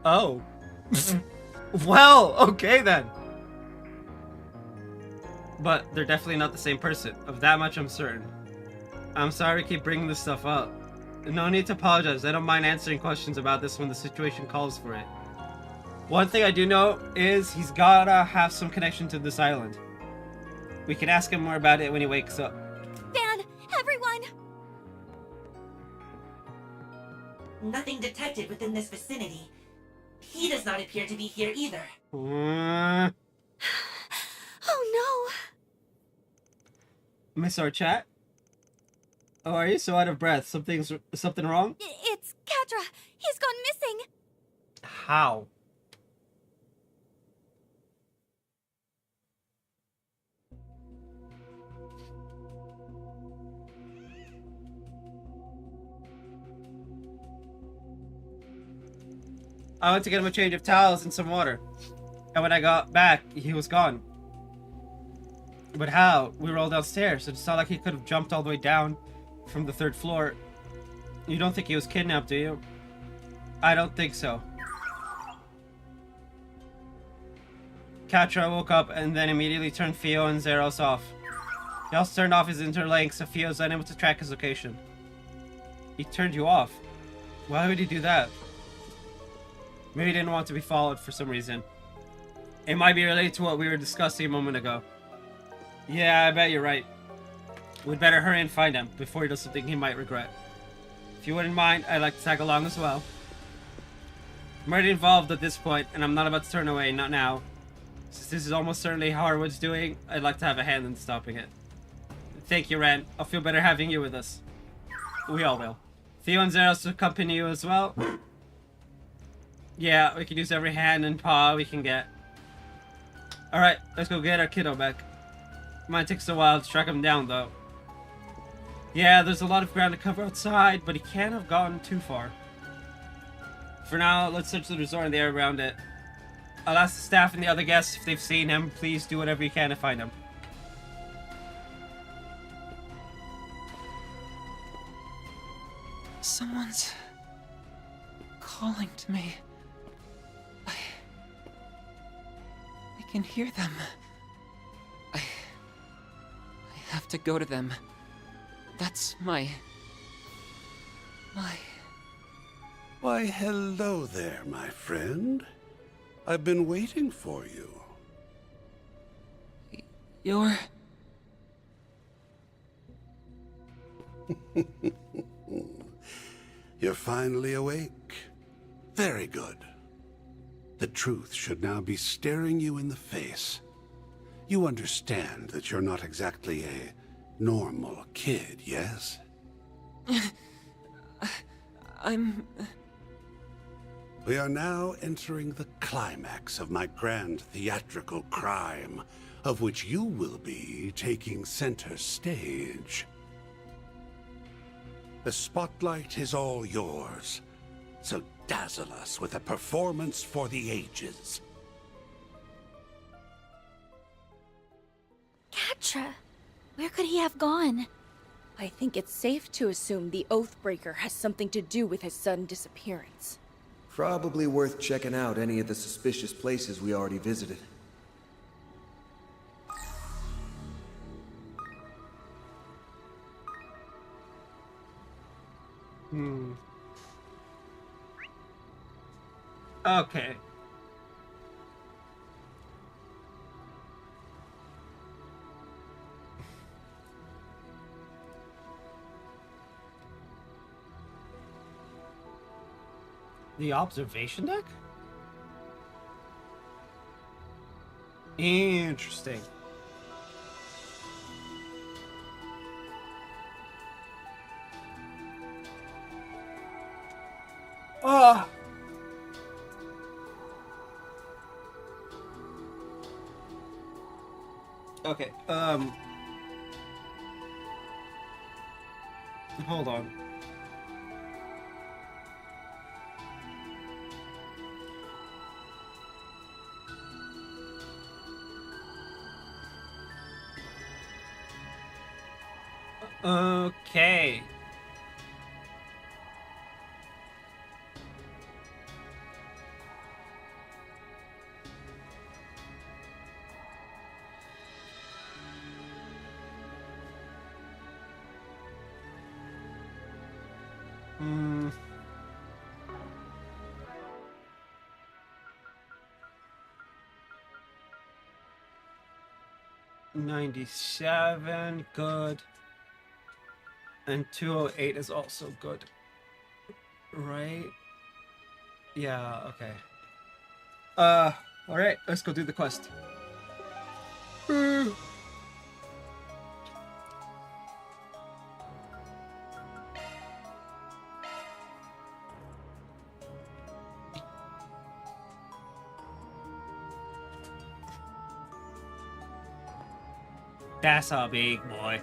S1: Oh. Well, okay then. But they're definitely not the same person. Of that much I'm certain. I'm sorry to keep bringing this stuff up. No need to apologize. I don't mind answering questions about this when the situation calls for it. One thing I do know is he's gotta have some connection to this island. We can ask him more about it when he wakes up.
S20: Van, everyone!
S21: Nothing detected within this vicinity. He does not appear to be here either.
S20: Oh no!
S1: Miss our chat? Oh, are you so out of breath? Something wrong?
S20: It's Catra! He's gone missing!
S1: How? I went to get him a change of towels and some water. And when I got back, he was gone. But how? We rolled downstairs. It sounded like he could have jumped all the way down from the 3rd floor. You don't think he was kidnapped, do you? I don't think so. Catra woke up and then immediately turned Theo and Zeros off. He also turned off his interlinks so Theo's unable to track his location. He turned you off. Why would he do that? Maybe he didn't want to be followed for some reason. It might be related to what we were discussing a moment ago. Yeah, I bet you're right. We'd better hurry and find him before he does something he might regret. If you wouldn't mind, I'd like to tag along as well. I'm already involved at this point, and I'm not about to turn away, not now. Since this is almost certainly Harwood's doing, I'd like to have a hand in stopping it. Thank you, Ren. I'll feel better having you with us. We all will. Theo and Zeros will accompany you as well. Yeah, we can use every hand and paw we can get. Alright, let's go get our kiddo back. Might take us a while to track him down, though. Yeah, there's a lot of ground to cover outside, but he can't have gotten too far. For now, let's search the resort and the area around it. I'll ask the staff and the other guests if they've seen him. Please do whatever you can to find him.
S2: Someone's calling to me. I can hear them. I have to go to them. That's my...
S16: Why, hello there, my friend. I've been waiting for you.
S2: You're...
S16: You're finally awake. Very good. The truth should now be staring you in the face. You understand that you're not exactly a normal kid, yes? We are now entering the climax of my grand theatrical crime, of which you will be taking center stage. The spotlight is all yours, so dazzle us with a performance for the ages.
S8: Catra, where could he have gone?
S13: I think it's safe to assume the Oathbreaker has something to do with his sudden disappearance.
S3: Probably worth checking out any of the suspicious places we already visited.
S1: Okay. The observation deck? Interesting. Ah. Okay, hold on. Okay. Hmm. 97, good. And 208 is also good. Right? Yeah, okay. Alright, let's go do the quest. That's a big boy.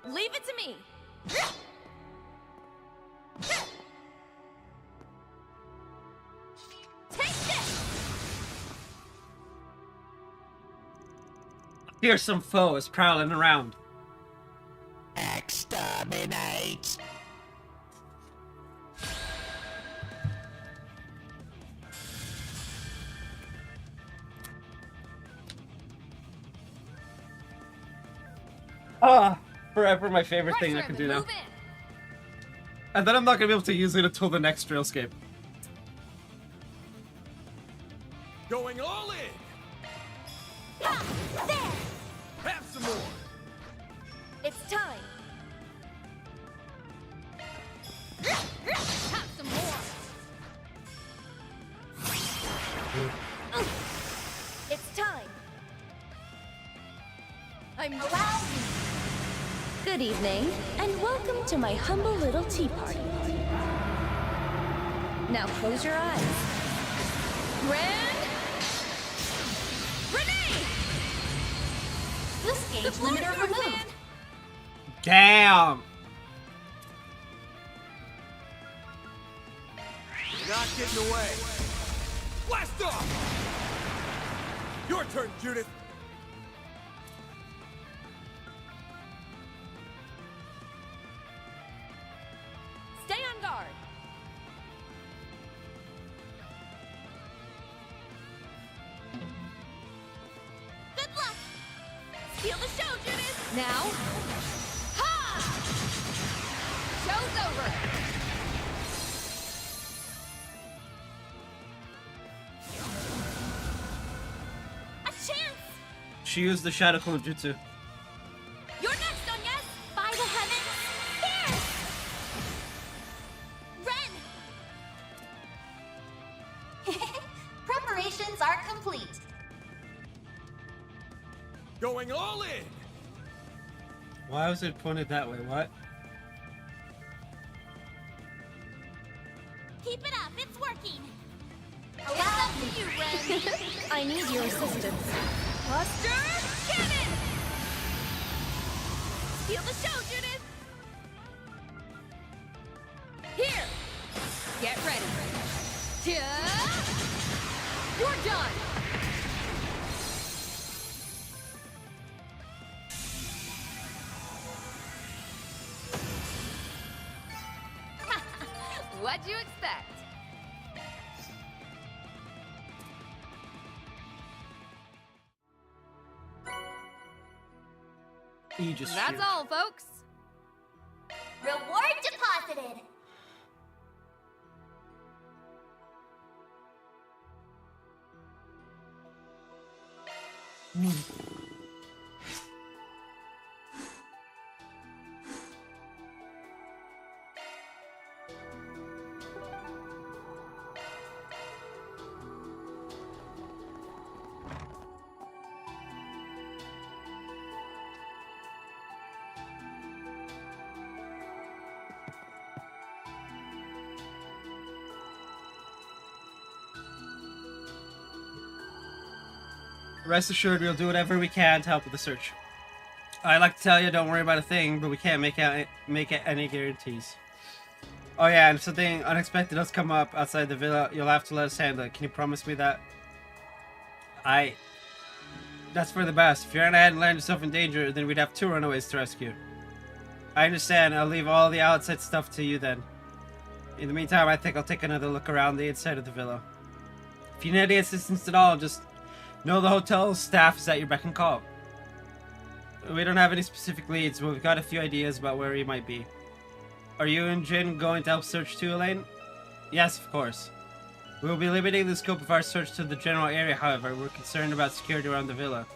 S10: Leave it to me. Take this.
S1: Here's some foes prowling around.
S17: Exterminate!
S1: Forever my favorite thing I can do now. And then I'm not gonna be able to use it until the next trailscape.
S3: Going all in!
S10: Ha! There!
S3: Have some more!
S10: It's time. Have some more. It's time. I'm allowed. Good evening, and welcome to my humble little tea party. Now close your eyes. Grand Renee! This gauge limiter removed.
S1: Damn!
S3: You're not getting away. Blast off! Your turn, Judith.
S10: Stay on guard. Good luck. Steal the show, Judith. Now. Ha! Show's over. A chance.
S1: She used the Shadow Clone Jutsu.
S10: You're next, Onyes. By the heavens. Here. Ren.
S12: Preparations are complete.
S3: Going all in!
S1: Why was it pointed that way? What?
S12: Keep it up, it's working.
S10: It's up to you, Ren. I need your assistance. Buster Cannon! Steal the show, Judith! Here! Get ready. You're done! What'd you expect?
S1: Aegis
S10: That's
S1: Shield.
S10: all, folks.
S12: Reward deposited.
S1: Rest assured, we'll do whatever we can to help with the search. I like to tell you, don't worry about a thing, but we can't make any guarantees. Oh yeah, and if something unexpected does come up outside the villa, you'll have to let us handle it. Can you promise me that? That's for the best. If you ran ahead and landed yourself in danger, then we'd have 2 runaways to rescue. I understand. I'll leave all the outside stuff to you then. In the meantime, I think I'll take another look around the inside of the villa. If you need any assistance at all, just know the hotel staff is at your beck and call. We don't have any specific leads, but we've got a few ideas about where he might be. Are you and Jin going to help search too, Elaine? Yes, of course. We will be limiting the scope of our search to the general area, however. We're concerned about security around the villa.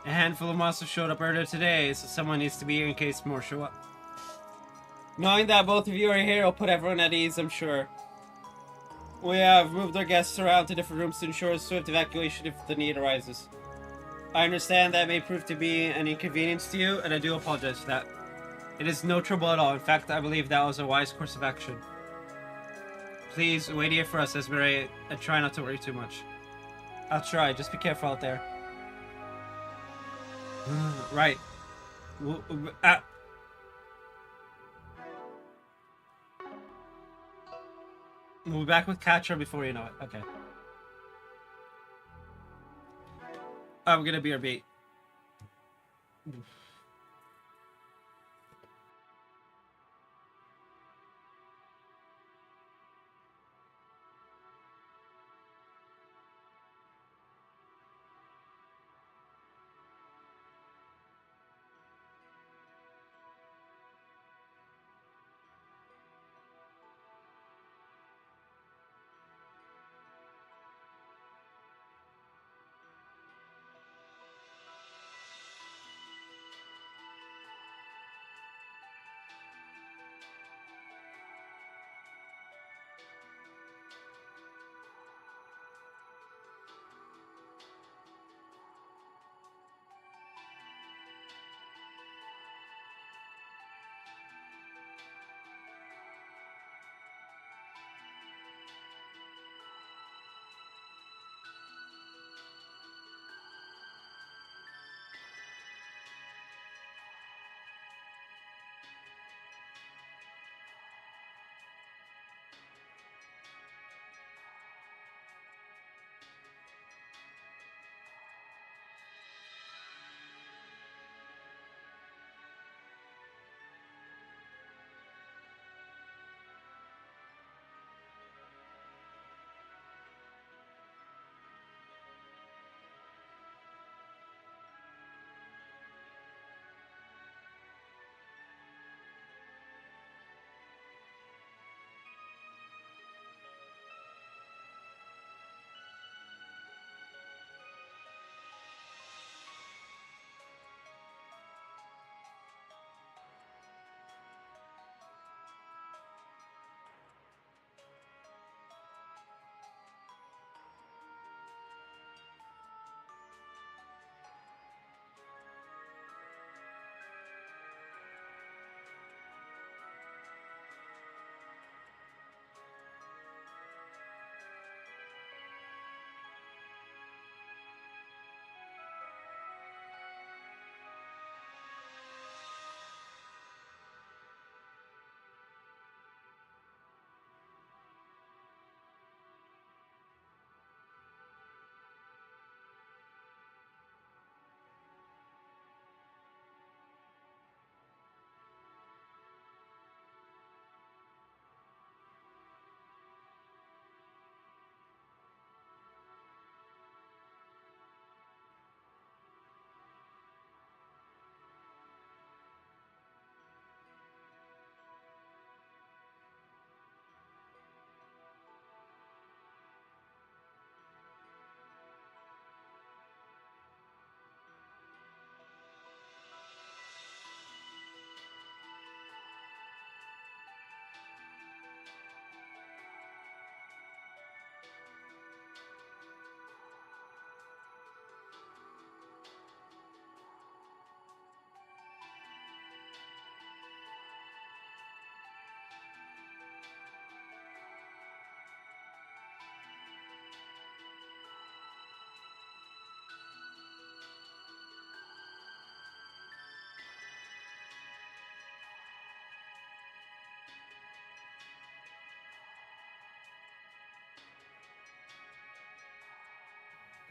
S1: A handful of monsters showed up earlier today, so someone needs to be here in case more show up. Knowing that both of you are here will put everyone at ease, I'm sure. We have moved our guests around to different rooms to ensure a swift evacuation if the need arises. I understand that may prove to be an inconvenience to you, and I do apologize for that. It is no trouble at all. In fact, I believe that was a wise course of action. Please wait here for us, Esmeralda, and try not to worry too much. I'll try. Just be careful out there. Right. We'll be back with Catra before you know it. Okay. I'm gonna be our bait.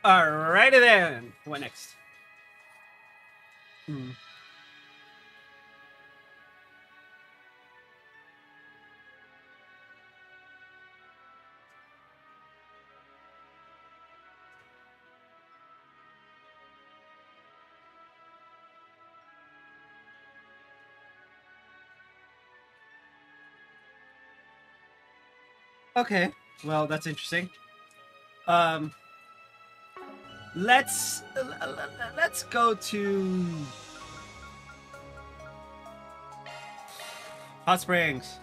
S1: Alrighty then. What next? Okay, well, that's interesting. Let's go to Hot Springs.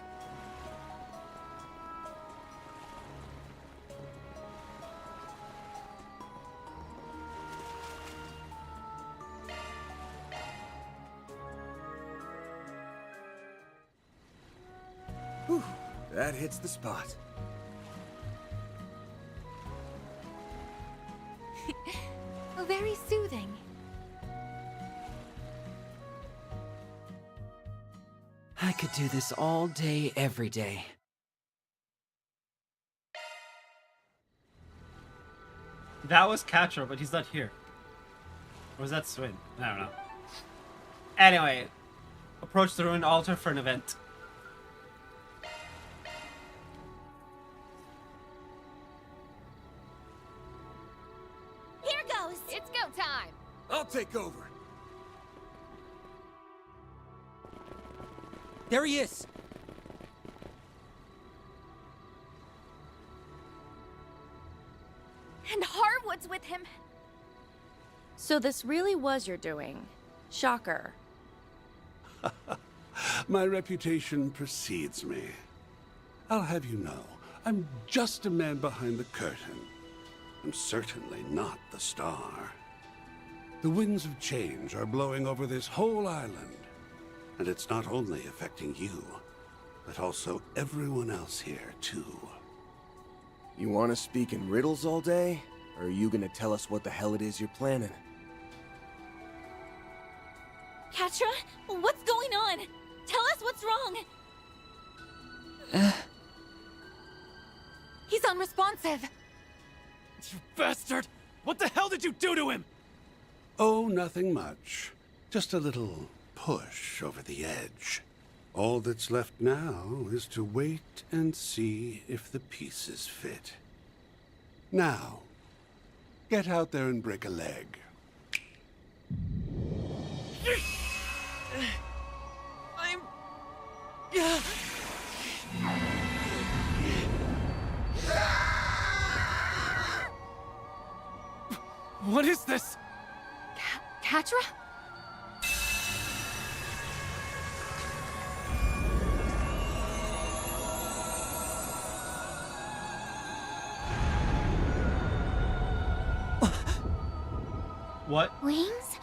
S3: Whew, that hits the spot.
S8: Very soothing.
S2: I could do this all day, every day.
S1: That was Catcher, but he's not here. Or was that Swin? I don't know. Anyway, approach the ruined altar for an event.
S10: Here goes! It's go time!
S3: I'll take over.
S6: There he is!
S13: And Harwood's with him. So this really was your doing. Shocker.
S16: My reputation precedes me. I'll have you know, I'm just a man behind the curtain. I'm certainly not the star. The winds of change are blowing over this whole island. And it's not only affecting you, but also everyone else here, too.
S3: You want to speak in riddles all day? Or are you gonna tell us what the hell it is you're planning?
S8: Katra, what's going on? Tell us what's wrong. He's unresponsive.
S4: You bastard! What the hell did you do to him?
S16: Oh, nothing much. Just a little push over the edge. All that's left now is to wait and see if the pieces fit. Now, get out there and break a leg.
S4: I'm... What is this?
S8: Katra?
S1: What?
S20: Wings?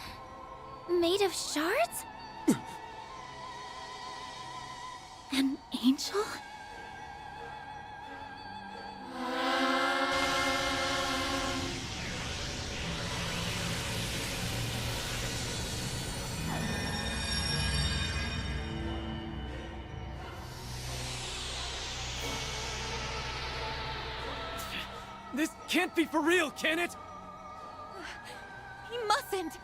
S20: Made of shards?
S8: An angel?
S4: This can't be for real, can it?
S8: He mustn't!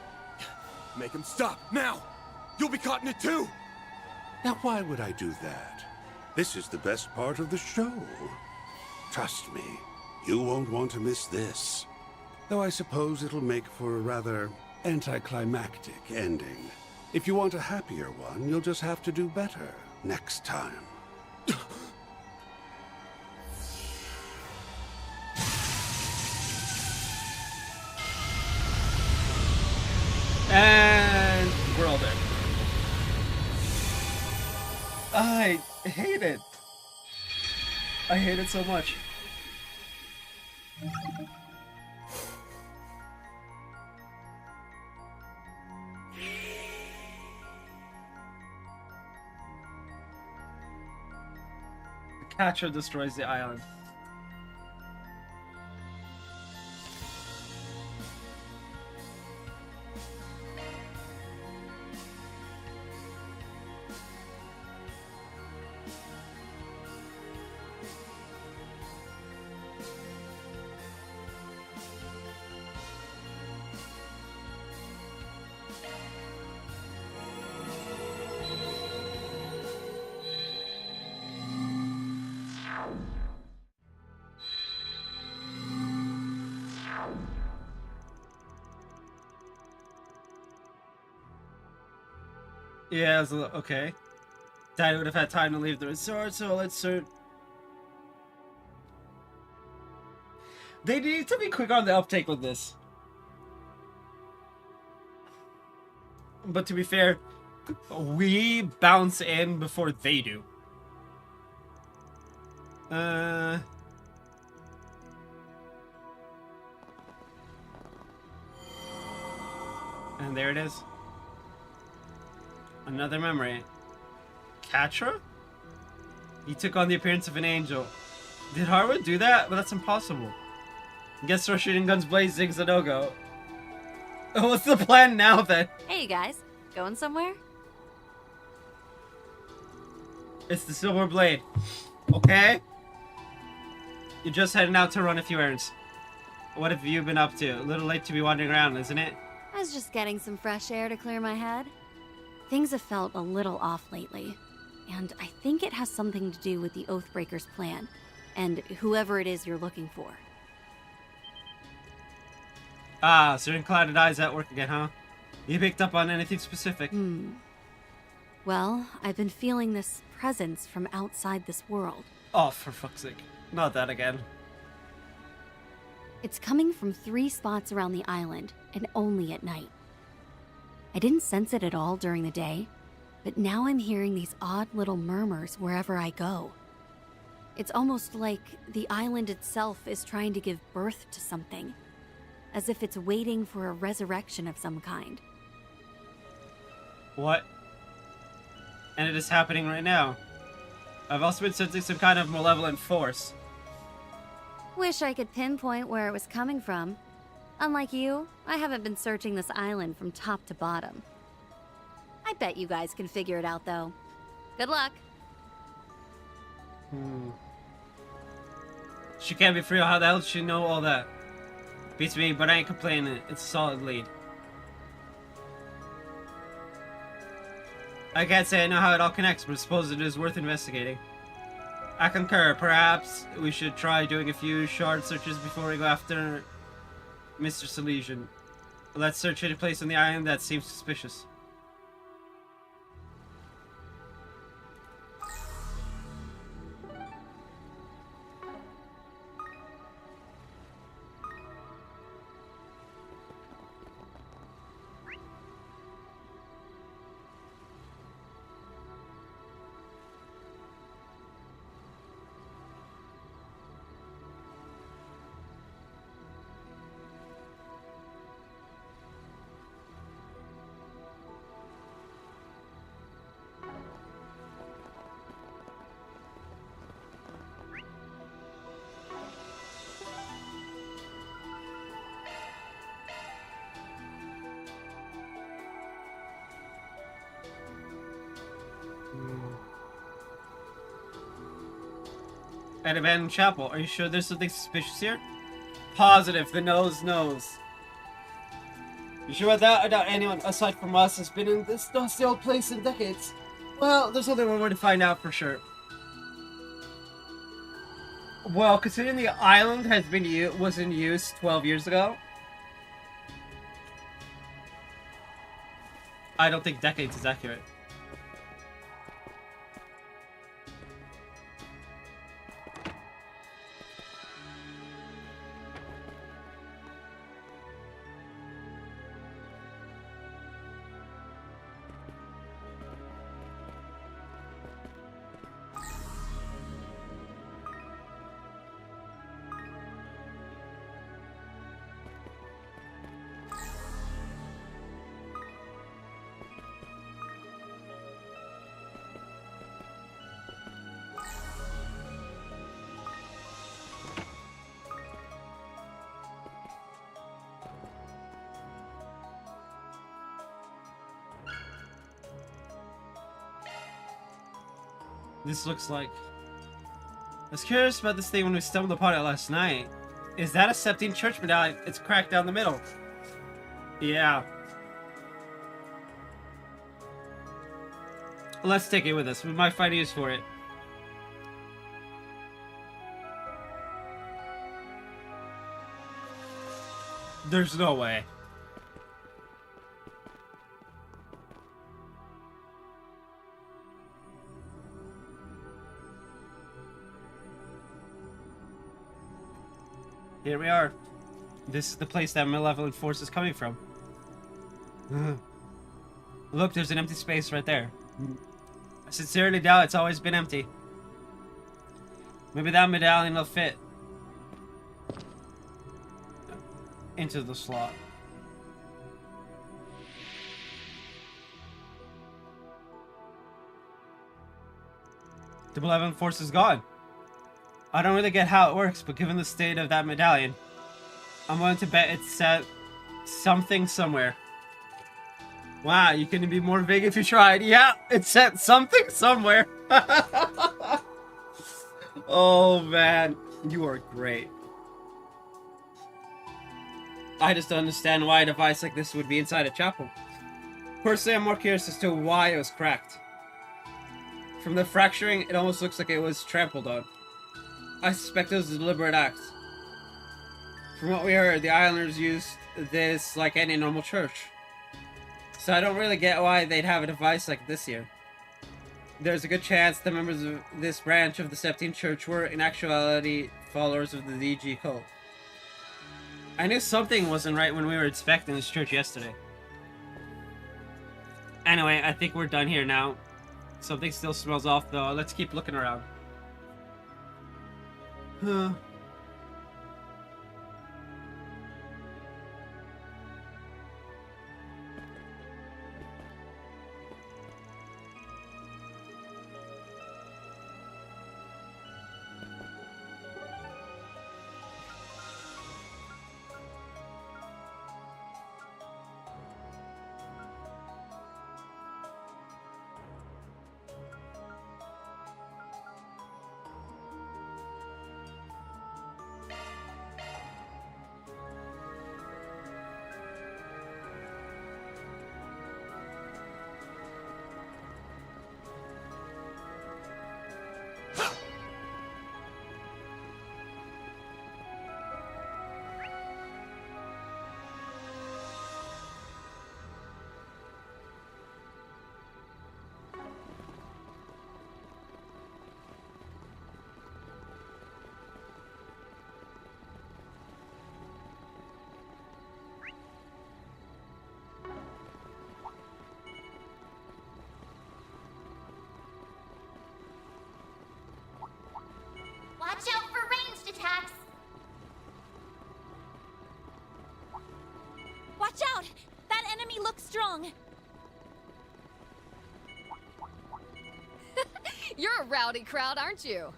S3: Make him stop, now! You'll be caught in it too!
S16: Now, why would I do that? This is the best part of the show. Trust me, you won't want to miss this. Though I suppose it'll make for a rather anticlimactic ending. If you want a happier one, you'll just have to do better next time.
S1: And we're all dead. I hate it. I hate it so much. The catcher destroys the island. Yeah, it was okay. Daddy would have had time to leave the resort, so let's search. They need to be quick on the uptake with this. But to be fair, we bounce in before they do. And there it is. Another memory. Katra? He took on the appearance of an angel. Did Harwood do that? But that's impossible. Guess we're shooting guns blazing, a no-go. What's the plan now then?
S5: Hey, you guys. Going somewhere?
S1: It's the Silver Blade. Okay? You're just heading out to run a few errands. What have you been up to? A little late to be wandering around, isn't it?
S5: I was just getting some fresh air to clear my head. Things have felt a little off lately. And I think it has something to do with the Oathbreaker's plan. And whoever it is you're looking for.
S1: Ah, so Inclined Eye's at work again, huh? You picked up on anything specific?
S5: Well, I've been feeling this presence from outside this world.
S1: Oh, for fuck's sake. Not that again.
S5: It's coming from 3 spots around the island, and only at night. I didn't sense it at all during the day, but now I'm hearing these odd little murmurs wherever I go. It's almost like the island itself is trying to give birth to something, as if it's waiting for a resurrection of some kind.
S1: What? And it is happening right now. I've also been sensing some kind of malevolent force.
S5: Wish I could pinpoint where it was coming from. Unlike you, I haven't been searching this island from top to bottom. I bet you guys can figure it out, though. Good luck.
S1: She can't be free. How the hell does she know all that? Beats me, but I ain't complaining. It's a solid lead. I can't say I know how it all connects, but I suppose it is worth investigating. I concur. Perhaps we should try doing a few shard searches before we go after Mr. Salesian. Let's search any place on the island that seems suspicious. At Abandoned Chapel. Are you sure there's something suspicious here? Positive. The nose knows. You sure about that? I doubt anyone aside from us has been in this dusty old place in decades. Well, there's only one way to find out for sure. Well, considering the island has been was in use 12 years ago, I don't think decades is accurate. This looks like... I was curious about this thing when we stumbled upon it last night. Is that a Septine church medallion? It's cracked down the middle. Yeah. Let's take it with us. We might find use for it. There's no way. Here we are. This is the place that malevolent force is coming from. Look, there's an empty space right there. I sincerely doubt it's always been empty. Maybe that medallion will fit into the slot. The malevolent force is gone. I don't really get how it works, but given the state of that medallion, I'm willing to bet it's set something somewhere. Wow, you couldn't be more vague if you tried. Yeah, it set something somewhere. Oh man, you are great. I just don't understand why a device like this would be inside a chapel. Personally, I'm more curious as to why it was cracked. From the fracturing, it almost looks like it was trampled on. I suspect it was a deliberate act. From what we heard, the islanders used this like any normal church. So I don't really get why they'd have a device like this here. There's a good chance the members of this branch of the Septine Church were in actuality followers of the DG cult. I knew something wasn't right when we were inspecting this church yesterday. Anyway, I think we're done here now. Something still smells off though. Let's keep looking around.
S12: Watch out for ranged attacks!
S8: Watch out! That enemy looks strong!
S10: You're a rowdy crowd, aren't you?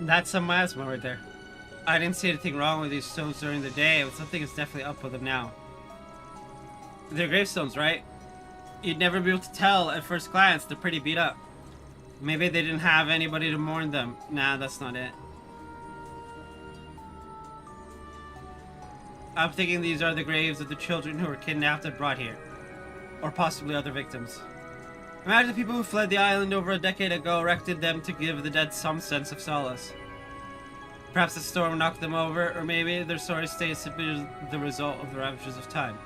S1: That's some miasma right there. I didn't see anything wrong with these stones during the day, but something is definitely up with them now. They're gravestones, right? You'd never be able to tell at first glance. They're pretty beat up. Maybe they didn't have anybody to mourn them. Nah, that's not it. I'm thinking these are the graves of the children who were kidnapped and brought here. Or possibly other victims. Imagine the people who fled the island over a decade ago erected them to give the dead some sense of solace. Perhaps the storm knocked them over, or maybe their sorry state is simply the result of the ravages of time.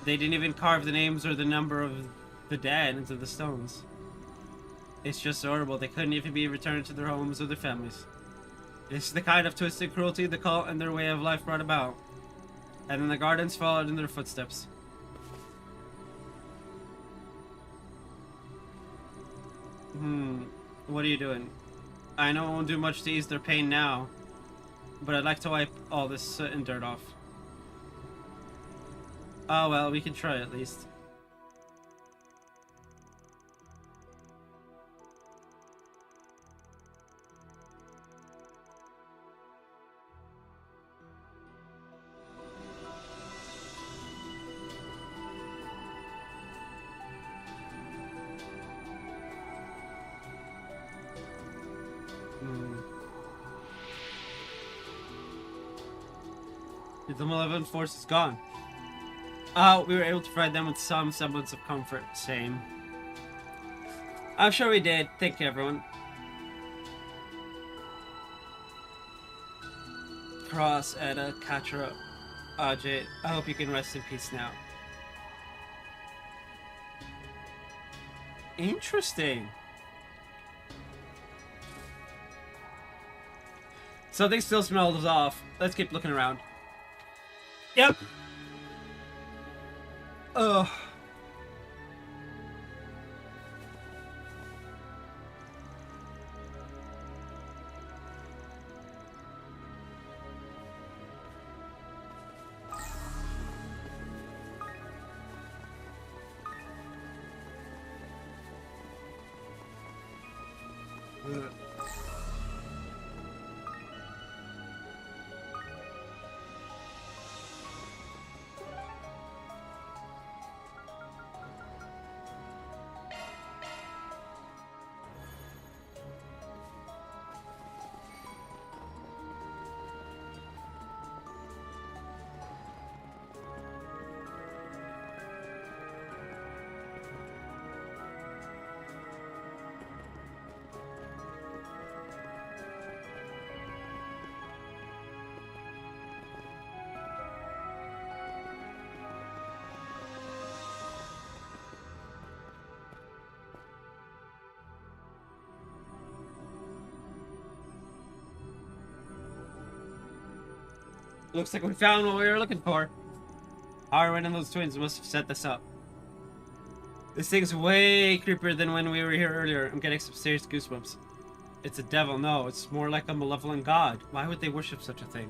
S1: They didn't even carve the names or the number of the dead into the stones. It's just horrible. They couldn't even be returned to their homes or their families. This is the kind of twisted cruelty the cult and their way of life brought about. And then the gardens followed in their footsteps. What are you doing? I know it won't do much to ease their pain now, but I'd like to wipe all this soot and dirt off. Oh well, we can try at least. The malevolent force is gone. We were able to provide them with some semblance of comfort. Same. I'm sure we did. Thank you, everyone. Cross, Edda, Katra, Ajay. I hope you can rest in peace now. Interesting. Something still smells off. Let's keep looking around. Yep. Ugh. Looks like we found what we were looking for. Harwin and those twins must have set this up. This thing's way creepier than when we were here earlier. I'm getting some serious goosebumps. It's a devil, no. It's more like a malevolent god. Why would they worship such a thing?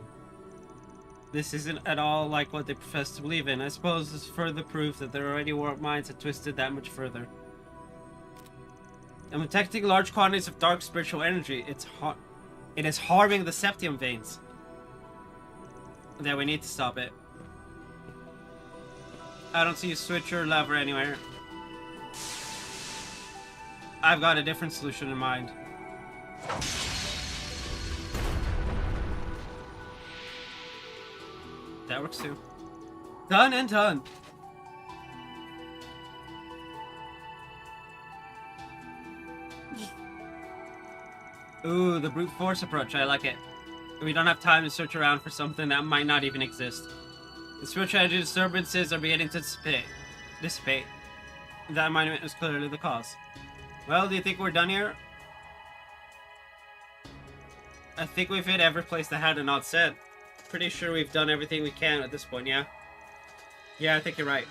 S1: This isn't at all like what they profess to believe in. I suppose it's further proof that their already warped minds had twisted that much further. I'm detecting large quantities of dark spiritual energy. It is harming the septium veins. Yeah, we need to stop it. I don't see a switch or lever anywhere. I've got a different solution in mind. That works too. Done and done. Ooh, the brute force approach. I like it. We don't have time to search around for something that might not even exist. The spiritual energy disturbances are beginning to dissipate. That alignment is clearly the cause. Well, do you think we're done here? I think we've hit every place that had a knot set. Pretty sure we've done everything we can at this point, yeah? Yeah, I think you're right.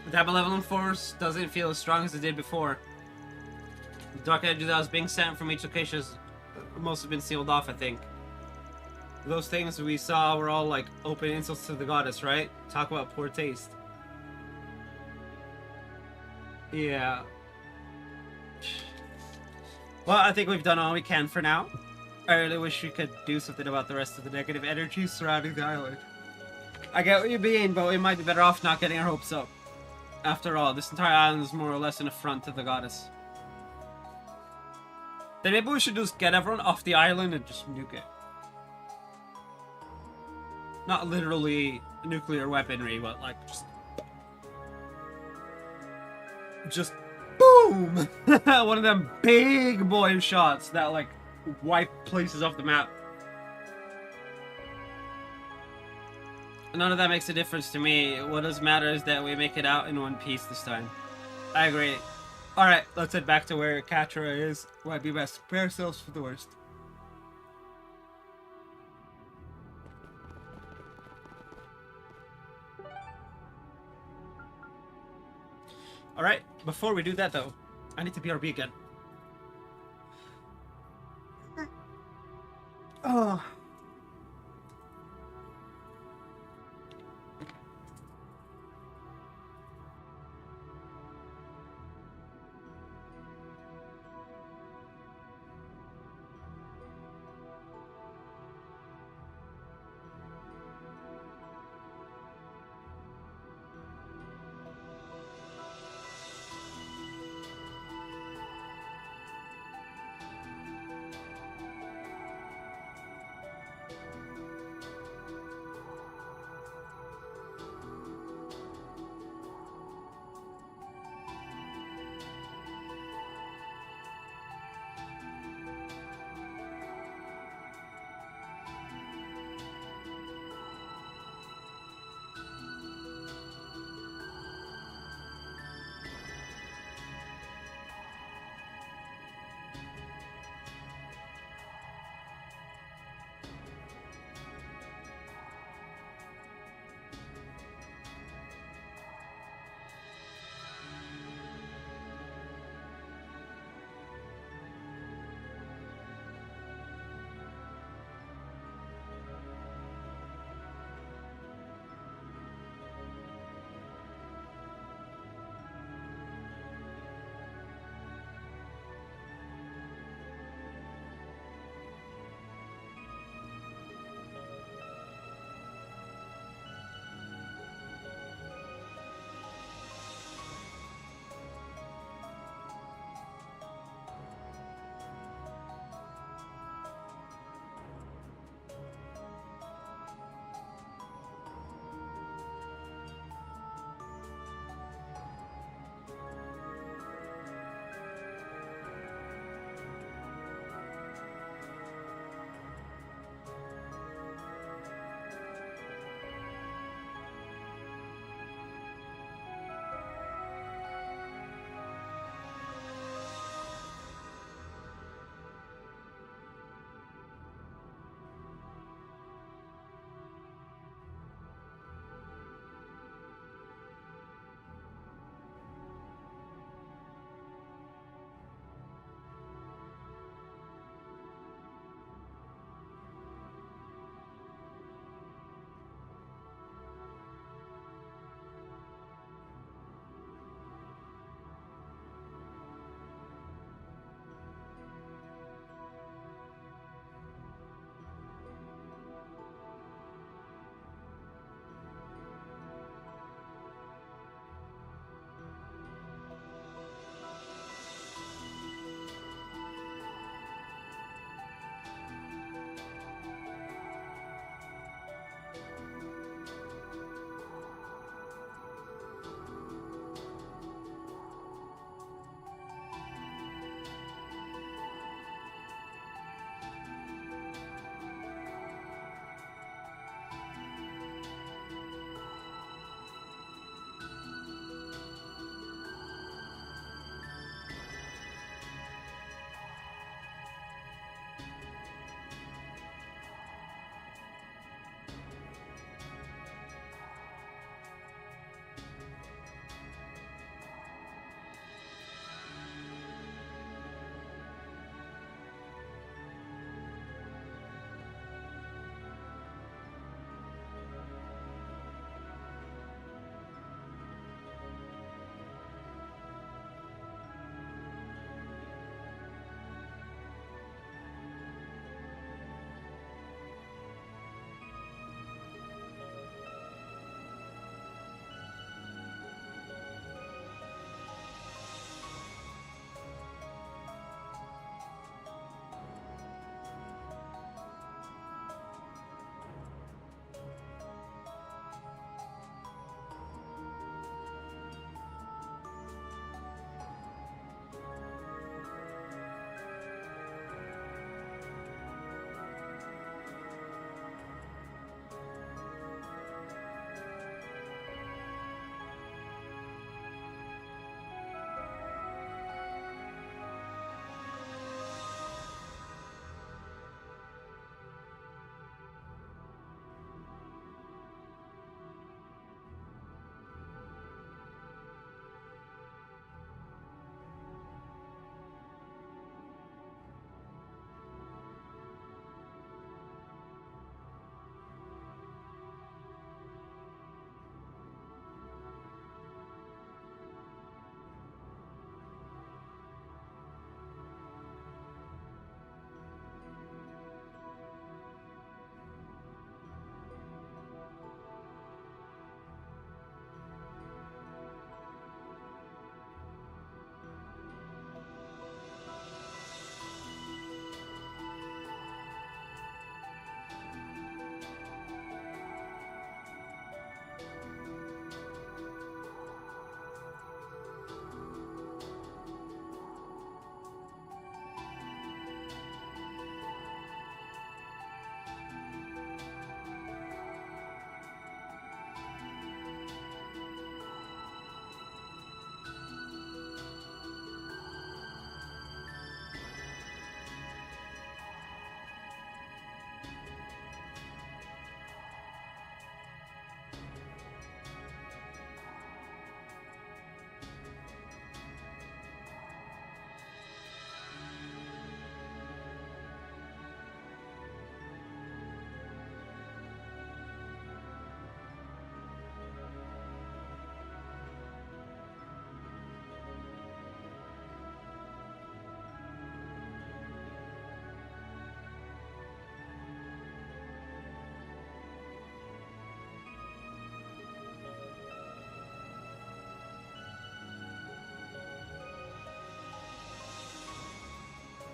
S1: That malevolent force doesn't feel as strong as it did before. The dark energy that was being sent from each location has must have been sealed off, I think. Those things we saw were all like open insults to the goddess, right? Talk about poor taste. Yeah. Well, I think we've done all we can for now. I really wish we could do something about the rest of the negative energy surrounding the island. I get what you mean, but we might be better off not getting our hopes up. After all, this entire island is more or less an affront to the goddess. Then maybe we should just get everyone off the island and just nuke it. Not literally nuclear weaponry, but like just boom! One of them big boy shots that like wipe places off the map. None of that makes a difference to me. What does matter is that we make it out in one piece this time. I agree. Alright, let's head back to where Katra is. Might be best to prepare ourselves for the worst. Alright, before we do that though, I need to BRB again. Oh.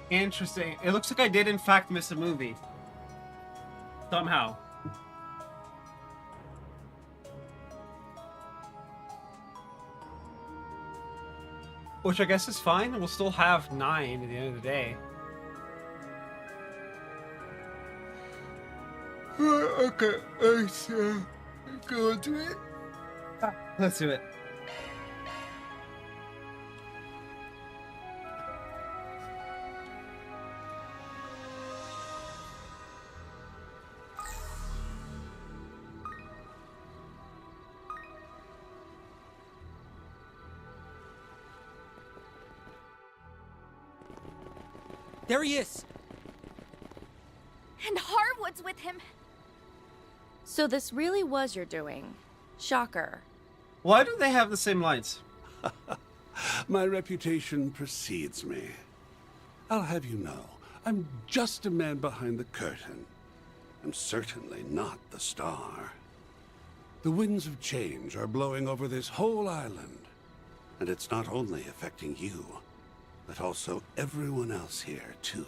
S1: Interesting. It looks like I did in fact miss a movie. Somehow. Which I guess is fine. We'll still have 9 at the end of the day.
S18: Okay, let's go do it.
S1: Let's do it.
S6: There he is!
S13: And Harwood's with him. So this really was your doing. Shocker.
S1: Why do they have the same lights?
S16: My reputation precedes me. I'll have you know, I'm just a man behind the curtain. I'm certainly not the star. The winds of change are blowing over this whole island. And it's not only affecting you, but also everyone else here, too.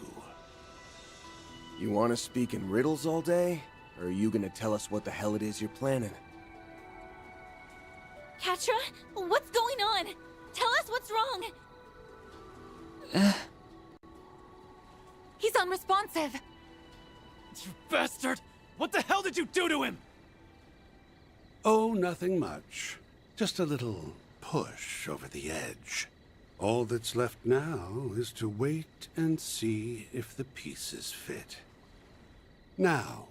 S3: You want to speak in riddles all day? Or are you gonna tell us what the hell it is you're planning?
S8: Katra, what's going on? Tell us what's wrong. He's unresponsive.
S4: You bastard! What the hell did you do to him?
S16: Oh, nothing much. Just a little push over the edge. All that's left now is to wait and see if the pieces fit. Now,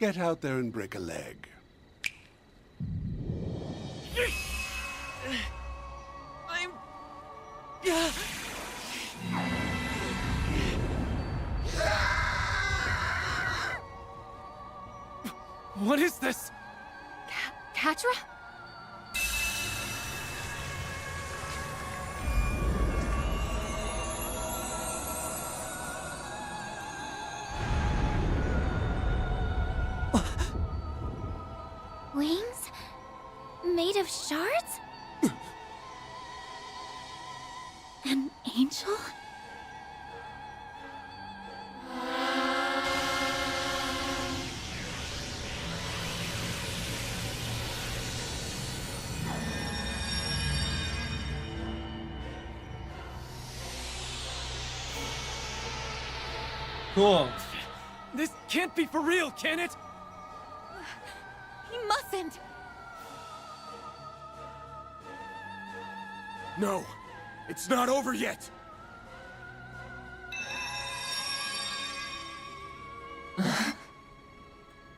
S16: get out there and break a leg.
S4: I'm... What is this?
S8: Katra?
S20: Wings? Made of shards? An angel?
S1: Cool.
S4: This can't be for real, can it?
S8: He mustn't.
S18: No, it's not over yet.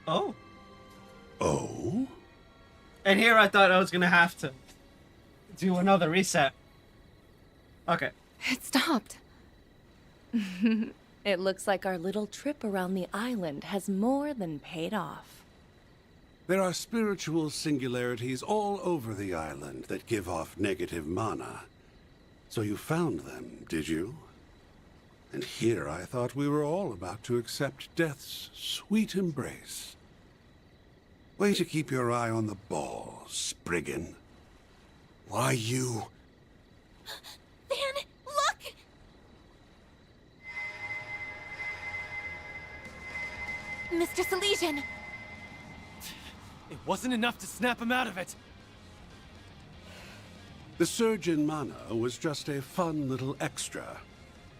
S1: Oh.
S16: Oh?
S1: And here I thought I was gonna have to do another reset. Okay.
S13: It stopped. It looks like our little trip around the island has more than paid off.
S16: There are spiritual singularities all over the island that give off negative mana. So you found them, did you? And here I thought we were all about to accept death's sweet embrace. Way to keep your eye on the ball, Spriggan.
S18: Why you?
S8: Van, look! Mr. Salesian!
S4: It wasn't enough to snap him out of it.
S16: The surge in mana was just a fun little extra.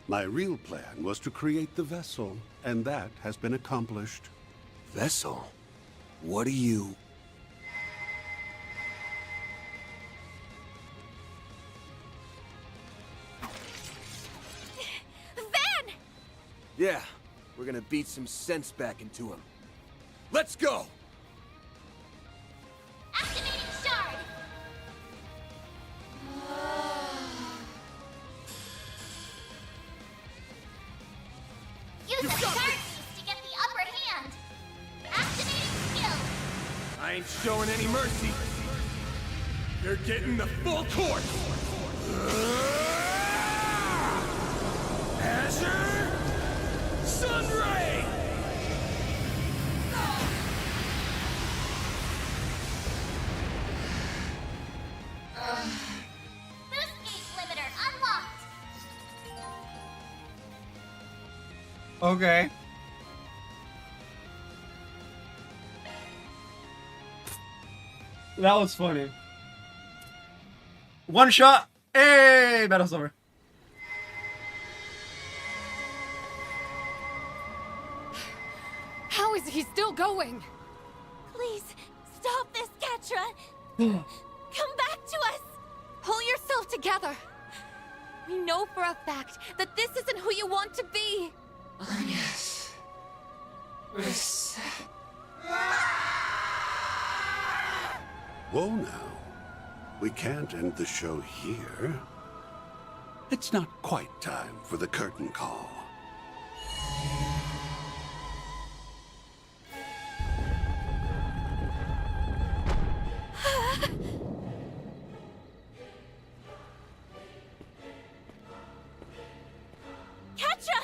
S16: My real plan was to create the vessel, and that has been accomplished.
S3: Vessel? What are you...
S8: Van!
S3: Yeah, we're gonna beat some sense back into him. Let's go!
S12: Activating shard! Use a shard piece to get the upper hand! Activating skill!
S18: I ain't showing any mercy. You're getting the full course. Azure Sunray!
S12: Boost gauge limiter unlocked!
S1: Okay. That was funny. One shot. Hey, battle's over.
S10: How is he still going?
S8: Please, stop this, Catra! Come back to us!
S10: Pull yourself together! We know for a fact that this isn't who you want to be!
S2: Yes.
S16: Whoa now. We can't end the show here. It's not quite time for the curtain call.
S8: Catra!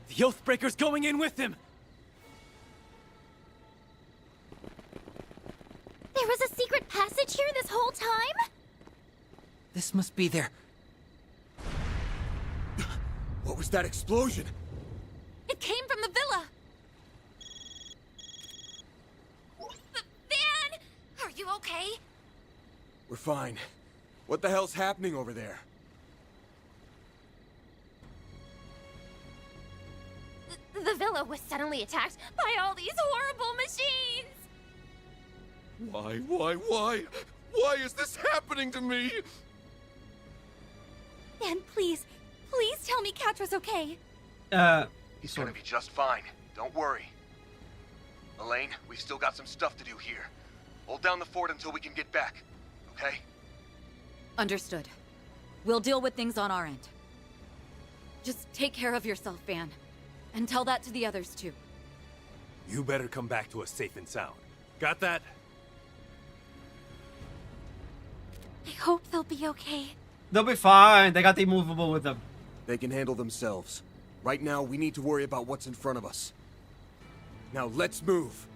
S4: The Oathbreaker's going in with him!
S8: There was a secret passage here this whole time?
S6: This must be their...
S3: What was that explosion?
S10: It came from the villa!
S8: Van! Are you okay?
S3: We're fine. What the hell's happening over there?
S8: The villa was suddenly attacked by all these horrible machines!
S18: Why is this happening to me?
S8: Van, please tell me Catra's okay.
S3: He's gonna be just fine. Don't worry. Elaine, we still got some stuff to do here. Hold down the fort until we can get back, okay?
S17: Understood. We'll deal with things on our end. Just take care of yourself, Van. And tell that to the others, too.
S22: You better come back to us safe and sound. Got that?
S8: I hope they'll be okay.
S1: They'll be fine. They got the immovable with them.
S3: They can handle themselves. Right now, we need to worry about what's in front of us. Now, let's move.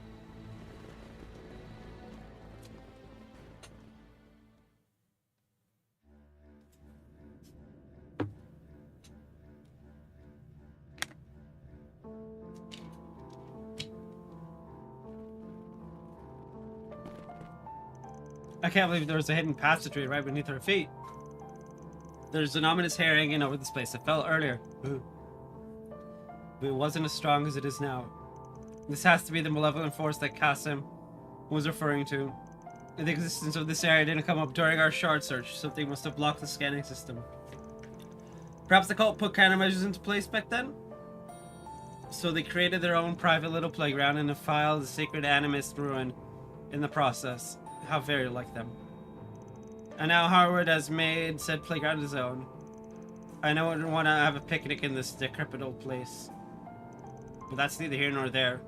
S1: I can't believe there was a hidden passageway right beneath our feet. There's an ominous hair hanging over this place. I felt earlier. Ooh. But it wasn't as strong as it is now. This has to be the malevolent force that Kasim was referring to. The existence of this area didn't come up during our shard search. Something must have blocked the scanning system. Perhaps the cult put countermeasures into place back then? So they created their own private little playground and defiled the sacred animist ruin in the process. How very like them. And now Harwood has made said playground his own. I know I wouldn't want to have a picnic in this decrepit old place. But that's neither here nor there.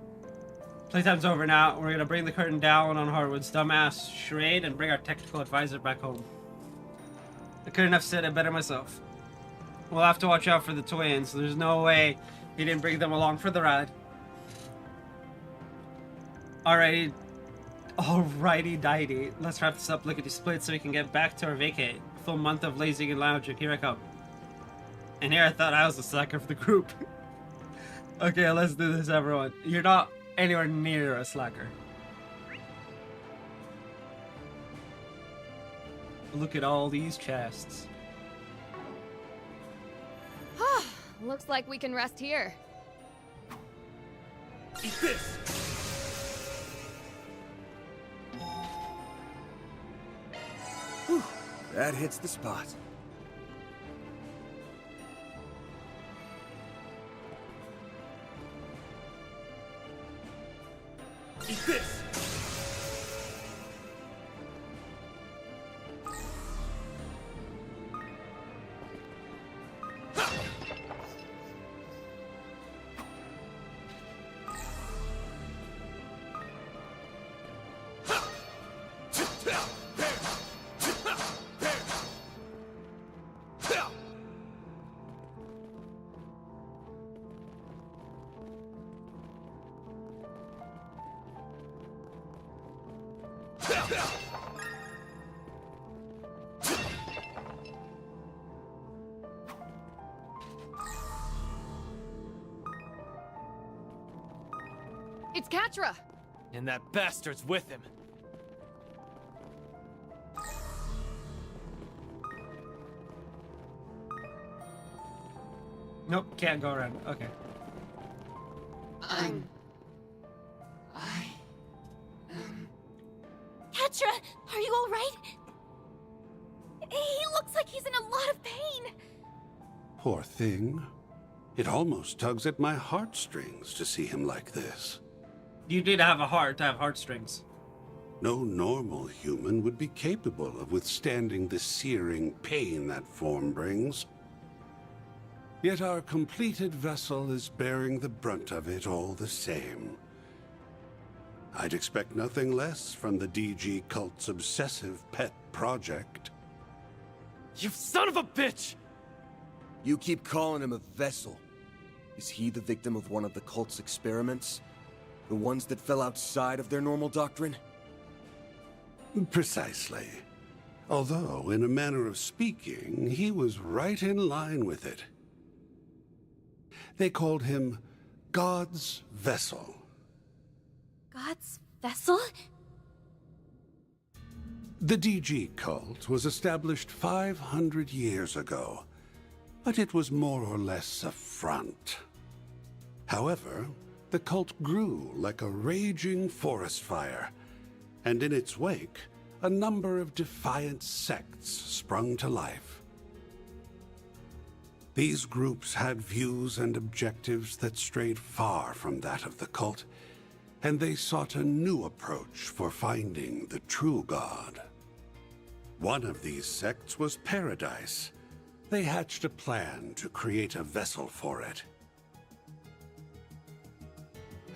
S1: Playtime's over now. We're gonna bring the curtain down on Harwood's dumbass charade and bring our technical advisor back home. I couldn't have said it better myself. We'll have to watch out for the twins. There's no way he didn't bring them along for the ride. Alrighty, dighty. Let's wrap this up lickety split so we can get back to our vacay. A full month of lazing and lounging. Here I come. And here I thought I was the slacker of the group. Okay, let's do this, everyone. You're not anywhere near a slacker. Look at all these chests.
S10: Looks like we can rest here.
S3: Eat this! Whew, that hits the spot. Eat this!
S10: It's Catra!
S4: And that bastard's with him.
S1: Nope, can't go around. Okay.
S20: Catra, are you alright? He looks like he's in a lot of pain.
S16: Poor thing. It almost tugs at my heartstrings to see him like this.
S1: You need to have a heart to have heartstrings.
S16: No normal human would be capable of withstanding the searing pain that form brings. Yet our completed vessel is bearing the brunt of it all the same. I'd expect nothing less from the DG cult's obsessive pet project.
S4: You son of a bitch!
S3: You keep calling him a vessel. Is he the victim of one of the cult's experiments? The ones that fell outside of their normal doctrine?
S16: Precisely. Although, in a manner of speaking, he was right in line with it. They called him God's Vessel.
S20: God's vessel?
S16: The DG cult was established 500 years ago, but it was more or less a front. However, the cult grew like a raging forest fire, and in its wake, a number of defiant sects sprung to life. These groups had views and objectives that strayed far from that of the cult, and they sought a new approach for finding the true God. One of these sects was Paradise. They hatched a plan to create a vessel for it.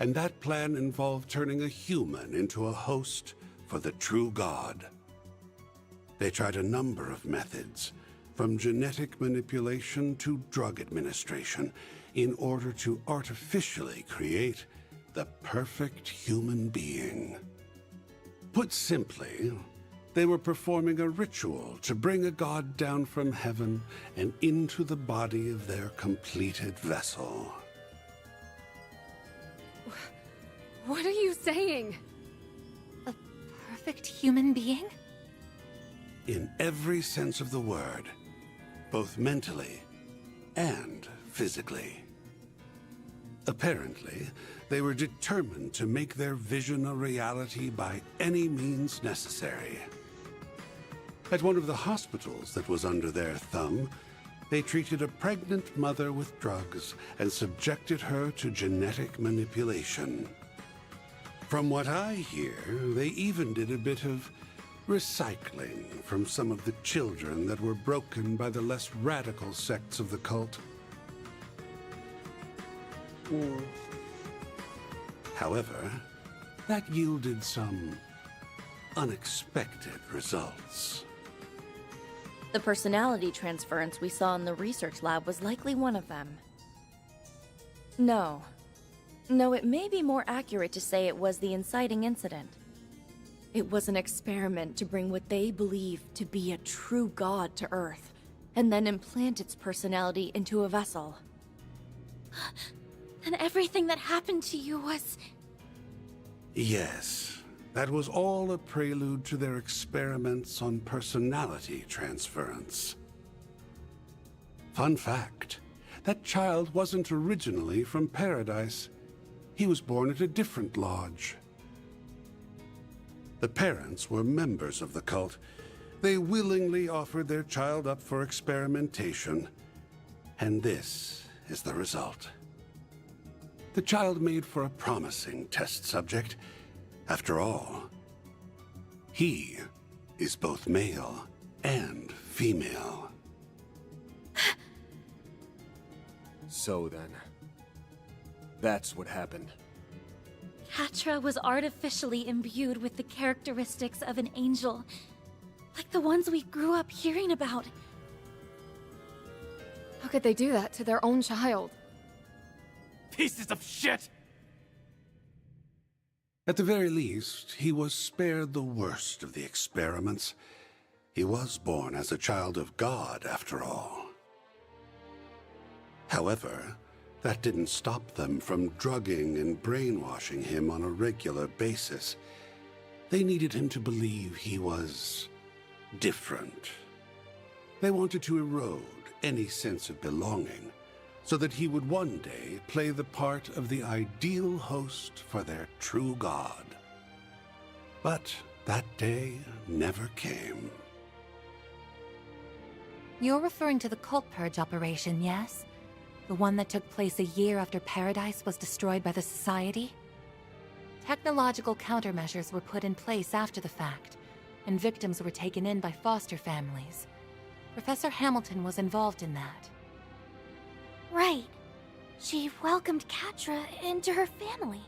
S16: And that plan involved turning a human into a host for the true God. They tried a number of methods, from genetic manipulation to drug administration, in order to artificially create the perfect human being. Put simply, they were performing a ritual to bring a god down from heaven and into the body of their completed vessel.
S10: What are you saying?
S20: A perfect human being?
S16: In every sense of the word, both mentally and physically. Apparently, they were determined to make their vision a reality by any means necessary. At one of the hospitals that was under their thumb, they treated a pregnant mother with drugs and subjected her to genetic manipulation. From what I hear, they even did a bit of recycling from some of the children that were broken by the less radical sects of the cult. However, that yielded some unexpected results.
S13: The personality transference we saw in the research lab was likely one of them. No, it may be more accurate to say it was the inciting incident. It was an experiment to bring what they believed to be a true god to Earth, and then implant its personality into a vessel.
S20: And everything that happened to you was...
S16: Yes, that was all a prelude to their experiments on personality transference. Fun fact, that child wasn't originally from Paradise. He was born at a different lodge. The parents were members of the cult. They willingly offered their child up for experimentation, and this is the result. The child made for a promising test subject. After all, he is both male and female.
S3: So then, that's what happened.
S20: Catra was artificially imbued with the characteristics of an angel, like the ones we grew up hearing about.
S10: How could they do that to their own child?
S4: Pieces of shit!
S16: At the very least, he was spared the worst of the experiments. He was born as a child of God, after all. However, That didn't stop them from drugging and brainwashing him on a regular basis. They needed him to believe he was different. They wanted to erode any sense of belonging, so that he would one day play the part of the ideal host for their true god. But that day never came.
S8: You're referring to the cult purge operation, yes? The one that took place a year after Paradise was destroyed by the Society? Technological countermeasures were put in place after the fact, and victims were taken in by foster families. Professor Hamilton was involved in that.
S20: Right. She welcomed Catra into her family.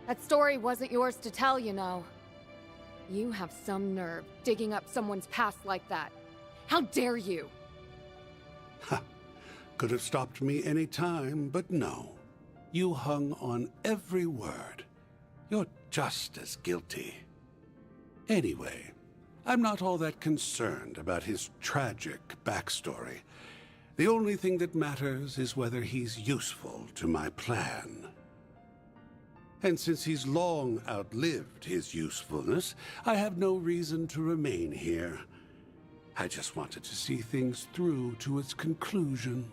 S14: That story wasn't yours to tell, you know. You have some nerve digging up someone's past like that. How dare you?
S16: Could have stopped me any time, but no. You hung on every word. You're just as guilty. Anyway, I'm not all that concerned about his tragic backstory. The only thing that matters is whether he's useful to my plan. And since he's long outlived his usefulness, I have no reason to remain here. I just wanted to see things through to its conclusion.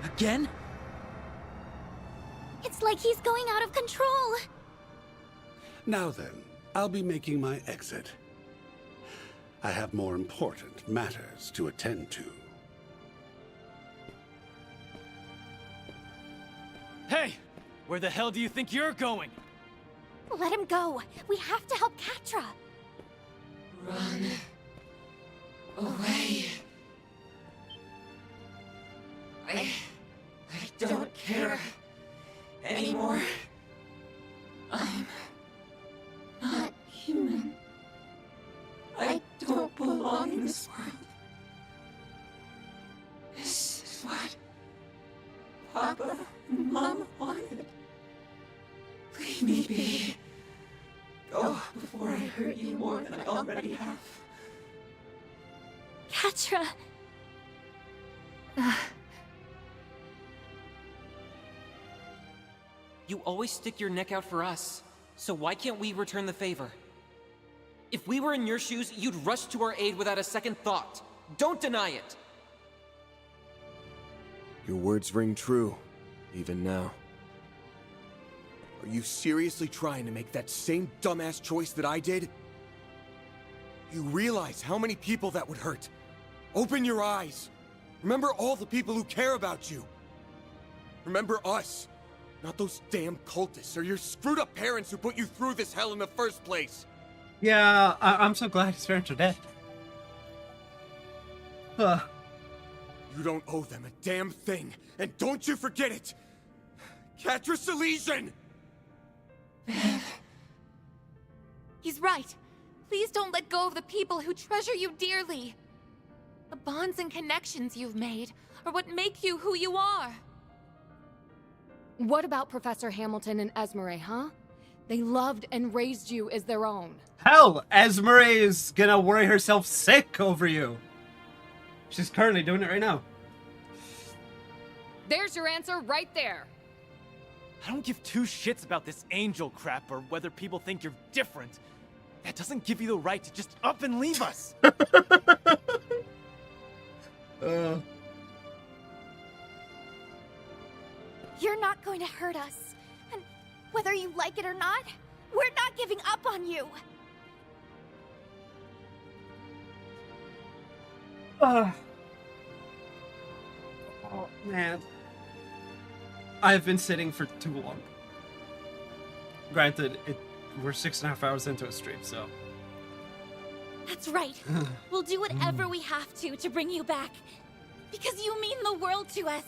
S6: Again?
S20: It's like he's going out of control.
S16: Now then, I'll be making my exit. I have more important matters to attend to.
S4: Hey! Where the hell do you think you're going?
S20: Let him go. We have to help Catra.
S2: Run away. I don't care anymore. I'm not human. I don't belong in this world. This is what Papa and Mama wanted. Leave me be. Go before I hurt you more than I already have.
S20: Catra.
S2: You always stick your neck out for us, so why can't we return the favor? If we were in your shoes, you'd rush to our aid without a second thought. Don't deny it!
S3: Your words ring true, even now. Are you seriously trying to make that same dumbass choice that I did? You realize how many people that would hurt? Open your eyes! Remember all the people who care about you! Remember us! Not those damn cultists or your screwed up parents who put you through this hell in the first place!
S1: Yeah, I'm so glad his parents are dead.
S3: You don't owe them a damn thing, and don't you forget it! Catra Silesian!
S8: He's right. Please don't let go of the people who treasure you dearly. The bonds and connections you've made are what make you who you are.
S14: What about Professor Hamilton and Esmeralda, huh? They loved and raised you as their own.
S1: Hell, Esmeralda is gonna worry herself sick over you. She's currently doing it right now.
S14: There's your answer right there.
S4: I don't give two shits about this angel crap or whether people think you're different. That doesn't give you the right to just up and leave us.
S20: You're not going to hurt us. And whether you like it or not, we're not giving up on you.
S1: Oh, man. I've been sitting for too long. Granted, we're 6.5 hours into a stream, so...
S20: That's right. We'll do whatever we have to bring you back. Because you mean the world to us.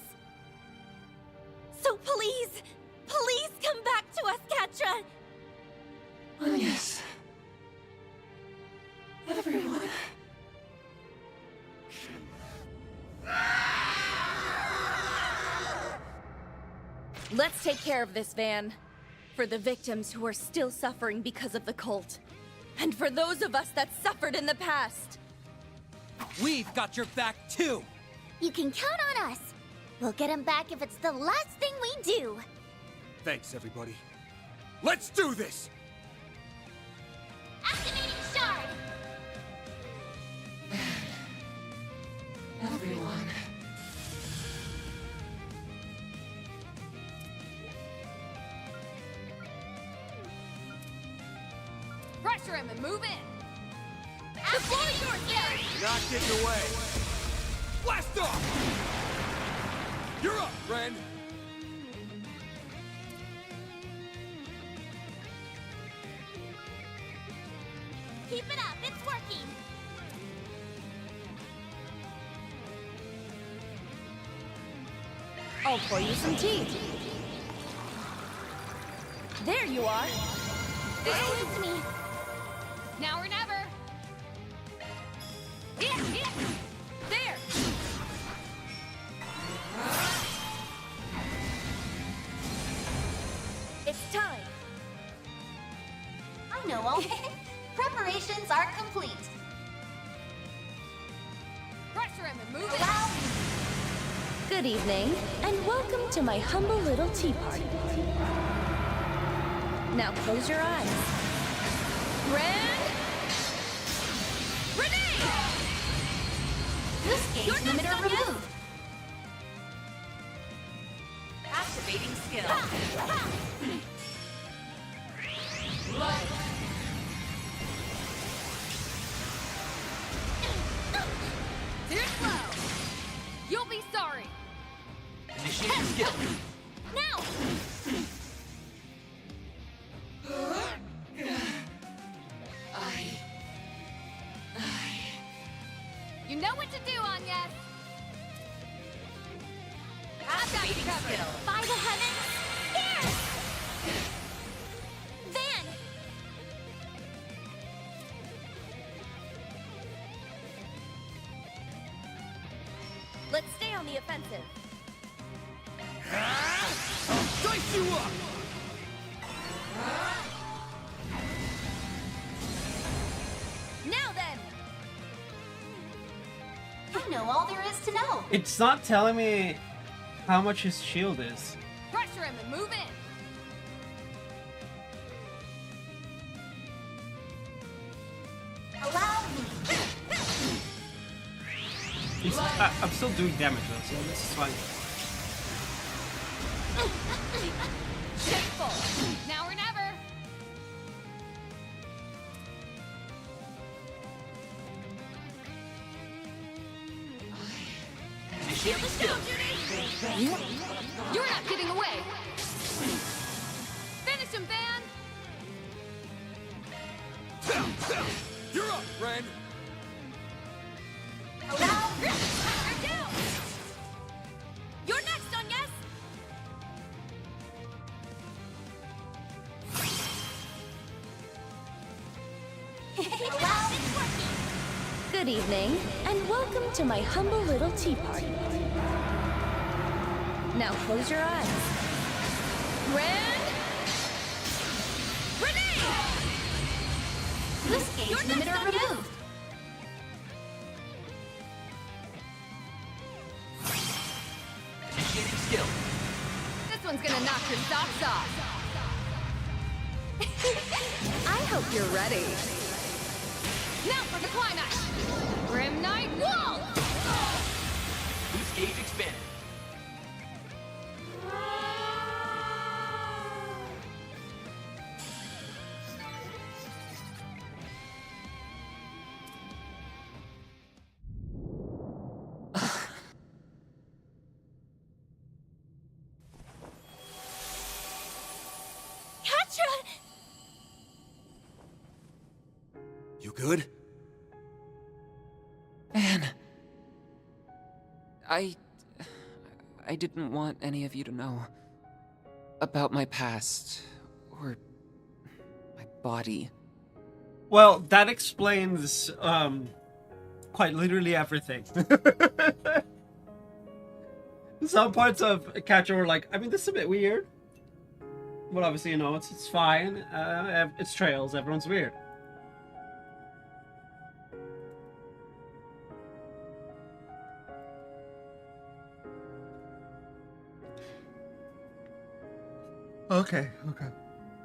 S20: So please, please come back to us, Catra!
S2: Oh, yes. Everyone.
S17: Let's take care of this, Van. For the victims who are still suffering because of the cult.
S13: And for those of us that suffered in the past.
S6: We've got your back, too!
S20: You can count on us. We'll get him back if it's the last thing we do.
S18: Thanks, everybody. Let's do this!
S12: Activating shard!
S2: Everyone.
S14: Pressure him and move in.
S12: The floor is yours, Gary!
S18: Not getting away. Blast off! You're up, friend.
S12: Keep it up, it's working!
S13: I'll pour you some tea. There you are.
S20: Excuse me.
S14: Now or never. There.
S13: It's time.
S12: I know all. Preparations are complete.
S14: Pressure him and move it.
S13: Good evening, and welcome to my humble little tea party. Now close your eyes.
S14: Renee!
S12: This gauge limiter removed.
S10: Activating skill.
S14: Too slow. You'll be sorry.
S4: Initiating skill.
S14: Now! You know what to do, Agnes. I've got you covered.
S12: By the heavens, here! Van!
S13: Let's stay on the offensive.
S18: Dice you up!
S13: Now then!
S12: I know all there is to know.
S1: It's not telling me how much his shield is.
S14: Pressure him and move in.
S12: Allow me.
S1: I'm still doing damage though, so this is fine.
S14: Shameful. Now or never.
S4: Initiating skill.
S14: You're not getting away. Finish him, Van.
S18: You're up, friend.
S13: You're down! You're next, Agnes! Good evening, and welcome to my humble little tea party. Now close your eyes.
S14: Renee!
S12: This gauge limiter removed.
S4: Initiating skill.
S14: This one's gonna knock your socks off.
S13: I hope you're ready.
S14: Now for the climax. Grim Knight Wall!
S4: Boost gauge expanded.
S3: You good?
S9: Anne. I didn't want any of you to know about my past or my body.
S1: Well, that explains quite literally everything. Some parts of Catcher were like, I mean, this is a bit weird. But obviously, you know, it's fine. It's Trails. Everyone's weird. Okay.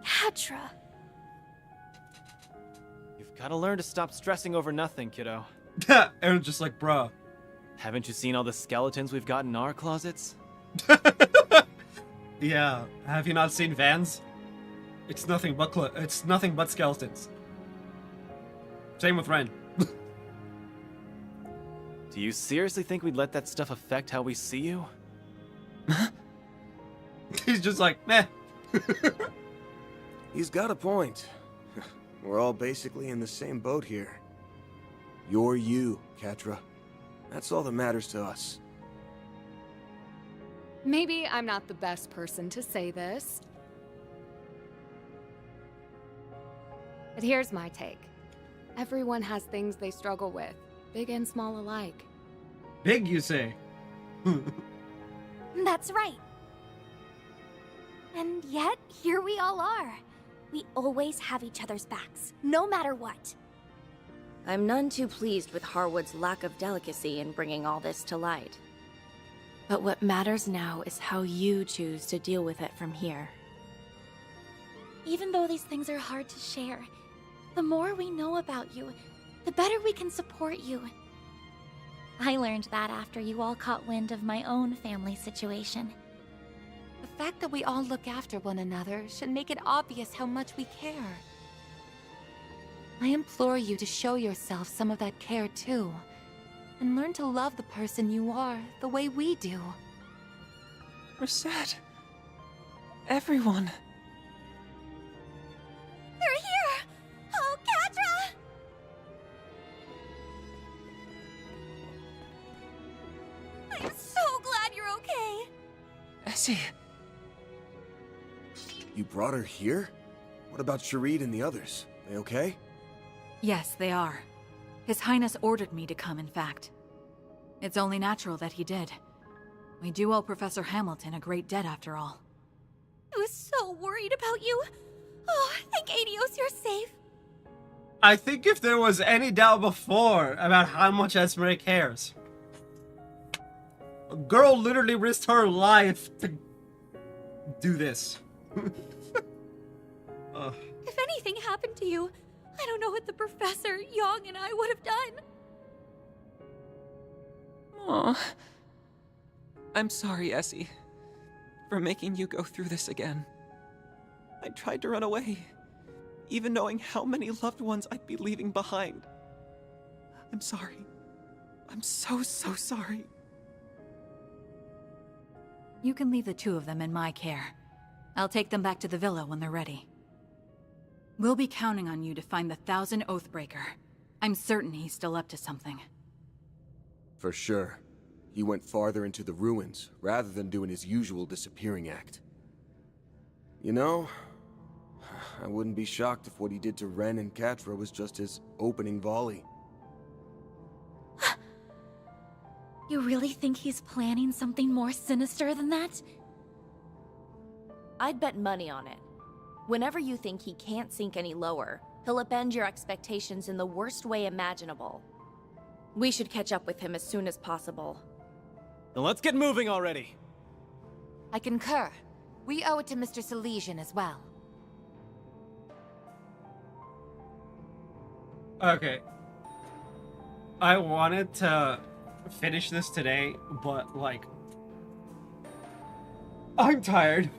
S13: Catra.
S4: You've got to learn to stop stressing over nothing, kiddo.
S1: Aaron's just like, bruh.
S4: Haven't you seen all the skeletons we've got in our closets?
S1: Yeah. Have you not seen Vans? It's nothing but skeletons. Same with Ren.
S4: Do you seriously think we'd let that stuff affect how we see you?
S1: He's just like, meh.
S3: He's got a point. We're all basically in the same boat here. You're you, Catra. That's all that matters to us.
S14: Maybe I'm not the best person to say this, but here's my take. Everyone has things they struggle with, big and small alike.
S1: Big, you say?
S20: That's right. And yet, here we all are. We always have each other's backs, no matter what.
S11: I'm none too pleased with Harwood's lack of delicacy in bringing all this to light.
S13: But what matters now is how you choose to deal with it from here.
S8: Even though these things are hard to share, the more we know about you, the better we can support you.
S12: I learned that after you all caught wind of my own family situation.
S8: The fact that we all look after one another should make it obvious how much we care. I implore you to show yourself some of that care too, and learn to love the person you are the way we do.
S9: Reset. Everyone.
S20: They're here! Oh, Catra! I'm so glad you're okay.
S9: Essie.
S3: You brought her here? What about Sharid and the others? They okay?
S17: Yes, they are. His Highness ordered me to come, in fact. It's only natural that he did. We do owe Professor Hamilton a great debt, after all.
S20: I was so worried about you. Oh, thank Adios you're safe.
S1: I think if there was any doubt before about how much Esmeralda cares. A girl literally risked her life to do this.
S8: If anything happened to you, I don't know what the Professor, Young, and I would have done.
S9: Aw. I'm sorry, Essie, for making you go through this again. I tried to run away, even knowing how many loved ones I'd be leaving behind. I'm sorry. I'm so sorry.
S17: You can leave the two of them in my care. I'll take them back to the villa when they're ready. We'll be counting on you to find the 1,000 Oathbreaker. I'm certain he's still up to something.
S3: For sure. He went farther into the ruins, rather than doing his usual disappearing act. You know, I wouldn't be shocked if what he did to Ren and Catra was just his opening volley.
S8: You really think he's planning something more sinister than that?
S11: I'd bet money on it. Whenever you think he can't sink any lower, he'll upend your expectations in the worst way imaginable. We should catch up with him as soon as possible.
S4: Then let's get moving already.
S8: I concur. We owe it to Mr. Salesian as well.
S1: Okay. I wanted to finish this today, but like, I'm tired.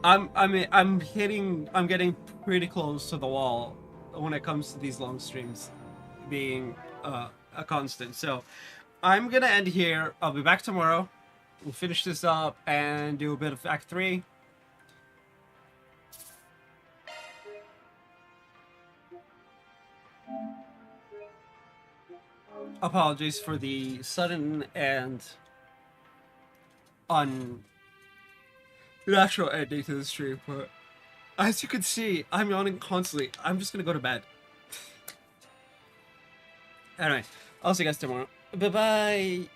S1: I'm getting pretty close to the wall when it comes to these long streams being a constant. So I'm gonna end here. I'll be back tomorrow. We'll finish this up and do a bit of Act 3. Apologies for the sudden and unnatural ending to the stream, but as you can see, I'm yawning constantly. I'm just gonna go to bed. Anyway, I'll see you guys tomorrow. Bye-bye.